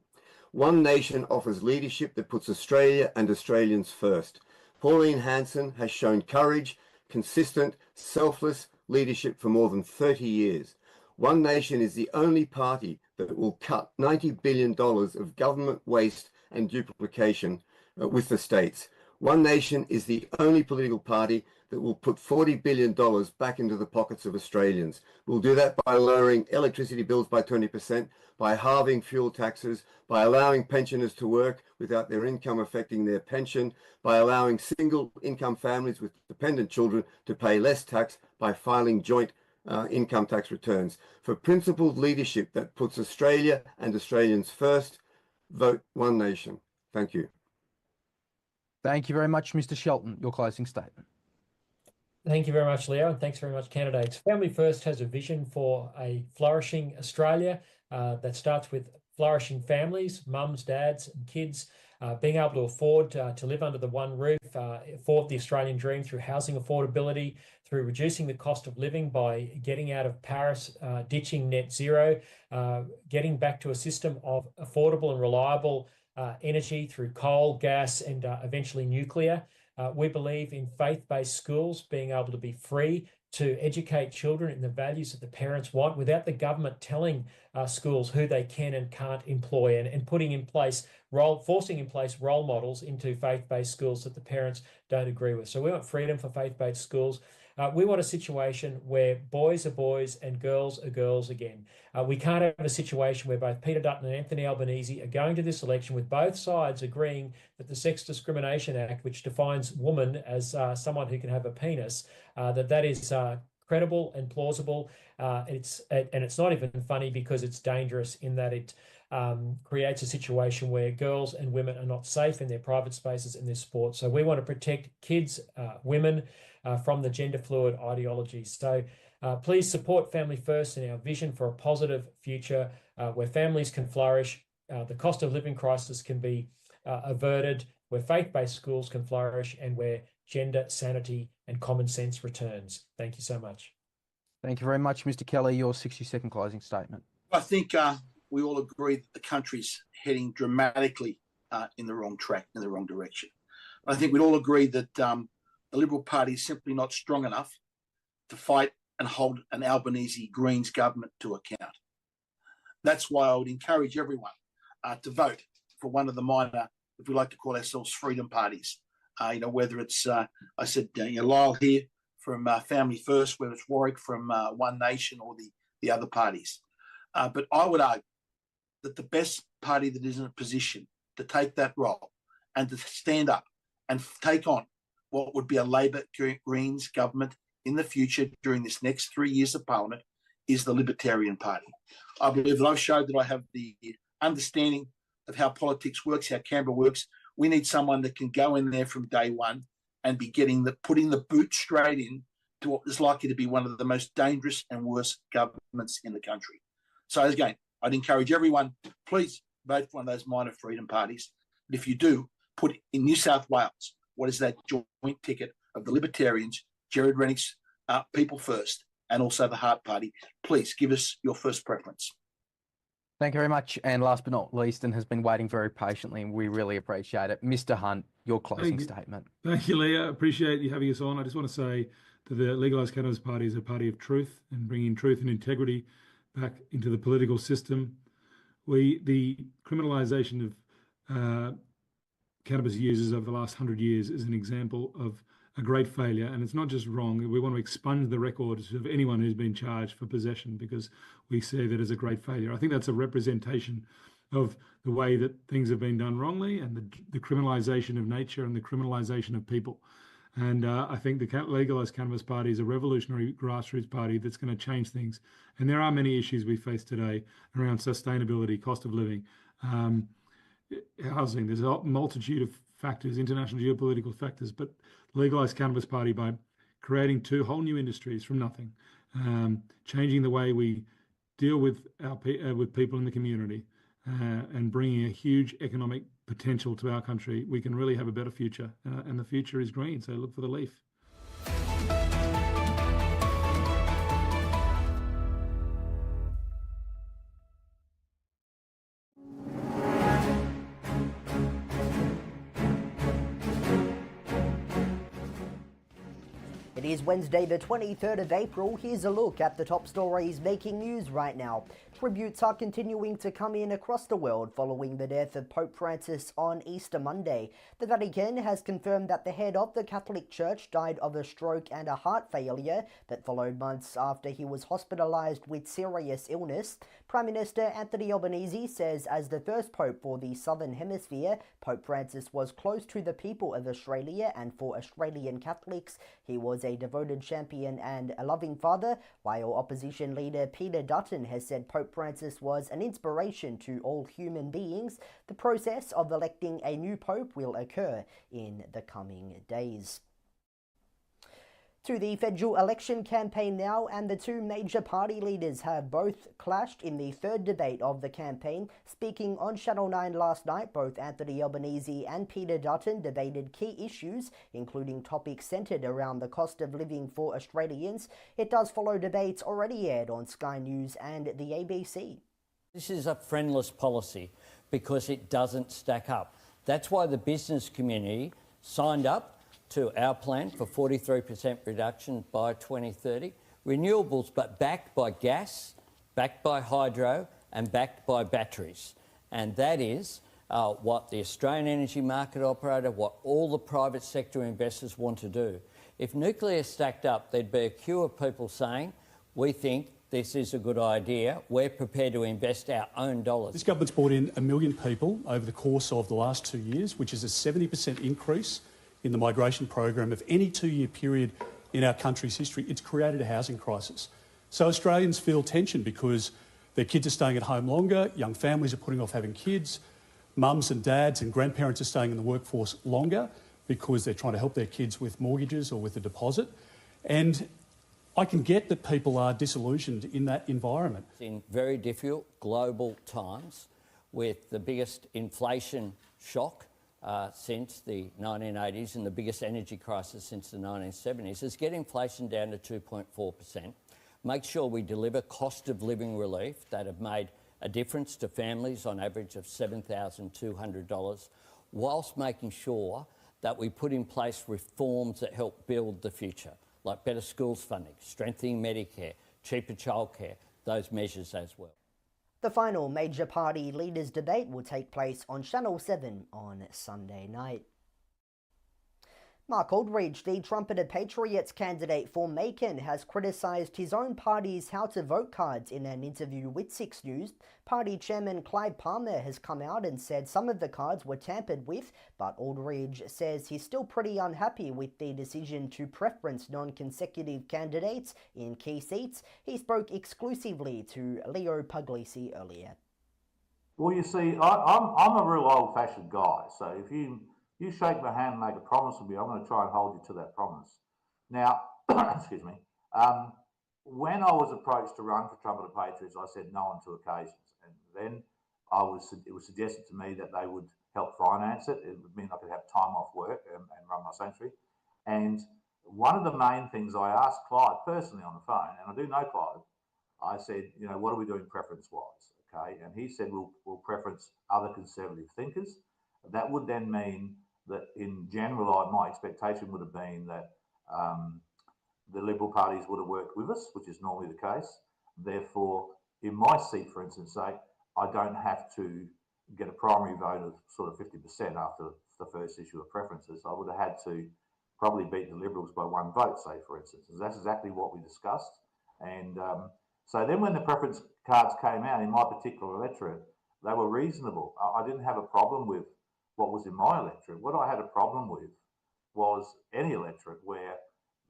One Nation offers leadership that puts Australia and Australians first. Pauline Hanson has shown courage, consistent, selfless leadership for more than 30 years. One Nation is the only party that will cut $90 billion of government waste and duplication with the states. One Nation is the only political party that will put $40 billion back into the pockets of Australians. We'll do that by lowering electricity bills by 20%, by halving fuel taxes, by allowing pensioners to work without their income affecting their pension, by allowing single income families with dependent children to pay less tax by filing joint income tax returns. For principled leadership that puts Australia and Australians first, vote One Nation. Thank you. Thank you very much, Mr. Shelton. Your closing statement. Thank you very much, Leo, and thanks very much, candidates. Family First has a vision for a flourishing Australia that starts with flourishing families, mums, dads, and kids, being able to afford to live under the one roof, afford the Australian dream through housing affordability, through reducing the cost of living by getting out of Paris, ditching net zero, getting back to a system of affordable and reliable energy through coal, gas, and eventually nuclear. We believe in faith-based schools being able to be free to educate children in the values that the parents want without the government telling schools who they can and can't employ, and putting in place forcing in place role models into faith-based schools that the parents don't agree with. So we want freedom for faith-based schools. We want a situation where boys are boys and girls are girls again. We can't have a situation where both Peter Dutton and Anthony Albanese are going to this election with both sides agreeing that the Sex Discrimination Act, which defines woman as someone who can have a penis, that is credible and plausible. It's not even funny because it's dangerous in that it creates a situation where girls and women are not safe in their private spaces in this sport. So we want to protect kids, women, from the gender fluid ideologies. So please support Family First and our vision for a positive future where families can flourish, the cost of living crisis can be averted, where faith-based schools can flourish, and where gender sanity and common sense returns. Thank you so much. Thank you very much, Mr. Kelly. Your 60-second closing statement. I think we all agree that the country's heading dramatically in the wrong track, in the wrong direction. I think we'd all agree that the Liberal Party is simply not strong enough to fight and hold an Albanese Greens government to account. That's why I would encourage everyone to vote for one of the minor, if we like to call ourselves, freedom parties. Whether it's, I said, Lyle here from Family First, whether it's Warwick from One Nation, or the other parties. But I would argue that the best party that is in a position to take that role and to stand up and take on what would be a Labor Greens government in the future during this next 3 years of Parliament is the Libertarian Party. I believe that I've showed that I have the understanding of how politics works, how Canberra works. We need someone that can go in there from day one and be putting the boot straight in to what is likely to be one of the most dangerous and worst governments in the country. So again, I'd encourage everyone, please vote for one of those minor freedom parties. But if you do, put in New South Wales, what is that joint ticket of the Libertarians, Gerard Rennick's People First, and also the Heart Party. Please give us your first preference. Thank you very much. And last but not least, and has been waiting very patiently, and we really appreciate it, Mr. Hunt, your closing statement. Thank you, Leah. Appreciate you having us on. I just want to say that the Legalised Cannabis Party is a party of truth and bringing truth and integrity back into the political system. The criminalisation of cannabis users over the last 100 years is an example of a great failure, and it's not just wrong. We want to expunge the records of anyone who's been charged for possession because we see that as a great failure. I think that's a representation of the way that things have been done wrongly, and the criminalisation of nature and the criminalisation of people. And I think the Legalised Cannabis Party is a revolutionary grassroots party that's going to change things. And there are many issues we face today around sustainability, cost of living, housing. There's a multitude of factors, international geopolitical factors, but Legalised Cannabis Party, by creating two whole new industries from nothing, changing the way we deal with with people in the community, and bringing a huge economic potential to our country, we can really have a better future. And the future is green, so look for the leaf. It is Wednesday the 23rd of April. Here's a look at the top stories making news right now. Tributes are continuing to come in across the world following the death of Pope Francis on Easter Monday. The Vatican has confirmed that the head of the Catholic Church died of a stroke and a heart failure that followed months after he was hospitalized with serious illness. Prime Minister Anthony Albanese says as the first Pope for the Southern Hemisphere, Pope Francis was close to the people of Australia, and for Australian Catholics, he was a devoted champion and a loving father, while opposition leader Peter Dutton has said Pope Francis was an inspiration to all human beings. The process of electing a new pope will occur in the coming days. To the federal election campaign now, and the two major party leaders have both clashed in the third debate of the campaign. Speaking on Channel 9 last night, both Anthony Albanese and Peter Dutton debated key issues, including topics centred around the cost of living for Australians. It does follow debates already aired on Sky News and the ABC. This is a friendless policy because it doesn't stack up. That's why the business community signed up to our plan for 43% reduction by 2030. Renewables, but backed by gas, backed by hydro and backed by batteries. And that is what the Australian energy market operator, what all the private sector investors want to do. If nuclear stacked up, there'd be a queue of people saying, we think this is a good idea, we're prepared to invest our own dollars. This government's brought in 1 million people over the course of the last 2 years, which is a 70% increase in the migration program of any 2-year period in our country's history. It's created a housing crisis. So Australians feel tension because their kids are staying at home longer, young families are putting off having kids, mums and dads and grandparents are staying in the workforce longer because they're trying to help their kids with mortgages or with a deposit. And I can get that people are disillusioned in that environment. In very difficult global times, with the biggest inflation shock since the 1980s and the biggest energy crisis since the 1970s, is get inflation down to 2.4%, make sure we deliver cost of living relief that have made a difference to families on average of $7,200, whilst making sure that we put in place reforms that help build the future, like better schools funding, strengthening Medicare, cheaper childcare, those measures as well. The final major party leaders debate will take place on Channel 7 on Sunday night. Mark Aldridge, the trumpeted Patriots candidate for Macon, has criticised his own party's how to vote cards in an interview with 6 News. Party chairman Clive Palmer has come out and said some of the cards were tampered with, but Aldridge says he's still pretty unhappy with the decision to preference non-consecutive candidates in key seats. He spoke exclusively to Leo Puglisi earlier. Well, you see, I'm a real old-fashioned guy, so if you shake my hand and make a promise with me, I'm going to try and hold you to that promise. Now, excuse me, when I was approached to run for Trumpeter Patriots, I said no on 2 occasions. And then it was suggested to me that they would help finance it. It would mean I could have time off work and run my sanctuary. And one of the main things I asked Clive personally on the phone, and I do know Clive, I said, you know, what are we doing preference-wise? Okay, and he said we'll preference other conservative thinkers. That would then mean that in general, my expectation would have been that the Liberal parties would have worked with us, which is normally the case. Therefore, in my seat, for instance, say, I don't have to get a primary vote of sort of 50% after the first issue of preferences. I would have had to probably beat the Liberals by 1 vote, say, for instance. And that's exactly what we discussed. And so then when the preference cards came out in my particular electorate, they were reasonable. I didn't have a problem with what was in my electorate. What I had a problem with was any electorate where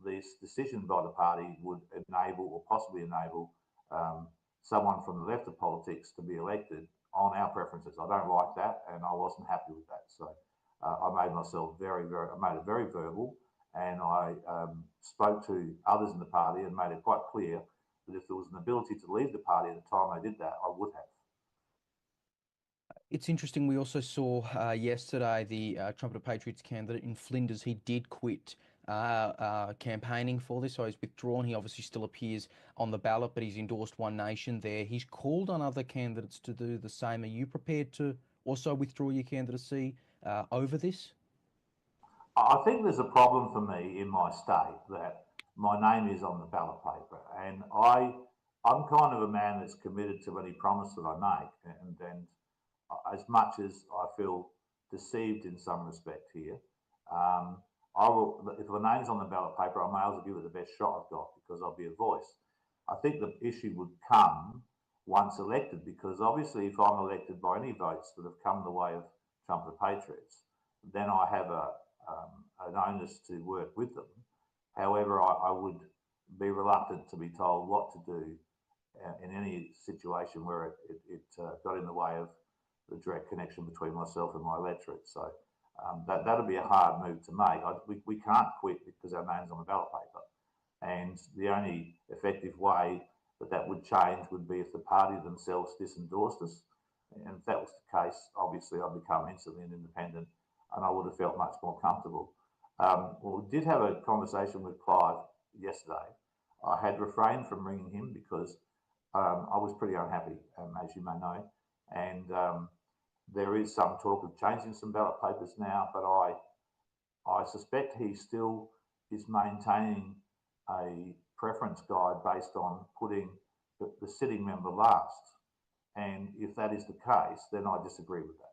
this decision by the party would enable or possibly enable someone from the left of politics to be elected on our preferences. I don't like that, and I wasn't happy with that. So I made myself I made it very verbal, and I spoke to others in the party and made it quite clear that if there was an ability to leave the party at the time I did that, I would have. It's interesting. We also saw yesterday the Trumpeter Patriots candidate in Flinders. He did quit campaigning for this, so he's withdrawn. He obviously still appears on the ballot, but he's endorsed One Nation there. He's called on other candidates to do the same. Are you prepared to also withdraw your candidacy over this? I think there's a problem for me in my state that my name is on the ballot paper, and I I'm kind of a man that's committed to any promise that I make, and as much as I feel deceived in some respect here, I will. If my name's on the ballot paper, I may as well give it the best shot I've got because I'll be a voice. I think the issue would come once elected, because obviously if I'm elected by any votes that have come the way of Trump the Patriots, then I have an onus to work with them. However, I would be reluctant to be told what to do in any situation where it got in the way of the direct connection between myself and my electorate. So that'll be a hard move to make. We can't quit because our name's on the ballot paper. And the only effective way that would change would be if the party themselves disendorsed us. And if that was the case, obviously I'd become instantly an independent and I would have felt much more comfortable. Well, we did have a conversation with Clive yesterday. I had refrained from ringing him because I was pretty unhappy, as you may know. And there is some talk of changing some ballot papers now, but I suspect he still is maintaining a preference guide based on putting the sitting member last. And if that is the case, then I disagree with that.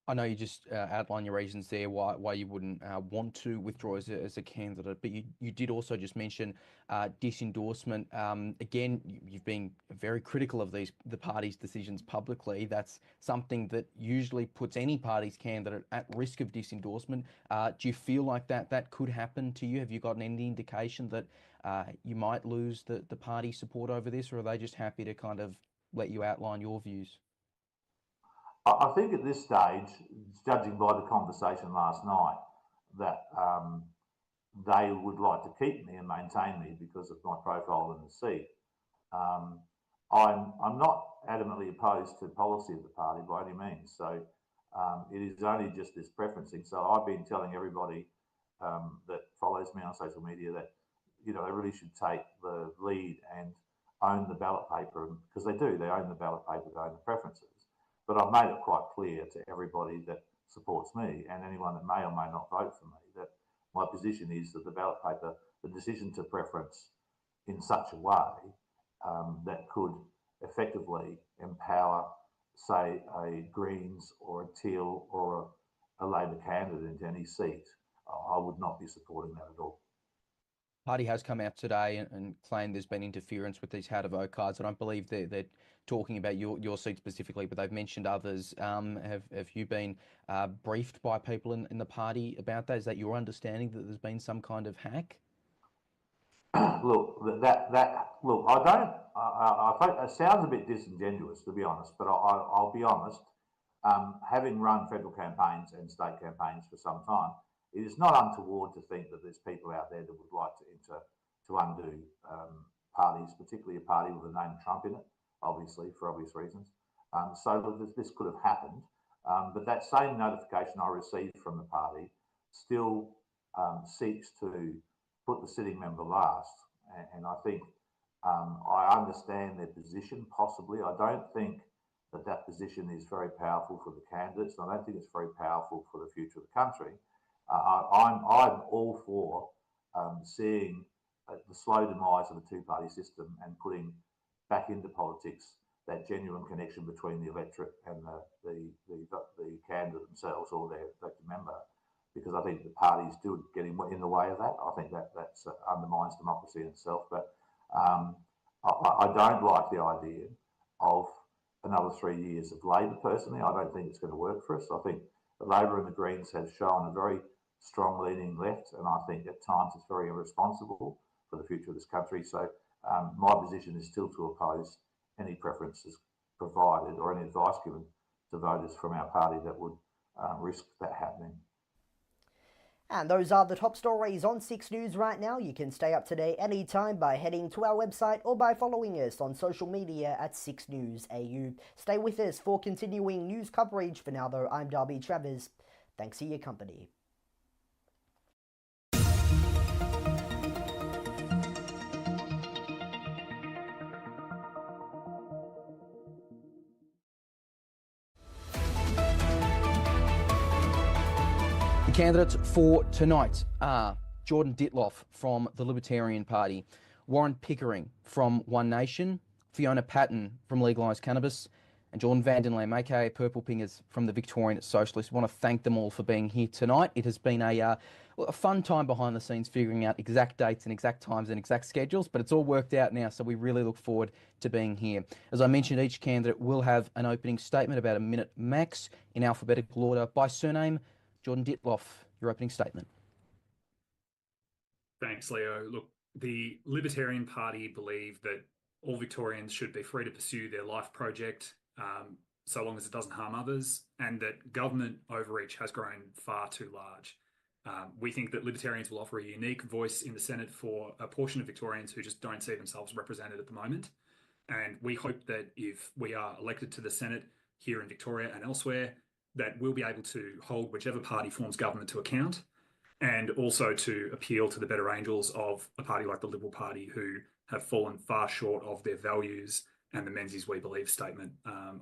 I know you just outlined your reasons there why you wouldn't want to withdraw as a candidate, but you did also just mention disendorsement. Again, you've been very critical of the party's decisions publicly. That's something that usually puts any party's candidate at risk of disendorsement. Do you feel like that could happen to you? Have you gotten any indication that you might lose the party support over this, or are they just happy to kind of let you outline your views? I think at this stage, judging by the conversation last night, that they would like to keep me and maintain me because of my profile in the seat. I'm not adamantly opposed to policy of the party by any means. So it is only just this preferencing. So I've been telling everybody that follows me on social media that, you know, they really should take the lead and own the ballot paper, because they do. They own the ballot paper, they own the preferences. But I've made it quite clear to everybody that supports me and anyone that may or may not vote for me that my position is that the ballot paper, the decision to preference in such a way that could effectively empower, say, a Greens or a Teal or a Labor candidate into any seat, I would not be supporting that at all. Party has come out today and claimed there's been interference with these how to vote cards. I don't believe they're talking about your seat specifically, but they've mentioned others. Have you been briefed by people in the party about that? Is that your understanding that there's been some kind of hack? Look, look, I don't. I think it sounds a bit disingenuous, to be honest. But I'll be honest. Having run federal campaigns and state campaigns for some time, it is not untoward to think that there's people out there that would like to undo parties, particularly a party with the name Trump in it, obviously, for obvious reasons. So this could have happened. But that same notification I received from the party still seeks to put the sitting member last. And I think I understand their position, possibly. I don't think that position is very powerful for the candidates. And I don't think it's very powerful for the future of the country. I'm all for seeing the slow demise of a two-party system and putting back into politics that genuine connection between the electorate and the candidate themselves or their elected member, because I think the parties do get in the way of that. I think that undermines democracy in itself. But I don't like the idea of another 3 years of Labor. Personally, I don't think it's going to work for us. I think the Labor and the Greens have shown a very strong leaning left, and I think at times it's very irresponsible for the future of this country. So my position is still to oppose any preferences provided or any advice given to voters from our party that would risk that happening. And those are the top stories on 6 News right now. You can stay up to date anytime by heading to our website or by following us on social media at 6newsau. Stay with us for continuing news coverage. For now though, I'm Darby Travers. Thanks for your company. The candidates for tonight are Jordan Ditloff from the Libertarian Party, Warren Pickering from One Nation, Fiona Patton from Legalised Cannabis, and Jordan van den Lam, aka Purple Pingers from the Victorian Socialists. I want to thank them all for being here tonight. It has been a fun time behind the scenes figuring out exact dates and exact times and exact schedules, but it's all worked out now, so we really look forward to being here. As I mentioned, each candidate will have an opening statement, about a minute max, in alphabetical order by surname. Jordan Ditloff, your opening statement. Thanks, Leo. Look, the Libertarian Party believe that all Victorians should be free to pursue their life project, so long as it doesn't harm others, and that government overreach has grown far too large. We think that Libertarians will offer a unique voice in the Senate for a portion of Victorians who just don't see themselves represented at the moment. And we hope that if we are elected to the Senate here in Victoria and elsewhere, that we'll be able to hold whichever party forms government to account, and also to appeal to the better angels of a party like the Liberal Party, who have fallen far short of their values and the Menzies We Believe statement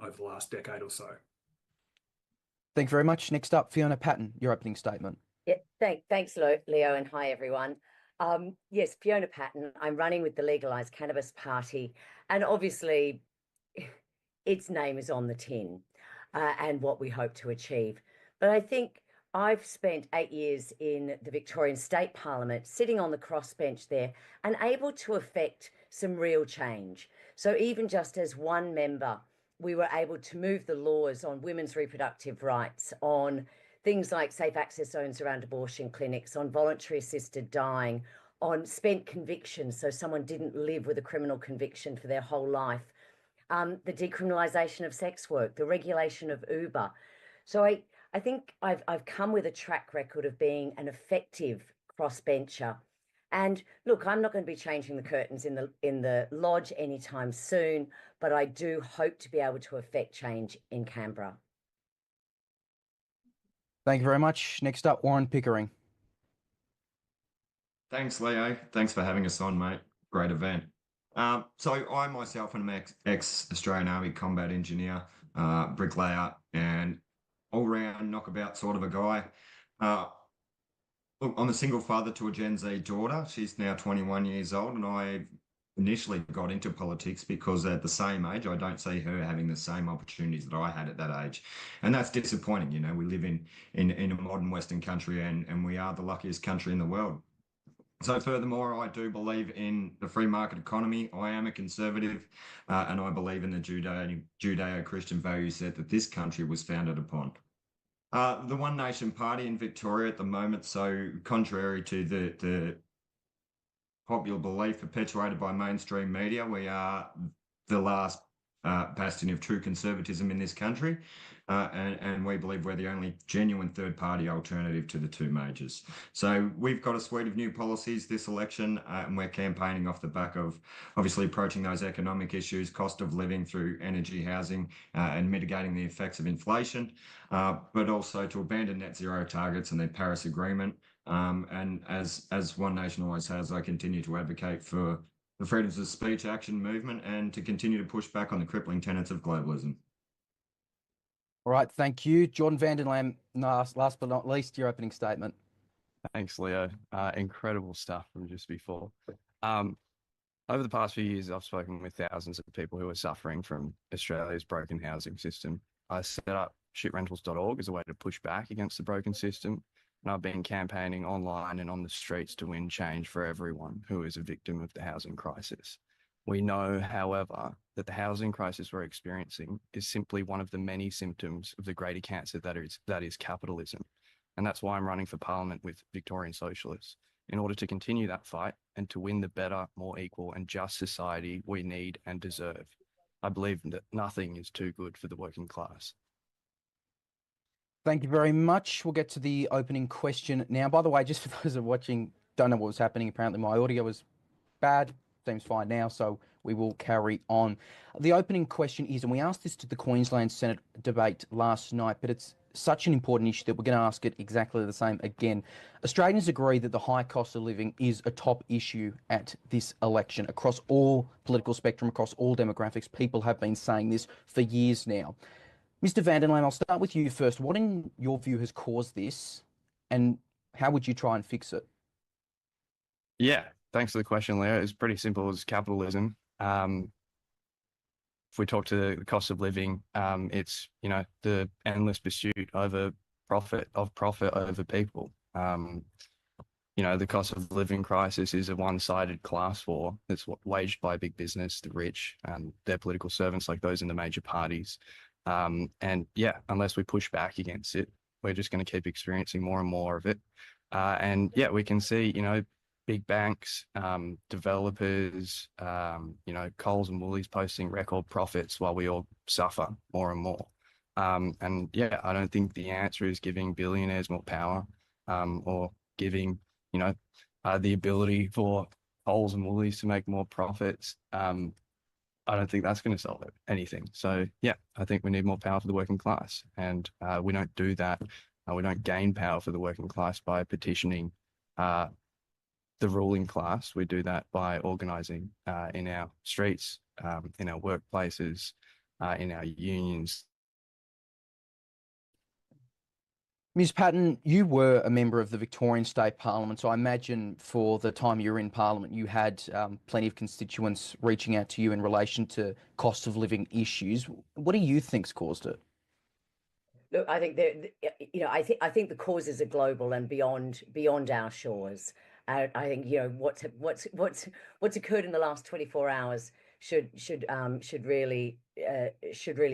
over the last decade or so. Thank you very much. Next up, Fiona Patton, your opening statement. Yeah, thanks, Leo, and hi, everyone. Yes, Fiona Patton. I'm running with the Legalised Cannabis Party, and obviously its name is on the tin and what we hope to achieve. But I think I've spent 8 years in the Victorian State Parliament, sitting on the crossbench there and able to affect some real change. So even just as one member, we were able to move the laws on women's reproductive rights, on things like safe access zones around abortion clinics, on voluntary assisted dying, on spent convictions, so someone didn't live with a criminal conviction for their whole life, the decriminalisation of sex work, the regulation of Uber. So I think I've come with a track record of being an effective crossbencher. And look, I'm not going to be changing the curtains in the lodge anytime soon, but I do hope to be able to affect change in Canberra. Thank you very much. Next up, Warren Pickering. Thanks, Leo. Thanks for having us on, mate. Great event. So I myself am an ex-Australian Army combat engineer, bricklayer, and all-round knockabout sort of a guy. Look, I'm a single father to a Gen Z daughter. She's now 21 years old, and I initially got into politics because at the same age, I don't see her having the same opportunities that I had at that age. And that's disappointing. You know, we live in a modern Western country, and we are the luckiest country in the world. So furthermore, I do believe in the free market economy. I am a conservative, and I believe in the Judeo-Christian value set that this country was founded upon. The One Nation Party in Victoria at the moment, so contrary to the popular belief perpetuated by mainstream media, we are the last bastion of true conservatism in this country, and we believe we're the only genuine third-party alternative to the two majors. So we've got a suite of new policies this election, and we're campaigning off the back of obviously approaching those economic issues, cost of living through energy, housing, and mitigating the effects of inflation, but also to abandon net zero targets and the Paris Agreement. And as One Nation always has, I continue to advocate for the freedoms of speech action movement and to continue to push back on the crippling tenets of globalism. All right, thank you. Jordan van den Lam, last but not least, your opening statement. Thanks, Leo. Incredible stuff from just before. Over the past few years, I've spoken with thousands of people who are suffering from Australia's broken housing system. I set up shitrentals.org as a way to push back against the broken system, and I've been campaigning online and on the streets to win change for everyone who is a victim of the housing crisis. We know, however, that the housing crisis we're experiencing is simply one of the many symptoms of the greater cancer that is capitalism. And that's why I'm running for Parliament with Victorian Socialists, in order to continue that fight and to win the better, more equal and just society we need and deserve. I believe that nothing is too good for the working class. Thank you very much. We'll get to the opening question now. By the way, just for those who are watching, don't know what was happening, apparently my audio was bad. Seems fine now, so we will carry on. The opening question is, and we asked this to the Queensland Senate debate last night, but it's such an important issue that we're going to ask it exactly the same again. Australians agree that the high cost of living is a top issue at this election. Across all political spectrum, across all demographics, people have been saying this for years now. Mr. van den Lam, I'll start with you first. What, in your view, has caused this, and how would you try and fix it? Yeah, Thanks for the question, Leo. It's pretty simple as capitalism. If we talk to the cost of living, it's, you know, the endless pursuit over profit over people. You know, the cost of living crisis is a one-sided class war that's waged by big business, the rich, and their political servants like those in the major parties. And yeah, unless we push back against it, we're just going to keep experiencing more and more of it. And yeah, we can see, you know, big banks, developers, you know, Coles and Woolies posting record profits while we all suffer more and more. And yeah, I don't think the answer is giving billionaires more power, or giving, you know, the ability for Coles and Woolies to make more profits. I don't think that's going to solve anything. So yeah, I think we need more power for the working class, and we don't do that. We don't gain power for the working class by petitioning the ruling class. We do that by organising in our streets, in our workplaces, in our unions. Ms. Patton, you were a member of the Victorian State Parliament, so I imagine for the time you were in Parliament, you had plenty of constituents reaching out to you in relation to cost of living issues. What do you think's caused it? Look, I think you know, I think the causes are global and beyond our shores. I think, you know, what's occurred in the last 24 hours should really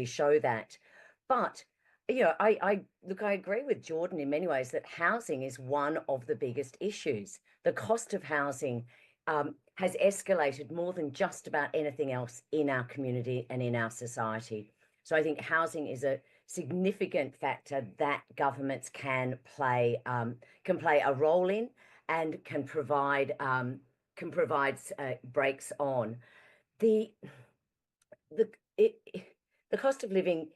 show that. But you know, I agree with Jordan in many ways that housing is one of the biggest issues. The cost of housing has escalated more than just about anything else in our community and in our society. So I think housing is a significant factor that governments can play a role in, and can provide breaks on. The cost of living,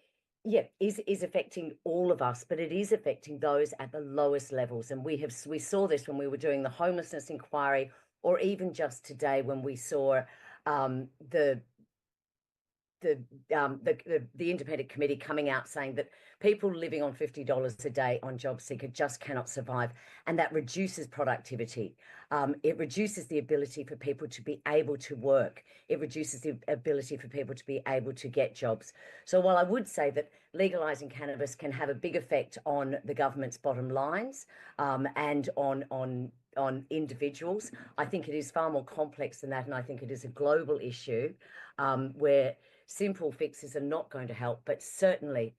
yeah, is affecting all of us, but it is affecting those at the lowest levels. And we saw this when we were doing the homelessness inquiry, or even just today when we saw the independent committee coming out saying that people living on $50 a day on JobSeeker just cannot survive, and that reduces productivity. It reduces the ability for people to be able to work. It reduces the ability for people to be able to get jobs. So while I would say that legalising cannabis can have a big effect on the government's bottom lines, and on individuals, I think it is far more complex than that, and I think it is a global issue where simple fixes are not going to help, but certainly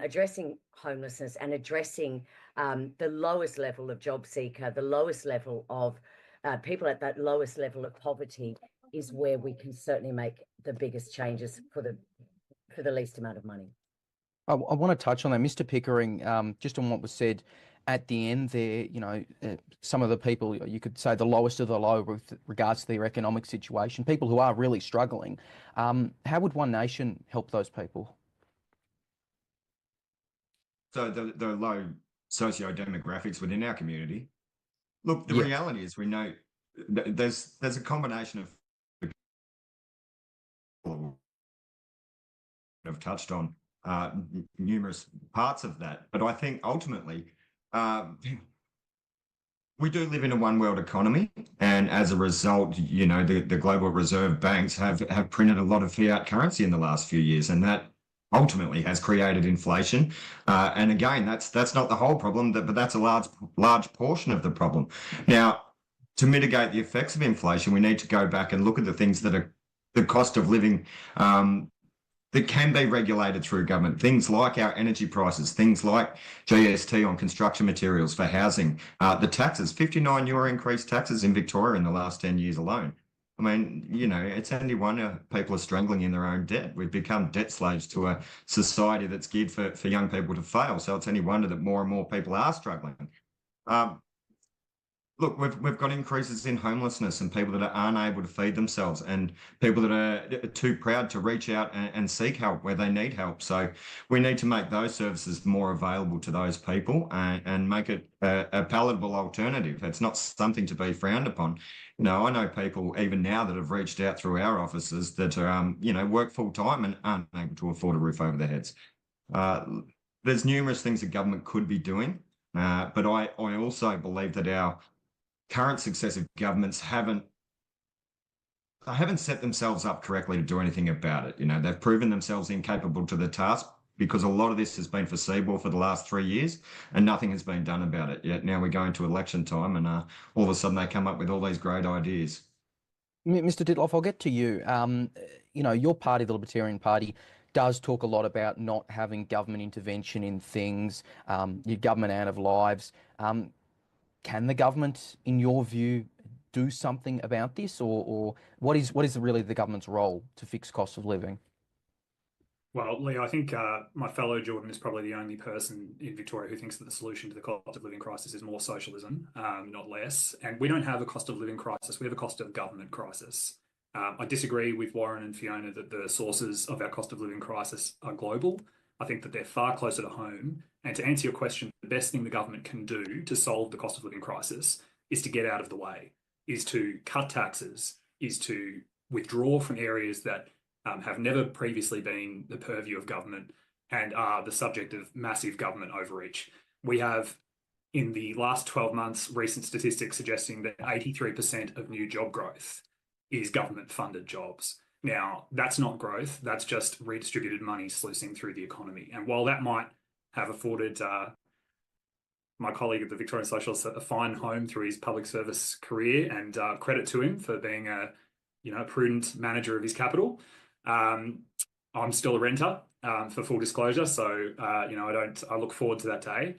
addressing homelessness and addressing the lowest level of job seeker, the lowest level of people at that lowest level of poverty, is where we can certainly make the biggest changes for the least amount of money. I want to touch on that, Mr. Pickering, just on what was said at the end there. You know, some of the people, you could say the lowest of the low with regards to their economic situation, people who are really struggling. How would One Nation help those people? So the low socio-demographics within our community. Look, the reality is we know there's a combination of have touched on numerous parts of that, but I think ultimately we do live in a one world economy, and as a result, you know, the global reserve banks have printed a lot of fiat currency in the last few years, and that ultimately has created inflation. And again, that's not the whole problem, but that's a large portion of the problem. Now, to mitigate the effects of inflation, we need to go back and look at the things that are the cost of living that can be regulated through government. Things like our energy prices, things like GST on construction materials for housing, the taxes, €59 increased taxes in Victoria in the last 10 years alone. I mean, you know, it's only wonder people are strangling in their own debt. We've become debt slaves to a society that's geared for young people to fail. So it's any wonder that more and more people are struggling. Look, we've got increases in homelessness and people that are unable to feed themselves, and people that are too proud to reach out and seek help where they need help. So we need to make those services more available to those people and make it a palatable alternative. It's not something to be frowned upon. You know, I know people even now that have reached out through our offices that are, you know, work full time and aren't able to afford a roof over their heads. There's numerous things that government could be doing, but I also believe that our current successive governments haven't haven't set themselves up correctly to do anything about it. You know, they've proven themselves incapable to the task because a lot of this has been foreseeable for the last 3 years and nothing has been done about it yet. Now we're going to election time and all of a sudden they come up with all these great ideas. Mr. Ditloff, I'll get to you. You know, your party, the Libertarian Party, does talk a lot about not having government intervention in things, your government out of lives. Can the government, in your view, do something about this, or what is really the government's role to fix cost of living? Well, Leo, I think my fellow Jordan is probably the only person in Victoria who thinks that the solution to the cost of living crisis is more socialism, not less. And we don't have a cost of living crisis. We have a cost of government crisis. I disagree with Warren and Fiona that the sources of our cost of living crisis are global. I think that they're far closer to home. And to answer your question, the best thing the government can do to solve the cost of living crisis is to get out of the way, is to cut taxes, is to withdraw from areas that have never previously been the purview of government and are the subject of massive government overreach. We have, in the last 12 months, recent statistics suggesting that 83% of new job growth is government-funded jobs. Now, that's not growth, that's just redistributed money sluicing through the economy. And while that might have afforded my colleague at the Victorian Socialists a fine home through his public service career, and credit to him for being a prudent manager of his capital, I'm still a renter, for full disclosure. So, I look forward to that day.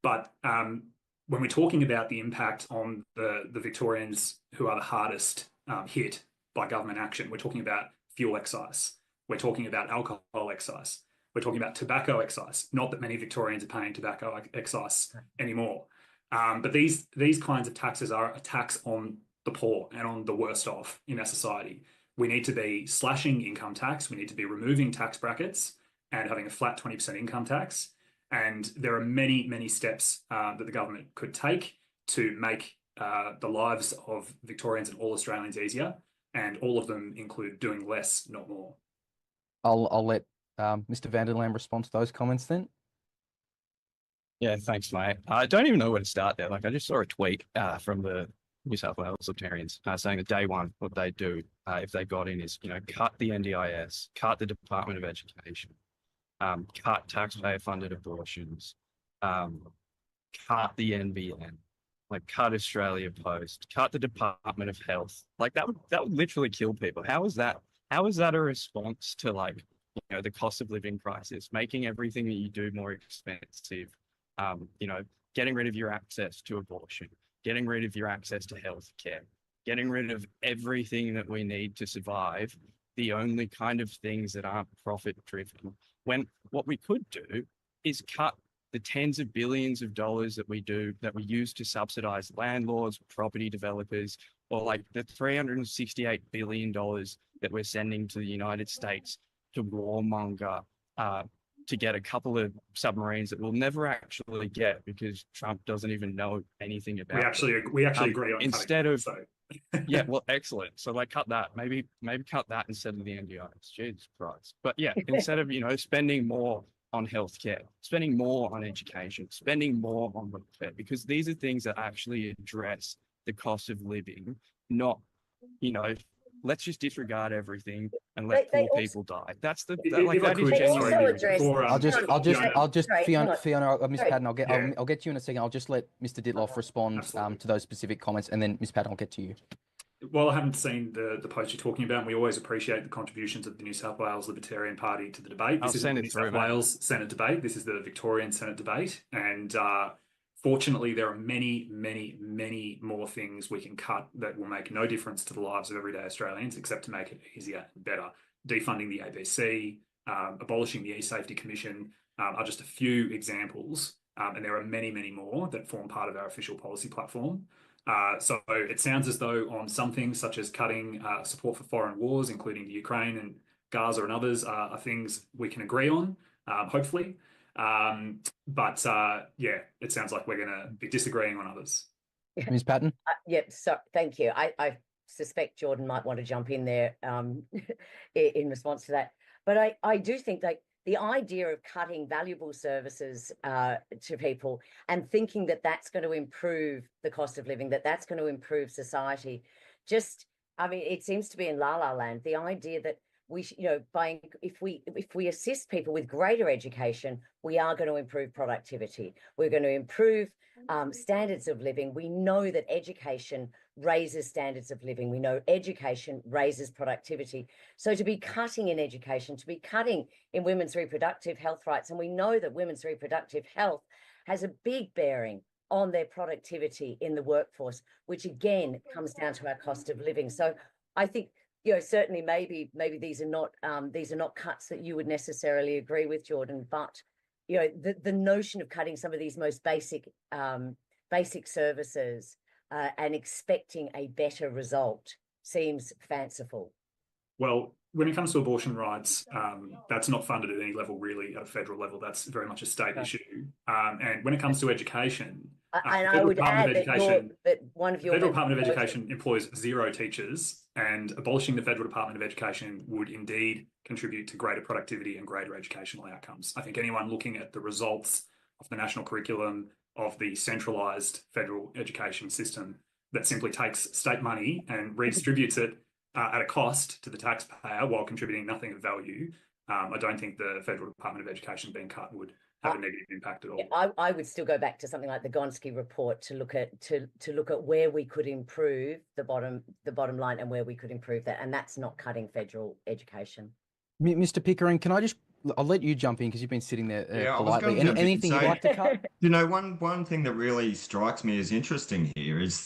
But when we're talking about the impact on the Victorians who are the hardest hit by government action, we're talking about fuel excise. We're talking about alcohol excise. We're talking about tobacco excise. Not that many Victorians are paying tobacco excise anymore. But these kinds of taxes are a tax on the poor and on the worst off in our society. We need to be slashing income tax. We need to be removing tax brackets and having a flat 20% income tax. And there are many, many steps that the government could take to make the lives of Victorians and all Australians easier. And all of them include doing less, not more. I'll let Mr. Vanderlam respond to those comments then. Yeah, thanks, mate. I don't even know where to start there. Like, I just saw a tweet from the New South Wales Libertarians saying that day one, what they do if they got in is, cut the NDIS, cut the Department of Education, cut taxpayer-funded abortions, cut the NBN, like cut Australia Post, cut the Department of Health. Like that would literally kill people. How is that a response to the cost of living crisis, making everything that you do more expensive, getting rid of your access to abortion, getting rid of your access to healthcare, getting rid of everything that we need to survive, the only kind of things that aren't profit driven, when what we could do is cut the tens of billions of dollars that we use to subsidize landlords, property developers, or like the $368 billion that we're sending to the United States to warmonger, to get a couple of submarines that we'll never actually get because Trump doesn't even know anything about it. We actually agree on instead cutting, of so. Yeah, well, excellent. So cut that. Maybe cut that instead of the NDIs. Jesus Christ. But yeah, instead of spending more on healthcare, spending more on education, spending more on welfare, because these are things that actually address the cost of living, not let's just disregard everything and let poor people die. That's the that is genuinely. I'll just Fiona, Miss Patton, I'll get to you in a second. I'll just let Mr. Ditloff respond to those specific comments, and then Miss Patton, I'll get to you. Well, I haven't seen the post you're talking about, and we always appreciate the contributions of the New South Wales Libertarian Party to the debate. This isn't the New South Wales Senate debate. This is the Victorian Senate debate, and fortunately, there are many, many, many more things we can cut that will make no difference to the lives of everyday Australians, except to make it easier and better. Defunding the ABC, abolishing the E-Safety Commission are just a few examples, and there are many, many more that form part of our official policy platform. So it sounds as though on some things, such as cutting support for foreign wars, including the Ukraine and Gaza and others, are things we can agree on, hopefully. But it sounds like we're going to be disagreeing on others. Ms. Patton? Yep. So thank you. I suspect Jordan might want to jump in there in response to that. But I do think the idea of cutting valuable services to people and thinking that that's going to improve the cost of living, that's going to improve society, just I mean, it seems to be in la la land, the idea that if we assist people with greater education, we are going to improve productivity. We're going to improve standards of living. We know that education raises standards of living. We know education raises productivity. So to be cutting in education, to be cutting in women's reproductive health rights, and we know that women's reproductive health has a big bearing on their productivity in the workforce, which again comes down to our cost of living. So I think, certainly maybe these are not cuts that you would necessarily agree with, Jordan, but the notion of cutting some of these most basic services and expecting a better result seems fanciful. Well, when it comes to abortion rights, that's not funded at any level really at a federal level. That's very much a state issue. And when it comes to education, and I would add that one of your Federal Department of Education employs 0 teachers, and abolishing the Federal Department of Education would indeed contribute to greater productivity and greater educational outcomes. I think anyone looking at the results of the national curriculum of the centralised federal education system that simply takes state money and redistributes it at a cost to the taxpayer while contributing nothing of value, I don't think the Federal Department of Education being cut would have a negative impact at all. I would still go back to something like the Gonski report to look at where we could improve the bottom line and where we could improve that, and that's not cutting federal education. Mr. Pickering, I'll let you jump in because you've been sitting there politely. Anything you'd like to cut? One thing that really strikes me as interesting here is,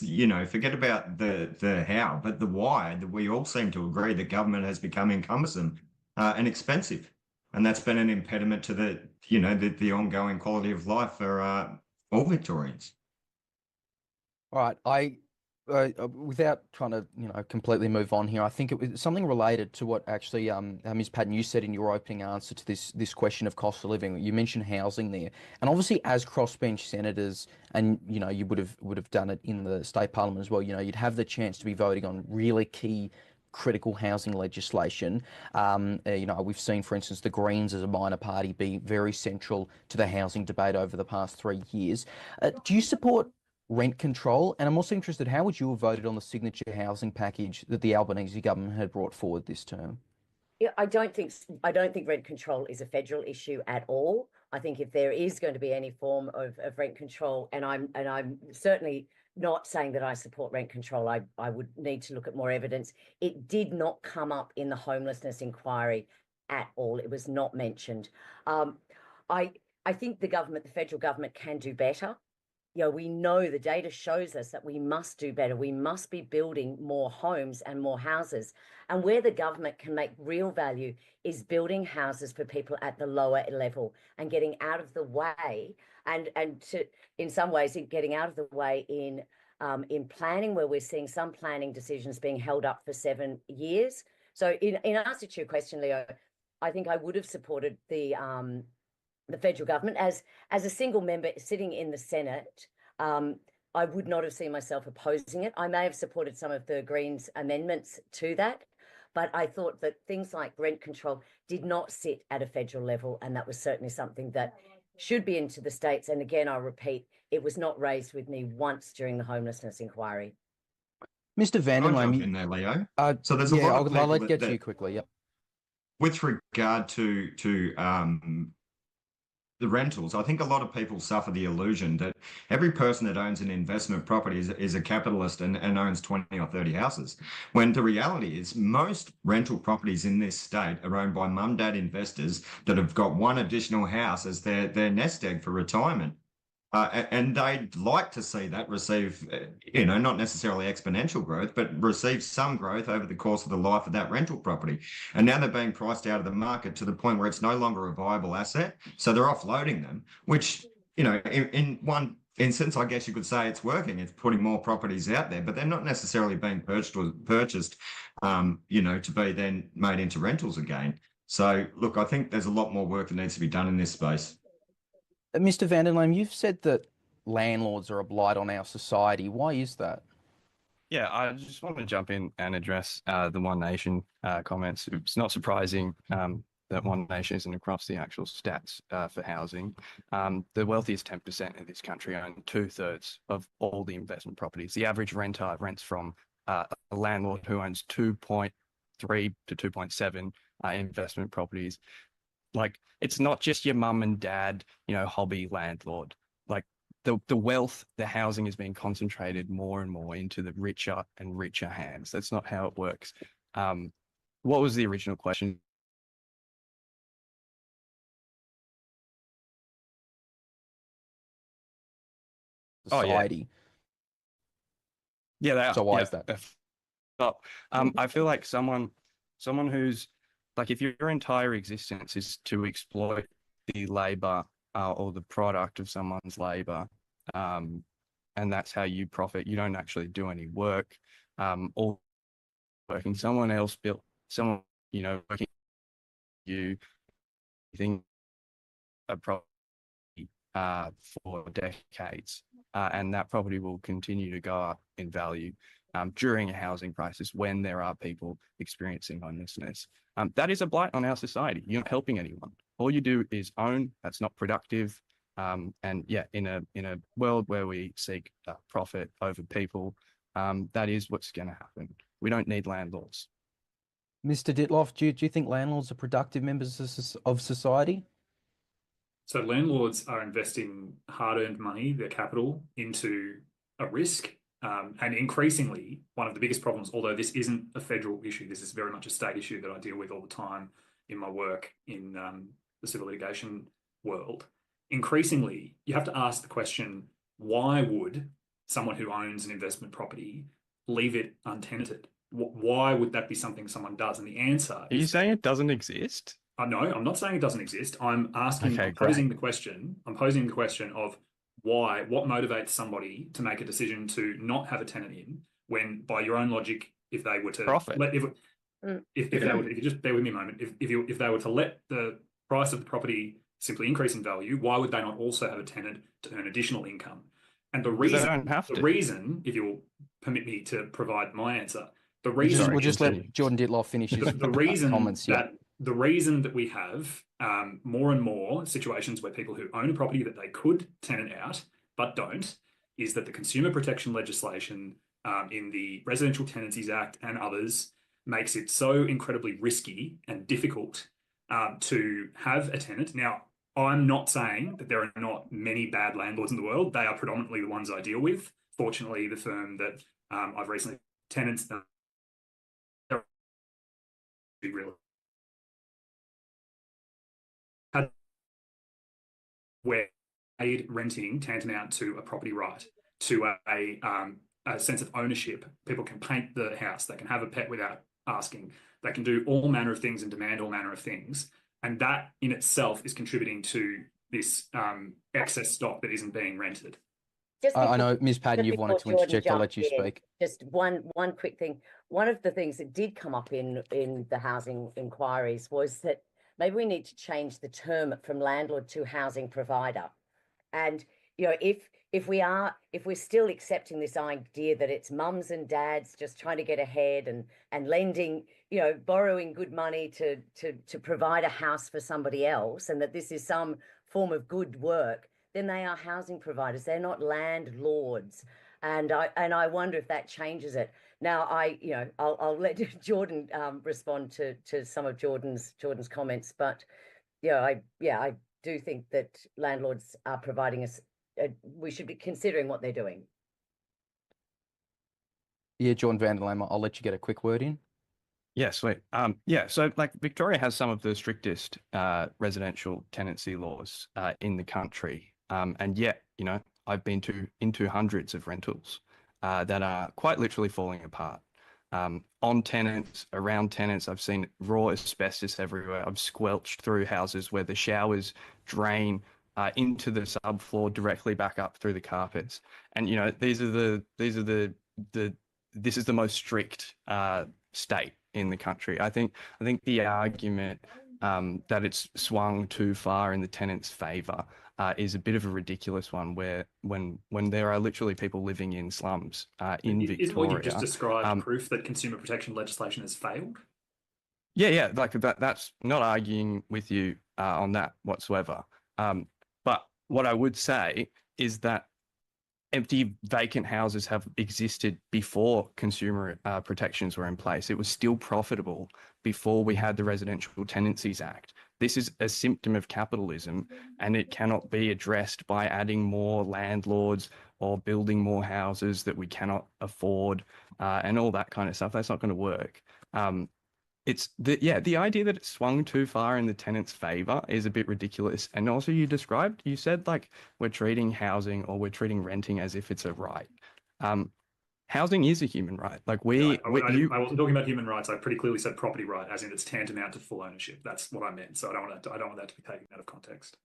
forget about the how, but the why. That we all seem to agree that government has become cumbersome and expensive, and that's been an impediment to the ongoing quality of life for all Victorians. All right, without trying to completely move on here, I think it was something related to what actually Ms. Patton, you said in your opening answer to this question of cost of living. You mentioned housing there, and obviously as crossbench senators, and you would have done it in the state parliament as well. You'd have the chance to be voting on really key critical housing legislation. We've seen, for instance, the Greens as a minor party be very central to the housing debate over the past 3 years. Do you support rent control? And I'm also interested, how would you have voted on the signature housing package that the Albanese government had brought forward this term? Yeah, I don't think rent control is a federal issue at all. I think if there is going to be any form of rent control, and I'm certainly not saying that I support rent control, I would need to look at more evidence. It did not come up in the homelessness inquiry at all. It was not mentioned. I think the federal government can do better. We know the data shows us that we must do better. We must be building more homes and more houses. And where the government can make real value is building houses for people at the lower level and getting out of the way, and in some ways getting out of the way in planning, where we're seeing some planning decisions being held up for 7 years. So in answer to your question, Leo, I think I would have supported the federal government as a single member sitting in the Senate. I would not have seen myself opposing it. I may have supported some of the Greens' amendments to that, but I thought that things like rent control did not sit at a federal level, and that was certainly something that should be into the states. And again, I'll repeat, it was not raised with me once during the homelessness inquiry. Mr. Vandenlame, I'll jump in there, Leo. So there's a lot of I'll people get to you quickly. Yep. With regard to the rentals, I think a lot of people suffer the illusion that every person that owns an investment property is a capitalist and owns 20 or 30 houses, when the reality is most rental properties in this state are owned by mum-dad investors that have got one additional house as their nest egg for retirement. And they'd like to see that receive, not necessarily exponential growth, but receive some growth over the course of the life of that rental property. And now they're being priced out of the market to the point where it's no longer a viable asset. So they're offloading them, which, in one instance, I guess you could say it's working. It's putting more properties out there, but they're not necessarily being purchased, to be then made into rentals again. So, look, I think there's a lot more work that needs to be done in this space. Mr. Vandenlame, you've said that landlords are a blight on our society. Why is that? Yeah, I just want to jump in and address the One Nation comments. It's not surprising that One Nation isn't across the actual stats for housing. The wealthiest 10% of this country own 2/3 of all the investment properties. The average renter rents from a landlord who owns 2.3 to 2.7 investment properties. Like, it's not just your mum and dad, hobby landlord. Like, the wealth, the housing is being concentrated more and more into the richer and richer hands. That's not how it works. What was the original question? Society. Yeah, they are. So why is that? Well, I feel like someone who's like, if your entire existence is to exploit the labor or the product of someone's labor, and that's how you profit, you don't actually do any work, or working someone else built, someone, working you think a property for decades, and that property will continue to go up in value during a housing crisis when there are people experiencing homelessness. That is a blight on our society. You're not helping anyone. All you do is own. That's not productive. And yeah, in a world where we seek profit over people, that is what's going to happen. We don't need landlords. Mr. Ditloff, do you think landlords are productive members of society? So landlords are investing hard-earned money, their capital, into a risk. And increasingly, one of the biggest problems, although this isn't a federal issue, this is very much a state issue that I deal with all the time in my work in the civil litigation world. Increasingly, you have to ask the question, why would someone who owns an investment property leave it untenanted? Why would that be something someone does? And the answer Are you saying it doesn't exist? No, I'm not saying it doesn't exist. I'm posing the question of why, what motivates somebody to make a decision to not have a tenant in when, by your own logic, if they were to profit, if they were, if you just bear with me a moment, if they were to let the price of the property simply increase in value, why would they not also have a tenant to earn additional income? And the reason, if you'll permit me to provide my answer, the reason we'll just let Jordan Ditloff finish his comments. The reason that we have more and more situations where people who own a property that they could tenant out but don't is that the consumer protection legislation in the Residential Tenancies Act and others makes it so incredibly risky and difficult to have a tenant. Now, I'm not saying that there are not many bad landlords in the world. They are predominantly the ones I deal with. Fortunately, the firm that I've recently tenants really where renting tantamount to a property right, to a sense of ownership. People can paint the house, they can have a pet without asking, they can do all manner of things and demand all manner of things. And that in itself is contributing to this excess stock that isn't being rented. I know, Ms. Padden, you've wanted to interject. I'll let you speak. Just one quick thing. One of the things that did come up in the housing inquiries was that maybe we need to change the term from landlord to housing provider. And if we're still accepting this idea that it's mums and dads just trying to get ahead and lending, borrowing good money to provide a house for somebody else, and that this is some form of good work, then they are housing providers. They're not landlords. And I wonder if that changes it. Now, I'll let Jordan respond to some of Jordan's comments, but I do think that landlords are providing us. We should be considering what they're doing. Yeah, Jordan van der Lam, I'll let you get a quick word in. Yeah, sweet. So like Victoria has some of the strictest residential tenancy laws in the country, and yet I've been into hundreds of rentals that are quite literally falling apart. On tenants, around tenants, I've seen raw asbestos everywhere. I've squelched through houses where the showers drain into the subfloor directly back up through the carpets. And this is the most strict state in the country. I think the argument that it's swung too far in the tenant's favour is a bit of a ridiculous one, where when there are literally people living in slums in Victoria. Isn't what you've just described proof that consumer protection legislation has failed? Yeah, like that's not arguing with you on that whatsoever. But what I would say is that empty vacant houses have existed before consumer protections were in place. It was still profitable before we had the Residential Tenancies Act. This is a symptom of capitalism, and it cannot be addressed by adding more landlords or building more houses that we cannot afford and all that kind of stuff. That's not going to work. It's the idea that it swung too far in the tenant's favor is a bit ridiculous. And also you said like we're treating housing or we're treating renting as if it's a right. Housing is a human right. Like I wasn't talking about human rights. I pretty clearly said property right, as in it's tantamount to full ownership. That's what I meant. So I don't want that to be taken out of context.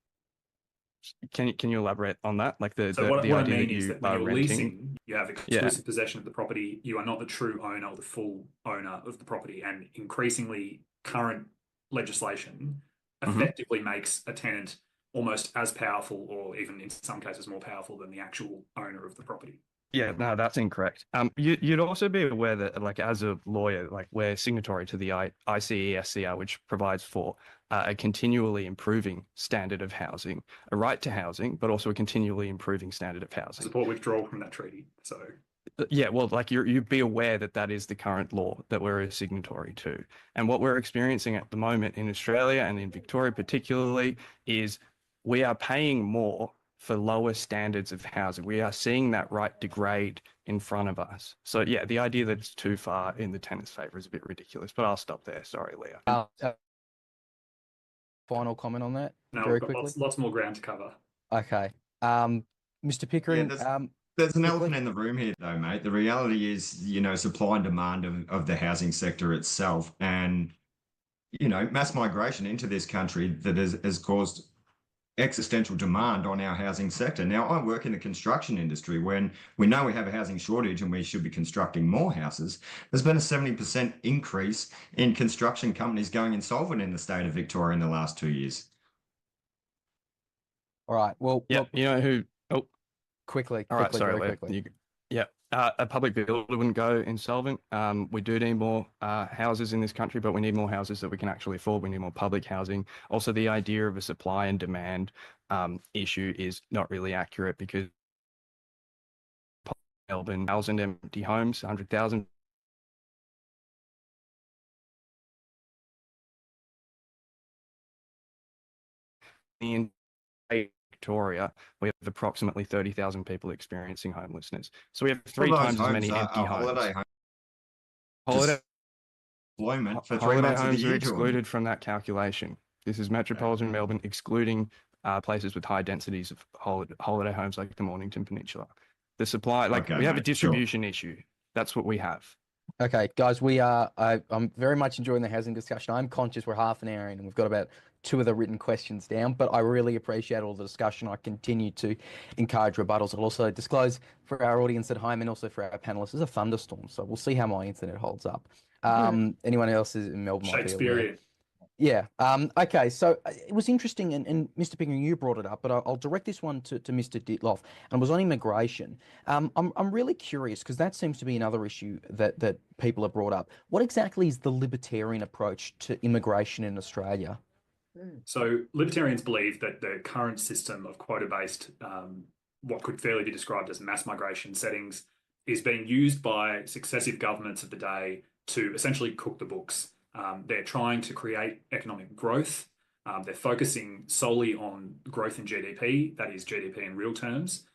Can you elaborate on that? Like the what I idea mean that is you that when are you're renting? leasing, you have exclusive possession of the property. You are not the true owner or the full owner of the property. And increasingly, current legislation effectively makes a tenant almost as powerful, or even in some cases more powerful, than the actual owner of the property. Yeah, no, that's incorrect. You'd also be aware that, like, as a lawyer, like, we're signatory to the ICESCR, which provides for a continually improving standard of housing, a right to housing, but also a continually improving standard of housing. Support withdrawal from that treaty. So, yeah, well, like you'd be aware that that is the current law that we're a signatory to. And what we're experiencing at the moment in Australia and in Victoria particularly is we are paying more for lower standards of housing. We are seeing that right degrade in front of us. So yeah, the idea that it's too far in the tenant's favour is a bit ridiculous, but I'll stop there. Sorry, Leo. Final comment on that? No, very we've got quickly. lots more ground to cover. Okay. Mr. Pickering. Yeah, there's an elephant in the room here, though, mate. The reality is, supply and demand of the housing sector itself, and mass migration into this country that has caused existential demand on our housing sector. Now, I work in the construction industry. When we know we have a housing shortage and we should be constructing more houses, there's been a 70% increase in construction companies going insolvent in the state of Victoria in the last 2 years. All right. Well, yeah, you know who? Oh, quickly. All right, sorry, very Leo. quickly. A public builder wouldn't go insolvent. We do need more houses in this country, but we need more houses that we can actually afford. We need more public housing. Also, the idea of a supply and demand issue is not really accurate, because Melbourne, 1,000 empty homes, 100,000. In Victoria, we have approximately 30,000 people experiencing homelessness. So we have three times as many empty homes. Holiday homes are excluded from that calculation. This is metropolitan Melbourne, excluding places with high densities of holiday homes like the Mornington Peninsula. The supply, we have a distribution issue. That's what we have. Okay, guys, I'm very much enjoying the housing discussion. I'm conscious we're half an hour in and we've got about 2 of the written questions down, but I really appreciate all the discussion. I continue to encourage rebuttals. I'll also disclose for our audience at home and also for our panelists, there's a thunderstorm, so we'll see how my internet holds up. Anyone else is in Melbourne? Shakespearean. Yeah. Okay. So it was interesting, and Mr. Pickering, you brought it up, but I'll direct this one to Mr. Ditloff, and it was on immigration. I'm really curious, because that seems to be another issue that people have brought up. What exactly is the libertarian approach to immigration in Australia? So libertarians believe that the current system of quota-based, what could fairly be described as mass migration settings, is being used by successive governments of the day to essentially cook the books. They're trying to create economic growth. They're focusing solely on growth in GDP, that is GDP in real terms,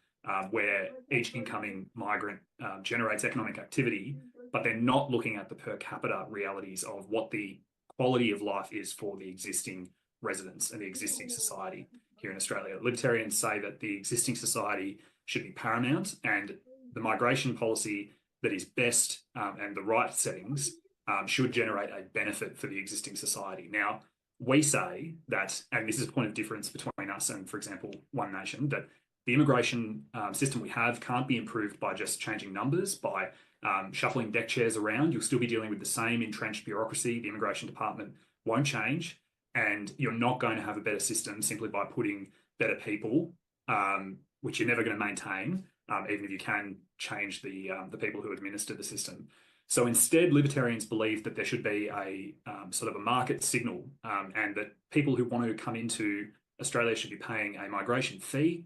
where each incoming migrant generates economic activity, but they're not looking at the per capita realities of what the quality of life is for the existing residents and the existing society here in Australia. Libertarians say that the existing society should be paramount, and the migration policy that is best and the right settings should generate a benefit for the existing society. Now, we say that, and this is a point of difference between us and, for example, One Nation, that the immigration system we have can't be improved by just changing numbers, by shuffling deck chairs around. You'll still be dealing with the same entrenched bureaucracy. The immigration department won't change, and you're not going to have a better system simply by putting better people, which you're never going to maintain, even if you can change the people who administer the system. So instead, libertarians believe that there should be a sort of a market signal, and that people who want to come into Australia should be paying a migration fee,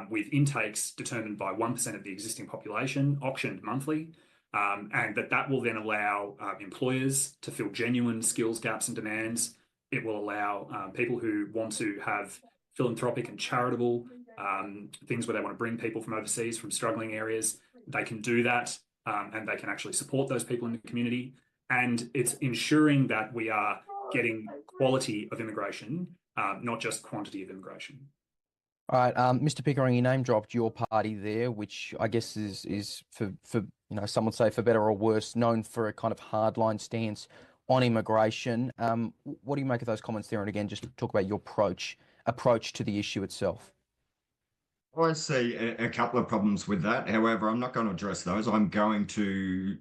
with intakes determined by 1% of the existing population, auctioned monthly, and that will then allow employers to fill genuine skills gaps and demands. It will allow people who want to have philanthropic and charitable things where they want to bring people from overseas, from struggling areas. They can do that, and they can actually support those people in the community. And it's ensuring that we are getting quality of immigration, not just quantity of immigration. All right, Mr. Pickering, you name dropped your party there, which I guess is for some would say for better or worse, known for a kind of hardline stance on immigration. What do you make of those comments there? And again, just talk about your approach to the issue itself. I see a couple of problems with that. However, I'm not going to address those. I'm going to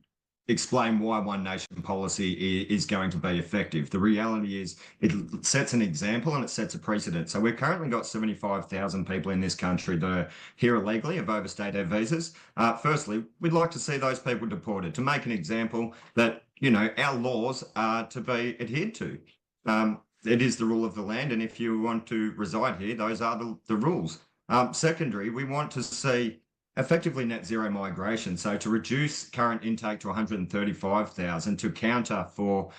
explain why one nation policy is going to be effective. The reality is it sets an example and it sets a precedent. So we've currently got 75,000 people in this country that are here illegally, have overstayed their visas. Firstly, we'd like to see those people deported to make an example that, our laws are to be adhered to. It is the rule of the land, and if you want to reside here, those are the rules. Secondary, we want to see effectively net zero migration. So to reduce current intake to 135,000 to counter for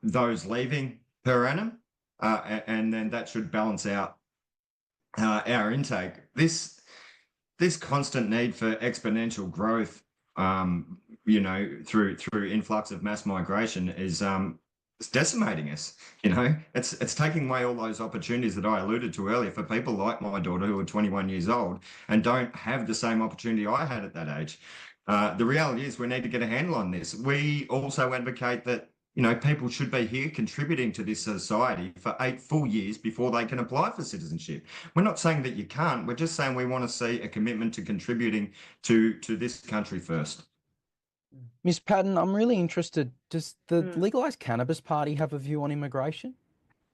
those leaving per annum, and then that should balance out our intake. This constant need for exponential growth, through influx of mass migration is it's decimating us. It's taking away all those opportunities that I alluded to earlier for people like my daughter who are 21 years old and don't have the same opportunity I had at that age. The reality is we need to get a handle on this. We also advocate that, people should be here contributing to this society for 8 full years before they can apply for citizenship. We're not saying that you can't. We're just saying we want to see a commitment to contributing to this country first. Ms. Patton, I'm really interested. Does the legalised cannabis party have a view on immigration?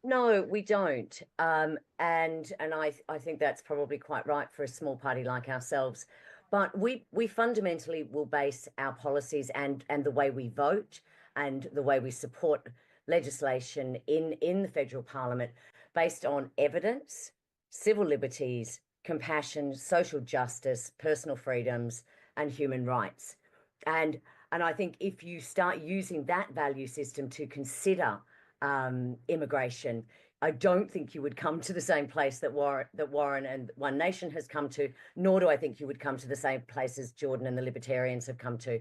No, we don't. And I think that's probably quite right for a small party like ourselves. But we fundamentally will base our policies and the way we vote and the way we support legislation in the federal parliament based on evidence, civil liberties, compassion, social justice, personal freedoms, and human rights. And I think if you start using that value system to consider immigration, I don't think you would come to the same place that Warren and One Nation has come to, nor do I think you would come to the same place as Jordan and the Libertarians have come to.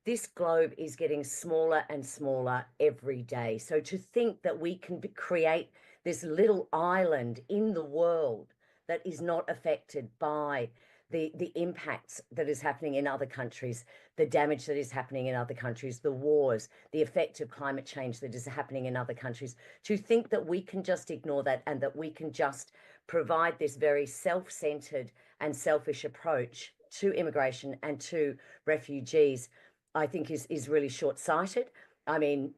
This globe is getting smaller and smaller every day. So to think that we can create this little island in the world that is not affected by the impacts that is happening in other countries, the damage that is happening in other countries, the wars, the effect of climate change that is happening in other countries, to think that we can just ignore that and that we can just provide this very self-centered and selfish approach to immigration and to refugees, I think is really short-sighted. I mean,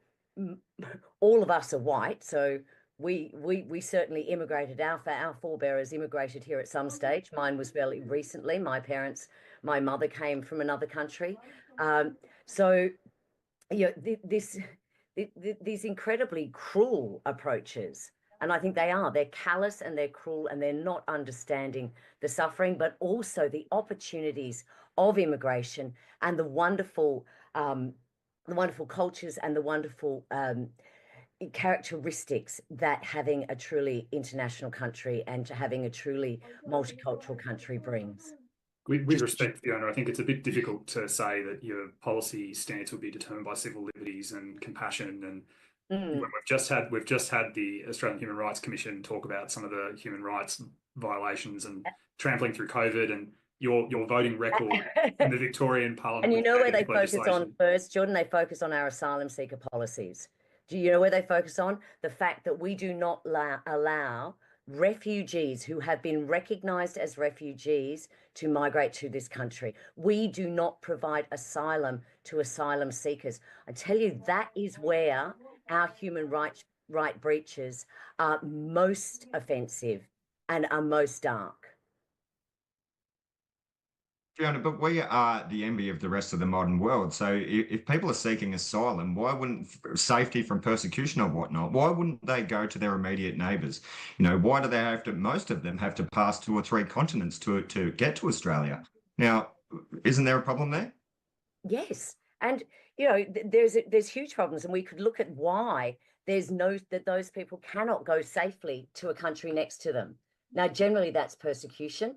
all of us are white, so we certainly immigrated. Our forebearers immigrated here at some stage. Mine was fairly recently. My mother came from another country. So, these incredibly cruel approaches, and I think they're callous and they're cruel and they're not understanding the suffering, but also the opportunities of immigration and the wonderful cultures and the wonderful characteristics that having a truly international country and having a truly multicultural country brings. With respect, Fiona, I think it's a bit difficult to say that your policy stance will be determined by civil liberties and compassion. And when we've just had the Australian Human Rights Commission talk about some of the human rights violations and trampling through COVID, and your voting record in the Victorian Parliament. And you know where they focus on first, Jordan? They focus on our asylum seeker policies. Do you know where they focus on? The fact that we do not allow refugees who have been recognised as refugees to migrate to this country. We do not provide asylum to asylum seekers. I tell you, that is where our human right breaches are most offensive and are most dark. Fiona, but we are the envy of the rest of the modern world. So if people are seeking asylum, why wouldn't safety from persecution or whatnot, why wouldn't they go to their immediate neighbours? Why do they have to, most of them have to pass 2 or 3 continents to get to Australia? Now, isn't there a problem there? Yes. And, there's huge problems, and we could look at why that those people cannot go safely to a country next to them. Now, generally that's persecution.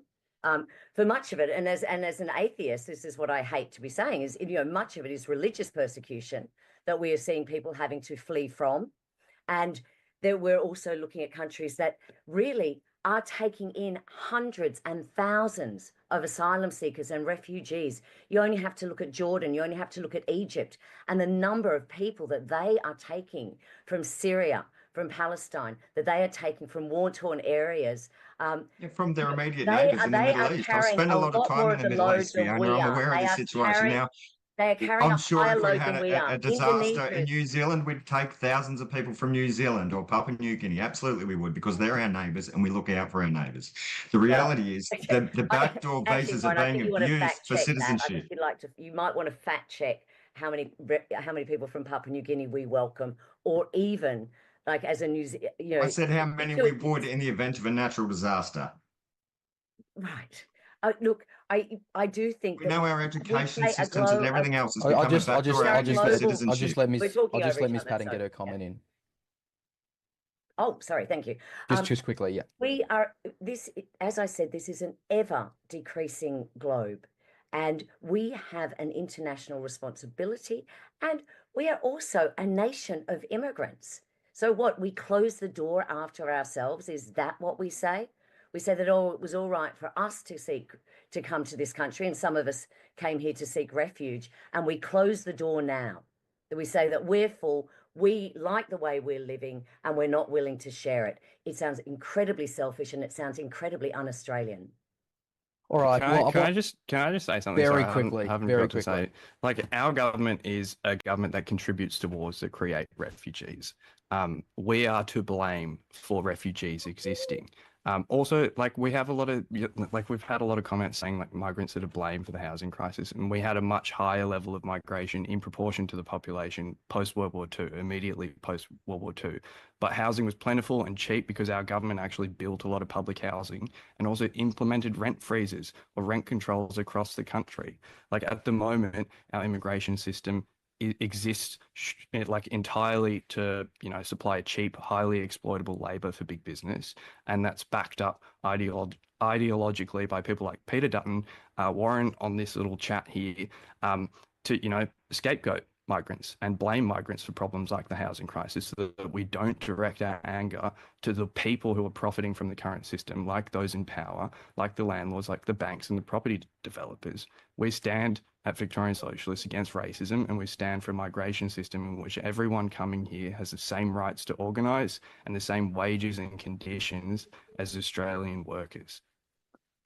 For much of it, and as an atheist, this is what I hate to be saying, is much of it is religious persecution that we are seeing people having to flee from, and that we're also looking at countries that really are taking in hundreds and thousands of asylum seekers and refugees. You only have to look at Jordan, you only have to look at Egypt, and the number of people that they are taking from Syria, from Palestine, that they are taking from war-torn areas. From their immediate neighbours in the Middle East. I've spent a lot of time in the Middle East, Fiona. I'm aware of the situation now. They are carrying I'm a sure higher if we load had than we are. a disaster Indonesia in New Zealand, we'd take thousands of people from New Zealand or Papua New Guinea. Absolutely we would, because they're our neighbours and we look out for our neighbours. The reality is the backdoor visas are being abused for citizenship. You might want to fact check how many people from Papua New Guinea we welcome, or even like as a I said how many we would in the event of a natural disaster. Right. Look, I do think we know our education systems and everything else has become I'll just let Miss Patton get her comment in. Oh, sorry. Thank you. Just quickly, yeah. We are as I said, this is an ever decreasing globe, and we have an international responsibility, and we are also a nation of immigrants. So what, we close the door after ourselves? Is that what we say? We say that, it was all right for us to come to this country, and some of us came here to seek refuge, and we close the door now. That we say that we're full, we like the way we're living, and we're not willing to share it. It sounds incredibly selfish, and it sounds incredibly un-Australian. All right. Can I just say something? Very Sorry, quickly. I haven't Very got to quickly. say. Like, our government is a government that contributes to wars that create refugees. We are to blame for refugees existing. Also, like, we have we've had a lot of comments saying like migrants are to blame for the housing crisis, and we had a much higher level of migration in proportion to the population post World War II, immediately post World War II. But housing was plentiful and cheap because our government actually built a lot of public housing and also implemented rent freezes or rent controls across the country. Like, at the moment, our immigration system exists like entirely to supply cheap, highly exploitable labor for big business, and that's backed up ideologically by people like Peter Dutton, Warren on this little chat here, to scapegoat migrants and blame migrants for problems like the housing crisis, so that we don't direct our anger to the people who are profiting from the current system, like those in power, like the landlords, like the banks and the property developers. We stand at Victorian Socialists against racism, and we stand for a migration system in which everyone coming here has the same rights to organise and the same wages and conditions as Australian workers.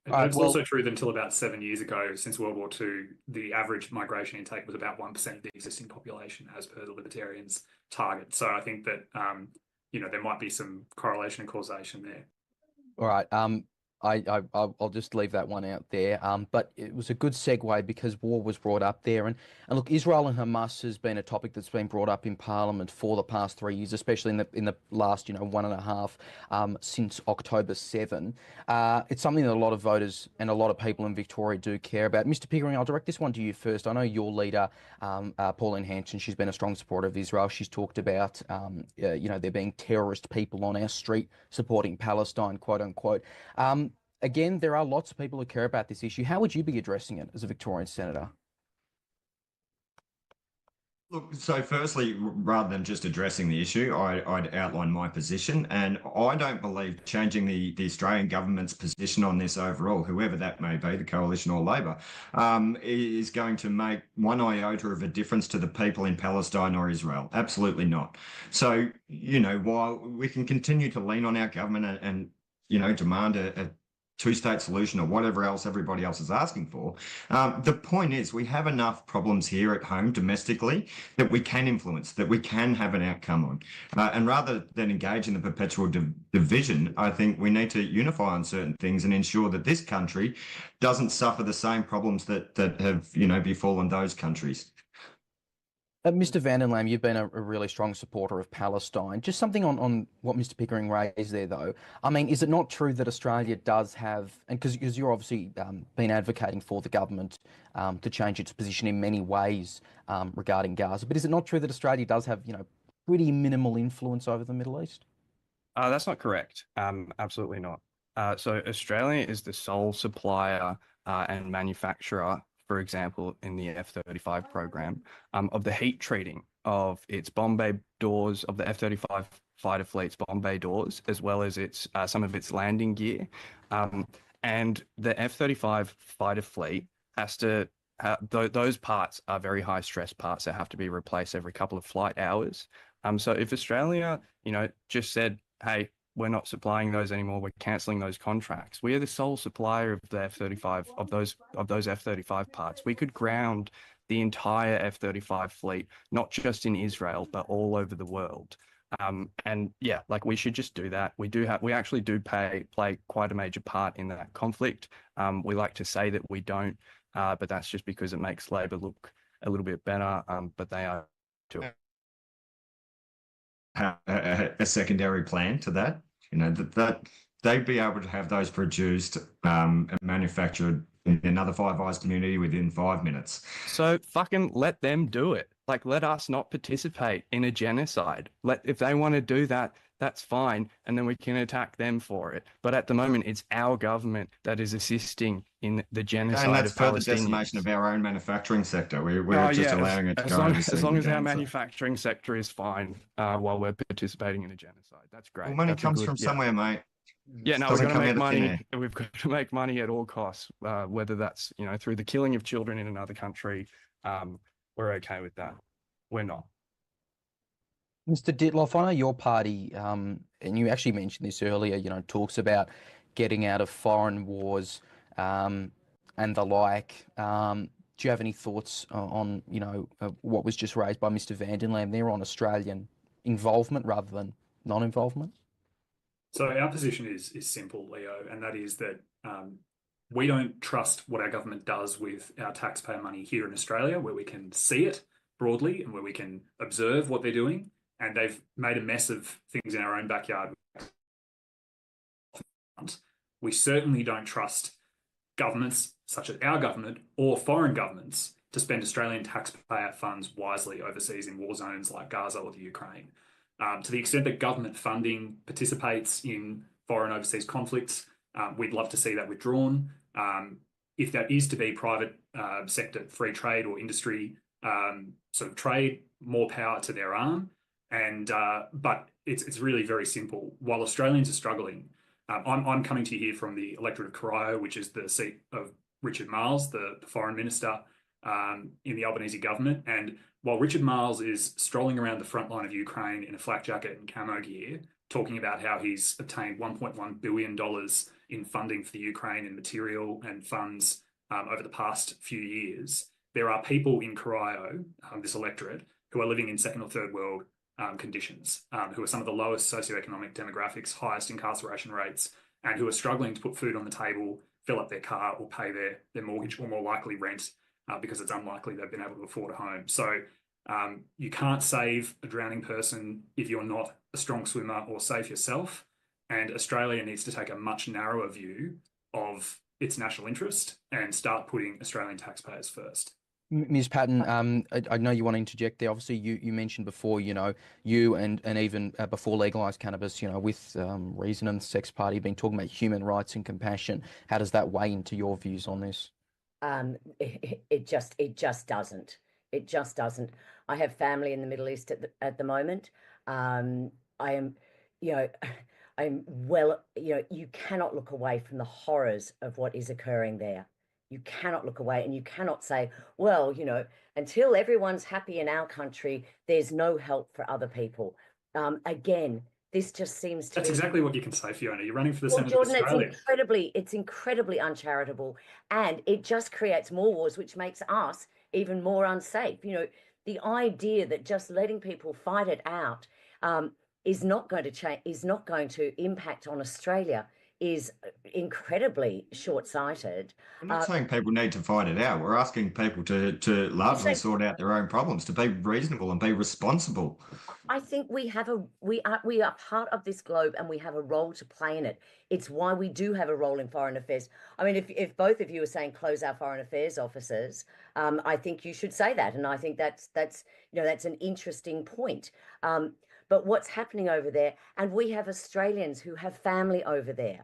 It's also true that until about 7 years ago, since World War II, the average migration intake was about 1% of the existing population, as per the Libertarians' target. So I think that there might be some correlation and causation there. All right. I'll just leave that one out there. But it was a good segue because war was brought up there. And look, Israel and Hamas has been a topic that's been brought up in Parliament for the past 3 years, especially in the last 1.5 since October 7. It's something that a lot of voters and a lot of people in Victoria do care about. Mr. Pickering, I'll direct this one to you first. I know your leader, Pauline Hanson, she's been a strong supporter of Israel. She's talked about there being terrorist people on our street supporting Palestine, quote unquote. Again, there are lots of people who care about this issue. How would you be addressing it as a Victorian senator? Look, so firstly, rather than just addressing the issue, I'd outline my position, and I don't believe changing the Australian government's position on this overall, whoever that may be, the Coalition or Labor, is going to make one iota of a difference to the people in Palestine or Israel. Absolutely not. So, while we can continue to lean on our government and demand a two-state solution or whatever else everybody else is asking for. The point is we have enough problems here at home domestically that we can influence, that we can have an outcome on. And rather than engage in the perpetual division, I think we need to unify on certain things and ensure that this country doesn't suffer the same problems that have, befallen those countries. Mr. Van den Lam, you've been a really strong supporter of Palestine. Just something on what Mr. Pickering raised there, though. I mean, is it not true that Australia does have, and because you're obviously been advocating for the government to change its position in many ways regarding Gaza, but is it not true that Australia does have, pretty minimal influence over the Middle East? That's not correct. Absolutely not. So Australia is the sole supplier and manufacturer, for example, in the F-35 program, of the heat treating of its bomb bay doors, of the F-35 fighter fleet's bomb bay doors, as well as its some of its landing gear. And the F-35 fighter fleet has to, those parts are very high stress parts that have to be replaced every couple of flight hours. So if Australia, just said, hey, we're not supplying those anymore, we're cancelling those contracts, we are the sole supplier of the F-35, of those F-35 parts. We could ground the entire F-35 fleet, not just in Israel, but all over the world. And yeah, we should just do that. We actually do play quite a major part in that conflict. We like to say that we don't, but that's just because it makes Labor look a little bit better, but they are too. A secondary plan to that, that they'd be able to have those produced and manufactured in another Five Eyes community within 5 minutes. So fucking let them do it. Let us not participate in a genocide. If they want to do that, that's fine, and then we can attack them for it. But at the moment, it's our government that is assisting in the genocide and that's of further Palestinians. decimation of our own manufacturing sector. We're just allowing it to go overseas. As long as our manufacturing sector is fine while we're participating in a genocide, that's great. Well, money comes from somewhere, mate. Yeah, no, we've got to make money. We've got to make money at all costs, whether that's through the killing of children in another country. We're okay with that. We're not. Mr. Ditloff, I know your party, and you actually mentioned this earlier, talks about getting out of foreign wars and the like. Do you have any thoughts on, what was just raised by Mr. Van den Lam there on Australian involvement rather than non-involvement? So our position is simple, Leo, and that is that we don't trust what our government does with our taxpayer money here in Australia, where we can see it broadly and where we can observe what they're doing. And they've made a mess of things in our own backyard. We certainly don't trust governments such as our government or foreign governments to spend Australian taxpayer funds wisely overseas in war zones like Gaza or the Ukraine. To the extent that government funding participates in foreign overseas conflicts, we'd love to see that withdrawn. If that is to be private sector free trade or industry sort of trade, more power to their arm. But it's really very simple. While Australians are struggling, I'm coming to you here from the electorate of Corio, which is the seat of Richard Marles, the foreign minister in the Albanese government. And while Richard Marles is strolling around the front line of Ukraine in a flak jacket and camo gear, talking about how he's obtained $1.1 billion in funding for the Ukraine in material and funds over the past few years, there are people in Corio, this electorate, who are living in second or third world conditions, who are some of the lowest socioeconomic demographics, highest incarceration rates, and who are struggling to put food on the table, fill up their car, or pay their mortgage, or more likely rent, because it's unlikely they've been able to afford a home. So you can't save a drowning person if you're not a strong swimmer or safe yourself. And Australia needs to take a much narrower view of its national interest and start putting Australian taxpayers first. Ms. Patton, I know you want to interject there. Obviously, you mentioned before, you and even before legalised cannabis, with Reason and the Sex Party been talking about human rights and compassion. How does that weigh into your views on this? It just doesn't. It just doesn't. I have family in the Middle East at the moment. I'm well, you cannot look away from the horrors of what is occurring there. You cannot look away, and you cannot say, well, until everyone's happy in our country, there's no help for other people. Again, this just seems to That's be exactly what you can say, Fiona. You're running for the well, Senate Jordan, of Australia. it's incredibly uncharitable, and it just creates more wars, which makes us even more unsafe. You know, the idea that just letting people fight it out is not going to change, is not going to impact on Australia, is incredibly short-sighted. We're not saying people need to fight it out. We're asking people to largely sort out their own problems, to be reasonable and be responsible. I think we are part of this globe, and we have a role to play in it. It's why we do have a role in foreign affairs. I mean, if both of you are saying close our foreign affairs offices, I think you should say that, and I think that's that's an interesting point. But what's happening over there, and we have Australians who have family over there.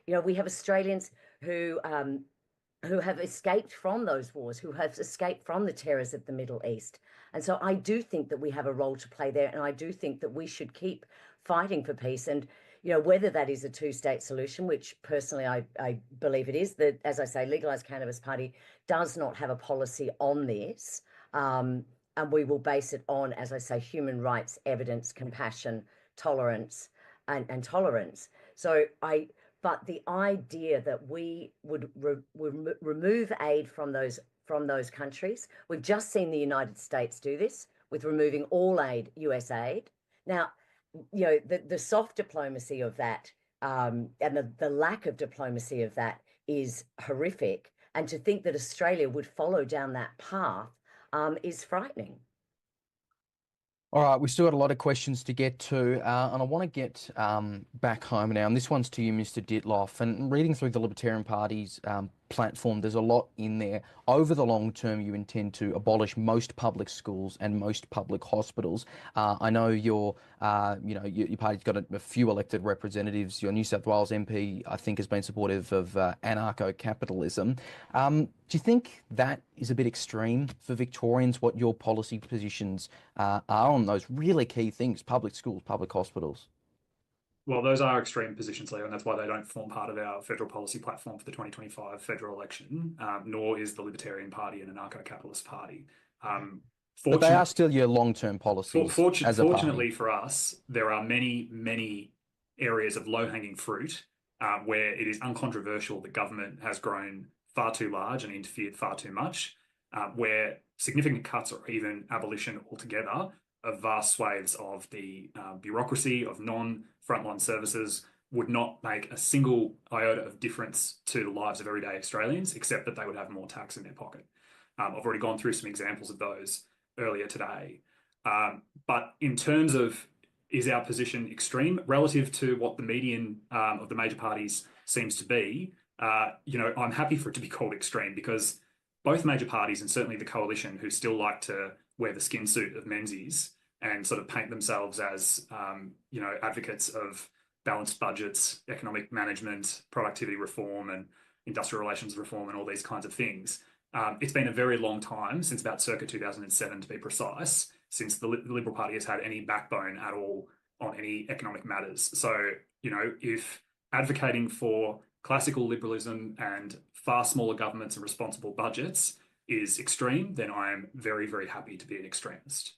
You know, we have Australians who have escaped from those wars, who have escaped from the terrors of the Middle East. And so I do think that we have a role to play there, and I do think that we should keep fighting for peace. And, you know, whether that is a two-state solution, which personally I believe it is, that, as I say, Legalised Cannabis Party does not have a policy on this. And we will base it on, as I say, human rights, evidence, compassion, tolerance, and tolerance. But the idea that we would remove aid from those countries, we've just seen the United States do this with removing all aid, US aid. Now, you know, the soft diplomacy of that and the lack of diplomacy of that is horrific. And to think that Australia would follow down that path is frightening. All right, we've still got a lot of questions to get to, and I want to get back home now. And this one's to you, Mr. Ditloff. And reading through the Libertarian Party's platform, there's a lot in there. Over the long term, you intend to abolish most public schools and most public hospitals. I know your party's got a few elected representatives. Your New South Wales MP, I think, has been supportive of anarcho-capitalism. Do you think that is a bit extreme for Victorians, what your policy positions are on those really key things, public schools, public hospitals? Well, those are extreme positions, Leo, and that's why they don't form part of our federal policy platform for the 2025 federal election, nor is the Libertarian Party an anarcho-capitalist party. But they are still your long-term policies. Fortunately for us, there are many, many areas of low-hanging fruit where it is uncontroversial that government has grown far too large and interfered far too much, where significant cuts or even abolition altogether of vast swathes of the bureaucracy of non-frontline services would not make a single iota of difference to the lives of everyday Australians, except that they would have more tax in their pocket. I've already gone through some examples of those earlier today. But in terms of, is our position extreme relative to what the median of the major parties seems to be, I'm happy for it to be called extreme, because both major parties, and certainly the coalition, who still like to wear the skin suit of Menzies and sort of paint themselves as, advocates of balanced budgets, economic management, productivity reform, and industrial relations reform, and all these kinds of things. It's been a very long time, since about circa 2007 to be precise, since the Liberal Party has had any backbone at all on any economic matters. So, if advocating for classical liberalism and far smaller governments and responsible budgets is extreme, then I am very, very happy to be an extremist.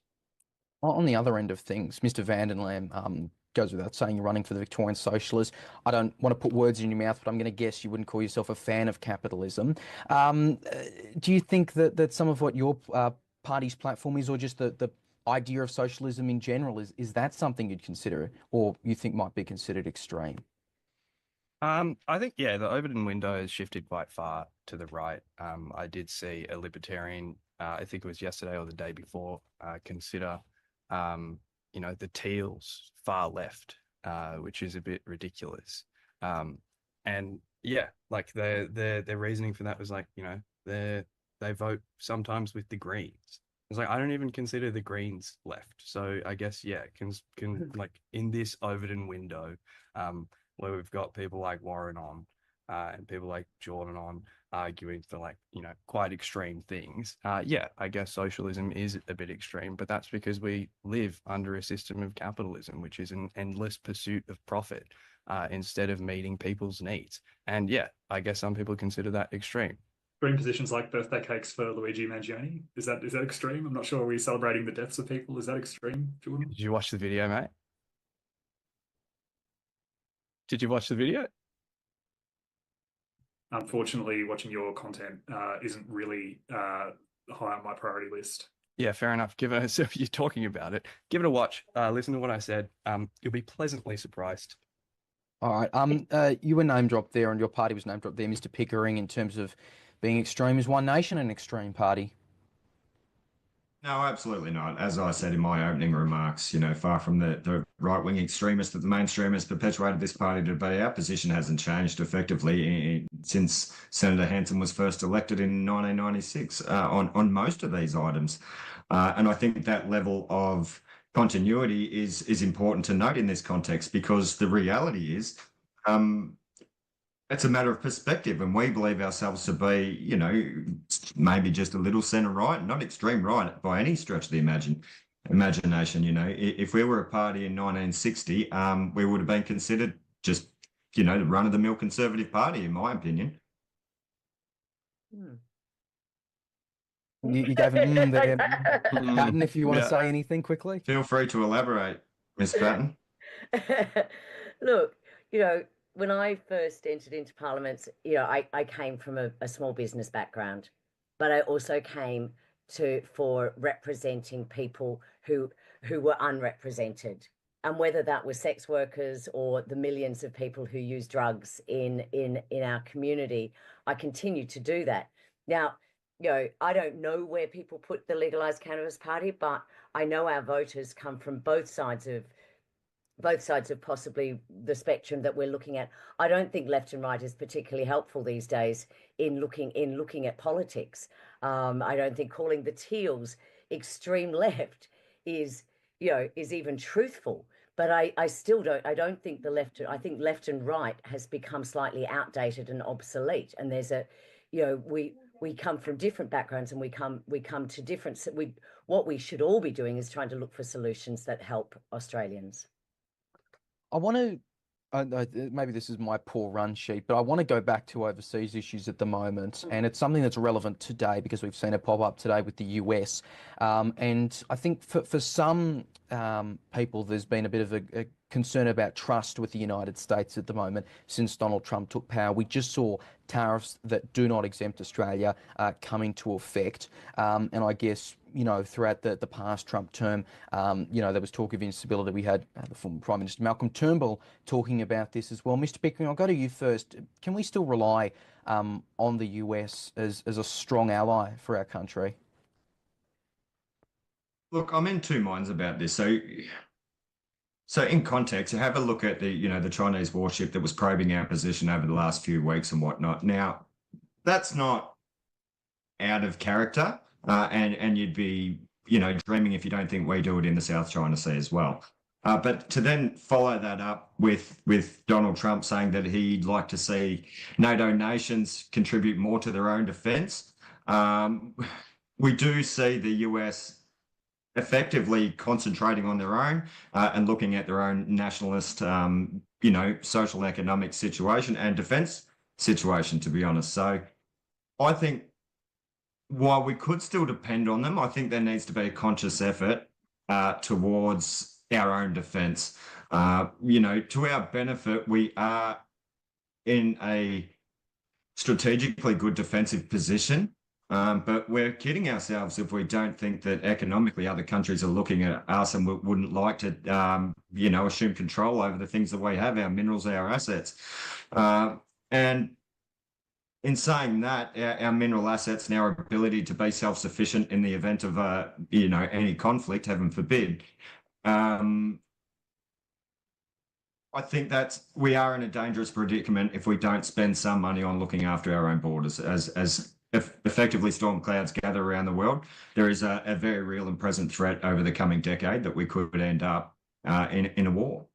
On the other end of things, Mr. Vandenlam, goes without saying you're running for the Victorian Socialists. I don't want to put words in your mouth, but I'm going to guess you wouldn't call yourself a fan of capitalism. Do you think that some of what your party's platform is, or just the idea of socialism in general, is that something you'd consider, or you think might be considered extreme? I think, the Overton window has shifted quite far to the right. I did see a libertarian, I think it was yesterday or the day before, consider, the Teals far left, which is a bit ridiculous. And like their reasoning for that was like, they vote sometimes with the Greens. It's like, I don't even consider the Greens left. So I guess, can like in this Overton window, where we've got people like Warren on and people like Jordan on arguing for quite extreme things. I guess socialism is a bit extreme, but that's because we live under a system of capitalism, which is an endless pursuit of profit instead of meeting people's needs. And I guess some people consider that extreme. Extreme positions like birthday cakes for Luigi Mangione, is that extreme? I'm not sure. Are we celebrating the deaths of people? Is that extreme, Jordan? Did you watch the video, mate? Did you watch the video? Unfortunately, watching your content isn't really high on my priority list. Yeah, fair enough. So you're talking about it. Give it a watch. Listen to what I said. You'll be pleasantly surprised. All right. You were name dropped there, and your party was name dropped there, Mr. Pickering, in terms of being extreme. Is One Nation an extreme party? No, absolutely not. As I said in my opening remarks, far from the right-wing extremists that the mainstream has perpetuated this party to be, our position hasn't changed effectively since Senator Hanson was first elected in 1996 on most of these items. And I think that level of continuity is important to note in this context, because the reality is it's a matter of perspective, and we believe ourselves to be, maybe just a little centre-right, not extreme right by any stretch of the imagination. If we were a party in 1960, we would have been considered just, the run-of-the-mill Conservative Party, in my opinion. You gave an there. Patton, if you want to say anything quickly. Feel free to elaborate, Ms. Patton. Look, when I first entered into Parliament, I came from a small business background, but I also came for representing people who were unrepresented, and whether that was sex workers or the millions of people who use drugs in our community, I continue to do that. Now, I don't know where people put the Legalised Cannabis Party, but I know our voters come from both sides of possibly the spectrum that we're looking at. I don't think left and right is particularly helpful these days in looking at politics. I don't think calling the Teals extreme left is even truthful. But I still don't. I don't think I think left and right has become slightly outdated and obsolete. And there's we come from different backgrounds, and we come to different. What we should all be doing is trying to look for solutions that help Australians. I want to, maybe this is my poor run sheet, but I want to go back to overseas issues at the moment. And it's something that's relevant today because we've seen it pop up today with the US. And I think for some people, there's been a bit of a concern about trust with the United States at the moment since Donald Trump took power. We just saw tariffs that do not exempt Australia come into effect. And I guess, throughout the past Trump term, there was talk of instability. We had the former Prime Minister Malcolm Turnbull talking about this as well. Mr. Pickering, I'll go to you first. Can we still rely on the US as a strong ally for our country? Look, I'm in two minds about this. So in context, have a look at the Chinese warship that was probing our position over the last few weeks and whatnot. Now, that's not out of character, and you'd be, dreaming if you don't think we do it in the South China Sea as well. But to then follow that up with Donald Trump saying that he'd like to see NATO nations contribute more to their own defence, we do see the US effectively concentrating on their own and looking at their own nationalist, social and economic situation and defence situation, to be honest. So I think while we could still depend on them, I think there needs to be a conscious effort towards our own defence. To our benefit, we are in a strategically good defensive position. But we're kidding ourselves if we don't think that economically other countries are looking at us and wouldn't like to, assume control over the things that we have, our minerals, our assets. And in saying that, our mineral assets and our ability to be self-sufficient in the event of, any conflict, heaven forbid, I think that we are in a dangerous predicament if we don't spend some money on looking after our own borders. As effectively storm clouds gather around the world, there is a very real and present threat over the coming decade that we could end up in a war.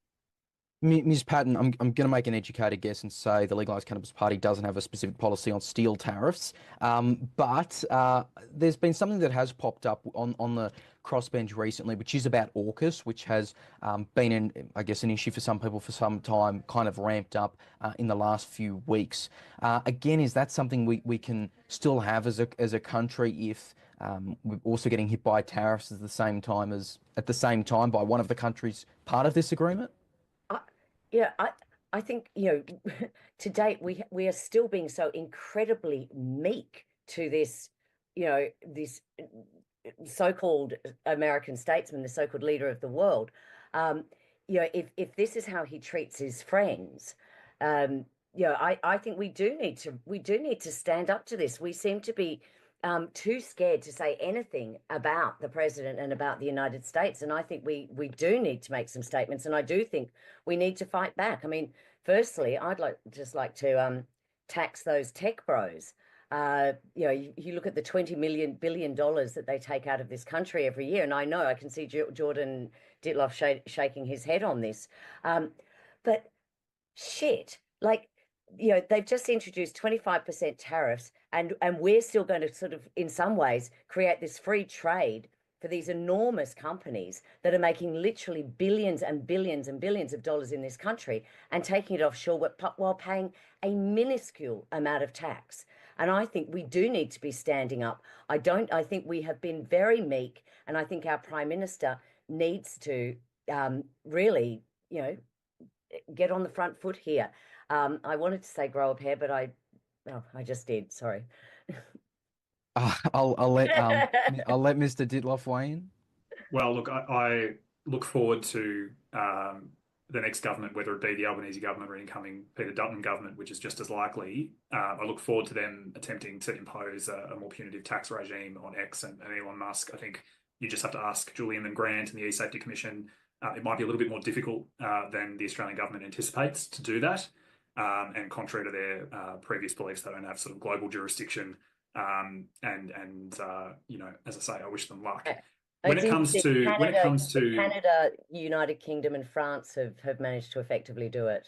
Ms. Patton, I'm going to make an educated guess and say the Legalised Cannabis Party doesn't have a specific policy on steel tariffs, but there's been something that has popped up on the crossbench recently, which is about AUKUS, which has been, an issue for some people for some time, kind of ramped up in the last few weeks. Again, is that something we can still have as a country if we're also getting hit by tariffs at the same time by one of the countries part of this agreement? Yeah, I think, to date, we are still being so incredibly meek to this, this so-called American statesman, the so-called leader of the world. If this is how he treats his friends, I think we do need to stand up to this. We seem to be too scared to say anything about the president and about the United States. And I think we do need to make some statements. And I do think we need to fight back. I mean, firstly, I'd like to tax those tech bros. You look at the $20 billion that they take out of this country every year. And I know I can see Jordan Ditloff shaking his head on this. But shit, like, they've just introduced 25% tariffs, and we're still going to sort of, in some ways, create this free trade for these enormous companies that are making literally billions and billions and billions of dollars in this country and taking it offshore while paying a minuscule amount of tax. And I think we do need to be standing up. I think we have been very meek, and I think our Prime Minister needs to really, get on the front foot here. I wanted to say grow a pair, but I just did. Sorry. I'll let Mr. Ditloff weigh in. Well, look, I look forward to the next government, whether it be the Albanese government or incoming Peter Dutton government, which is just as likely. I look forward to them attempting to impose a more punitive tax regime on X and Elon Musk. I think you just have to ask Julian and Grant and the E-Safety Commission. It might be a little bit more difficult than the Australian government anticipates to do that. And contrary to their previous beliefs, they don't have sort of global jurisdiction. As I say, I wish them luck. When it comes to Canada, United Kingdom, and France have managed to effectively do it.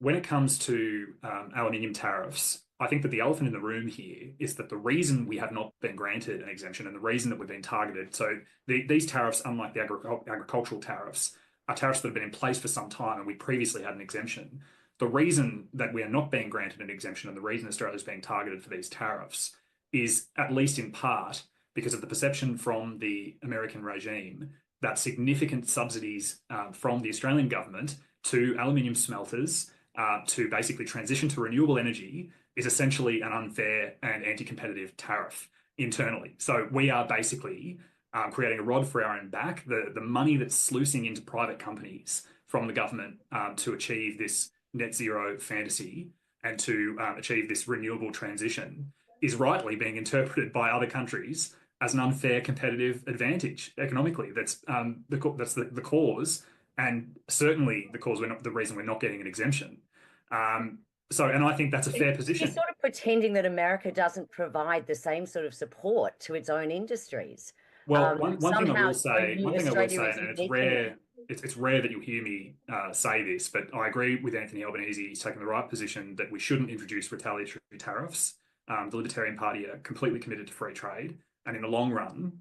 When it comes to aluminium tariffs, I think that the elephant in the room here is that the reason we have not been granted an exemption and the reason that we've been targeted. So these tariffs, unlike the agricultural tariffs, are tariffs that have been in place for some time, and we previously had an exemption. The reason that we are not being granted an exemption and the reason Australia is being targeted for these tariffs is, at least in part, because of the perception from the American regime that significant subsidies from the Australian government to aluminium smelters to basically transition to renewable energy is essentially an unfair and anti-competitive tariff internally. So we are basically creating a rod for our own back. The money that's sluicing into private companies from the government to achieve this net zero fantasy and to achieve this renewable transition is rightly being interpreted by other countries as an unfair competitive advantage economically. That's the cause, and certainly the reason we're not getting an exemption. And I think that's a fair position. You're sort of pretending that America doesn't provide the same sort of support to its own industries. Well, one thing I will say, and it's rare. It's rare that you'll hear me say this, but I agree with Anthony Albanese. He's taken the right position that we shouldn't introduce retaliatory tariffs. The Libertarian Party are completely committed to free trade. And in the long run,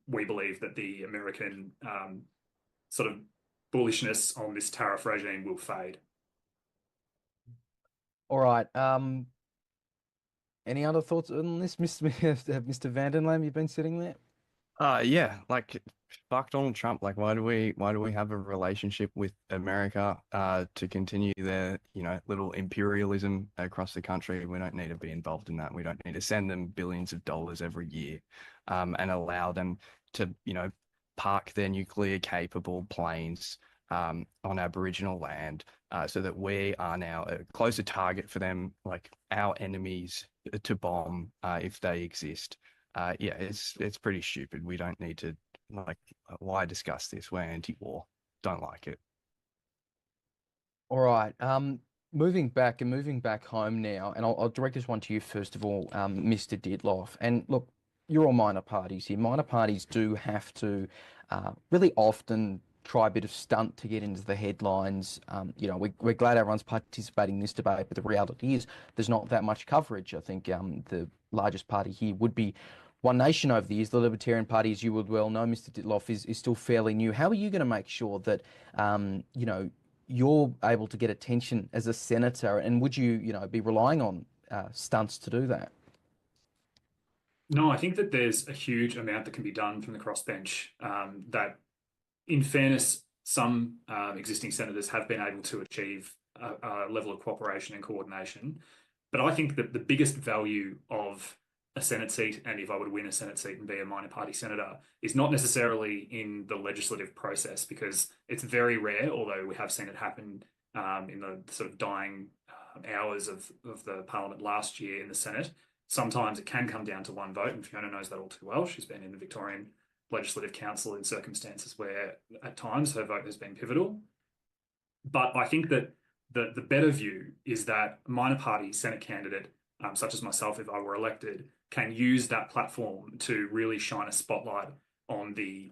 we believe that the American sort of bullishness on this tariff regime will fade. All right. Any other thoughts on this, Mr. Vandenlam? You've been sitting there. Yeah, like fuck Donald Trump. Like, why do we have a relationship with America to continue their little imperialism across the country? We don't need to be involved in that. We don't need to send them billions of dollars every year and allow them to park their nuclear capable planes on Aboriginal land so that we are now a closer target for them, like our enemies, to bomb if they exist. Yeah, it's pretty stupid. We don't need to, why discuss this? We're anti-war. Don't like it. All right. Moving back home now, and I'll direct this one to you first of all, Mr. Ditloff. And look, you're all minor parties here. Minor parties do have to really often try a bit of stunt to get into the headlines. We're glad everyone's participating in this debate, but the reality is there's not that much coverage. I think the largest party here would be One Nation over the years. The Libertarian Party, as you would well know, Mr. Ditloff, is still fairly new. How are you going to make sure that, you're able to get attention as a senator, and would you, be relying on stunts to do that? No, I think that there's a huge amount that can be done from the crossbench that, in fairness, some existing senators have been able to achieve a level of cooperation and coordination. But I think that the biggest value of a Senate seat, and if I were to win a Senate seat and be a minor party senator, is not necessarily in the legislative process, because it's very rare, although we have seen it happen in the sort of dying hours of the Parliament last year in the Senate. Sometimes it can come down to one vote, and Fiona knows that all too well. She's been in the Victorian Legislative Council in circumstances where at times her vote has been pivotal. But I think that the better view is that a minor party Senate candidate, such as myself, if I were elected, can use that platform to really shine a spotlight on the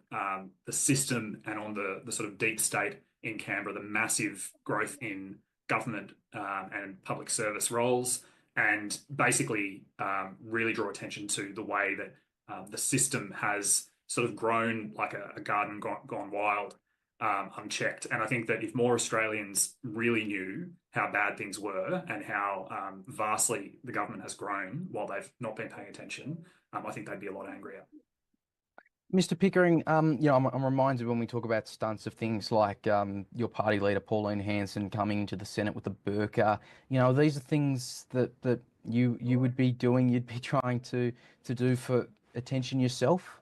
system and on the sort of deep state in Canberra, the massive growth in government and public service roles, and basically really draw attention to the way that the system has sort of grown like a garden gone wild, unchecked. And I think that if more Australians really knew how bad things were and how vastly the government has grown while they've not been paying attention, I think they'd be a lot angrier. Mr. Pickering, I'm reminded when we talk about stunts of things like your party leader, Pauline Hanson, coming into the Senate with a burqa. These are things that you would be doing, you'd be trying to do for attention yourself?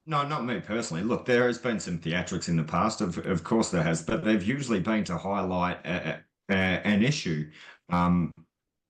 No, not me personally. Look, there has been some theatrics in the past, of course there has, but they've usually been to highlight an issue.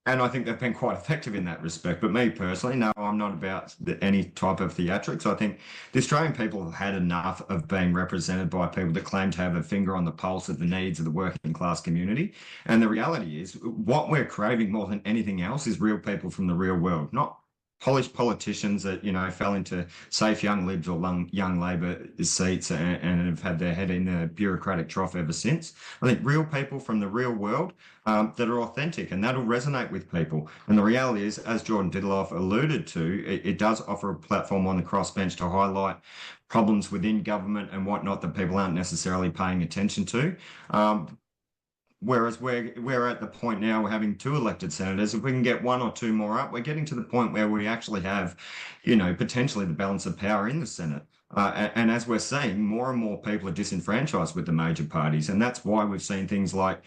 And I think they've been quite effective in that respect. But me personally, no, I'm not about any type of theatrics. I think the Australian people have had enough of being represented by people that claim to have a finger on the pulse of the needs of the working class community. And the reality is, what we're craving more than anything else is real people from the real world, not polished politicians that, fell into safe young Libs or young Labor seats and have had their head in a bureaucratic trough ever since. I think real people from the real world that are authentic, and that'll resonate with people. And the reality is, as Jordan Diddloff alluded to, it does offer a platform on the crossbench to highlight problems within government and whatnot that people aren't necessarily paying attention to. Whereas we're at the point now, we're having 2 elected senators. If we can get 1 or 2 more up, we're getting to the point where we actually have, potentially the balance of power in the Senate. And as we're seeing, more and more people are disenfranchised with the major parties. And that's why we've seen things like,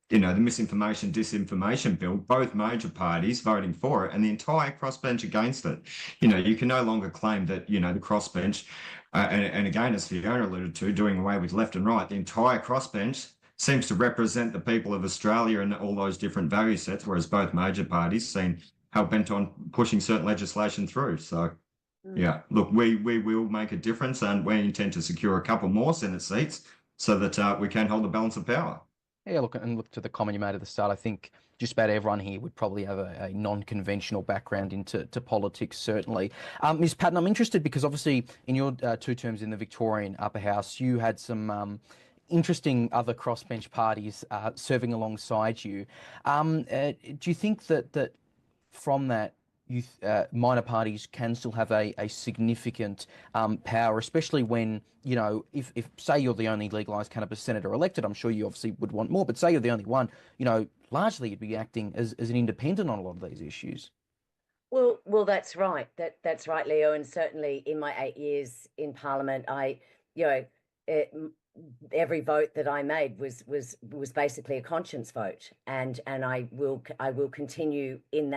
the misinformation, disinformation bill, both major parties voting for it and the entire crossbench against it. You can no longer claim that, the crossbench, and again, as Fiona alluded to, doing away with left and right, the entire crossbench seems to represent the people of Australia and all those different value sets, whereas both major parties seem hell-bent on pushing certain legislation through. So, yeah, look, we will make a difference, and we intend to secure a couple more Senate seats so that we can hold the balance of power. Yeah, look to the comment you made at the start. I think just about everyone here would probably have a non-conventional background into politics, certainly. Ms. Patton, I'm interested because obviously in your 2 terms in the Victorian Upper House, you had some interesting other crossbench parties serving alongside you. Do you think that from that, minor parties can still have a significant power, especially when, if say you're the only legalised cannabis senator elected, I'm sure you obviously would want more, but say you're the only one, largely you'd be acting as an independent on a lot of these issues. Well, that's right. That's right, Leo. And certainly in my 8 years in Parliament, every vote that I made was basically a conscience vote, and I will continue in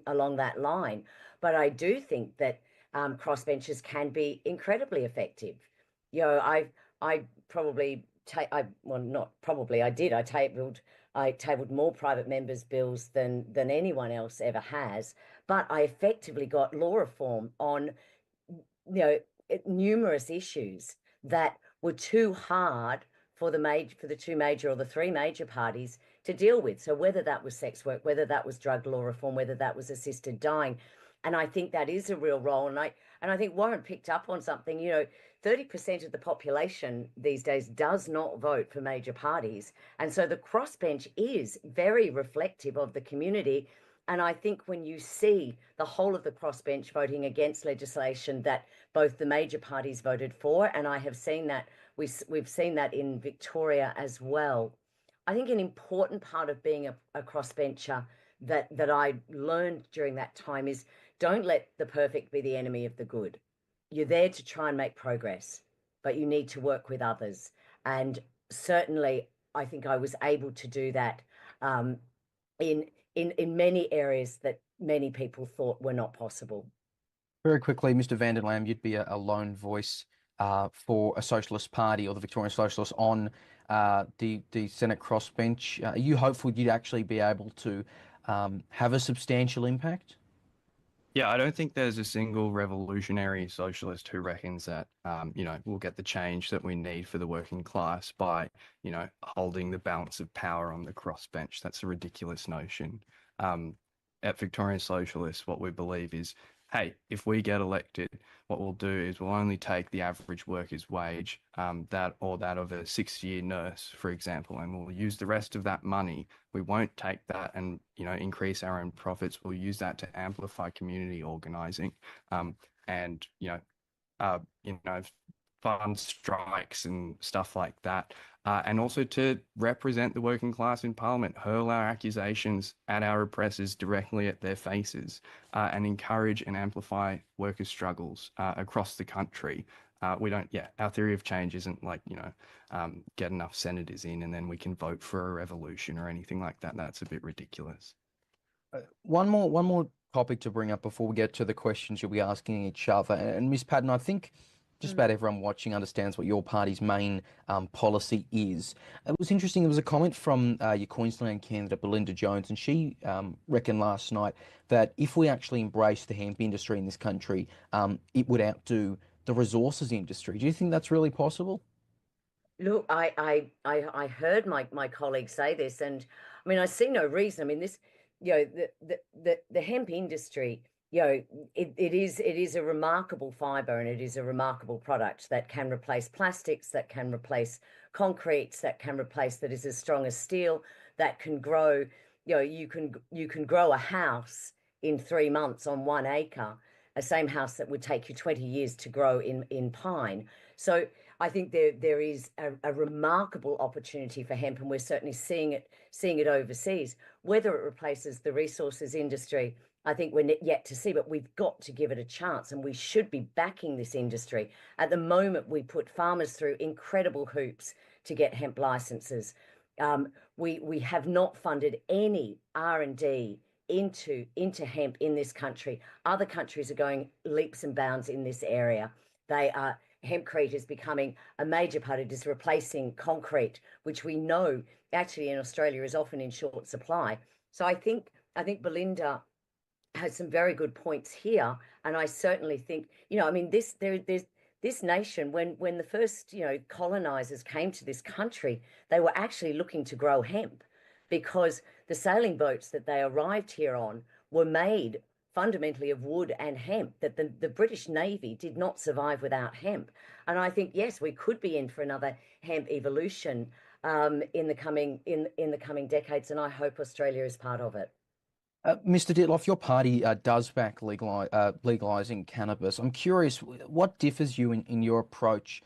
along that line. But I do think that crossbenchers can be incredibly effective. I tabled more private members' bills than anyone else ever has, but I effectively got law reform on numerous issues that were too hard for the 2 major or the 3 major parties to deal with. So whether that was sex work, whether that was drug law reform, whether that was assisted dying, and I think that is a real role. And I think Warren picked up on something. 30% of the population these days does not vote for major parties, and so the crossbench is very reflective of the community. And I think when you see the whole of the crossbench voting against legislation that both the major parties voted for, and I have seen that, we've seen that in Victoria as well. I think an important part of being a crossbencher that I learned during that time is don't let the perfect be the enemy of the good. You're there to try and make progress. but you need to work with others. And certainly, I think I was able to do that in many areas that many people thought were not possible. Very quickly, Mr. van der Lam, you'd be a lone voice for a socialist party or the Victorian Socialists on the Senate crossbench. Are you hopeful you'd actually be able to have a substantial impact? Yeah, I don't think there's a single revolutionary socialist who reckons that, we'll get the change that we need for the working class by, holding the balance of power on the crossbench. That's a ridiculous notion. At Victorian Socialists, what we believe is, hey, if we get elected, what we'll do is we'll only take the average worker's wage, that of a 6-year nurse, for example, and we'll use the rest of that money. We won't take that and, increase our own profits. We'll use that to amplify community organising, and, fund strikes and stuff like that, and also to represent the working class in Parliament, hurl our accusations at our oppressors directly at their faces, and encourage and amplify workers' struggles across the country. Our theory of change isn't like, get enough senators in and then we can vote for a revolution or anything like that. That's a bit ridiculous. One more topic to bring up before we get to the questions you'll be asking each other. And Ms. Patton, I think just about everyone watching understands what your party's main policy is. It was interesting, there was a comment from your Queensland candidate, Belinda Jones, and she reckoned last night that if we actually embrace the hemp industry in this country, it would outdo the resources industry. Do you think that's really possible? Look, I heard my colleague say this, and I mean, I see no reason. I mean, this, the hemp industry, it is a remarkable fiber, and it is a remarkable product that can replace plastics, that can replace concretes, that is as strong as steel, that can grow. You can grow a house in 3 months on 1 acre, a same house that would take you 20 years to grow in pine. So I think there is a remarkable opportunity for hemp, and we're certainly seeing it overseas. Whether it replaces the resources industry, I think we're yet to see, but we've got to give it a chance, and we should be backing this industry. At the moment, we put farmers through incredible hoops to get hemp licenses. We have not funded any R&D into hemp in this country. Other countries are going leaps and bounds in this area. Hempcrete is becoming a major part. It is replacing concrete, which we know actually in Australia is often in short supply. So I think Belinda has some very good points here, and I certainly think, I mean, this nation, when the first colonizers came to this country, they were actually looking to grow hemp, because the sailing boats that they arrived here on were made fundamentally of wood and hemp, that the British Navy did not survive without hemp. And I think, yes, we could be in for another hemp evolution in the coming decades, and I hope Australia is part of it. Mr. Ditloff, your party does back legalising cannabis. I'm curious, what differs you in your approach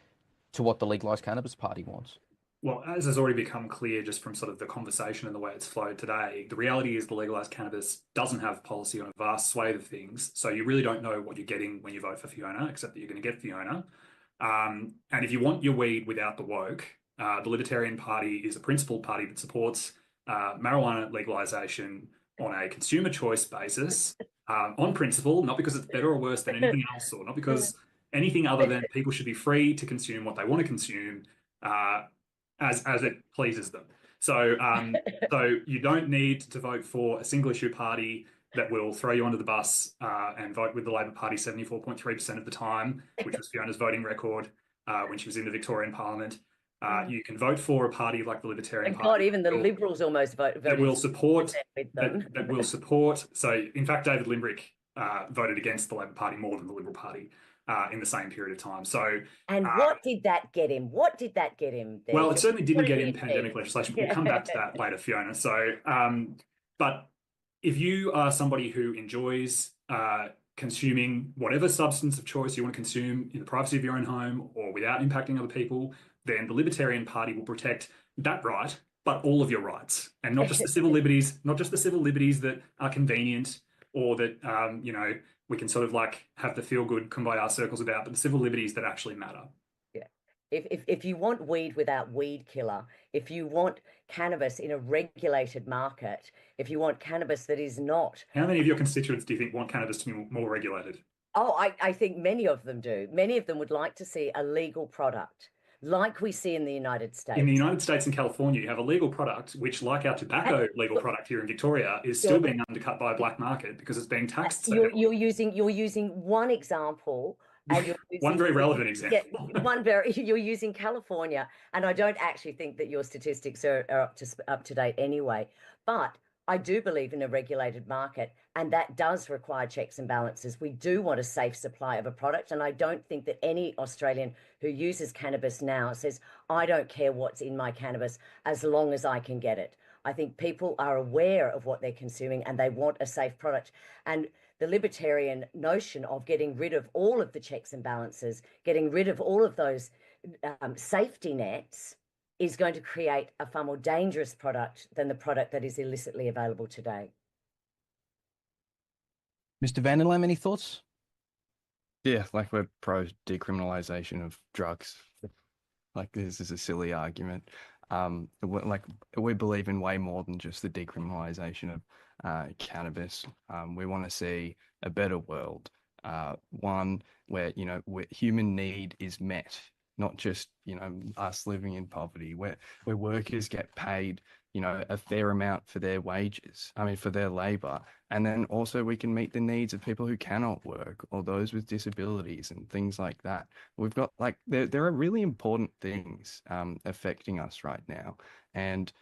to what the Legalised Cannabis Party wants? Well, as has already become clear just from sort of the conversation and the way it's flowed today, the reality is the legalised cannabis doesn't have policy on a vast swathe of things. So you really don't know what you're getting when you vote for Fiona, except that you're going to get Fiona. And if you want your weed without the woke, the Libertarian Party is a principled party that supports marijuana legalisation on a consumer choice basis, on principle, not because it's better or worse than anything else, or not because anything other than people should be free to consume what they want to consume, as it pleases them. So so you don't need to vote for a single issue party that will throw you under the bus and vote with the Labor Party 74.3% of the time, which was Fiona's voting record when she was in the Victorian Parliament. You can vote for a party like the Libertarian Party. God, even the Liberals almost voted. That will support. That will support. So, in fact, David Limbrick voted against the Labor Party more than the Liberal Party in the same period of time. So, and what did that get him? What did that get him? There? Well, it certainly didn't get him pandemic legislation. We'll come back to that later, Fiona. So, but if you are somebody who enjoys consuming whatever substance of choice you want to consume in the privacy of your own home or without impacting other people, then the Libertarian Party will protect that right, but all of your rights, and not just the civil liberties, not just the civil liberties that are convenient or that we can sort of like have the feel good kumbaya circles about, but the civil liberties that actually matter. Yeah, If you want weed without weed killer, if you want cannabis in a regulated market, if you want cannabis that is not... How many of your constituents do you think want cannabis to be more regulated? Oh, I think many of them do. Many of them would like to see a legal product like we see in the United States. In the United States and California, you have a legal product, which, like our tobacco legal product here in Victoria, is still being undercut by a black market because it's being taxed. So you're using one example, and you're using, one very relevant example. Yeah, you're using California, and I don't actually think that your statistics are up to date anyway. But I do believe in a regulated market, and that does require checks and balances. We do want a safe supply of a product, and I don't think that any Australian who uses cannabis now says, I don't care what's in my cannabis as long as I can get it. I think people are aware of what they're consuming and they want a safe product. And the libertarian notion of getting rid of all of the checks and balances, getting rid of all of those safety nets, is going to create a far more dangerous product than the product that is illicitly available today. Mr. Van der Lam, any thoughts? Yeah, like we're pro decriminalisation of drugs. Like this is a silly argument. Like we believe in way more than just the decriminalisation of cannabis. We want to see a better world, one where where human need is met, not just us living in poverty, where workers get paid a fair amount for their wages, for their labor, and then also we can meet the needs of people who cannot work or those with disabilities and things like that. We've got there are really important things affecting us right now, and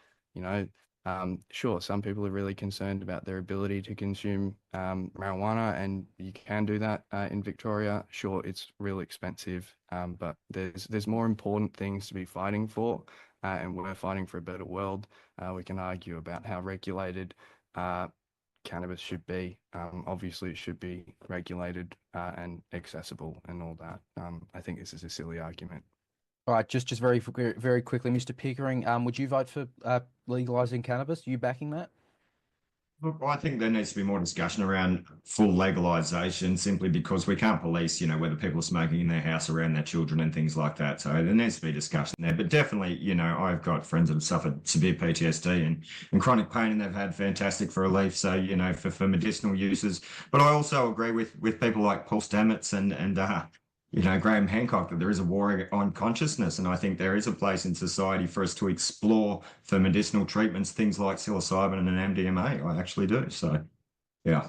sure, some people are really concerned about their ability to consume marijuana, and you can do that in Victoria. Sure, it's real expensive, but there's more important things to be fighting for, and we're fighting for a better world. We can argue about how regulated cannabis should be. Obviously, it should be regulated and accessible and all that. I think this is a silly argument. All right, just very quickly, Mr. Pickering, would you vote for legalising cannabis? Are you backing that? Look, I think there needs to be more discussion around full legalisation, simply because we can't police, whether people are smoking in their house around their children and things like that. So there needs to be discussion there. But definitely, I've got friends that have suffered severe PTSD and chronic pain, and they've had fantastic for relief. So, for medicinal uses. But I also agree with people like Paul Stamets and Graham Hancock, that there is a war on consciousness. And I think there is a place in society for us to explore for medicinal treatments, things like psilocybin and MDMA. I actually do. So, yeah.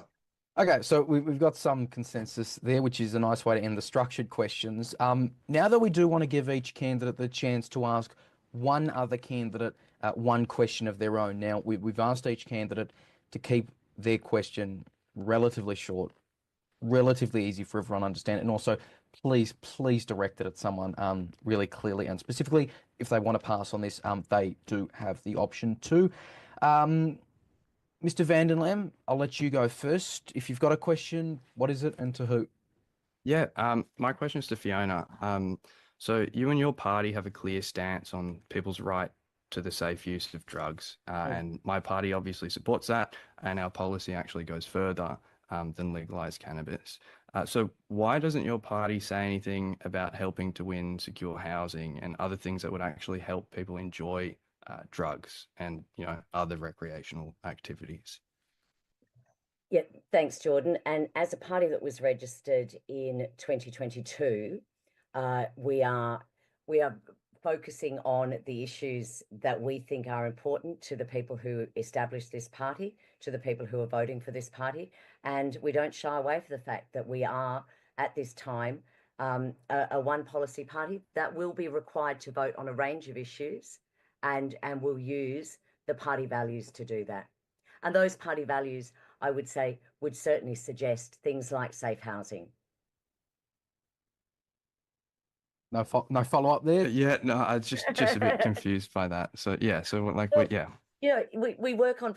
Okay, so we've got some consensus there, which is a nice way to end the structured questions. Now that we do want to give each candidate the chance to ask one other candidate one question of their own. Now, we've asked each candidate to keep their question relatively short, relatively easy for everyone to understand, and also please direct it at someone really clearly and specifically. If they want to pass on this, they do have the option to. Mr. Van der Lam, I'll let you go first. If you've got a question, what is it and to who? Yeah, my question is to Fiona. So you and your party have a clear stance on people's right to the safe use of drugs, and my party obviously supports that, and our policy actually goes further than legalised cannabis. So why doesn't your party say anything about helping to win secure housing and other things that would actually help people enjoy drugs and other recreational activities? Yeah, thanks, Jordan. And as a party that was registered in 2022, we are focusing on the issues that we think are important to the people who established this party, to the people who are voting for this party. And we don't shy away from the fact that we are, at this time, a one policy party that will be required to vote on a range of issues, and will use the party values to do that. And those party values, I would say, would certainly suggest things like safe housing. No follow up there. Yeah, no, I was just a bit confused by that. So yeah, we work on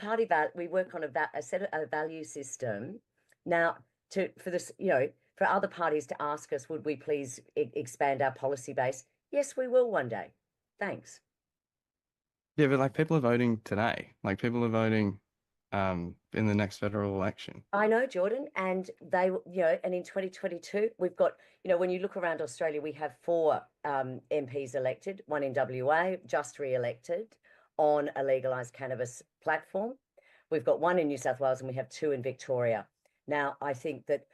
we work on a set of a value system. Now, for other parties to ask us, would we please expand our policy base? Yes, we will one day. Thanks. Yeah, but people are voting today. People are voting in the next federal election. I know, Jordan, and and in 2022, we've got, when you look around Australia, we have 4 MPs elected, 1 in WA, just re-elected on a legalised cannabis platform. We've got 1 in New South Wales and we have 2 in Victoria. Now, I think that,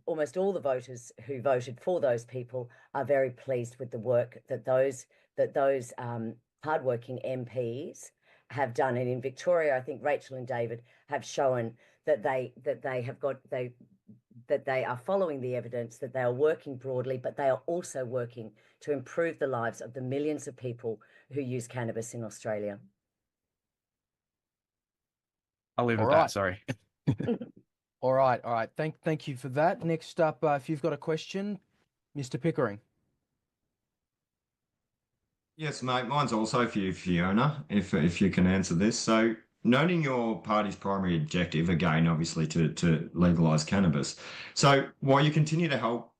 almost all the voters who voted for those people are very pleased with the work that those hardworking MPs have done. And in Victoria, I think Rachel and David have shown that they are following the evidence, that they are working broadly, but they are also working to improve the lives of the millions of people who use cannabis in Australia. I'll leave it All at right. that, sorry. All right. Thank you for that. Next up, if you've got a question, Mr. Pickering. Yes, mate. Mine's also for you, Fiona, if you can answer this. So, noting your party's primary objective, again, obviously, to legalise cannabis. So, while you continue to help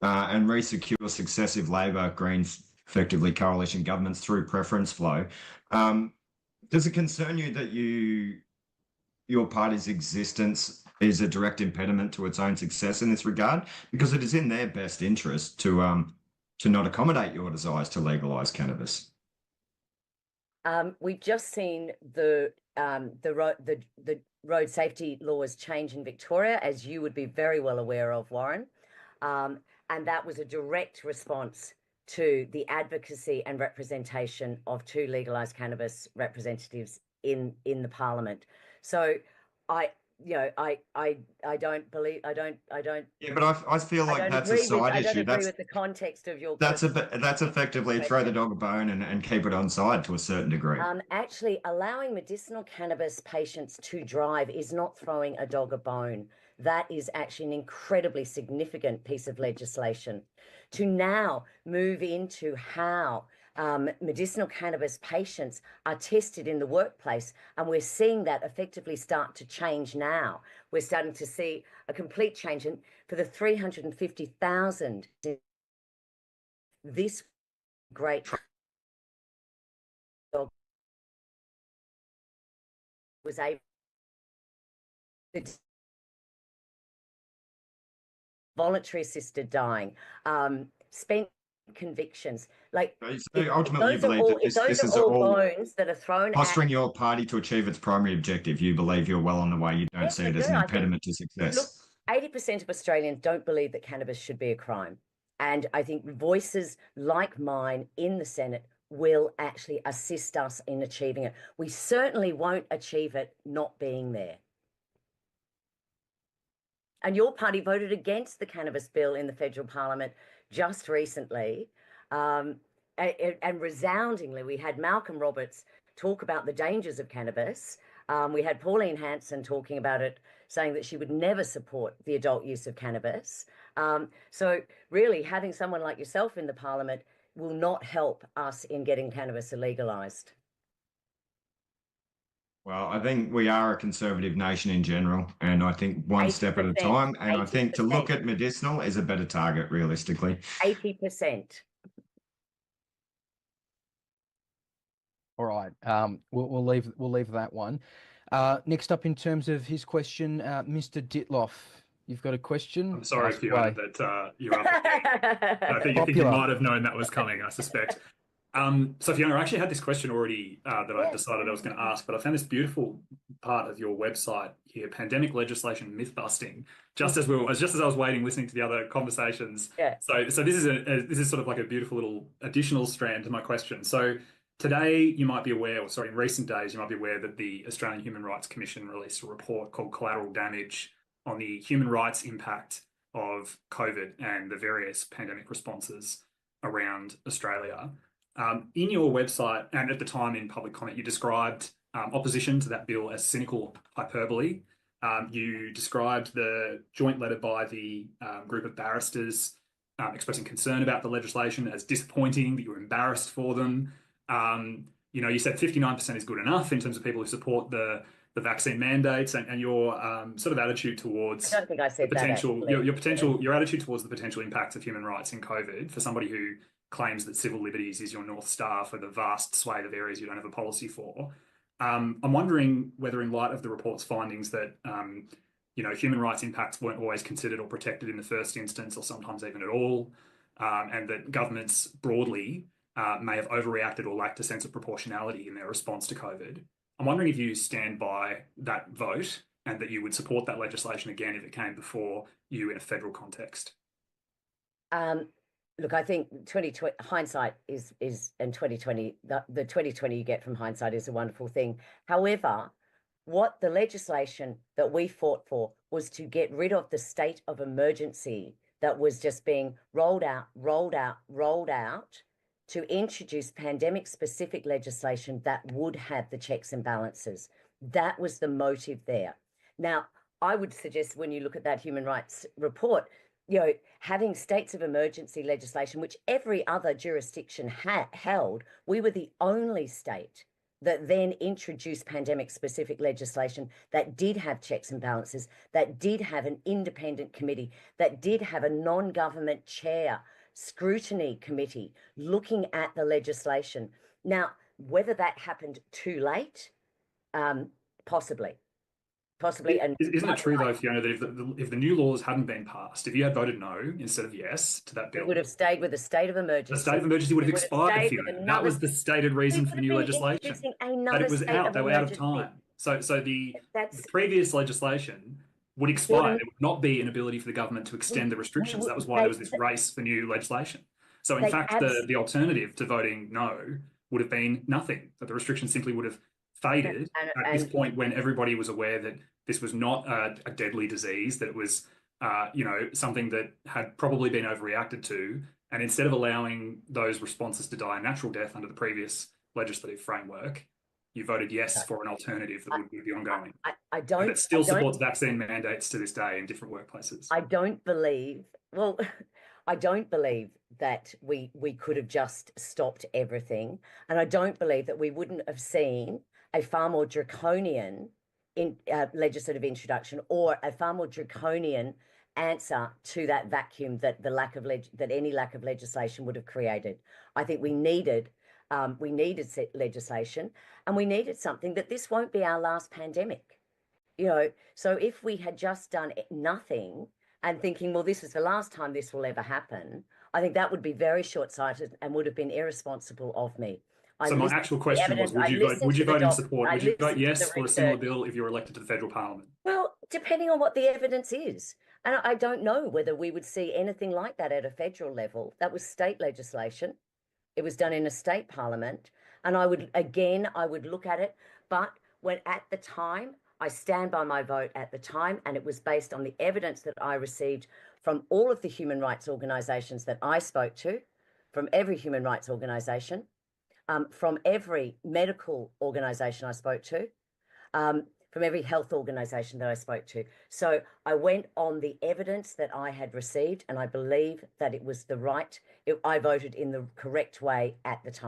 and re-secure successive Labor, Greens, effectively coalition governments through preference flow, does it concern you that your party's existence is a direct impediment to its own success in this regard? Because it is in their best interest to not accommodate your desires to legalise cannabis. We've just seen the road safety laws change in Victoria, as you would be very well aware of, Warren. And that was a direct response to the advocacy and representation of 2 legalised cannabis representatives in the Parliament. So I don't believe. Yeah, but I feel like that's a side issue. I don't agree with the context of your. That's effectively throw the dog a bone and keep it on side to a certain degree. Actually, allowing medicinal cannabis patients to drive is not throwing a dog a bone. That is actually an incredibly significant piece of legislation. To now move into how medicinal cannabis patients are tested in the workplace, and we're seeing that effectively start to change now. We're starting to see a complete change. And for the 350,000, this great was able voluntary assisted dying, spent convictions, like so ultimately you believe that this is all bones that are thrown posturing your party to achieve its primary objective. You believe you're well on the way. You don't see it as an impediment to success. Look, 80% of Australians don't believe that cannabis should be a crime, and I think voices like mine in the Senate will actually assist us in achieving it. We certainly won't achieve it not being there. And your party voted against the cannabis bill in the federal parliament just recently, and resoundingly. We had Malcolm Roberts talk about the dangers of cannabis. We had Pauline Hanson talking about it, saying that she would never support the adult use of cannabis. So really, having someone like yourself in the parliament will not help us in getting cannabis legalised. Well, I think we are a conservative nation in general, and I think one step at a time. And I think to look at medicinal is a better target, realistically. 80%. All right. We'll leave that one. Next up, in terms of his question, Mr. Ditloff, you've got a question. I'm sorry, Fiona, that you're up again. I think you might have known that was coming, I suspect. So Fiona, I actually had this question already that I decided I was going to ask, but I found this beautiful part of your website here: pandemic legislation myth busting. Just as I was waiting, listening to the other conversations. Yeah. So this is sort of like a beautiful little additional strand to my question. So today, you might be aware, or sorry, in recent days, you might be aware that the Australian Human Rights Commission released a report called Collateral Damage on the human rights impact of COVID and the various pandemic responses around Australia. In your website, and at the time in public comment, you described opposition to that bill as cynical hyperbole. You described the joint letter by the group of barristers expressing concern about the legislation as disappointing, that you were embarrassed for them. You said 59% is good enough in terms of people who support the vaccine mandates, and your sort of attitude towards I don't think I said the potential, that, your attitude towards the potential impacts of human rights in COVID for somebody who claims that civil liberties is your North Star for the vast swathe of areas you don't have a policy for. I'm wondering whether, in light of the report's findings that human rights impacts weren't always considered or protected in the first instance, or sometimes even at all, and that governments broadly may have overreacted or lacked a sense of proportionality in their response to COVID. I'm wondering if you stand by that vote and that you would support that legislation again if it came before you in a federal context. Look, I think 2020 hindsight is and 2020 the 2020 you get from hindsight is a wonderful thing. However, what the legislation that we fought for was to get rid of the state of emergency that was just being rolled out to introduce pandemic-specific legislation that would have the checks and balances. That was the motive there. Now, I would suggest when you look at that human rights report, having states of emergency legislation, which every other jurisdiction held, we were the only state that then introduced pandemic-specific legislation that did have checks and balances, that did have an independent committee, that did have a non-government chair scrutiny committee looking at the legislation. Now, whether that happened too late, possibly. And isn't it true though, Fiona, that if the new laws hadn't been passed, if you had voted no instead of yes to that bill, it would have stayed with a state of emergency. The state of emergency would have expired, Fiona. That was the stated reason for the new legislation. But it was out. They were out of time. So the previous legislation would expire. There would not be an ability for the government to extend the restrictions. That was why there was this race for new legislation. So in fact, the alternative to voting no would have been nothing. That the restrictions simply would have faded at this point, when everybody was aware that this was not a deadly disease, that it was something that had probably been overreacted to. And instead of allowing those responses to die a natural death under the previous legislative framework, you voted yes for an alternative that would be ongoing. That still supports vaccine mandates to this day in different workplaces. I don't believe that we could have just stopped everything. And I don't believe that we wouldn't have seen a far more draconian legislative introduction or a far more draconian answer to that vacuum that any lack of legislation would have created. I think we needed legislation, and we needed something that this won't be our last pandemic. So if we had just done nothing and thinking, well, this is the last time this will ever happen, I think that would be very short-sighted and would have been irresponsible of me. So my actual question was, would you vote in support? Would you vote yes for a similar bill if you were elected to the federal parliament? Well, depending on what the evidence is. And I don't know whether we would see anything like that at a federal level. That was state legislation. It was done in a state parliament. And I would look at it. But when at the time, I stand by my vote at the time, and it was based on the evidence that I received from all of the human rights organisations that I spoke to, from every human rights organisation, from every medical organisation I spoke to, from every health organisation that I spoke to. So I went on the evidence that I had received, and I believe that it was I voted in the correct way at the time.